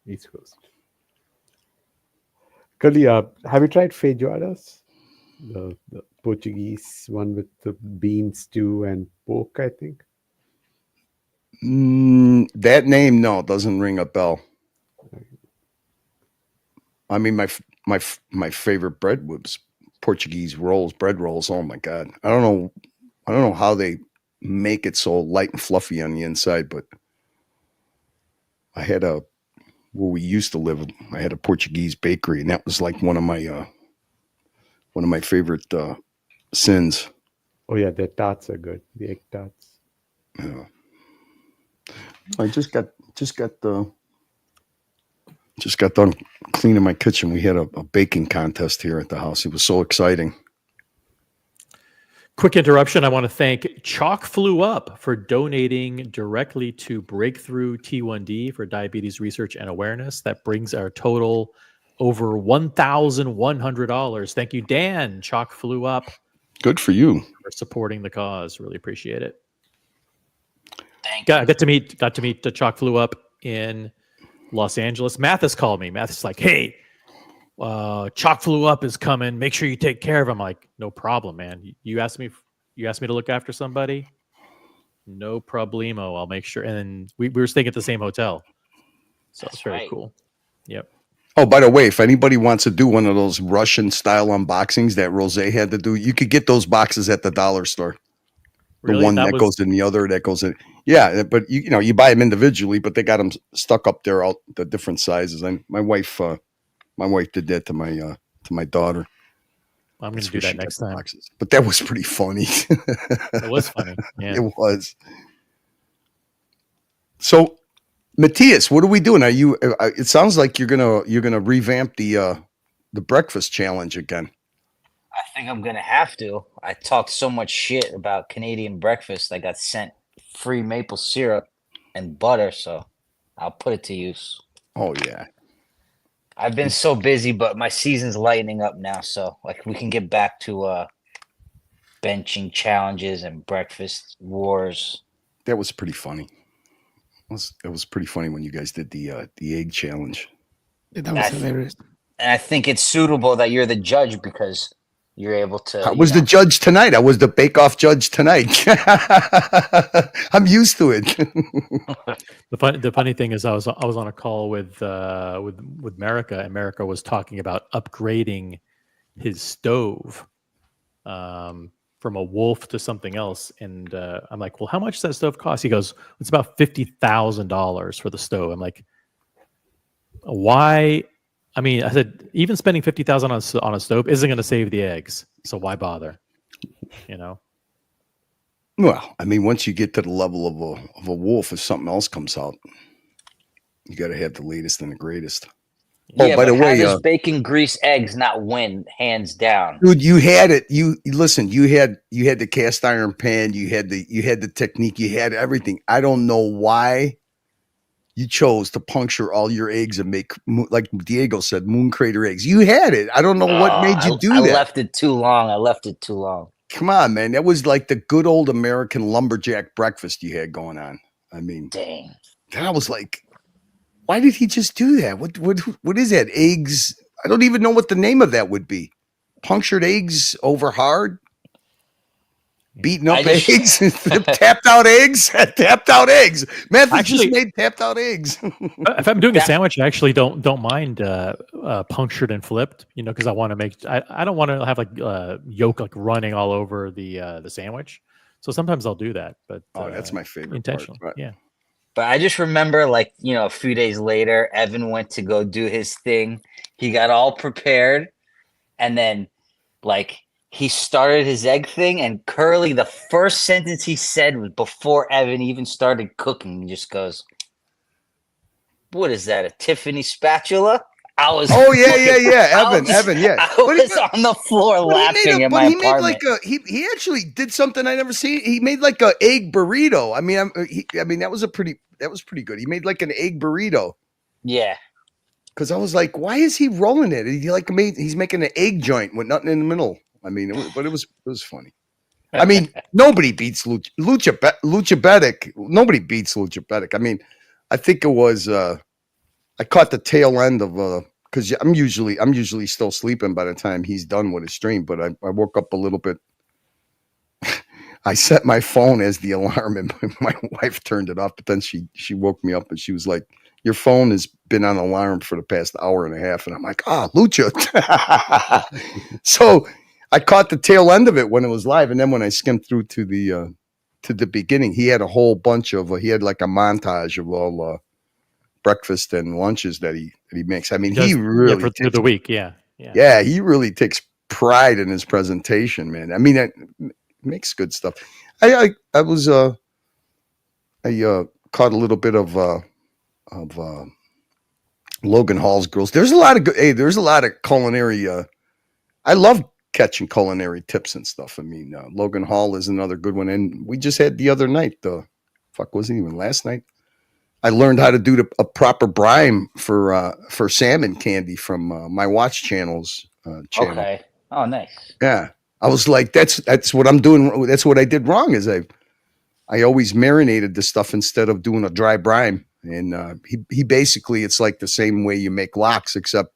East Coast. Curly, have you tried feijoadas? The Portuguese one with the bean stew and pork, I think. That name, no, doesn't ring a bell. I mean, my favorite bread was Portuguese bread rolls. Oh my God. I don't know how they make it so light and fluffy on the inside, but I had where we used to live, I had a Portuguese bakery, and that was like one of my favorite sins. Oh yeah, their tarts are good. The egg tarts. Yeah. I just got done cleaning my kitchen. We had a baking contest here at the house. It was so exciting. Quick interruption. I want to thank Chalk Flew Up for donating directly to Breakthrough T1D for diabetes research and awareness. That brings our total over $1,100. Thank you, Dan. Chalk Flew Up. Good for you for supporting the cause. Really appreciate it. Thank you. Got to meet the Chalk Flew Up in Los Angeles. Mathis called me. Mathis is like, "Hey, Chalk Flew Up is coming. Make sure you take care of him." I'm like, "No problem, man. You asked me to look after somebody. No problemo. I'll make sure." And then we were staying at the same hotel, so it's very cool. Yep. Oh, by the way, if anybody wants to do one of those Russian style unboxings that Rose had to do, you could get those boxes at the dollar store. Really? The one that goes in the other, that goes in. Yeah, but you buy them individually, but they got them stuck up there, all the different sizes. And my wife did that to my daughter. I'm going to do that next time. Boxes. But that was pretty funny. It was funny. Yeah. It was. So, Matthias, what are we doing? Are you? It sounds like you're gonna revamp the breakfast challenge again. I think I'm gonna have to. I talked so much shit about Canadian breakfast. I got sent free maple syrup and butter, so I'll put it to use. Oh yeah. I've been so busy, but my season's lightening up now, so like we can get back to benching challenges and breakfast wars. That was pretty funny. That was pretty funny when you guys did the egg challenge. Yeah, that was hilarious. And I think it's suitable that you're the judge because you're able to. I was the judge tonight. I was the bake-off judge tonight. I'm used to it. The funny thing is, I was on a call with America, and America was talking about upgrading his stove from a Wolf to something else, and I'm like, well, how much does that stove cost? He goes, it's about $50,000 for the stove. I'm like, why? I mean, I said, even spending $50,000 on a stove isn't going to save the eggs, so why bother? You know. Well, I mean, once you get to the level of a Wolf, if something else comes out, you got to have the latest and the greatest. Yeah, by the way, how does bacon grease eggs not win hands down? Dude, you had it. You listen. You had the cast iron pan. You had the technique. You had everything. I don't know why you chose to puncture all your eggs and make, like Diego said, moon crater eggs. You had it. I don't know what made you do that. I left it too long. Come on, man. That was like the good old American lumberjack breakfast you had going on. I mean, dang. Then I was like, why did he just do that? What is that? Eggs? I don't even know what the name of that would be. Punctured eggs over hard? Beaten up eggs? Tapped out eggs? Tapped out eggs. Matthew just made tapped out eggs. If I'm doing a sandwich, I actually don't mind punctured and flipped, you know, because I want to make, I don't want to have like yolk like running all over the sandwich. So sometimes I'll do that. But that's my favorite intentional. part. Yeah. But I just remember, like, you know, a few days later, Evan went to go do his thing. He got all prepared, and then, like, he started his egg thing, and Curly, the first sentence he said was before Evan even started cooking, he just goes, "What is that, a Tiffany spatula?" I was Evan, yeah. I was on the floor laughing in my apartment. He actually did something I never seen. He made like a egg burrito. I mean, that was pretty good. He made like an egg burrito. Yeah. Because I was like, why is he rolling it? He's making an egg joint with nothing in the middle. I mean, it was funny. I mean, nobody beats Lucha Betic. Nobody beats Lucha Betic. I mean, I think it was. I caught the tail end of because I'm usually still sleeping by the time he's done with his stream, but I woke up a little bit. I set my phone as the alarm, and my wife turned it off. But then she woke me up, and she was like, "Your phone has been on alarm for the past hour and a half." And I'm like, Lucha. So I caught the tail end of it when it was live, and then when I skimmed through to the beginning, he had a whole bunch of he had like a montage of all breakfast and lunches that he makes. I mean, he really for the week, yeah, he really takes pride in his presentation, man. I mean, that makes good stuff. I caught a little bit of Logan Hall's girls. There's a lot of culinary. I love catching culinary tips and stuff. I mean, Logan Hall is another good one, and we just had the other night. Wasn't even last night. I learned how to do a proper brine for salmon candy from my watch channel's channel. Okay. Oh, nice. Yeah, I was like, that's what I'm doing. That's what I did wrong. Is I always marinated the stuff instead of doing a dry brine. And he basically, it's like the same way you make lox, except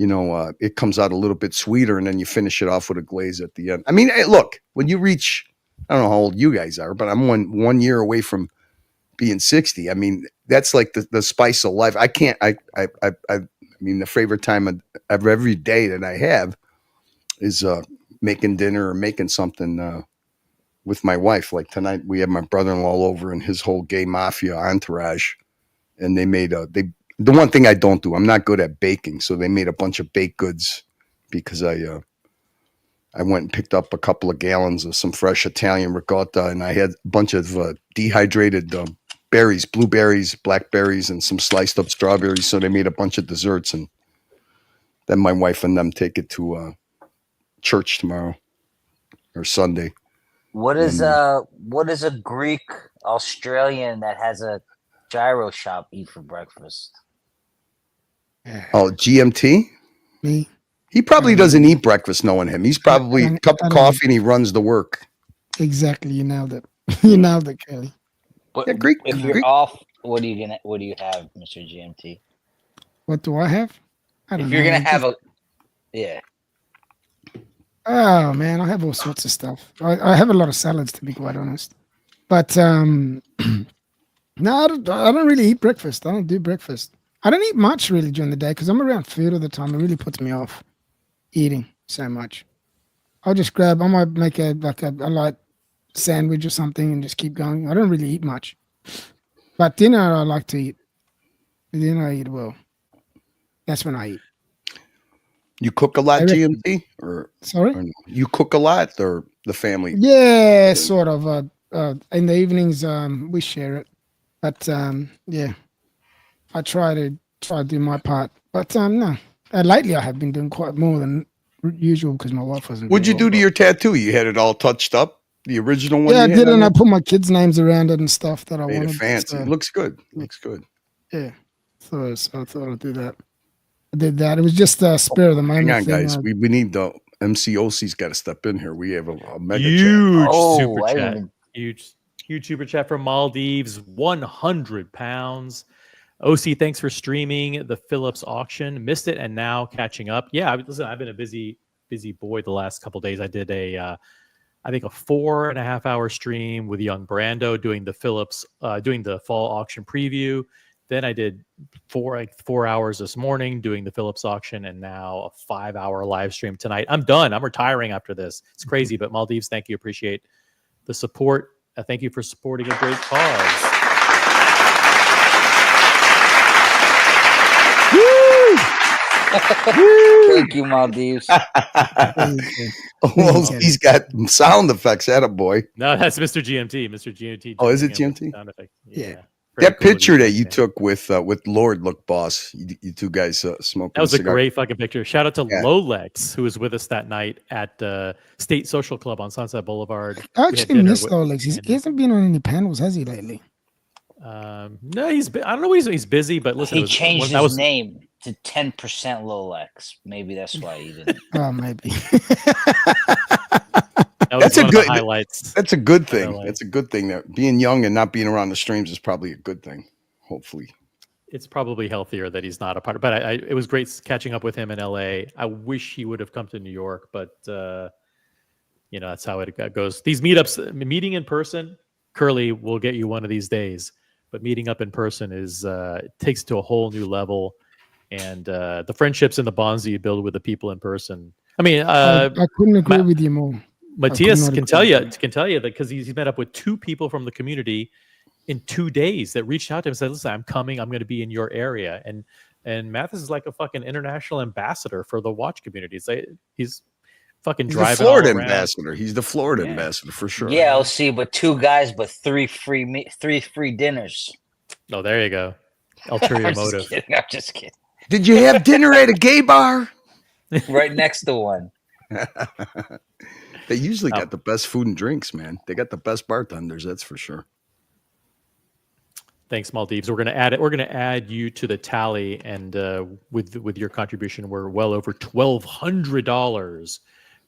it comes out a little bit sweeter, and then you finish it off with a glaze at the end. I mean, hey, look, when you reach, I don't know how old you guys are, but I'm one year away from being 60. I mean, that's like the spice of life. I mean, the favorite time of every day that I have is making dinner or making something with my wife. Like tonight, we had my brother-in-law over and his whole gay mafia entourage, and they made the one thing I don't do. I'm not good at baking, so they made a bunch of baked goods because I went and picked up a couple of gallons of some fresh Italian ricotta, and I had a bunch of dehydrated berries, blueberries, blackberries, and some sliced up strawberries. So they made a bunch of desserts, and then my wife and them take it to church tomorrow or Sunday. What is a Greek Australian that has a gyro shop eat for breakfast? Oh, GMT? Me? He probably doesn't eat breakfast knowing him. He's probably a cup of coffee and he runs to work. Exactly. You nailed it. You nailed it, Kelly. But Yeah, Greek. if you're off, what do you have, Mr. GMT? What do I have? I don't If know. you're gonna man, have just- yeah. Oh man, I have all sorts of stuff. I have a lot of salads, to be quite honest. But no, I don't really eat breakfast. I don't do breakfast. I don't eat much really during the day because I'm around food all the time. It really puts me off eating so much. I might make a light sandwich or something and just keep going. I don't really eat much. But dinner I like to eat. Dinner I eat well. That's when I eat. You cook a lot, GMT? Sorry? Or no? You cook a lot, or the family? Yeah, sort of. In the evenings, we share it. But yeah, I try to do my part. But no, lately I have been doing quite more than usual because my wife wasn't. What'd you do to your tattoo? You had it all touched up, the original one. Yeah, I you did, had on and I there? put my kids' names around it and stuff that I Made wanted. it fancy. so- It looks good. Looks good. Yeah, so I thought I'd do that. I did that. It was just a spur of the moment Hang on, thing. guys. We need the MCOC's got to step in here. We have a mega Huge chat. super chat. Huge super chat from Maldives. 100 pounds. OC, thanks for streaming the Philips auction. Missed it and now catching up. Yeah, listen, I've been a busy boy the last couple of days. I did I think a 4.5 hour stream with young Brando doing the Philips, doing the fall auction preview. Then I did 4 hours this morning doing the Philips auction, and now a 5 hour live stream tonight. I'm done. I'm retiring after this. It's crazy, but Maldives, thank you. Appreciate the support. Thank you for supporting a great cause. Thank you, Maldives. Well, he's got sound effects. Attaboy. No, that's Mr. GMT. Mr. GMT. Oh, is it doing GMT? sound effect. Yeah. That picture that you took with Lord Look Boss, you two guys smoking. That was a cigar. great fucking picture. Shout out to Lolex, who was with us that night at State Social Club on Sunset Boulevard. I We had actually dinner missed with- Alex. He hasn't been on any panels, has he, lately? No, I don't know. He's busy, but listen, He it was- changed that his was name to 10% Lolex. Maybe that's why he didn't. Oh, maybe. That was That's a one of the good highlights. That's a good of thing. LA. That's a good thing. That being young and not being around the streams is probably a good thing. Hopefully. It's probably healthier that he's not a part of. But it was great catching up with him in LA. I wish he would have come to New York, but that's how it goes. These meetups, meeting in person, Curly will get you one of these days. But meeting up in person it takes it to a whole new level, and the friendships and the bonds that you build with the people in person. I mean, I couldn't agree with you more. Matthias I could can not tell agree you with that because he's met up with 2 people from the community in 2 days that reached out to him and said, "Listen, I'm coming. I'm going to be in your area." And Mathis is like a fucking international ambassador for the watch community. He's fucking He's the driving Florida all around. ambassador. He's the Florida ambassador for sure. Yeah, I'll see, but 2 guys, but 3 free dinners. Oh, there you go. Ulterior I'm motive. Just kidding. I'm just kidding. Did you have dinner at a gay bar? Right next to one. They usually got the best food and drinks, man. They got the best bartenders, that's for sure. Thanks, Maldives. We're going to add it. We're going to add you to the tally, and with your contribution, we're well over $1,200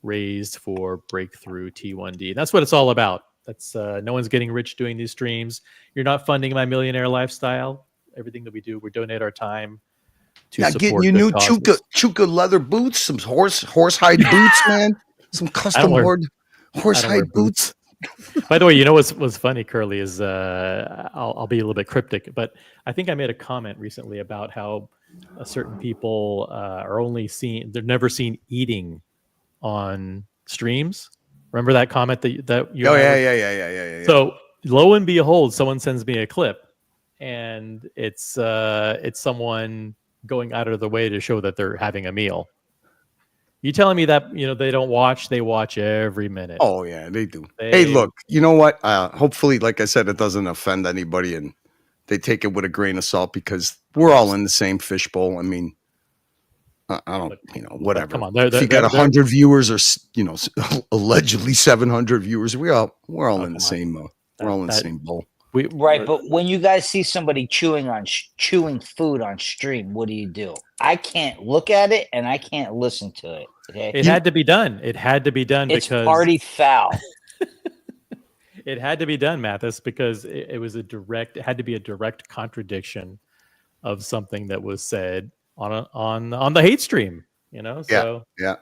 raised for Breakthrough T1D. That's what it's all about. That's no one's getting rich doing these streams. You're not funding my millionaire lifestyle. Everything that we do, we donate our time to Not support getting you good new causes. Chuka leather boots, some horsehide boots, man. Some custom wear- horsehide boots. By the way, you know what's funny, Curly, is I'll be a little bit cryptic, but I think I made a comment recently about how certain people they're never seen eating on streams. Remember that comment that you? Oh and I yeah. So lo and behold, someone sends me a clip, and it's someone going out of the way to show that they're having a meal. You telling me that they don't watch? They watch every minute. Oh yeah, they do. Hey, look, you know what? Hopefully, like I said, it doesn't offend anybody, and they take it with a grain of salt because we're all in the same fishbowl. I mean, I don't, whatever. Come on, if you got 100 viewers or allegedly 700 viewers, we're all in the same. We're all in the same bowl. Right, but when you guys see somebody chewing food on stream, what do? I can't look at it and I can't listen to it. Okay, It had to be done. It had to be done it's because party foul. it had to be done, Mathis, because it was it had to be a direct contradiction of something that was said on the hate stream. You know, so yeah.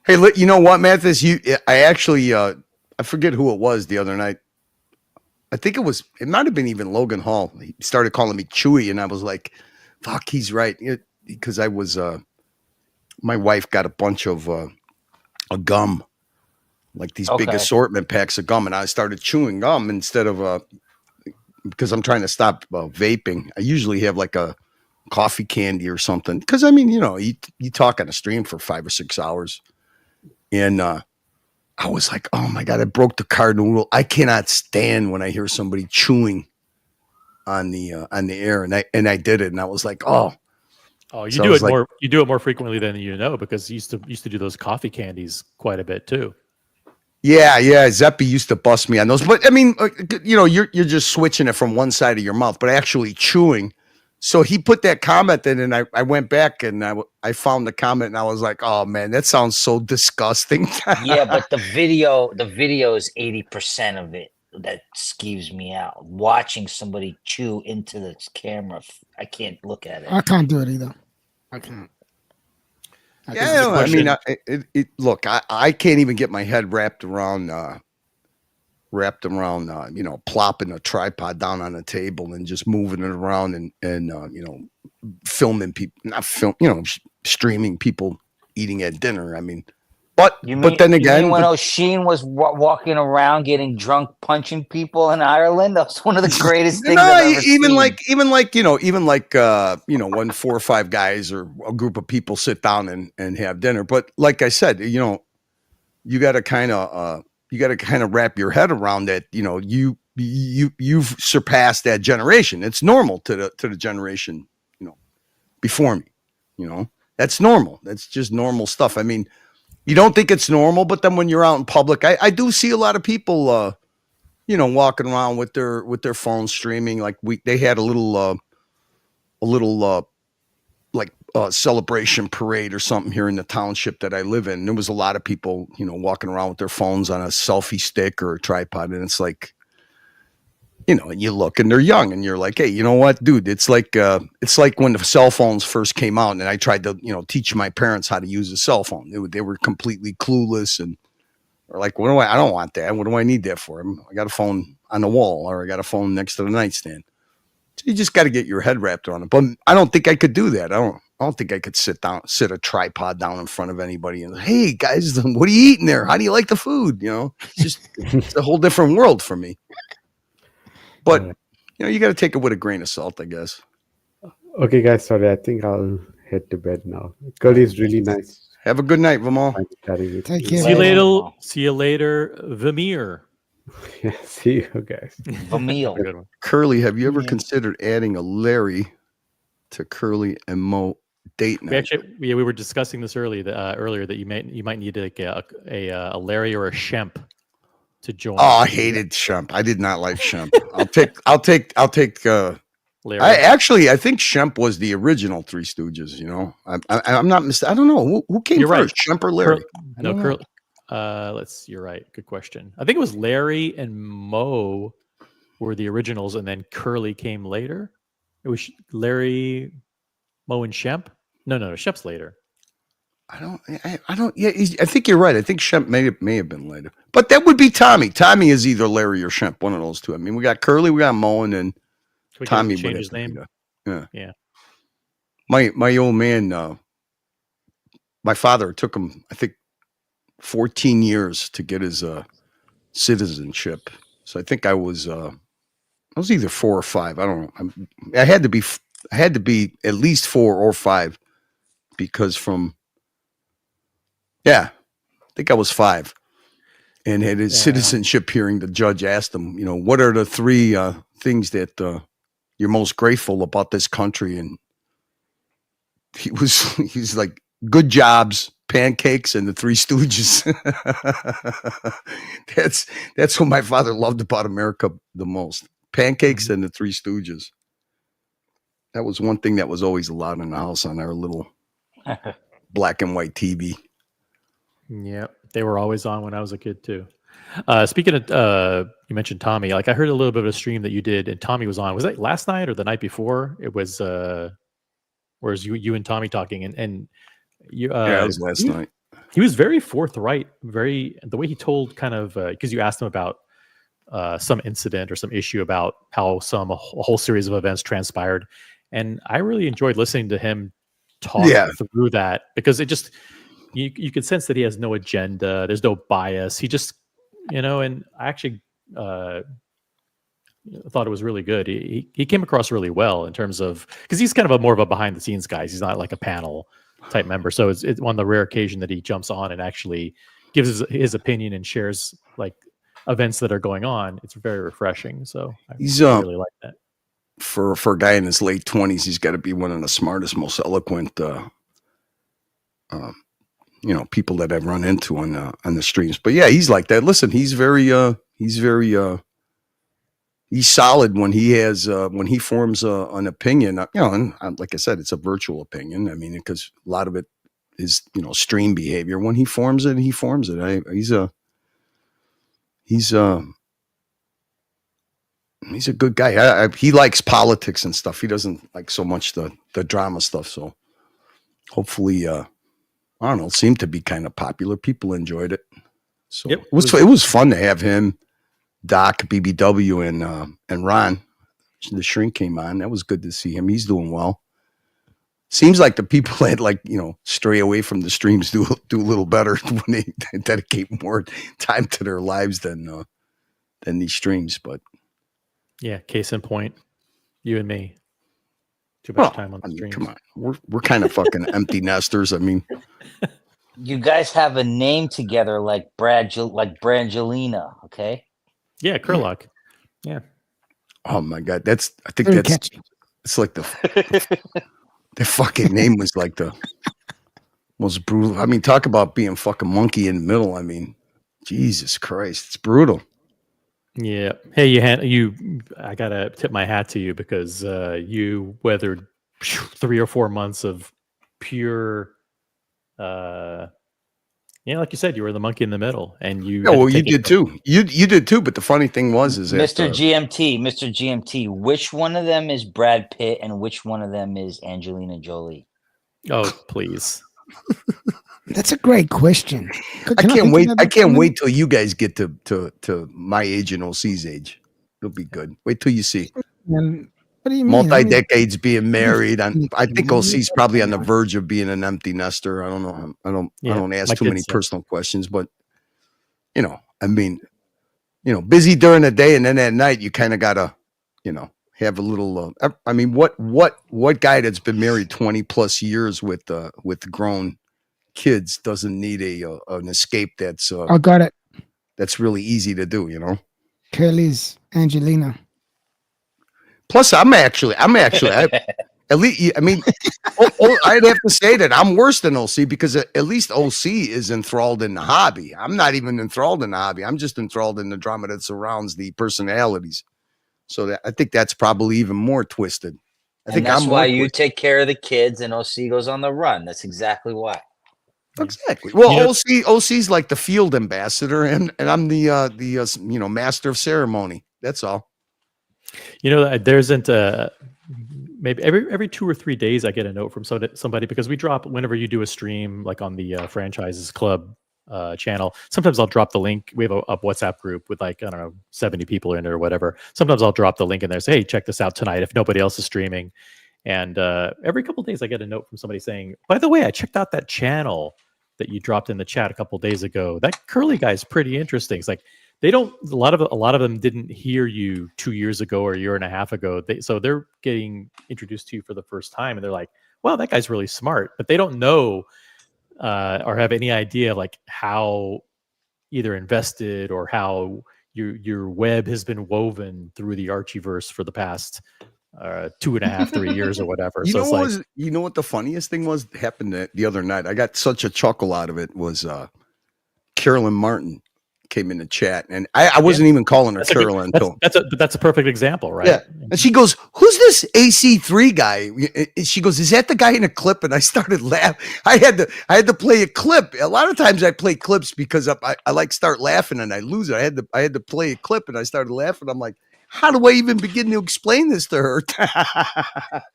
Hey, you know what, Mathis? I actually I forget who it was the other night. I think it might have been even Logan Hall. He started calling me Chewy, and I was like, fuck, he's right. Because I was, my wife got a bunch of a gum, like these big assortment packs of gum, and I started chewing gum instead of, because I'm trying to stop vaping. I usually have like a coffee candy or something. Because, I mean, you talk on a stream for 5 or 6 hours. And I was like, oh my God, I broke the cardinal rule. I cannot stand when I hear somebody chewing on the air, and I did it, and I was like, oh. Oh, you do it more. You do it more frequently than you know, because you used to do those coffee candies quite a bit too. Yeah. Zeppy used to bust me on those, but I mean, you're just switching it from one side of your mouth, but actually chewing. So he put that comment in, and I went back and I found the comment, and I was like, oh man, that sounds so disgusting. Yeah, but the video is 80% of it that skeeves me out. Watching somebody chew into the camera, I can't look at it. I can't do it either. I can't. Yeah, I mean, look, I can't even get my head wrapped around, plopping a tripod down on a table and just moving it around and filming people, streaming people eating at dinner. I mean, but then again, when O'Sheen was walking around getting drunk, punching people in Ireland, that was one of the greatest things I've ever seen. When 4 or 5 guys or a group of people sit down and have dinner. But like I said, you got to kind of wrap your head around that. You've surpassed that generation. It's normal to the generation, before me. That's normal. That's just normal stuff. I mean, you don't think it's normal, but then when you're out in public, I do see a lot of people, walking around with their phones streaming. Like they had a little celebration parade or something here in the township that I live in. There was a lot of people, walking around with their phones on a selfie stick or a tripod, and it's like, and you look and they're young, and you're like, hey, you know what, dude? It's like when the cell phones first came out, and I tried to, teach my parents how to use a cell phone. They were completely clueless, and are like, I don't want that. What do I need that for? I got a phone on the wall, or I got a phone next to the nightstand. So you just got to get your head wrapped around it. But I don't think I could do that. I don't think I could sit a tripod down in front of anybody and, hey guys, what are you eating there? How do you like the food? It's a whole different world for me. But you got to take it with a grain of salt, I guess. Okay, guys. Sorry, I think I'll head to bed now. Curly's really nice. Have a good night, Vimal. Take care. See you later, Vamir. Yeah, see you guys. Vamil. Curly, have you ever considered adding a Larry to Curly and Mo date night? We were discussing this earlier that you might need a Larry or a Shemp to join. Oh, I hated Shemp. I did not like Shemp. I'll take Larry. I think Shemp was the original Three Stooges, I'm not I don't know who came You're first, right. Shemp or Larry. Curly. You're right. Good question. I think it was Larry and Mo were the originals, and then Curly came later. It was Larry, Mo, and Shemp. No, Shemp's later. I don't. Yeah, I think you're right. I think Shemp may have been later, but that would be Tommy. Tommy is either Larry or Shemp, one of those two. I mean, we got Curly, we got Mo, and then Tommy. Change his name. Yeah. My old man. My father took him, I think, 14 years to get his citizenship. So I think I was either 4 or 5. I don't know. I had to be at least 4 or 5 because I think I was 5 and had his citizenship hearing. The judge asked him, what are the 3 things that you're most grateful about this country? And he's like, good jobs, pancakes, and the Three Stooges. That's what my father loved about America the most. pancakes and the Three Stooges. That was one thing that was always allowed in the house on our little black and white TV. Yep, they were always on when I was a kid too. Speaking of, you mentioned Tommy. Like I heard a little bit of a stream that you did, and Tommy was on. Was that last night or the night before? It was. Whereas you and Tommy talking, and you. Yeah, it was last night. He was very forthright. Very the way he told kind of because you asked him about some incident or some issue about how a whole series of events transpired, and I really enjoyed listening to him talk through that because it just. You could sense that he has no agenda. There's no bias. He just, and I actually thought it was really good. He came across really well in terms of, because he's kind of more of a behind the scenes guy. He's not like a panel type member. So it's on the rare occasion that he jumps on and actually gives his opinion and shares like events that are going on. It's very refreshing. So I really like that. For a guy in his late 20s, he's got to be one of the smartest, most eloquent, people that I've run into on the streams. But yeah, he's like that. Listen, he's solid when he has when he forms an opinion. And like I said, it's a virtual opinion. I mean, because a lot of it is stream behavior. When he forms it, he forms it. He's a good guy. He likes politics and stuff. He doesn't like so much the drama stuff. So hopefully. I don't know. It seemed to be kind of popular. People enjoyed it. So it was fun to have him, Doc, BBW, and Ron. The Shrink came on. That was good to see him. He's doing well. Seems like the people that stray away from the streams do a little better when they dedicate more time to their lives than these streams. But yeah, case in point, you and me. Too much time on the stream. Come on, we're kind of fucking empty nesters. I mean, you guys have a name together like Brangelina, okay? Yeah, Kerlock. Yeah. Oh my god, I think that's catchy. It's like the fucking name was like the most brutal. I mean, talk about being fucking monkey in the middle. I mean, Jesus Christ, it's brutal. Yeah. Hey, I gotta tip my hat to you because you weathered 3 or 4 months of pure. Like you said, you were the monkey in the middle, and you. Yeah, well, you did too. You did too. But the funny thing was, Mr. GMT, which one of them is Brad Pitt and which one of them is Angelina Jolie? Oh, please. That's a great question. I can't wait. I can't wait till you guys get to my age and OC's age. It'll be good. Wait till you see. And what do you mean? Multi-decades being married. I think OC's probably on the verge of being an empty nester. I don't know. I don't ask too many personal questions, but I mean, busy during the day and then at night you kind of gotta, have a little. I mean, what guy that's been married 20 plus years with grown kids doesn't need an escape that's I got it. That's really easy to do, Curly's Angelina. Plus I'm actually at least I mean I'd have to say that I'm worse than OC because at least OC is enthralled in the hobby. I'm not even enthralled in the hobby. I'm just enthralled in the drama that surrounds the personalities. So I think that's probably even more twisted. I think that's why you take care of the kids and OC goes on the run. That's exactly why. Exactly. Well, OC's like the field ambassador, and I'm the master of ceremony. That's all. There isn't maybe every 2 or 3 days I get a note from somebody because we drop whenever you do a stream like on the Franchises Club channel. Sometimes I'll drop the link. We have a WhatsApp group with 70 people in it or whatever. Sometimes I'll drop the link in there and say, hey, check this out tonight if nobody else is streaming. And every couple of days I get a note from somebody saying, by the way, I checked out that channel that you dropped in the chat a couple of days ago. That Curly guy's pretty interesting. It's like a lot of them didn't hear you 2 years ago or a year and a half ago. So they're getting introduced to you for the first time and they're like, wow, that guy's really smart. But they don't know or have any idea like how either invested or how your web has been woven through the Archieverse for the past 2.5, 3 years or whatever. You know what the funniest thing was happened the other night? I got such a chuckle out of it was Carolyn Martin came in the chat, and I wasn't even calling her That's a good, Carolyn until that's a perfect example, right? yeah. And she goes, "Who's this AC3 guy?" And she goes, "Is that the guy in a clip?" And I started laughing. I had to play a clip. A lot of times I play clips because I like start laughing and I lose it. I had to play a clip and I started laughing. I'm like, how do I even begin to explain this to her?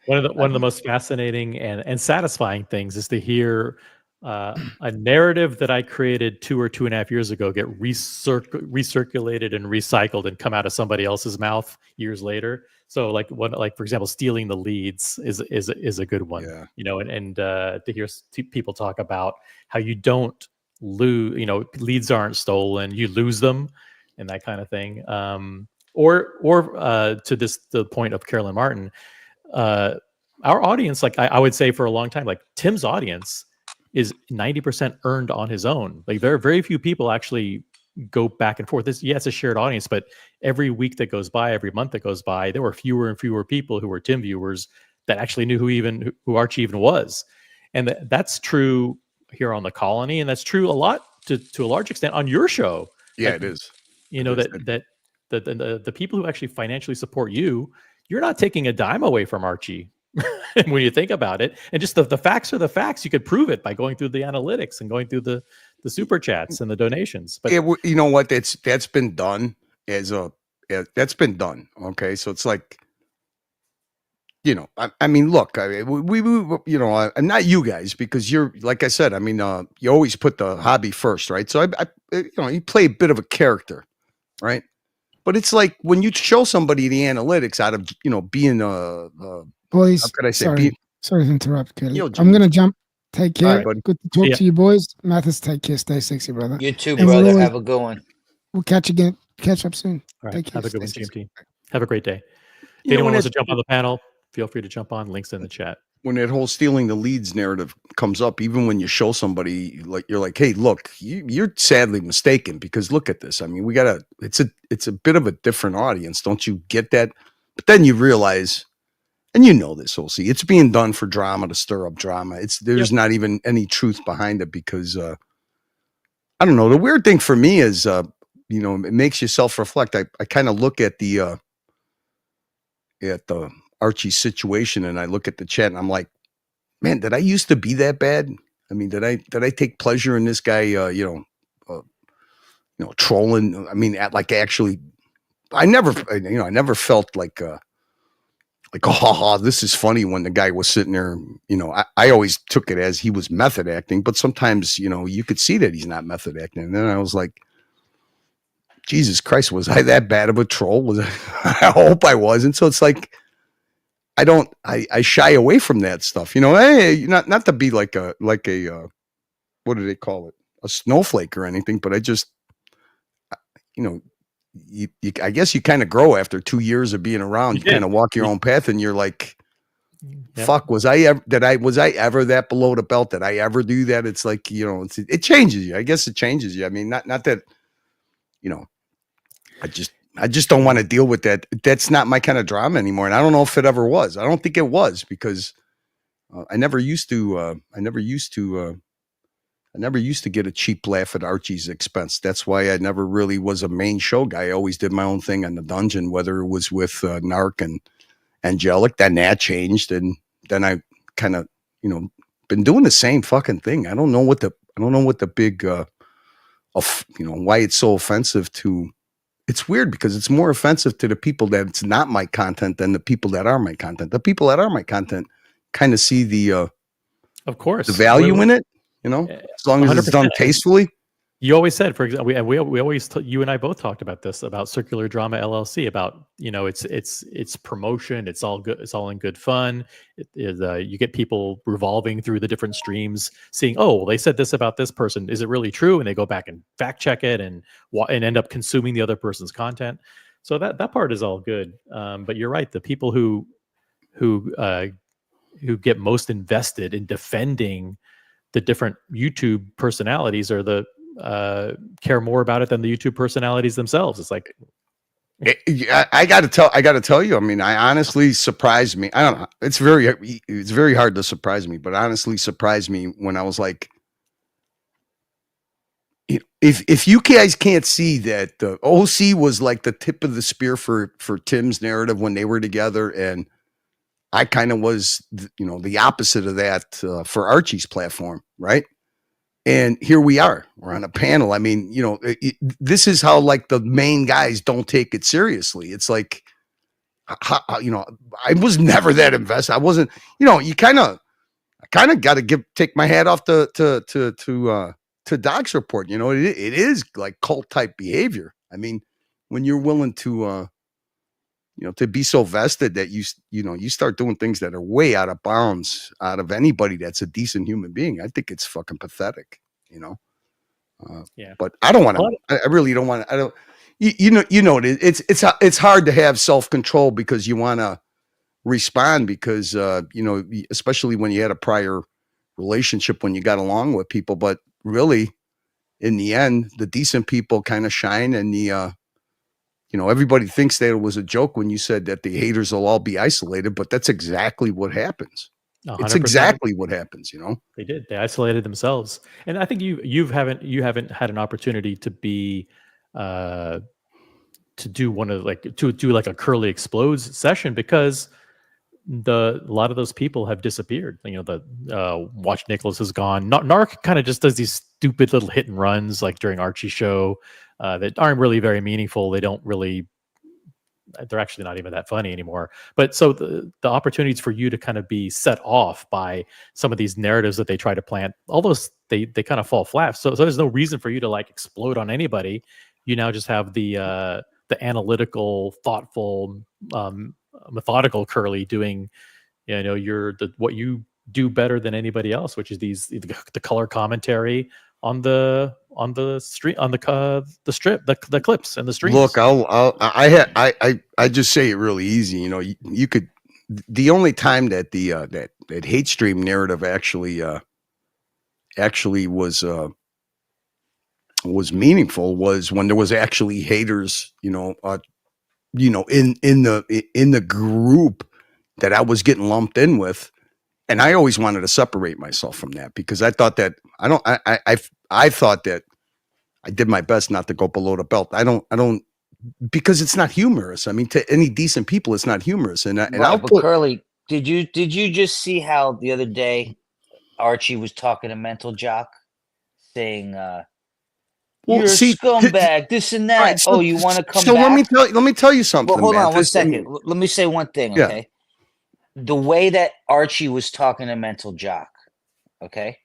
One of the most fascinating and satisfying things is to hear a narrative that I created 2.5 years ago get recirculated and recycled and come out of somebody else's mouth years later. So like for example, stealing the leads is a good one. Yeah. You know, and to hear people talk about how you don't lose, you know, leads aren't stolen, you lose them, and that kind of thing. Or to the point of Carolyn Martin, our audience, like I would say for a long time, like Tim's audience is 90% earned on his own. Like there are very few people actually go back and forth. It's a shared audience, but every week that goes by, every month that goes by, there were fewer and fewer people who were Tim viewers that actually knew who Archie even was. And that's true here on the Colony, and that's true a lot to a large extent on your show. Yeah, Like, it is. You know, the people who actually financially support you, you're not taking a dime away from Archie. When you think about it, and just the facts are the facts. You could prove it by going through the analytics and going through the super chats and the donations. But you know what? That's been done that's been done. Okay, so it's like, you know, I mean, look, we you know, I'm not you guys, because you're, like I said, I mean, you always put the hobby first, right? So I you know, you play a bit of a character, right? But it's like when you show somebody the analytics out of, you know, being boys, how could I say, sorry to interrupt, Kelly. Yo, I'm gonna jump. Take care. All right, buddy. Good to talk to you, boys. Mathis, take care. Stay sexy, brother. You too, And brother. we'll Have a good one. We'll catch up soon. all right, Take care. have a good one, Stay sexy. GMT. Have a great day. If You know, anyone when wants to it- jump on the panel, feel free to jump on. Links in the chat. when that whole stealing the leads narrative comes up, even when you show somebody, like, you're like, hey, look, you're sadly mistaken, because look at this. I mean, it's a bit of a different audience. Don't you get that? But then you realize, and you know this, OC, it's being done for drama, to stir up drama. There's not even any truth behind it, because I don't know. The weird thing for me is, you know, it makes you self-reflect. I kind of look at the Archie situation, and I look at the chat, and I'm like, man, did I used to be that bad? I mean, did I take pleasure in this guy, you know, trolling? I mean, actually, I never felt like, oh, this is funny, when the guy was sitting there. You know, I always took it as he was method acting, but sometimes, you know, you could see that he's not method acting. And then I was like, Jesus Christ, was I that bad of a troll? I hope I wasn't. So it's like, I shy away from that stuff, you know. Hey, not to be like a what do they call it? A snowflake or anything, but I just, you know, I guess you kind of grow after 2 years of being around. You kind of walk your own path, and you're like, fuck, was I ever that below the belt? Did I ever do that? It's like, you know, it changes you. I guess it changes you. I mean, not that, you know, I just don't want to deal with that. That's not my kind of drama anymore. And I don't know if it ever was. I don't think it was, because I never used to get a cheap laugh at Archie's expense. That's why I never really was a main show guy. I always did my own thing in the dungeon, whether it was with Narc and Angelic. Then that changed, and then I kind of, you know, been doing the same fucking thing. I don't know what the big you know, why it's so offensive to. It's weird, because it's more offensive to the people that it's not my content than the people that are my content. The people that are my content kind of see the of course, the value in it, you know, as long as it's done 100%. tastefully. You always said, for example, we always, you and I both talked about this, about Circular Drama LLC, about, you know, it's promotion, it's all good, it's all in good fun. It is, you get people revolving through the different streams, seeing, oh, well, they said this about this person, is it really true? And they go back and fact check it and end up consuming the other person's content. So that part is all good. But you're right, the people who get most invested in defending the different YouTube personalities are the care more about it than the YouTube personalities themselves. It's like, I got to tell you. I mean, I honestly surprised me. I don't know. It's very hard to surprise me, but honestly surprised me when I was like, if you guys can't see that the OC was like the tip of the spear for Tim's narrative when they were together, and I kind of was, the opposite of that for Archie's platform, right? And here we are. We're on a panel. I mean, this is how like the main guys don't take it seriously. It's like, I was never that invested. I wasn't. I kind of got to take my hat off to Doc's report. It is like cult type behavior. I mean, when you're willing to to be so vested that you start doing things that are way out of bounds out of anybody that's a decent human being. I think it's fucking pathetic, Yeah. But I don't want to. I really don't want to. I don't. It's hard to have self-control because you want to respond because especially when you had a prior relationship when you got along with people, but really in the end the decent people kind of shine, and the everybody thinks that it was a joke when you said that the haters will all be isolated, but that's exactly what happens. 100%. It's exactly what happens. They did. They isolated themselves, and I think you haven't had an opportunity to be to do one of to do like a Curly Explodes session because a lot of those people have disappeared. The Watch Nicholas is gone. Narc kind of just does these stupid little hit and runs like during Archie show that aren't really very meaningful. They're actually not even that funny anymore. But so the opportunities for you to kind of be set off by some of these narratives that they try to plant, all those they kind of fall flat. So there's no reason for you to like explode on anybody. You now just have the analytical, thoughtful, methodical Curly doing, what you do better than anybody else, which is the color commentary on the street, on the strip, the clips and the streams. Look, I just say it really easy. You could. The only time that that hate stream narrative actually was meaningful was when there was actually haters, in the group that I was getting lumped in with. And I always wanted to separate myself from that because I thought that I thought that I did my best not to go below the belt. I don't because it's not humorous. I mean, to any decent people, it's not humorous. And I'll put Curly. Did you just see how the other day Archie was talking to Mental Jock, saying, "You're a scumbag, this and that." Right, so, you want to come so back? let me tell you something. Well, hold man. on 1 second. Let me say one thing, okay? Yeah. The way that Archie was talking to Mental Jock, okay?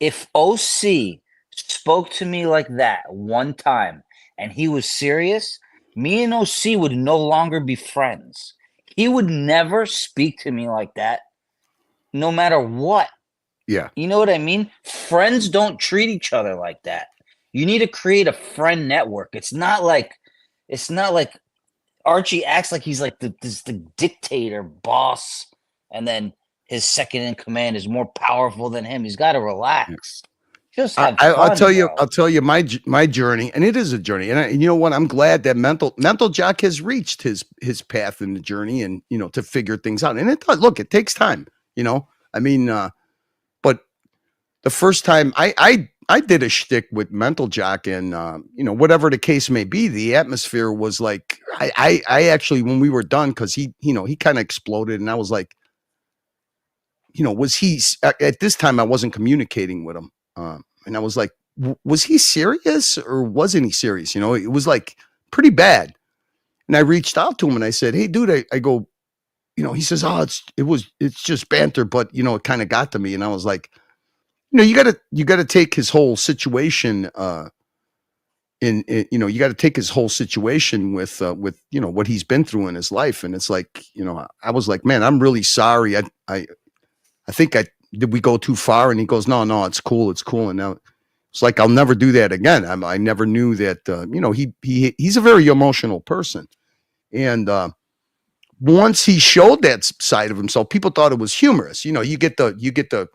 If OC spoke to me like that one time and he was serious, me and OC would no longer be friends. He would never speak to me like that, no matter what. Yeah. You know what I mean? Friends don't treat each other like that. You need to create a friend network. It's not like Archie acts like he's like the dictator boss, and then his second in command is more powerful than him. He's got to relax. Just have fun, I'll tell you my journey, and it is a journey. And you know what? I'm glad that mental Jock has reached his path in the journey, and to figure things out. And it takes time. I mean, but the first time I did a shtick with Mental Jock, and whatever the case may be, the atmosphere was like I actually, when we were done, because he kind of exploded, and I was like, was he at this time I wasn't communicating with him, and I was like, was he serious or wasn't he serious? It was like pretty bad, and I reached out to him and I said, hey, dude, I go, he says, oh, it's just banter, but it kind of got to me, and I was like, you gotta take his whole situation you got to take his whole situation with what he's been through in his life. And it's like, I was like, man, I'm really sorry. I think did we go too far? And he goes, no, it's cool. And now it's like, I'll never do that again. I never knew that, he's a very emotional person. And once he showed that side of himself, people thought it was humorous. You get the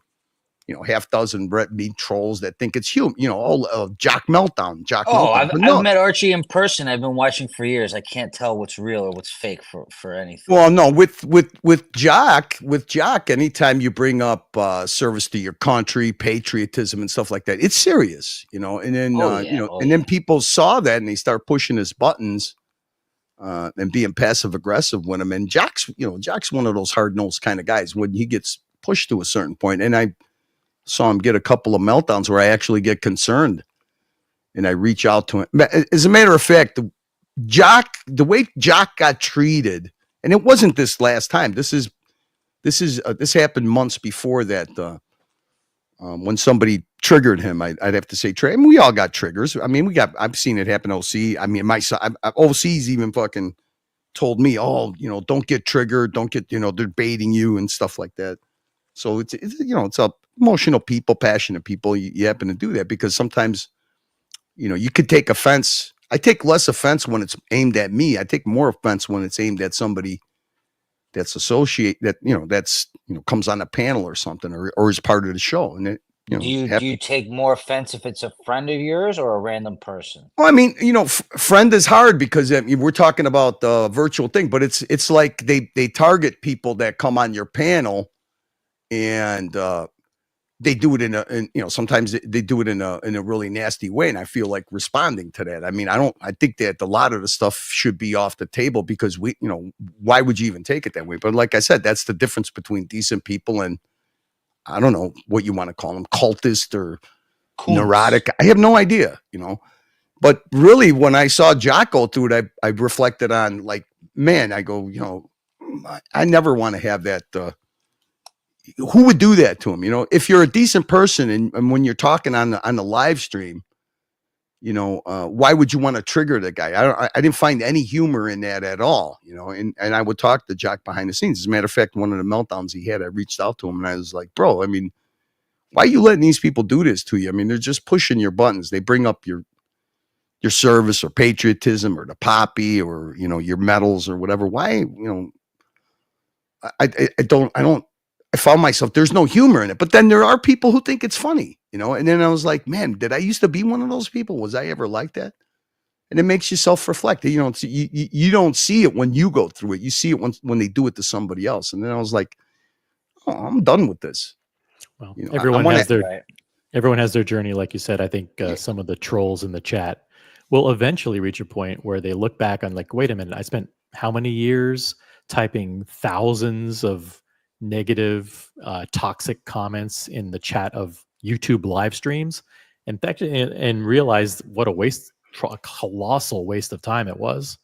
half dozen red meat trolls that think it's human. Jock Meltdown. Oh, Meltdown. I've met Archie in person. I've been watching for years. I can't tell what's real or what's fake for anything. Well, no, with Jock, anytime you bring up service to your country, patriotism, and stuff like that, it's serious, And then then people saw that and they start pushing his buttons and being passive aggressive with him. And Jock's one of those hard nosed kind of guys when he gets pushed to a certain point. And I saw him get a couple of meltdowns where I actually get concerned, and I reach out to him. As a matter of fact, the way Jock got treated, and it wasn't this last time. This happened months before that. When somebody triggered him, I'd have to say, and we all got triggers. I mean, I've seen it happen. OC. I mean, my son, OC's even fucking told me, don't get triggered. Don't get, they're baiting you and stuff like that. So it's up emotional people, passionate people. You happen to do that because sometimes, you could take offense. I take less offense when it's aimed at me. I take more offense when it's aimed at somebody that's comes on a panel or something or is part of the show. And do you take more offense if it's a friend of yours or a random person? Well, I mean, friend is hard because we're talking about the virtual thing, but it's like they target people that come on your panel, and they do it sometimes they do it in a really nasty way, and I feel like responding to that. I mean, I think that a lot of the stuff should be off the table because why would you even take it that way? But like I said, that's the difference between decent people and I don't know what you want to call them, cultist or neurotic. I have no idea, But really, when I saw Jock go through it, I reflected on I go, I never want to have that. Who would do that to him? If you're a decent person and when you're talking on the live stream, why would you want to trigger the guy? I didn't find any humor in that at all, and I would talk to Jock behind the scenes. As a matter of fact, one of the meltdowns he had, I reached out to him and I was like, bro, I mean, why are you letting these people do this to you? I mean, they're just pushing your buttons. They bring up your service or patriotism or the poppy or, your medals or whatever. Why, I found myself, there's no humor in it, but then there are people who think it's funny, and then I was like, man, did I used to be one of those people? Was I ever like that? And it makes you self-reflect. You don't see it when you go through it. You see it when they do it to somebody else. And then I was like, oh, I'm done with this. Well, everyone has their journey. Like you said, I think some of the trolls in the chat will eventually reach a point where they look back on wait a minute, I spent how many years typing thousands of negative, toxic comments in the chat of YouTube live streams, and realized what a colossal waste of time it was.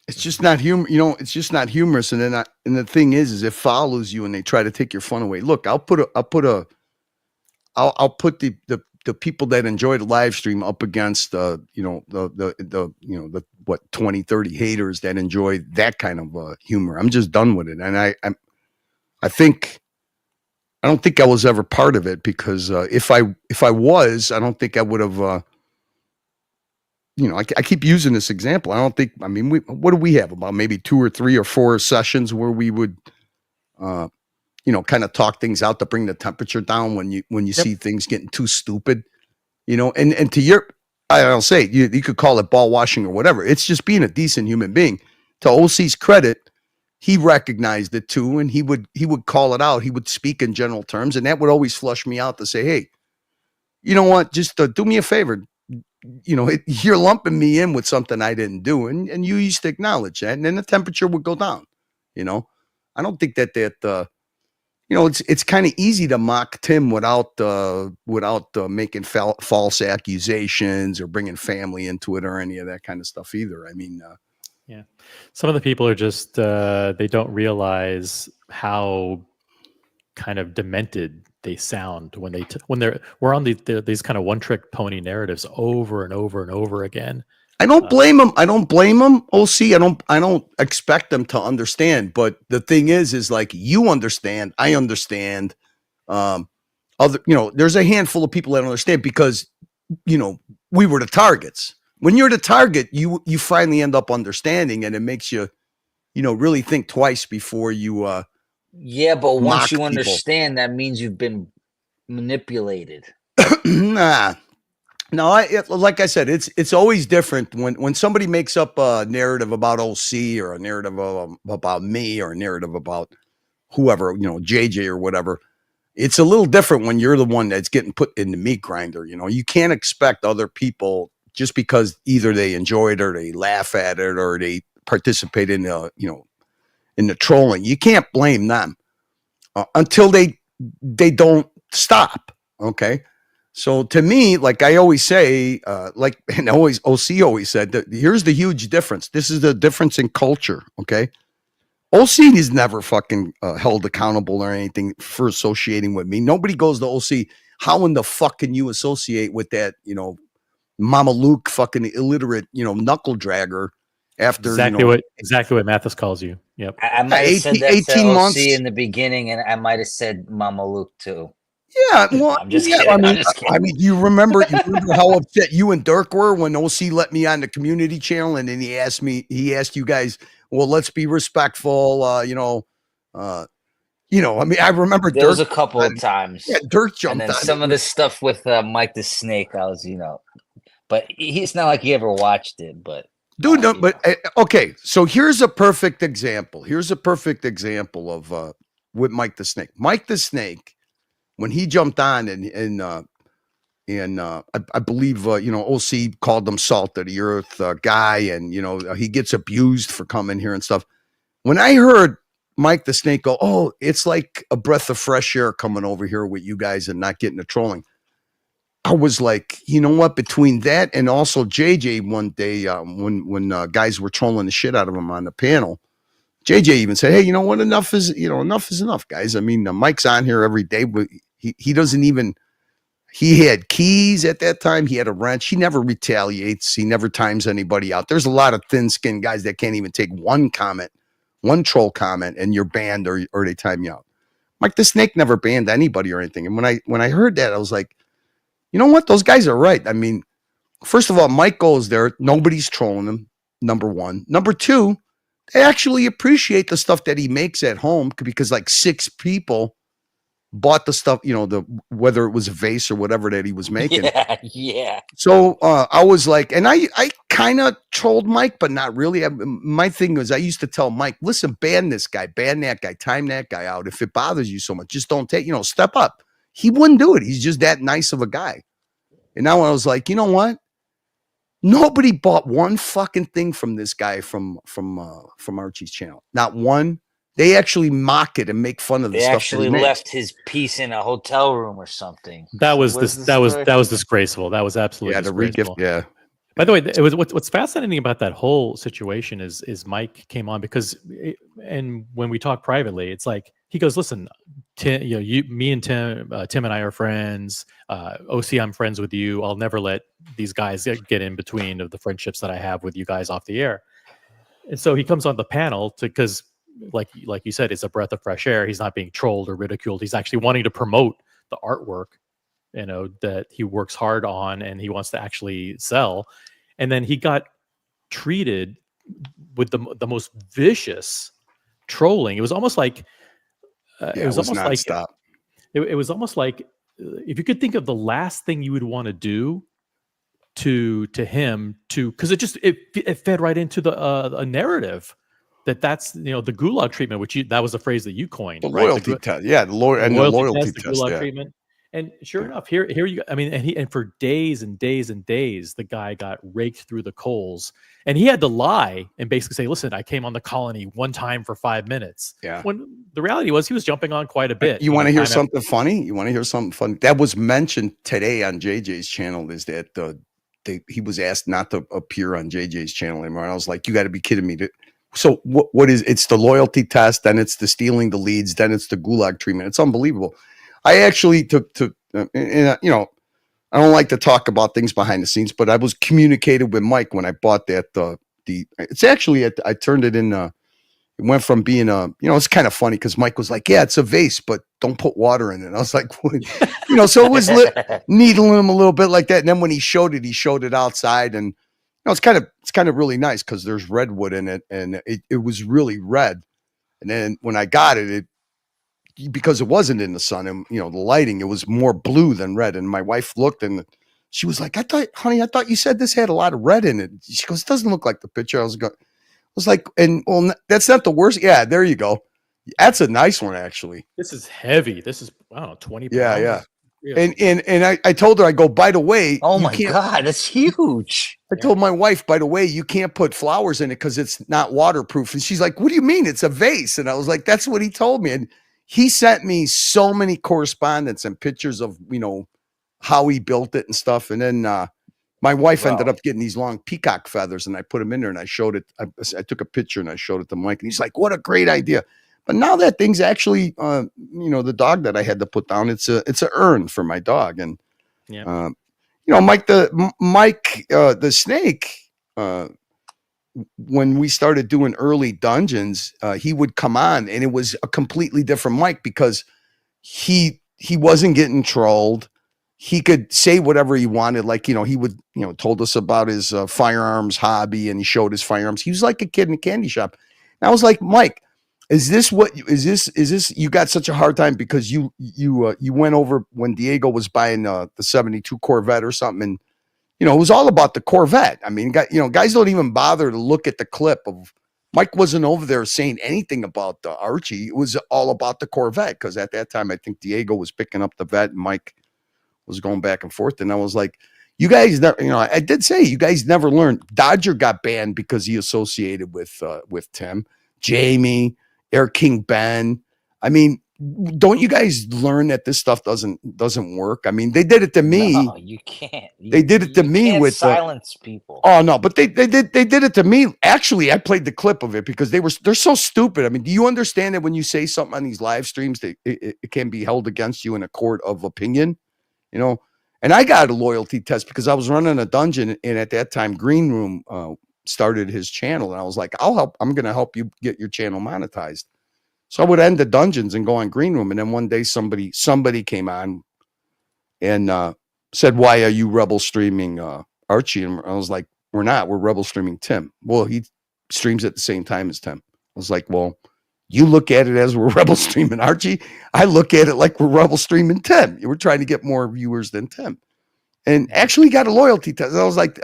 It's just not humor. It's just not humorous. And then and the thing is it follows you and they try to take your fun away. Look, I'll put the people that enjoy the live stream up against the 20, 30 haters that enjoy that kind of humor. I'm just done with it. And I don't think I was ever part of it because if I was, I don't think I would have. I keep using this example. What do we have about maybe 2 or 3 or 4 sessions where we would, kind of talk things out to bring the temperature down when you see things getting too stupid, and to your, I'll say you could call it ball washing or whatever. It's just being a decent human being. To OC's credit, he recognized it too, and he would call it out. He would speak in general terms, and that would always flush me out to say, hey, you know what? Just do me a favor. You're lumping me in with something I didn't do, and you used to acknowledge that, and then the temperature would go down. I don't think that it's kind of easy to mock Tim without making false accusations or bringing family into it or any of that kind of stuff either. I mean, yeah, some of the people are just they don't realize how kind of demented they sound when we're on these kind of one-trick pony narratives over and over and over again. I don't blame them. OC. I don't expect them to understand. But the thing is like you understand. I understand. There's a handful of people that don't understand because we were the targets. When you're the target, you finally end up understanding, and it makes you, really think twice before you. Yeah, but once you people. understand, that means you've been manipulated. Nah. No, like I said, it's always different when somebody makes up a narrative about OC or a narrative about me or a narrative about whoever, JJ or whatever. It's a little different when you're the one that's getting put in the meat grinder. You can't expect other people just because either they enjoy it or they laugh at it or they participate in in the trolling. You can't blame them until they don't stop. Okay. So to me, like I always say, and OC always said that here's the huge difference. This is the difference in culture. Okay. OC is never fucking held accountable or anything for associating with me. Nobody goes to OC. How in the fuck can you associate with that, Mama Luke fucking illiterate, knuckle dragger after exactly what Mathis calls you. Yep. I might have said that 18 to months. OC in the beginning, and I might have said Mama Luke too. Yeah, well, I'm just kidding. I'm just kidding. I mean, you remember how upset you and Dirk were when OC let me on the community channel, and then he asked you guys, well, let's be respectful. I mean, I remember there Dirk was a couple of times. Yeah, Dirk jumped and then on some it. of the stuff with Mike the Snake, I was, but it's not like he ever watched it, but. Dude, no, but okay, so here's a perfect example. Of with Mike the Snake. Mike the Snake, when he jumped on and I believe OC called him salt of the earth guy, and he gets abused for coming here and stuff. When I heard Mike the Snake go, "Oh, it's like a breath of fresh air coming over here with you guys and not getting the trolling," I was like, you know what? Between that and also JJ one day, when guys were trolling the shit out of him on the panel, JJ even said, "Hey, you know what? Enough is enough, guys. I mean, Mike's on here every day, but he doesn't even. He had keys at that time. He had a wrench. He never retaliates. He never times anybody out. There's a lot of thin-skinned guys that can't even take one troll comment, and you're banned or they time you out. Mike the Snake never banned anybody or anything. And when I heard that, I was like, you know what? Those guys are right. I mean, first of all, Mike goes there. Nobody's trolling him, number one. Number two, they actually appreciate the stuff that he makes at home because like 6 people bought the stuff, whether it was a vase or whatever that he was making. Yeah. So I was like, and I kind of trolled Mike, but not really. My thing was I used to tell Mike, listen, ban this guy, ban that guy, time that guy out. If it bothers you so much, just don't step up. He wouldn't do it. He's just that nice of a guy. And now I was like, you know what? Nobody bought one fucking thing from this guy from Archie's channel. Not one. They actually mock it and make fun of the they stuff. They actually left his piece in a hotel room or something. That was disgraceful. That was absolutely disgraceful. Yeah. By the way, it was what's fascinating about that whole situation is Mike came on because, and when we talk privately, it's like he goes, "Listen, Tim, me and Tim and I are friends. OC, I'm friends with you. I'll never let these guys get in between of the friendships that I have with you guys off the air." And so he comes on the panel because, like you said, it's a breath of fresh air. He's not being trolled or ridiculed. He's actually wanting to promote the artwork, that he works hard on and he wants to actually sell. And then he got treated with the most vicious trolling. It was almost like it was almost like if you could think of the last thing you would want to do to him, because it fed right into a narrative that's the gulag treatment, which that was a phrase that you coined, the right? loyalty test, the loyalty test, gulag treatment. And sure enough, here you go. I mean, and for days and days and days, the guy got raked through the coals, and he had to lie and basically say, "Listen, I came on the colony one time for 5 minutes." Yeah. When the reality was, he was jumping on quite a bit. You want to hear something funny? You want to hear something funny? That was mentioned today on JJ's channel. Is that he was asked not to appear on JJ's channel anymore? And I was like, "You got to be kidding me!" So what is? It's the loyalty test, then it's the stealing the leads, then it's the gulag treatment. It's unbelievable. I actually I don't like to talk about things behind the scenes, but I was communicated with Mike when I bought that. It's actually I turned it in. It went from being it's kind of funny because Mike was like, "Yeah, it's a vase, but don't put water in it." And I was like, so it was needling him a little bit like that. And then when he showed it outside, and it's kind of really nice because there's redwood in it, and it was really red. And then when I got it, because it wasn't in the sun and the lighting, it was more blue than red. And my wife looked and she was like, honey, I thought you said this had a lot of red in it. She goes, it doesn't look like the picture. I was like, that's not the worst. Yeah, there you go. That's a nice one, actually. This is heavy. This is 20 pounds. Yeah. And I told her, I go, by the way, oh my God, that's huge. I told my wife, by the way, you can't put flowers in it because it's not waterproof. And she's like, what do you mean? It's a vase. And I was like, that's what he told me. And he sent me so many correspondence and pictures of, how he built it and stuff. And then my wife ended up getting these long peacock feathers and I put them in there and I showed it. I took a picture and I showed it to Mike and he's like, what a great idea. But now that thing's actually, the dog that I had to put down, it's a urn for my dog. And, Mike the snake, when we started doing early dungeons, he would come on and it was a completely different Mike because he wasn't getting trolled. He could say whatever he wanted. Like, he would, told us about his firearms hobby and he showed his firearms. He was like a kid in a candy shop. And I was like, Mike, is this you got such a hard time because you went over when Diego was buying the 72 Corvette or something. And, it was all about the Corvette. I mean, guys don't even bother to look at the clip of Mike wasn't over there saying anything about the Archie. It was all about the Corvette. Cause at that time, I think Diego was picking up the vet and Mike was going back and forth. And I was like, you guys, I did say you guys never learned. Dodger got banned because he associated with Tim, Jamie, Air King Ben. I mean, don't you guys learn that this stuff doesn't work? I mean, they did it to me. No, you can't. They did it to me with silence people. Oh no, but they did it to me. Actually, I played the clip of it because they're so stupid. I mean, do you understand that when you say something on these live streams, that it can be held against you in a court of opinion? And I got a loyalty test because I was running a dungeon, and at that time, Green Room started his channel, and I was like, I'm going to help you get your channel monetized. So I would end the dungeons and go on Green Room, and then one day somebody came on and said, "Why are you rebel streaming Archie?" And I was like, "We're not. We're rebel streaming Tim." Well, he streams at the same time as Tim. I was like, "Well, you look at it as we're rebel streaming Archie. I look at it like we're rebel streaming Tim. We're trying to get more viewers than Tim." And actually got a loyalty test. I was like,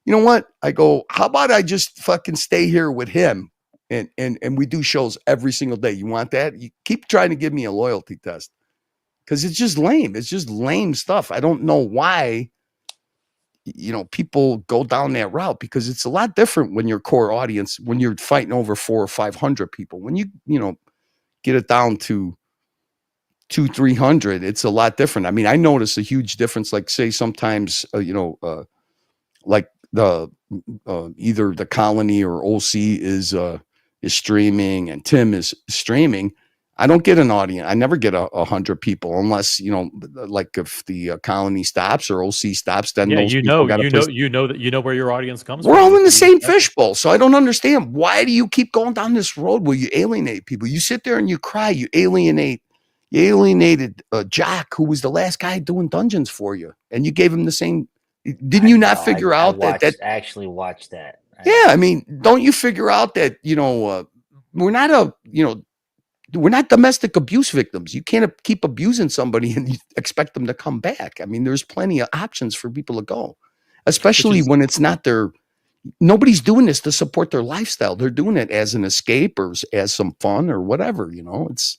you know what? I go, how about I just fucking stay here with him and we do shows every single day. You want that? You keep trying to give me a loyalty test because it's just lame. It's just lame stuff. I don't know why, people go down that route because it's a lot different when your core audience, when you're fighting over 400 or 500 people, when you get it down to 200-300, it's a lot different. I mean, I notice a huge difference. Like say sometimes, like the either the Colony or OC is streaming and Tim is streaming. I don't get an audience. I never get 100 people unless like if the Colony stops or OC stops. Then those you know where your audience comes from. We're all in the same fishbowl, so I don't understand why do you keep going down this road where you alienate people? You sit there and you cry. You alienated Jack, who was the last guy doing dungeons for you, and you gave him the same. Didn't you not figure out that? I actually watched that. Yeah, I mean, don't you figure out that we're not we're not domestic abuse victims. You can't keep abusing somebody and you expect them to come back. I mean, there's plenty of options for people to go, especially when it's not nobody's doing this to support their lifestyle. They're doing it as an escape or as some fun or whatever. It's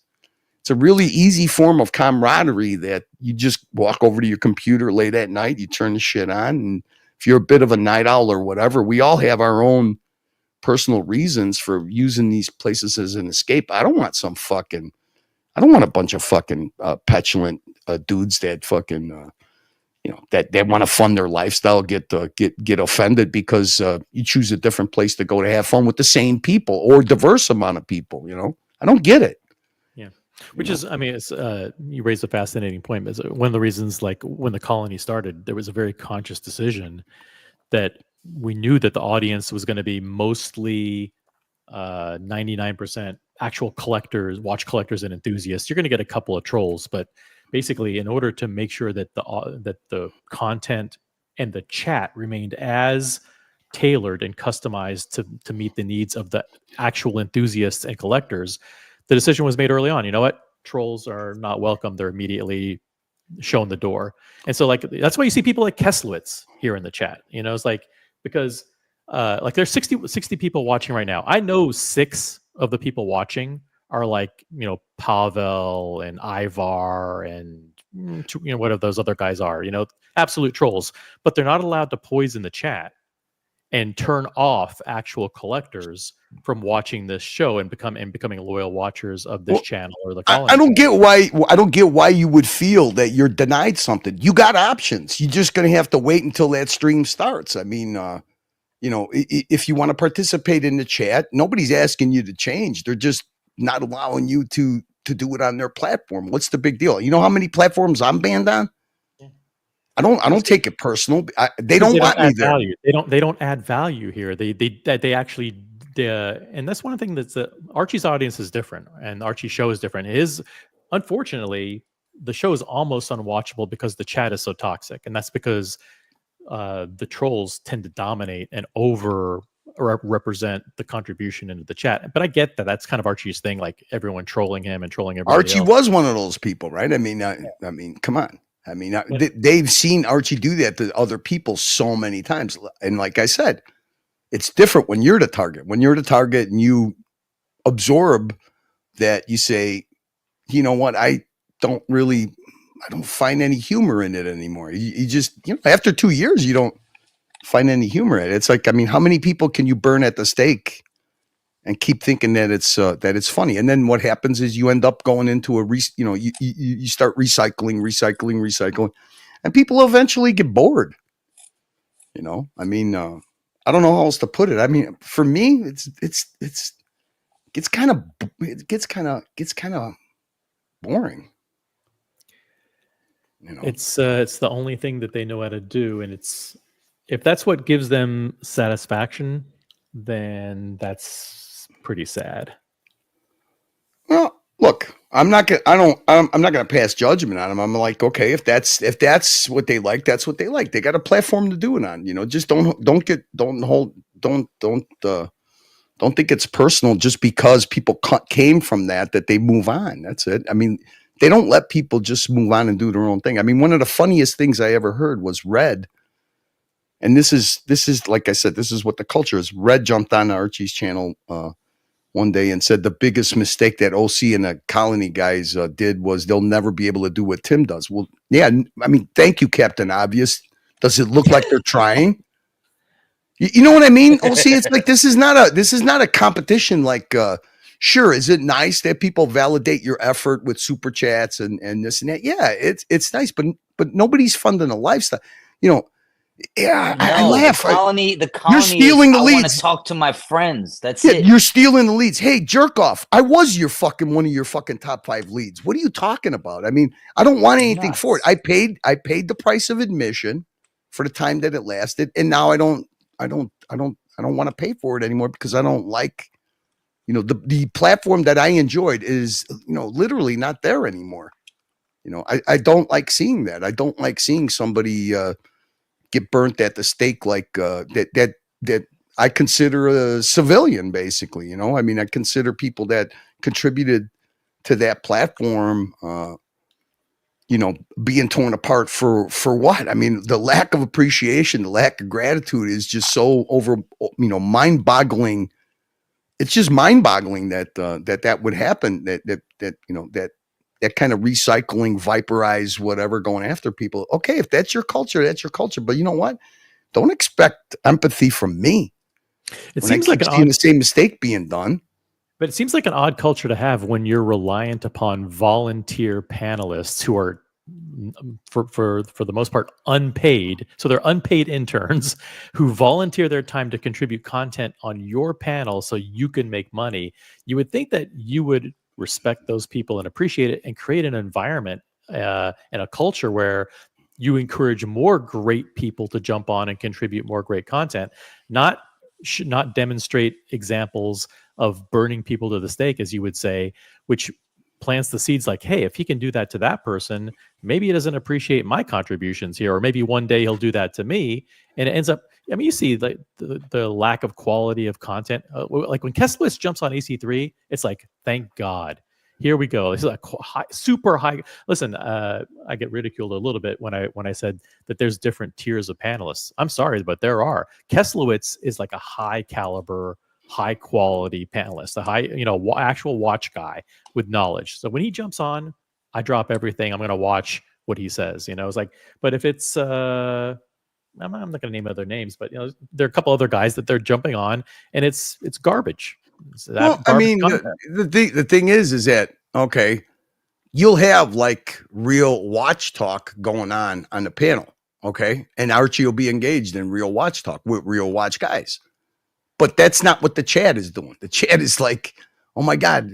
a really easy form of camaraderie that you just walk over to your computer late at night, you turn the shit on. And if you're a bit of a night owl or whatever, we all have our own personal reasons for using these places as an escape. I don't want a bunch of fucking petulant dudes that fucking, that they want to fund their lifestyle, get offended because you choose a different place to go to have fun with the same people or a diverse amount of people. I don't get it. Which is, I mean, it's you raised a fascinating point. Is one of the reasons, like when the Colony started, there was a very conscious decision that we knew that the audience was going to be mostly 99% actual collectors, watch collectors, and enthusiasts. You're going to get a couple of trolls, but basically, in order to make sure that the content and the chat remained as tailored and customized to meet the needs of the actual enthusiasts and collectors, the decision was made early on. You know what? Trolls are not welcome. They're immediately shown the door. And so like that's why you see people like Keslowitz here in the chat. You know, it's like because like there's 60 people watching right now. I know 6 of the people watching are like, you know, Pavel and Ivar and you know whatever those other guys are, you know, absolute trolls, but they're not allowed to poison the chat and turn off actual collectors from watching this show and becoming loyal watchers of this channel or the colony. I don't get why you would feel that you're denied something. You got options. You're just going to have to wait until that stream starts. I mean, you know, if you want to participate in the chat, nobody's asking you to change. They're just not allowing you to do it on their platform. What's the big deal? You know how many platforms I'm banned on? I don't take it personal. They don't want me there. Value. They don't add value here. They actually, and that's one thing that's Archie's audience is different, and Archie's show is different. Unfortunately, the show is almost unwatchable because the chat is so toxic, and that's because the trolls tend to dominate and represent the contribution into the chat. But I get that that's kind of Archie's thing, like everyone trolling him and trolling everybody Archie else. was one of those people, right? I mean, come on. I mean, they've seen Archie do that to other people so many times. And like I said, it's different when you're the target. When you're the target and you absorb that, you say, you know what, I don't find any humor in it anymore. You just, you know, after 2 years, you don't find any humor in it. It's like, I mean, how many people can you burn at the stake and keep thinking that it's funny? And then what happens is you end up going into you start recycling, and people eventually get bored. You know, I mean, I don't know how else to put it. I mean, for me, it gets kind of boring. You know? It's the only thing that they know how to do, and if that's what gives them satisfaction, then that's pretty sad. Well, look, I'm not gonna pass judgment on them. I'm like, okay, if that's what they like, that's what they like. They got a platform to do it on. You know, just don't think it's personal just because people came from that they move on. That's it. I mean, they don't let people just move on and do their own thing. I mean, one of the funniest things I ever heard was Red. And this is like I said, this is what the culture is. Red jumped on Archie's channel one day and said the biggest mistake that OC and the Colony guys did was they'll never be able to do what Tim does. Well, yeah, I mean, thank you, Captain Obvious. Does it look like they're trying? You know what I mean? OC, it's like this is not a competition. Like, sure, is it nice that people validate your effort with super chats and this and that? Yeah, it's nice, but nobody's funding a lifestyle. You know. Yeah, no, I laugh. The colony. You're stealing the leads. I want to talk to my friends. That's it. You're stealing the leads. Hey, jerk off. I was one of your fucking top 5 leads. What are you talking about? I mean, I don't want anything for it. I paid the price of admission for the time that it lasted, and now I don't want to pay for it anymore because I don't like, you know, the platform that I enjoyed is, you know, literally not there anymore. You know, I don't like seeing that. I don't like seeing somebody get burnt at the stake like that I consider a civilian, basically. You know, I mean, I consider people that contributed to that platform, you know, being torn apart for what? I mean, the lack of appreciation, the lack of gratitude is just so mind-boggling. It's just mind-boggling that that would happen. That you know that kind of recycling, viperize, whatever, going after people. Okay, if that's your culture, that's your culture. But you know what? Don't expect empathy from me. It seems like the same mistake being done. But it seems like an odd culture to have when you're reliant upon volunteer panelists who are, for the most part, unpaid. So they're unpaid interns who volunteer their time to contribute content on your panel so you can make money. You would think that you would respect those people and appreciate it and create an environment and a culture where you encourage more great people to jump on and contribute more great content, not demonstrate examples of burning people to the stake, as you would say, which plants the seeds like, hey, if he can do that to that person, maybe he doesn't appreciate my contributions here, or maybe one day he'll do that to me. And it ends up, I mean, you see the lack of quality of content. Like when Keslowitz jumps on AC3, it's like, thank God. Here we go. This is a super high. Listen, I get ridiculed a little bit when I said that there's different tiers of panelists. I'm sorry, but there are. Keslowitz is like a high caliber, high quality panelist, a high, actual watch guy with knowledge. So when he jumps on, I drop everything. I'm going to watch what he says. It's like, but if it's, I'm not going to name other names, but there are a couple other guys that they're jumping on, and it's garbage. Well, I mean, the thing is that, okay, you'll have like real watch talk going on the panel, okay? And Archie will be engaged in real watch talk with real watch guys. But that's not what the chat is doing. The chat is like, oh my God,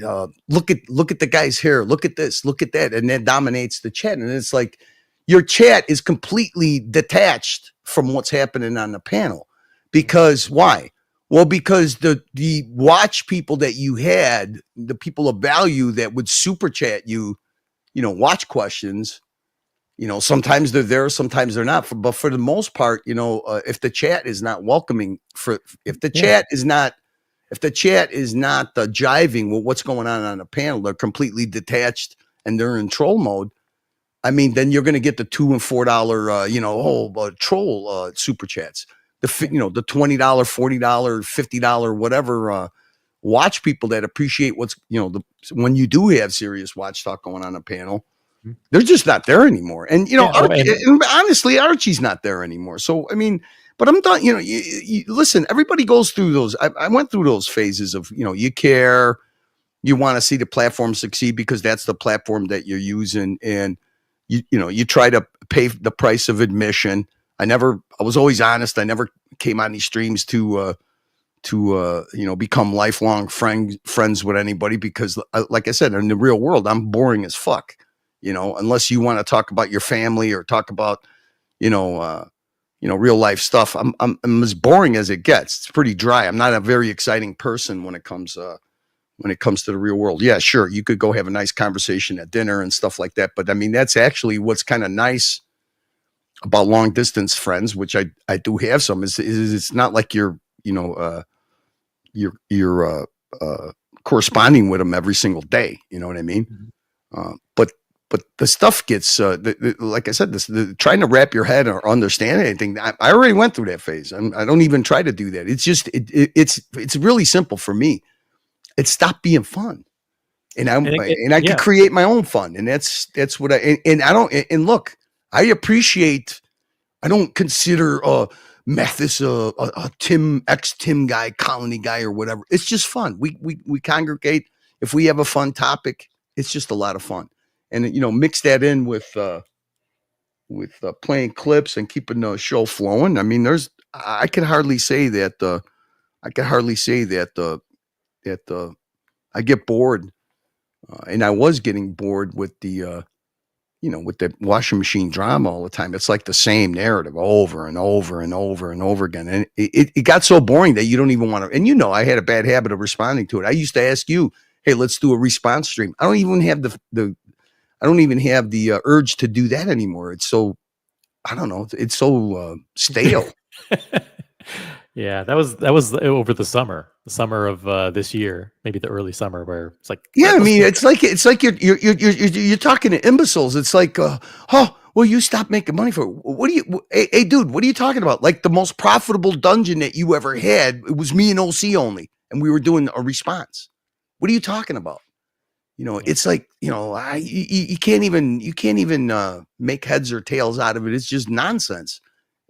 look at the guy's hair, look at this, look at that. And that dominates the chat. And it's like your chat is completely detached from what's happening on the panel. Because why? Well, because the watch people that you had, the people of value that would super chat you, watch questions, sometimes they're there, sometimes they're not. But for the most part, if the chat is not welcoming, if the chat is not jiving with what's going on the panel, they're completely detached and they're in troll mode. I mean, then you're going to get the $2 and $4, troll super chats. The $20, $40, $50, whatever, watch people that appreciate what's, when you do have serious watch talk going on a panel, they're just not there anymore. And, and honestly, Archie's not there anymore. So, I mean, but I'm done, you listen, everybody goes through those. I went through those phases of, you care, you want to see the platform succeed because that's the platform that you're using. And you try to pay the price of admission. I was always honest. I never came on these streams to become lifelong friends with anybody because, like I said, in the real world, I'm boring as fuck. Unless you want to talk about your family or talk about, real life stuff. I'm as boring as it gets. It's pretty dry. I'm not a very exciting person when it comes to the real world. Yeah, sure, you could go have a nice conversation at dinner and stuff like that. But I mean, that's actually what's kind of nice about long distance friends, which I do have some, is it's not like you're corresponding with them every single day. You know what I mean? But the stuff gets like I said, trying to wrap your head or understand anything. I already went through that phase. I don't even try to do that. It's just it's really simple for me. It stopped being fun, and I could create my own fun, and that's what I look. I appreciate. I don't consider Mathis a Tim guy, Colony guy, or whatever. It's just fun. We congregate. If we have a fun topic, it's just a lot of fun. And mix that in with playing clips and keeping the show flowing. I mean, I could hardly say that. I get bored, and I was getting bored with the. With the washing machine drama all the time. It's like the same narrative over and over and over and over again. And it got so boring that you don't even want to, and I had a bad habit of responding to it. I used to ask you, hey, let's do a response stream. I don't even have the urge to do that anymore. It's so, I don't know. It's so stale. Yeah, that was over the summer of this year, maybe the early summer, where it's like, yeah, I mean, it's like you're talking to imbeciles. It's like, well, you stop making money for it. Hey, dude, what are you talking about? Like the most profitable dungeon that you ever had, it was me and OC only, and we were doing a response. What are you talking about? It's like, you can't even make heads or tails out of it. It's just nonsense.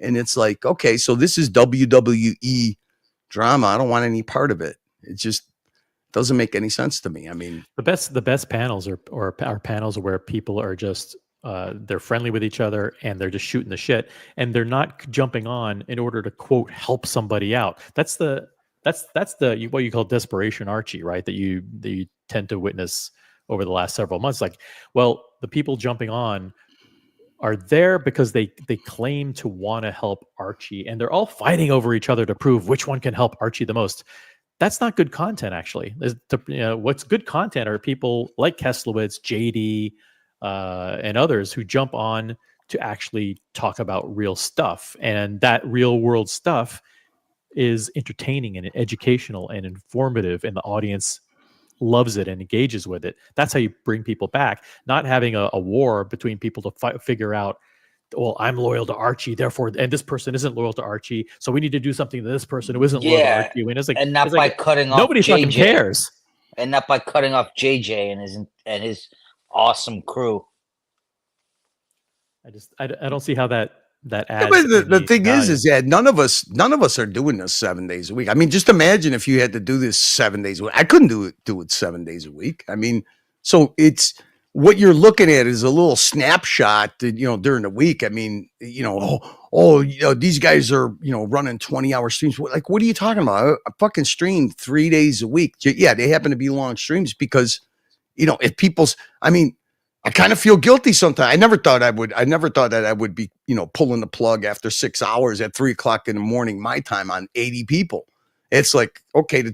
And it's like, okay, so this is WWE drama. I don't want any part of it. It just doesn't make any sense to me. I mean, the best panels are panels where people are just they're friendly with each other and they're just shooting the shit and they're not jumping on in order to quote help somebody out. That's the what you call desperation Archie, right? That you tend to witness over the last several months. Like, well, the people jumping on are there because they claim to want to help Archie, and they're all fighting over each other to prove which one can help Archie the most. That's not good content, actually. What's good content are people like Keslowitz, JD, and others who jump on to actually talk about real stuff. And that real world stuff is entertaining and educational and informative, and the audience loves it and engages with it. That's how you bring people back, not having a war between people to figure out, well, I'm loyal to Archie, therefore, and this person isn't loyal to Archie, so we need to do something to this person who isn't loyal to Archie. And it's like, and not by cutting off nobody JJ, fucking cares, and not by cutting off JJ and his awesome crew. I don't see how that adds. Yeah, but the thing is that none of us are doing this 7 days a week. I mean, just imagine if you had to do this 7 days a week. I couldn't do it 7 days a week. I mean, so it's what you're looking at is a little snapshot, during the week. I mean, these guys are, running 20-hour streams. Like, what are you talking about? I fucking stream 3 days a week. Yeah, they happen to be long streams because, if people's, I mean, I kind of feel guilty sometimes. I never thought that I would be, pulling the plug after 6 hours at 3 o'clock in the morning, my time, on 80 people. It's like, okay,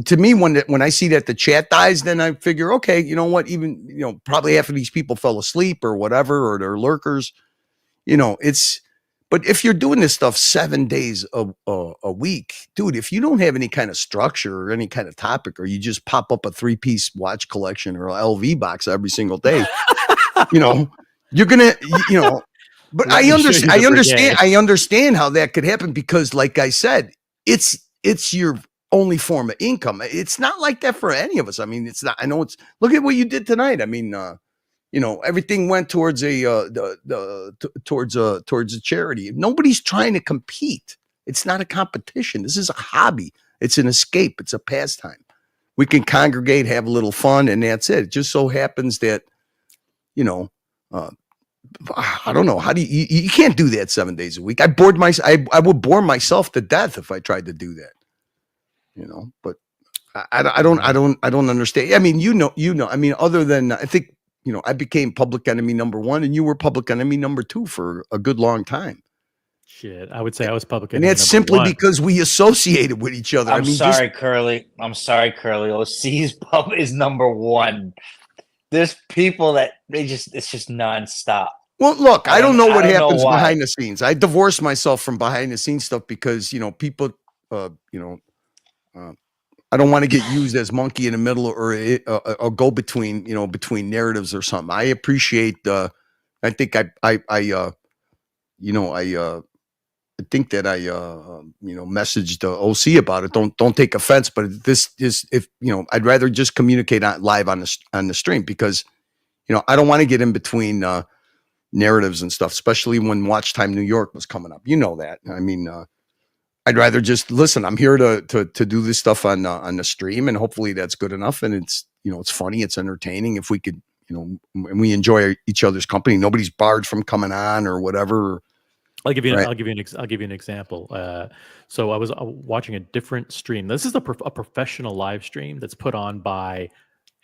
to me, when I see that the chat dies, then I figure, okay, you know what, even, probably half of these people fell asleep or whatever, or they're lurkers, but if you're doing this stuff 7 days a week, dude, if you don't have any kind of structure or any kind of topic, or you just pop up a 3-piece watch collection or LV box every single day, you're going to, but I understand how that could happen because, like I said, it's your only form of income. It's not like that for any of us. I mean, it's not. I know it's. Look at what you did tonight. I mean, everything went towards towards a charity. Nobody's trying to compete. It's not a competition. This is a hobby. It's an escape. It's a pastime. We can congregate, have a little fun, and that's it. It just so happens that, I don't know. How do you can't do that 7 days a week. I would bore myself to death if I tried to do that. But I don't understand. I mean, I mean, other than I think, I became public enemy number 1 and you were public enemy number 2 for a good long time. Shit, I would say I was public enemy. And that's simply because we associated with each other. I'm sorry, Curly. OC's pub is number 1. There's people that it's just nonstop. Well, look, I don't know what happens behind the scenes. I divorced myself from behind the scenes stuff because, people, I don't want to get used as monkey in the middle or go between, between narratives or something. I appreciate I think I think that I messaged OC about it. Don't take offense, but this is, if I'd rather just communicate live on the stream because I don't want to get in between narratives and stuff, especially when Watch Time New York was coming up. You know that. I mean, I'd rather just listen. I'm here to do this stuff on the stream, and hopefully that's good enough. And it's it's funny, it's entertaining. If we could, and we enjoy each other's company. Nobody's barred from coming on or whatever. I'll give you an example. So I was watching a different stream. This is a professional live stream that's put on by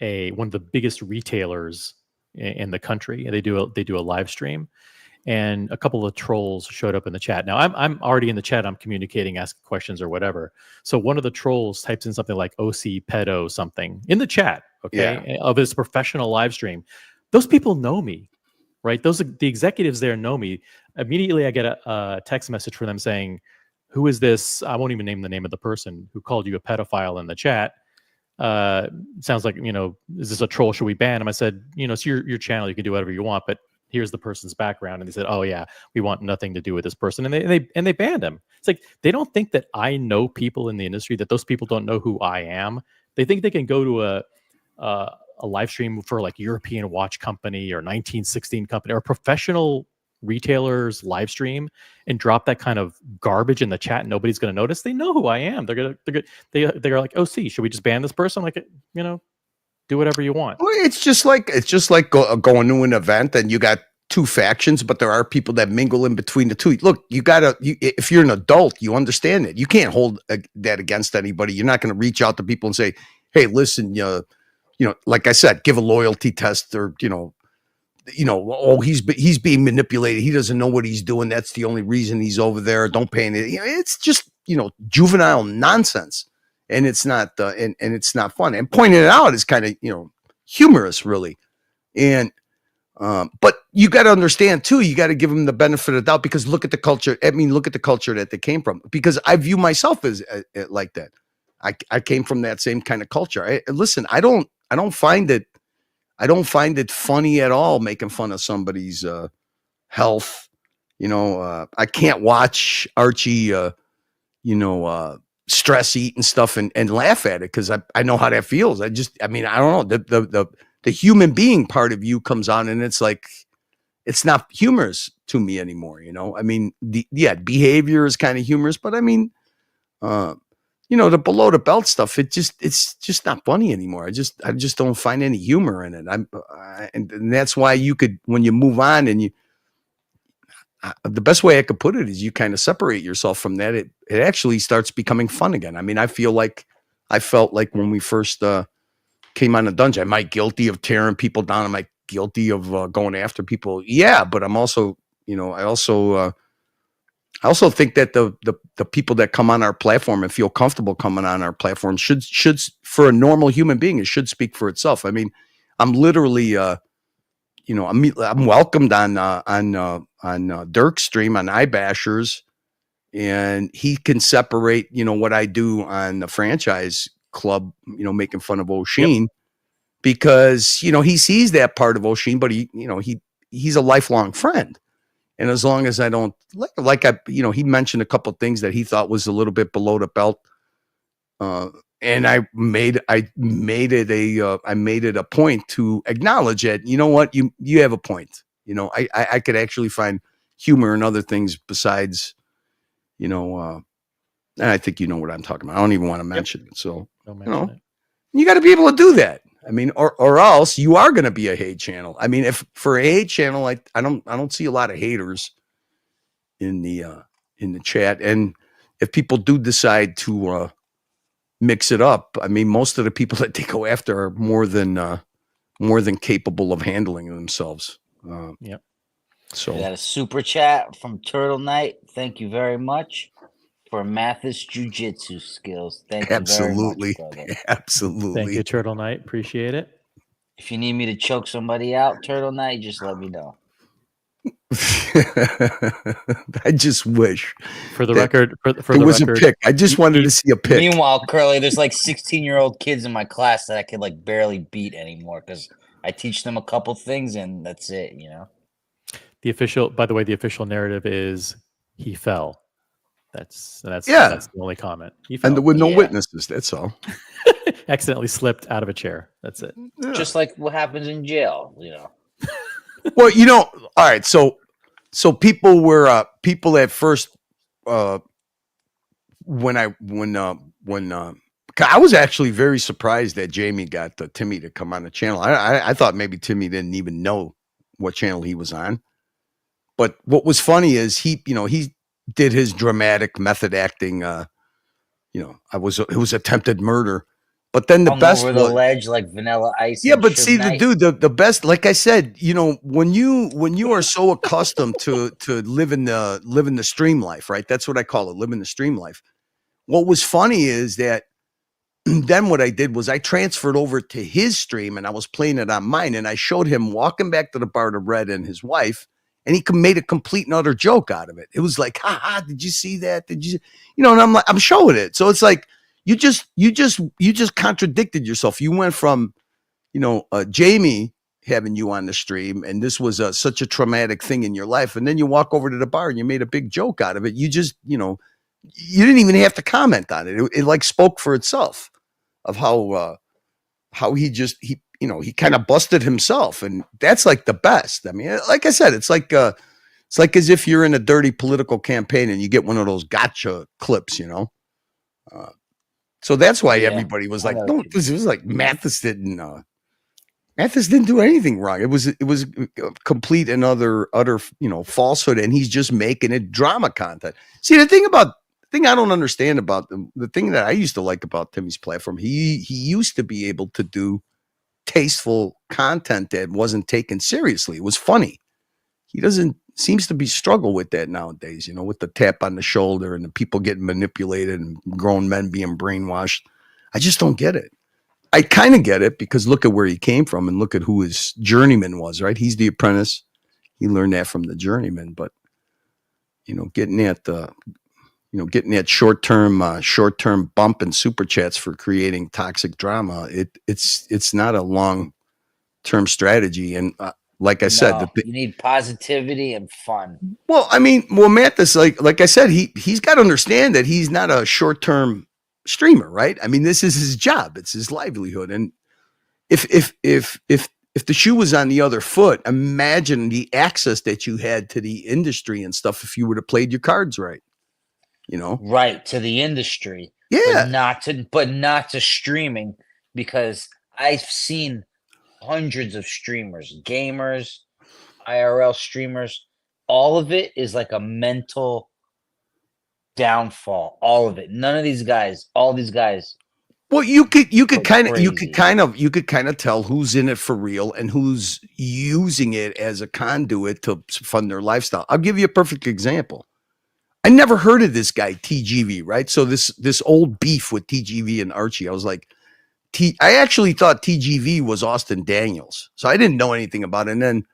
one of the biggest retailers in the country. And they do a live stream, and a couple of trolls showed up in the chat. Now I'm already in the chat. I'm communicating, asking questions or whatever. So one of the trolls types in something like OC pedo something in the chat, okay, of his professional live stream. Those people know me. Right, the executives there know me. Immediately, I get a text message from them saying, "Who is this?" I won't even name the name of the person who called you a pedophile in the chat. Sounds like is this a troll? Should we ban him? I said, it's your channel. You can do whatever you want, but here's the person's background. And they said, "Oh yeah, we want nothing to do with this person," and they banned him. It's like they don't think that I know people in the industry. That those people don't know who I am. They think they can go to a live stream for like European Watch Company or 1916 Company or professional retailers live stream and drop that kind of garbage in the chat and nobody's going to notice. They know who I am. They're like, "OC, should we just ban this person?" Like, do whatever you want. Well, it's just like going to an event and you got two factions, but there are people that mingle in between the two. Look, if you're an adult, you understand it. You can't hold that against anybody. You're not going to reach out to people and say, "Hey, listen, like I said, give a loyalty test," or oh, he's being manipulated. He doesn't know what he's doing. That's the only reason he's over there. Don't pay any. It's just juvenile nonsense. and it's not and it's not fun. And pointing it out is kind of, you know, humorous, really. And but you got to understand too, you got to give them the benefit of the doubt, because look at the culture. I mean, look at the culture that they came from, because I view myself as like that. I came from that same kind of culture. Listen, I don't find it funny at all making fun of somebody's health. You know, I can't watch Archie, stress eat and stuff and laugh at it, because I know how that feels. I mean, I don't know. The human being part of you comes on, and it's like, it's not humorous to me anymore. You know, I mean, behavior is kind of humorous, but I mean, the below the belt stuff, it's just not funny anymore. I just don't find any humor in it. And that's why when you move on, and the best way I could put it is you kind of separate yourself from that. It actually starts becoming fun again. I mean, I felt like when we first came on the dungeon, am I guilty of tearing people down? Am I guilty of going after people? Yeah, but I'm also, I also think that the people that come on our platform and feel comfortable coming on our platform should for a normal human being, it should speak for itself. I mean, I'm literally, I'm welcomed on Dirk's stream on iBashers, and he can separate, what I do on the franchise club, making fun of O'Sheen, because, he sees that part of O'Sheen, but he's a lifelong friend. And as long as I don't he mentioned a couple of things that he thought was a little bit below the belt. And I made it a point to acknowledge it. You know what? You have a point. I could actually find humor in other things besides, and I think you know what I'm talking about. I don't even want to mention it. So, you got to be able to do that. I mean, or else you are going to be a hate channel. I mean, if for a hate channel, I don't see a lot of haters in the chat. And if people do decide to mix it up, I mean, most of the people that they go after are more than capable of handling themselves. So we got a super chat from Turtle Knight. Thank you very much for Mathis Jiu-Jitsu skills. Thank you very much, brother. Absolutely. Thank you, Turtle Knight. Appreciate it. If you need me to choke somebody out, Turtle Knight, just let me know. I just wish. For the record, a pick. I just wanted to see a pick. Meanwhile, Curly, there's like 16-year-old kids in my class that I could like barely beat anymore because I teach them a couple things and that's it, By the way, the official narrative is he fell. That's the only comment. He fell. And with no witnesses. That's all. Accidentally slipped out of a chair. That's it. Yeah. Just like what happens in jail, Well, all right. So people were people at first when I was actually very surprised that Jamie got Timmy to come on the channel. I thought maybe Timmy didn't even know what channel he was on. But what was funny is he did his dramatic method acting. It was attempted murder. But then the best over the ledge like Vanilla Ice. Yeah, but see, the best, like I said, when you are so accustomed to living the stream life, right? That's what I call it, living the stream life. What was funny is that then what I did was I transferred over to his stream and I was playing it on mine, and I showed him walking back to the bar to Red and his wife, and he made a complete and utter joke out of it. It was like, ha, did you see that? Did you, and I'm like, I'm showing it. So it's like, you just contradicted yourself. You went from, Jamie having you on the stream, and this was such a traumatic thing in your life. And then you walk over to the bar and you made a big joke out of it. You just, you didn't even have to comment on it. It like spoke for itself of how he kind of busted himself. And that's like the best. I mean, like I said, it's like as if you're in a dirty political campaign and you get one of those gotcha clips, so that's why everybody was like, no, it was like Mathis didn't do anything wrong. It was complete and utter, falsehood. And he's just making it drama content. See, the thing I don't understand about the thing that I used to like about Timmy's platform, he used to be able to do tasteful content that wasn't taken seriously. It was funny. He seems to be struggle with that nowadays, with the tap on the shoulder and the people getting manipulated and grown men being brainwashed. I just don't get it. I kind of get it because look at where he came from and look at who his journeyman was, right? He's the apprentice. He learned that from the journeyman, but getting that short-term bump in super chats for creating toxic drama, it's not a long-term strategy. And like I said, you need positivity and fun. Well, I mean, Mathis, like I said, he's got to understand that he's not a short-term streamer, right? I mean, this is his job; it's his livelihood. And if the shoe was on the other foot, imagine the access that you had to the industry and stuff if you would have played your cards right. Right, to the industry. Yeah. But not to streaming, because I've seen hundreds of streamers, gamers, IRL streamers. All of it is like a mental downfall. All of it. None of these guys, all these guys. Well, you could kind of tell who's in it for real and who's using it as a conduit to fund their lifestyle. I'll give you a perfect example. I never heard of this guy TGV, right? So this old beef with TGV and Archie, I was like, I actually thought TGV was Austin Daniels, so I didn't know anything about it. And then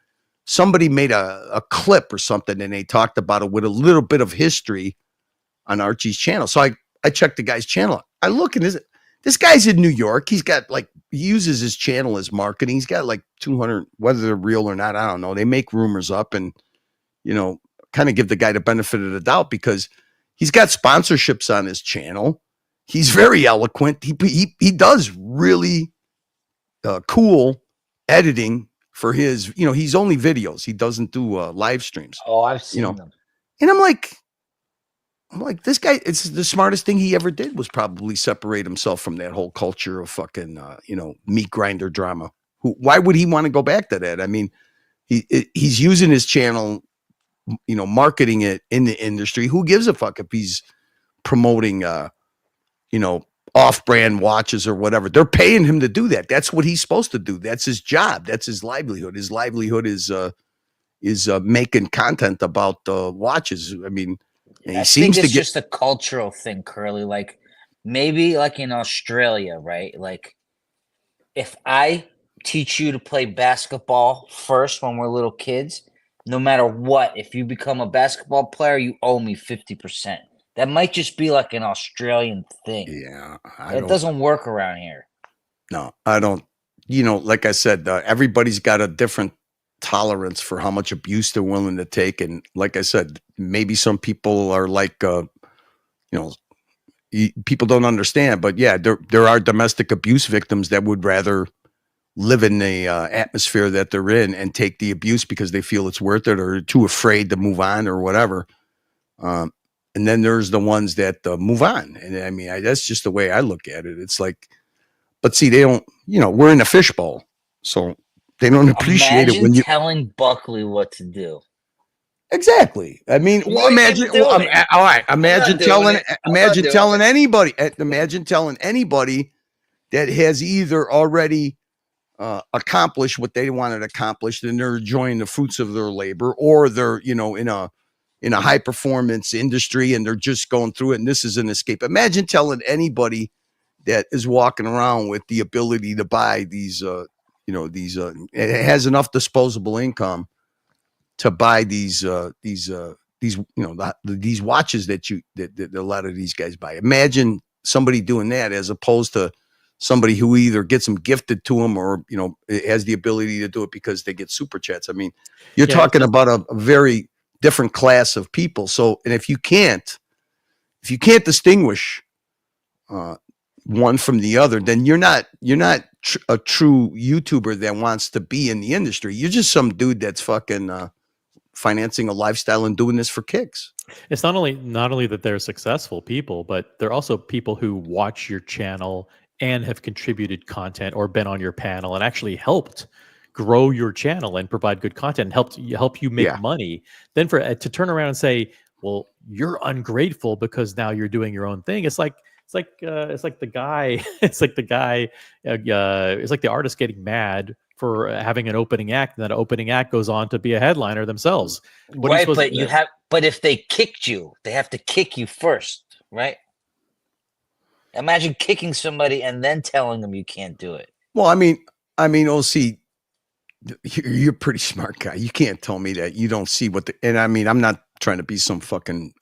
somebody made a clip or something, and they talked about it with a little bit of history on Archie's channel. So I checked the guy's channel. I look and this guy's in New York. He's got he uses his channel as marketing. He's got 200, whether they're real or not, I don't know. They make rumors up and kind of give the guy the benefit of the doubt because he's got sponsorships on his channel. He's very eloquent. He does really cool editing for his, he's only videos. He doesn't do live streams. Oh, I've seen them. And I'm like, this guy, it's the smartest thing he ever did was probably separate himself from that whole culture of fucking, meat grinder drama. Why would he want to go back to that? I mean, he's using his channel, marketing it in the industry. Who gives a fuck if he's promoting, off-brand watches or whatever? They're paying him to do that. That's what he's supposed to do. That's his job. That's his livelihood. His livelihood is making content about watches. I mean, I think it's just a cultural thing, Curly. Like maybe in Australia, right? Like if I teach you to play basketball first when we're little kids, no matter what, if you become a basketball player, you owe me 50%. That might just be like an Australian thing. Yeah. It doesn't work around here. No, I don't. Like I said, everybody's got a different tolerance for how much abuse they're willing to take. And like I said, maybe some people are people don't understand. But yeah, there are domestic abuse victims that would rather live in the atmosphere that they're in and take the abuse because they feel it's worth it or too afraid to move on or whatever. And then there's the ones that move on. And I mean, that's just the way I look at it. It's like, but see, they don't, we're in a fishbowl. So they don't appreciate it when you telling Buckley what to do. Exactly. I mean, imagine telling anybody that has either already accomplished what they wanted accomplished and they're enjoying the fruits of their labor, or they're, in a high performance industry and they're just going through it and this is an escape. Imagine telling anybody that is walking around with the ability to buy these, it has enough disposable income to buy these watches that a lot of these guys buy. Imagine somebody doing that as opposed to somebody who either gets them gifted to them or, has the ability to do it because they get super chats. I mean, you're talking about a very different class of people. So, and if you can't distinguish one from the other, then you're not a true YouTuber that wants to be in the industry. You're just some dude that's fucking financing a lifestyle and doing this for kicks. It's not only that they're successful people, but they're also people who watch your channel and have contributed content or been on your panel and actually helped grow your channel and provide good content and help you make money. Then to turn around and say, well, you're ungrateful because now you're doing your own thing. It's like the artist getting mad for having an opening act, and that opening act goes on to be a headliner themselves. Right, but if they kicked you, they have to kick you first, right? Imagine kicking somebody and then telling them you can't do it. Well, I mean, OC, you're a pretty smart guy. You can't tell me that you don't see and I mean, I'm not trying to be some fucking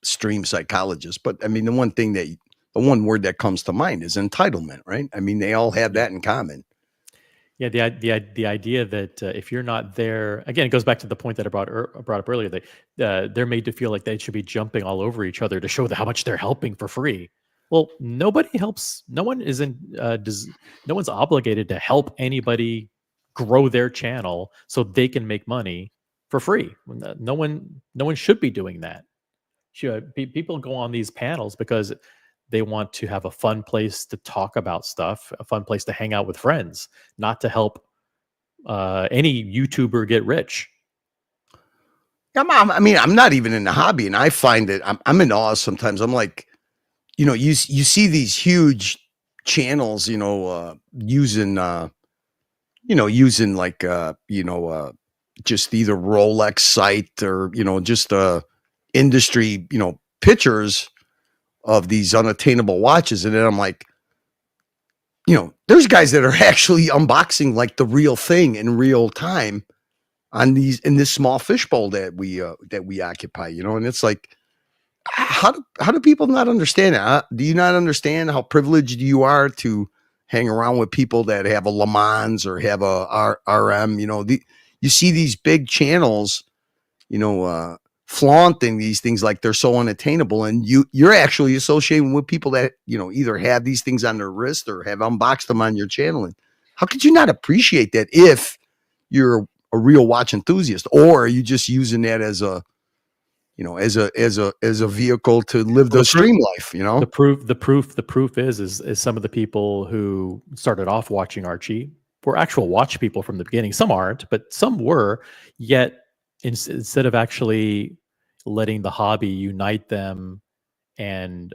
stream psychologist, but I mean, the one word that comes to mind is entitlement, right? I mean, they all have that in common. Yeah, the idea that if you're not there, again, it goes back to the point that I brought up earlier. That they're made to feel like they should be jumping all over each other to show how much they're helping for free. Well, nobody helps. No one isn't. No one's obligated to help anybody grow their channel so they can make money for free. No one should be doing that. People go on these panels because they want to have a fun place to talk about stuff, a fun place to hang out with friends, not to help any YouTuber get rich. I mean, I'm not even in the hobby, and I find that I'm in awe sometimes. I'm like, you see these huge channels, using like, just either Rolex site or, just industry, pictures of these unattainable watches. And then I'm like, there's guys that are actually unboxing like the real thing in real time in this small fishbowl that we occupy, and it's like, how do people not understand it? Do you not understand how privileged you are to hang around with people that have a Le Mans or have a RM? You see these big channels, flaunting these things like they're so unattainable, and you're actually associating with people that either have these things on their wrist or have unboxed them on your channel. And how could you not appreciate that if you're a real watch enthusiast, or are you just using that as a vehicle to live the stream life? The proof is some of the people who started off watching Archie were actual watch people from the beginning. Some aren't, but some were. Yet instead of actually letting the hobby unite them and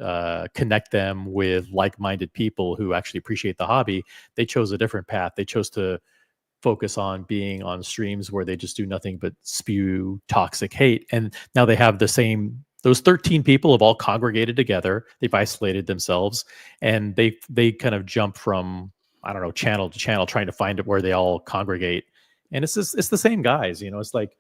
connect them with like-minded people who actually appreciate the hobby, they chose a different path. They chose to focus on being on streams where they just do nothing but spew toxic hate. And now they have those 13 people have all congregated together. They've isolated themselves, and they kind of jump from, I don't know, channel to channel, trying to find it where they all congregate. And it's the same guys, it's like,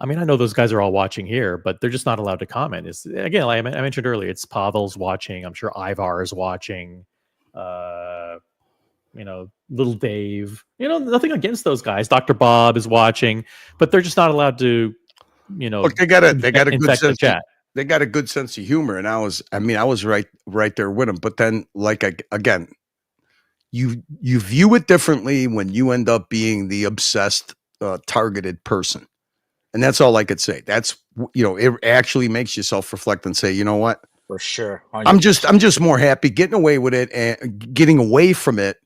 I know those guys are all watching here, but they're just not allowed to comment. It's, again, like I mentioned earlier, it's Pavel's watching. I'm sure Ivar is watching. Little Dave. Nothing against those guys. Dr. Bob is watching, but they're just not allowed to. Look, they got a good sense. Chat. They got a good sense of humor, and I was right there with them. But then, again, you view it differently when you end up being the obsessed, targeted person. And that's all I could say. That's, it actually makes you self-reflect and say, you know what? For sure. 100%. I'm just more happy getting away with it and getting away from it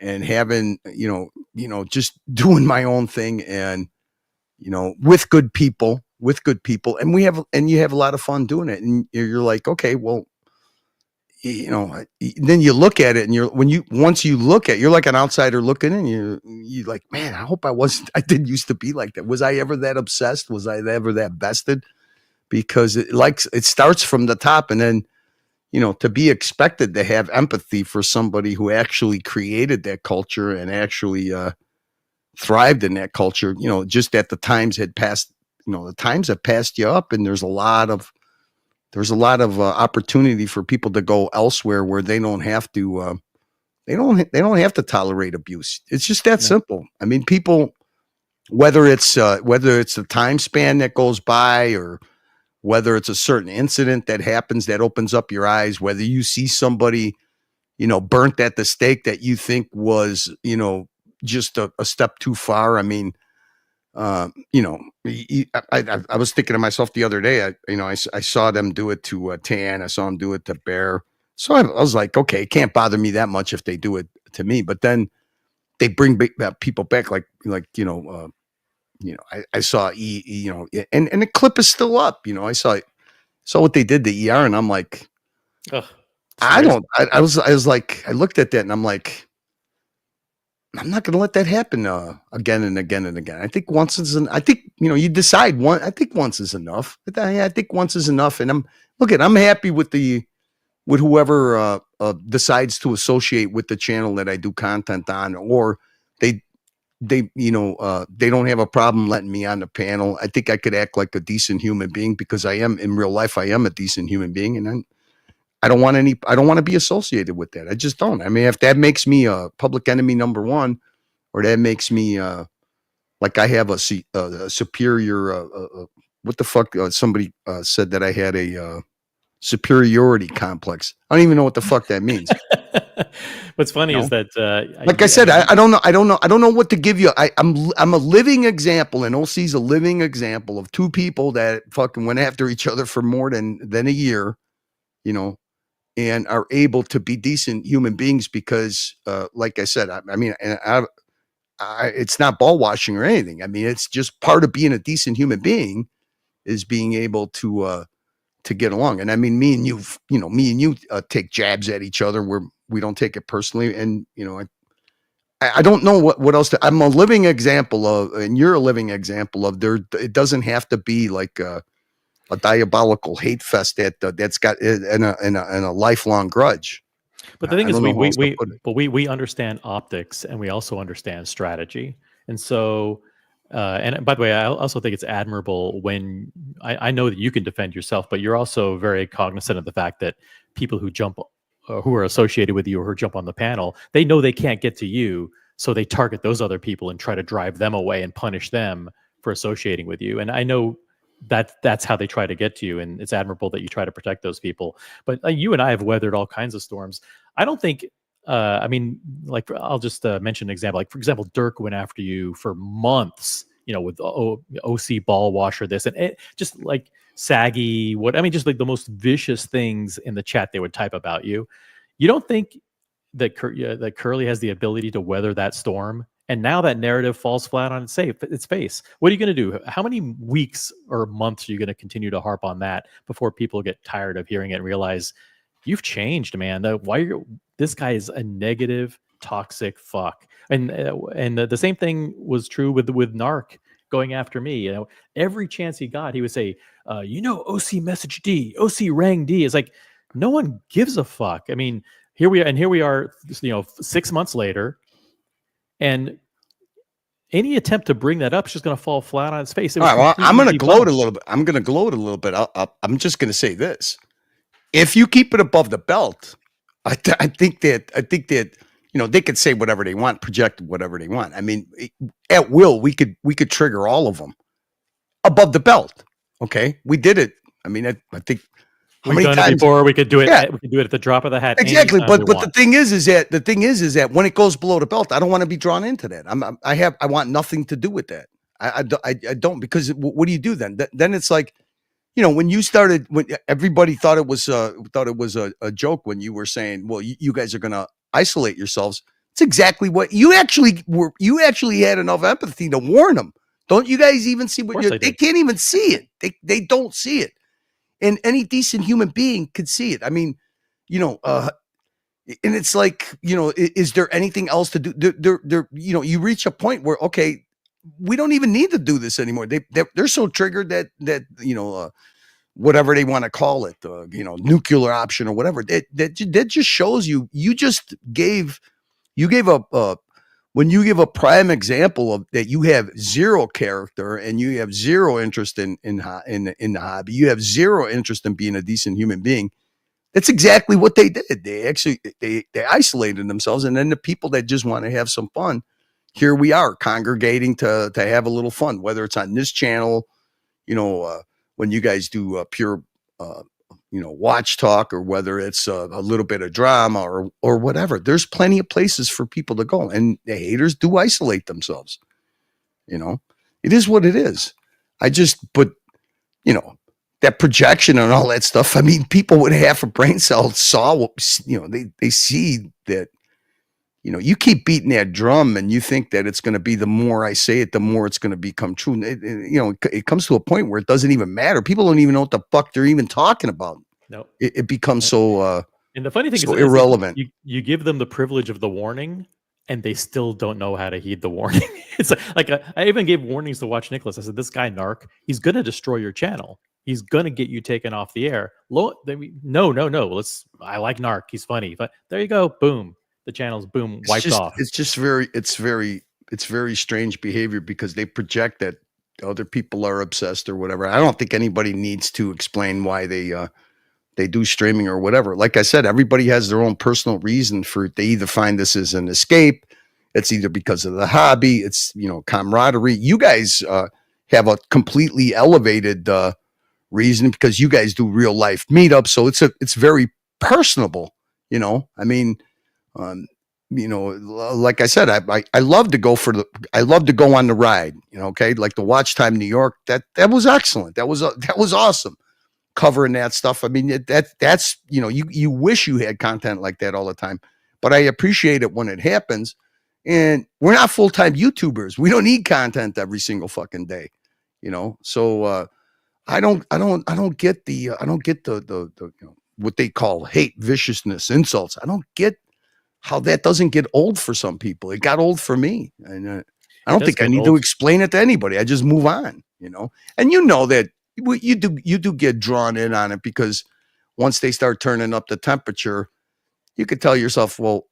and having, just doing my own thing and, with good people. And you have a lot of fun doing it. And you're like, okay, well, then you look at it and once you look at it, you're like an outsider looking in, you're like, man, I hope I didn't used to be like that. Was I ever that obsessed? Was I ever that vested? Because it starts from the top, and then, to be expected to have empathy for somebody who actually created that culture and actually thrived in that culture, just that the times had passed, the times have passed you up, and there's a lot of opportunity for people to go elsewhere where they don't have to they don't have to tolerate abuse. It's just that simple. I mean, people, whether it's the time span that goes by, or whether it's a certain incident that happens that opens up your eyes, whether you see somebody burnt at the stake that you think was just a step too far. I mean, I was thinking to myself the other day, I saw them do it to Tan. I saw them do it to Bear. So I was like, okay, it can't bother me that much if they do it to me. But then they bring people back, I saw and the clip is still up. I saw what they did to ER, and I'm like, I was like, I looked at that and I'm like, I'm not going to let that happen again and again and again. I think once is you decide one. I think once is enough. I think once is enough. And I'm happy with the with whoever decides to associate with the channel that I do content on, or they they don't have a problem letting me on the panel. I think I could act like a decent human being because I am in real life. I am a decent human being, and I don't want to be associated with that. I just don't. I mean, if that makes me a public enemy number one, or that makes me like I have a superior what the fuck? Somebody said that I had a superiority complex. I don't even know what the fuck that means. What's funny is that, like I said, I don't know what to give you. I'm a living example, and OC's a living example of two people that fucking went after each other for more than a year, and are able to be decent human beings because, like I said, I mean, it's not ball washing or anything. I mean, it's just part of being a decent human being is being able to get along. And I mean, me and you take jabs at each other where we don't take it personally. And, I don't know what else I'm a living example of, and you're a living example of it doesn't have to be like a diabolical hate fest that's got in a lifelong grudge. But the thing is, we understand optics, and we also understand strategy. And so, and by the way, I also think it's admirable when I know that you can defend yourself, but you're also very cognizant of the fact that people who who are associated with you or who jump on the panel, they know they can't get to you, so they target those other people and try to drive them away and punish them for associating with you. And I know that's how they try to get to you, and it's admirable that you try to protect those people. But you and I have weathered all kinds of storms. I don't think I mean, like, I'll just mention an example. Like, for example, Dirk went after you for months, with OC ball washer this, and it just like saggy, just like the most vicious things in the chat they would type about you. You don't think that that Curly has the ability to weather that storm? And now that narrative falls flat on its face. What are you going to do? How many weeks or months are you going to continue to harp on that before people get tired of hearing it and realize you've changed, man? This guy is a negative, toxic fuck. And the same thing was true with Narc going after me. Every chance he got, he would say, OC message D, OC rang D. It's like, no one gives a fuck. I mean, here we are, 6 months later, and any attempt to bring that up is just going to fall flat on its face. All right, well, I'm going to gloat a little bit. I'm just going to say this: if you keep it above the belt, I think that they could say whatever they want, project whatever they want. I mean, at will, we could trigger all of them above the belt. Okay, we did it. I mean, I think. We've done it before. We could do it. Yeah. We could do it at the drop of the hat. Exactly. But the thing is that when it goes below the belt, I don't want to be drawn into that. I want nothing to do with that. I don't, because what do you do then? Then it's like, when you started, when everybody thought it was a joke when you were saying, well, you guys are going to isolate yourselves. It's exactly what you actually were. You actually had enough empathy to warn them. Don't you guys even see what they can't even see it. They don't see it. And any decent human being could see it. I mean, and it's like, is there anything else to do? You reach a point where, okay, we don't even need to do this anymore. They're so triggered that whatever they want to call it, nuclear option or whatever. That just shows you just gave when you give a prime example of that, you have zero character and you have zero interest in the hobby. You have zero interest in being a decent human being. That's exactly what they did. They isolated themselves, and then the people that just want to have some fun, here we are congregating to have a little fun. Whether it's on this channel, when you guys do pure, watch talk, or whether it's a little bit of drama or whatever. There's plenty of places for people to go, and the haters do isolate themselves. It is what it is. But that projection and all that stuff. I mean, people with half a brain cell saw what, they see that, you keep beating that drum and you think that it's going to be, the more I say it, the more it's going to become true. It comes to a point where it doesn't even matter. People don't even know what the fuck they're even talking about. No, it becomes so. And the funny thing so is, irrelevant. You give them the privilege of the warning, and they still don't know how to heed the warning. It's like I even gave warnings to Watch Nicholas. I said, "This guy Narc, he's going to destroy your channel. he's gonna get you taken off the air. No. I like Narc. He's funny. But there you go. Boom. The channel's boom wiped off. It's very strange behavior because they project that other people are obsessed or whatever. I don't think anybody needs to explain why they do streaming or whatever. Like I said, everybody has their own personal reason for it. They either find this as an escape. It's either because of the hobby. It's, camaraderie. You guys have a completely elevated reason because you guys do real life meetups. So it's very personable, I mean, like I said, I love to go I love to go on the ride, okay. Like the Watch Time New York, that was excellent. That was awesome. Covering that stuff. I mean, that's, you wish you had content like that all the time, but I appreciate it when it happens. And we're not full-time YouTubers. We don't need content every single fucking day, So I don't get the what they call hate, viciousness, insults. I don't get how that doesn't get old for some people. It got old for me, and I don't think I need to explain it to anybody. I just move on, And that you do get drawn in on it because once they start turning up the temperature, you could tell yourself, well,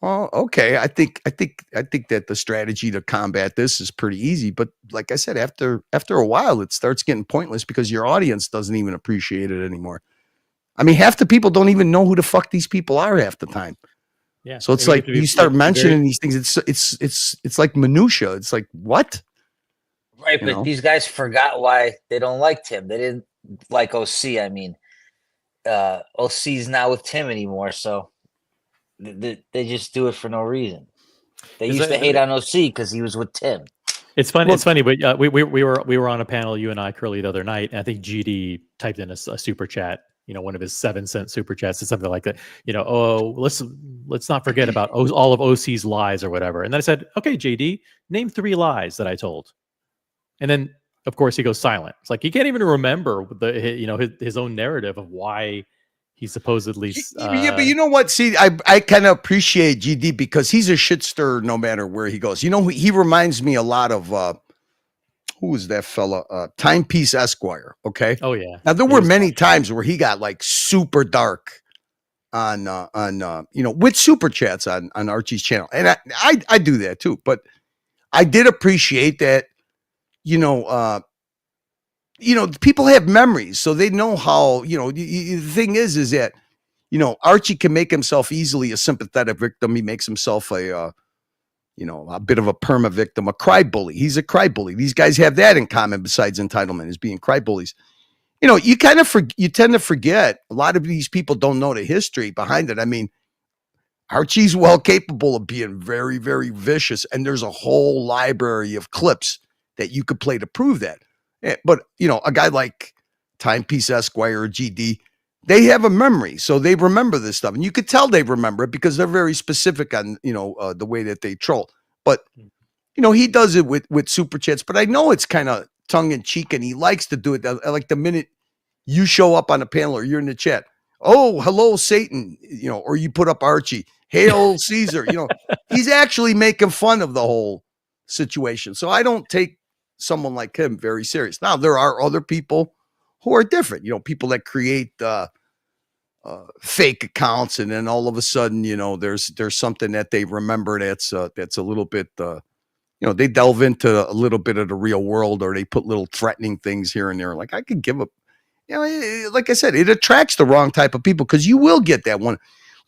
okay, I think that the strategy to combat this is pretty easy. But like I said, after a while, it starts getting pointless because your audience doesn't even appreciate it anymore. I mean, half the people don't even know who the fuck these people are half the time. Yeah. So it's like you start mentioning these things. It's like minutia. It's like what? Right, but these guys forgot why they don't like Tim. They didn't like OC. I mean, OC's not with Tim anymore, so they just do it for no reason. They used to hate on OC because he was with Tim. It's funny. It's funny, but we were on a panel, you and I, Curly, the other night, and I think GD typed in a super chat. One of his 7-cent super chats or something like that. Let's not forget about all of OC's lies or whatever. And then I said, okay, JD, name 3 lies that I told. And then, of course, he goes silent. It's like he can't even remember his own narrative of why he supposedly. Yeah, but you know what? See, I kind of appreciate GD because he's a shit stirrer no matter where he goes. He reminds me a lot of who was that fella? Timepiece Esquire. Okay. Oh yeah. Now there were many times where he got like super dark on with super chats on Archie's channel, and I do that too. But I did appreciate that. People have memories, so they know how. The thing is that Archie can make himself easily a sympathetic victim. He makes himself a bit of a perma victim, a cry bully. He's a cry bully. These guys have that in common besides entitlement, is being cry bullies. You tend to forget a lot of these people don't know the history behind it. I mean, Archie's well capable of being very, very vicious, and there's a whole library of clips that you could play to prove that. But a guy like Timepiece Esquire or GD, they have a memory, so they remember this stuff, and you could tell they remember it because they're very specific on the way that they troll. But he does it with super chats. But I know it's kind of tongue in cheek, and he likes to do it. Like the minute you show up on a panel or you're in the chat, oh, hello Satan, or you put up Archie, hail Caesar. He's actually making fun of the whole situation. So I don't take someone like him very serious. Now there are other people who are different, people that create fake accounts, and then all of a sudden, there's something that they remember that's a little bit, they delve into a little bit of the real world, or they put little threatening things here and there. Like I could give like I said, it attracts the wrong type of people because you will get that one.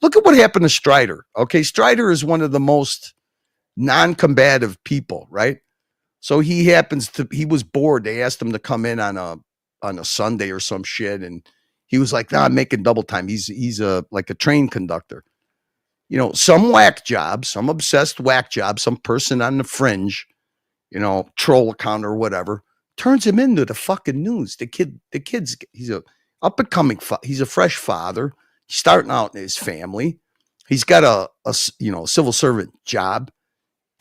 Look at what happened to Strider. Okay, Strider is one of the most non-combative people, right? So he was bored. They asked him to come in on a Sunday or some shit, and he was like, "Nah, I'm making double time." He's like a train conductor. Some whack job, some obsessed whack job, some person on the fringe, troll account or whatever, turns him into the fucking news. The kid's he's a up and coming. He's a fresh father. He's starting out in his family. He's got a civil servant job.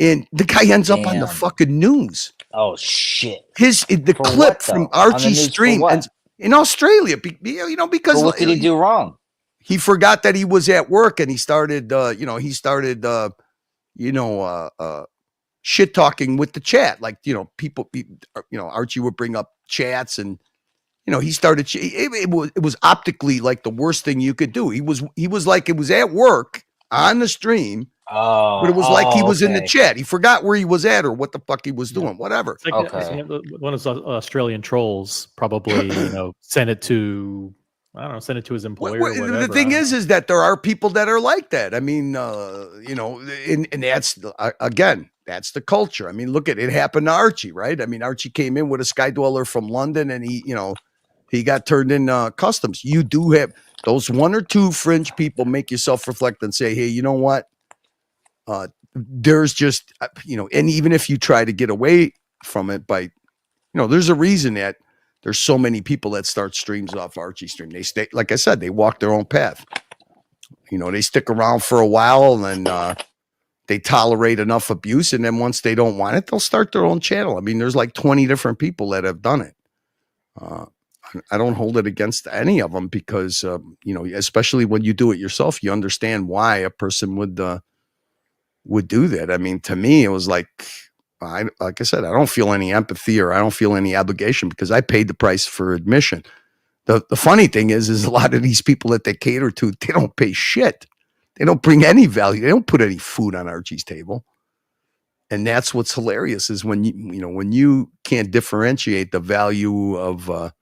And the guy ends up on the fucking news. Oh shit! The For clip what, from though? On the Archie's news for stream what? in Australia, because But what did he do wrong? He forgot that he was at work, and he started, shit talking with the chat. Like, people, Archie would bring up chats, and he started. It was optically like the worst thing you could do. He was like it was at work on the stream. But it was like he was in the chat. He forgot where he was at or what the fuck he was doing. Whatever. It's like one of those Australian trolls probably, sent it to his employer. Or whatever. The thing is that there are people that are like that. I mean, and that's again, that's the culture. I mean, look at it happened to Archie, right? I mean, Archie came in with a Sky Dweller from London, and he got turned in customs. You do have those one or two fringe people. Make yourself reflect and say, hey, you know what? There's just, and even if you try to get away from it by, there's a reason that there's so many people that start streams off Archie stream. They stay, like I said, they walk their own path. They stick around for a while and then they tolerate enough abuse. And then once they don't want it, they'll start their own channel. I mean, there's like 20 different people that have done it. I don't hold it against any of them because, especially when you do it yourself, you understand why a person would do that. I mean, to me, it was like I said, I don't feel any empathy or I don't feel any obligation because I paid the price for admission. The funny thing is a lot of these people that they cater to, they don't pay shit. They don't bring any value. They don't put any food on Archie's table. And that's what's hilarious is when you can't differentiate the value of a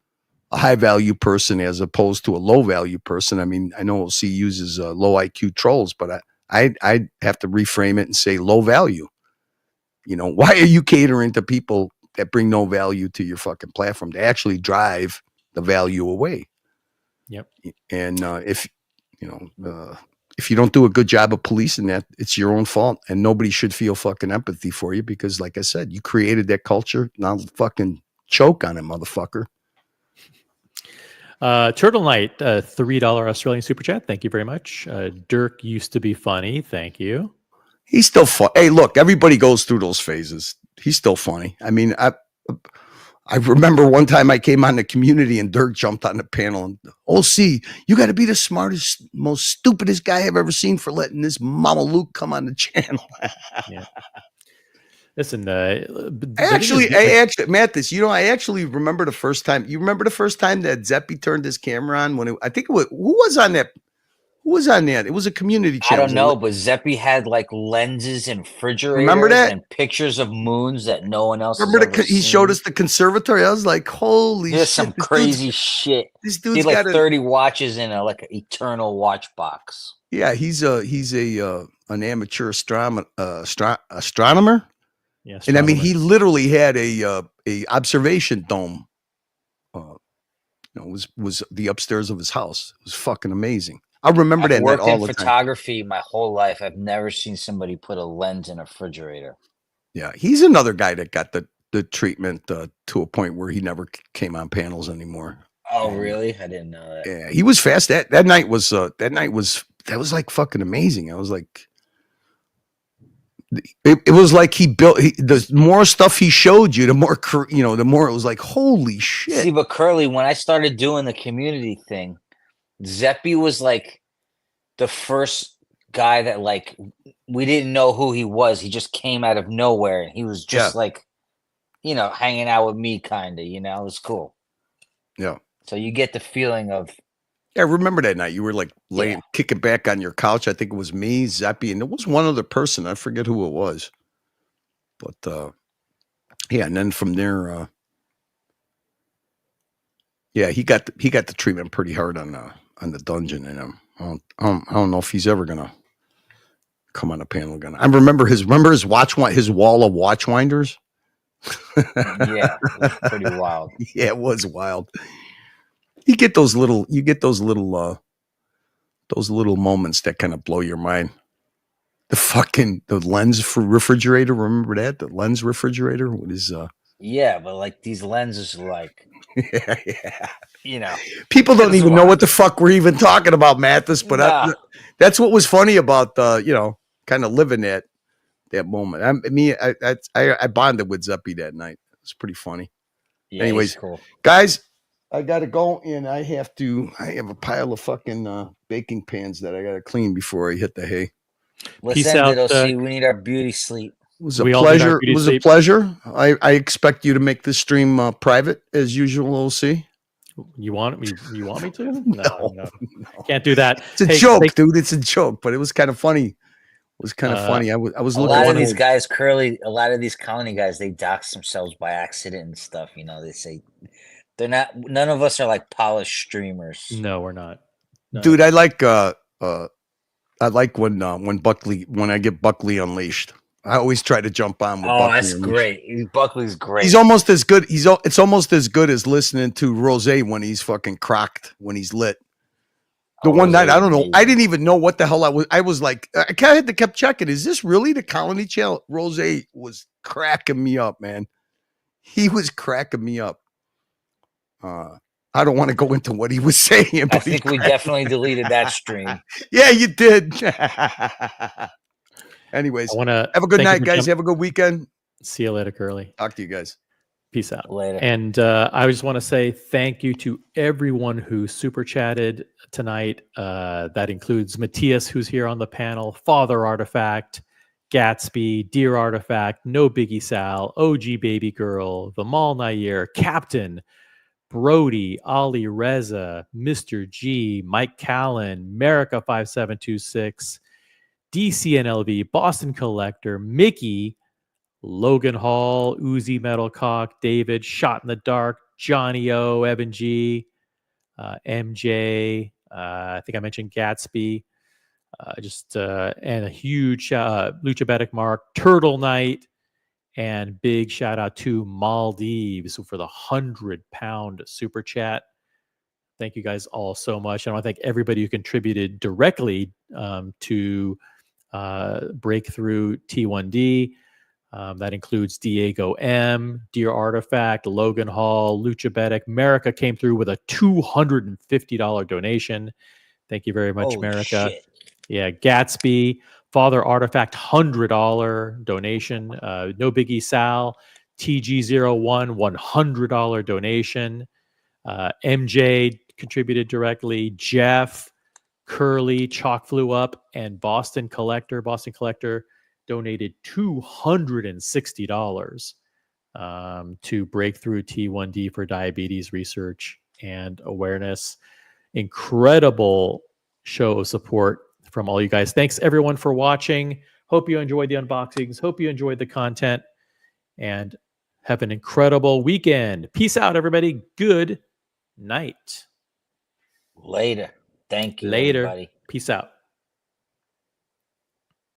high value person as opposed to a low value person. I mean, I know OC uses low IQ trolls, but I have to reframe it and say low value. Why are you catering to people that bring no value to your fucking platform to actually drive the value away? Yep. And if you don't do a good job of policing that, it's your own fault, and nobody should feel fucking empathy for you because, like I said, you created that culture. Now fucking choke on it, motherfucker. Turtle Knight, $3 Australian super chat. Thank you very much. Dirk used to be funny. Thank you. He's still fun. Hey, look, everybody goes through those phases. He's still funny. I mean, I remember one time I came on the community and Dirk jumped on the panel and OC, you got to be the smartest, most stupidest guy I've ever seen for letting this Mama Luke come on the channel. Yeah. Listen, I actually, Mathis, I actually remember the first time. You remember the first time that Zeppy turned his camera on when who was on that? Who was on that? It was a community channel. I don't know, but Zeppy had like lenses and refrigerators. Remember that? And pictures of moons that no one else. Remember he showed us the conservatory. I was like, holy shit! Some crazy shit. This dude's he had got 30 watches in an eternal watch box. Yeah, he's an amateur astronomer. Yeah, and I mean, he literally had a observation dome. Was the upstairs of his house. It was fucking amazing. I remember that worked all in the time. photography my whole life. I've never seen somebody put a lens in a refrigerator. Yeah, he's another guy that got the treatment to a point where he never came on panels anymore. Oh, really? I didn't know that. Yeah, he was fast. That night was like fucking amazing. I was like, it was like the more stuff he showed you, the more it was like, holy shit. See, but Curly, when I started doing the community thing, Zeppy was like the first guy that like we didn't know who he was. He just came out of nowhere and he was just like, hanging out with me kind of, it was cool. Yeah. So you get the feeling of. Yeah, I remember that night. You were like kicking back on your couch. I think it was me, Zeppy, and there was one other person. I forget who it was. But and then from there, he got the treatment pretty hard on the dungeon, and I don't know if he's ever gonna come on a panel again. I remember his wall of watch winders. Yeah, it was pretty wild. Yeah, it was wild. You get those little moments that kind of blow your mind. The lens for refrigerator. Remember that? The lens refrigerator. What is Yeah, but like these lenses are like people don't even know what the fuck we're even talking about, Mathis, but that's what was funny about kind of living that moment. I bonded with Zeppy that night. It was pretty funny. Yeah, anyways, cool. Guys, I gotta go, and I have a pile of fucking baking pans that I gotta clean before I hit the hay. Let's end it, OC. We need our beauty sleep. It was a pleasure. It was a pleasure. I expect you to make this stream private as usual, OC. You want me to? No. Can't do that. It's a joke, dude. It's a joke, but it was kind of funny. It was kind of funny. I was a looking lot at of these guys, a lot of these county guys, they dox themselves by accident and stuff. You know, they say they're not. None of us are like polished streamers. No, we're not. No. Dude, I like when I get Buckley Unleashed. I always try to jump on with Buckley that's Unleashed. great. Buckley's great. He's almost as good. It's almost as good as listening to Rose when he's fucking crocked, when he's lit. The one night, I don't know. I didn't even know what the hell I was. I was like, I kept checking. Is this really the Colony Channel? Rose was cracking me up, man. He was cracking me up. I don't want to go into what he was saying. But I think we definitely deleted that stream. Yeah, you did. Anyways, I want to have a good night, guys. Have a good weekend. See you later, Curly. Talk to you guys. Peace out. Later. And I just want to say thank you to everyone who super chatted tonight. That includes Matthias, who's here on the panel, Father Artifact, Gatsby, Dear Artifact, No Biggie Sal, OG Baby Girl, Vimal Nair, Captain, Brody, Ali Reza, Mr. G, Mike Callan, America 5726, DCNLV, Boston Collector, Mickey, Logan Hall, Uzi Metalcock, David, Shot in the Dark, Johnny O, Evan G, MJ, I think I mentioned Gatsby, and a huge Lucha Betic Mark, Turtle Knight, and big shout out to Maldives for the 100-pound super chat. Thank you guys all so much. I want to thank everybody who contributed directly to Breakthrough T1D. That includes Diego M, Dear Artifact, Logan Hall, Lucha Betic. America came through with a $250 donation. Thank you very much, America. Shit. Yeah, Gatsby, Father Artifact, $100 donation. No Biggie Sal, TG01, $100 donation. MJ contributed directly. Jeff, Curly, Chalk Flew Up, and Boston Collector donated $260 to Breakthrough T1D for diabetes research and awareness. Incredible show of support from all you guys. Thanks everyone for watching. Hope you enjoyed the unboxings. Hope you enjoyed the content, and have an incredible weekend. Peace out, everybody. Good night. Later. Thank you, Later. everybody. Peace out.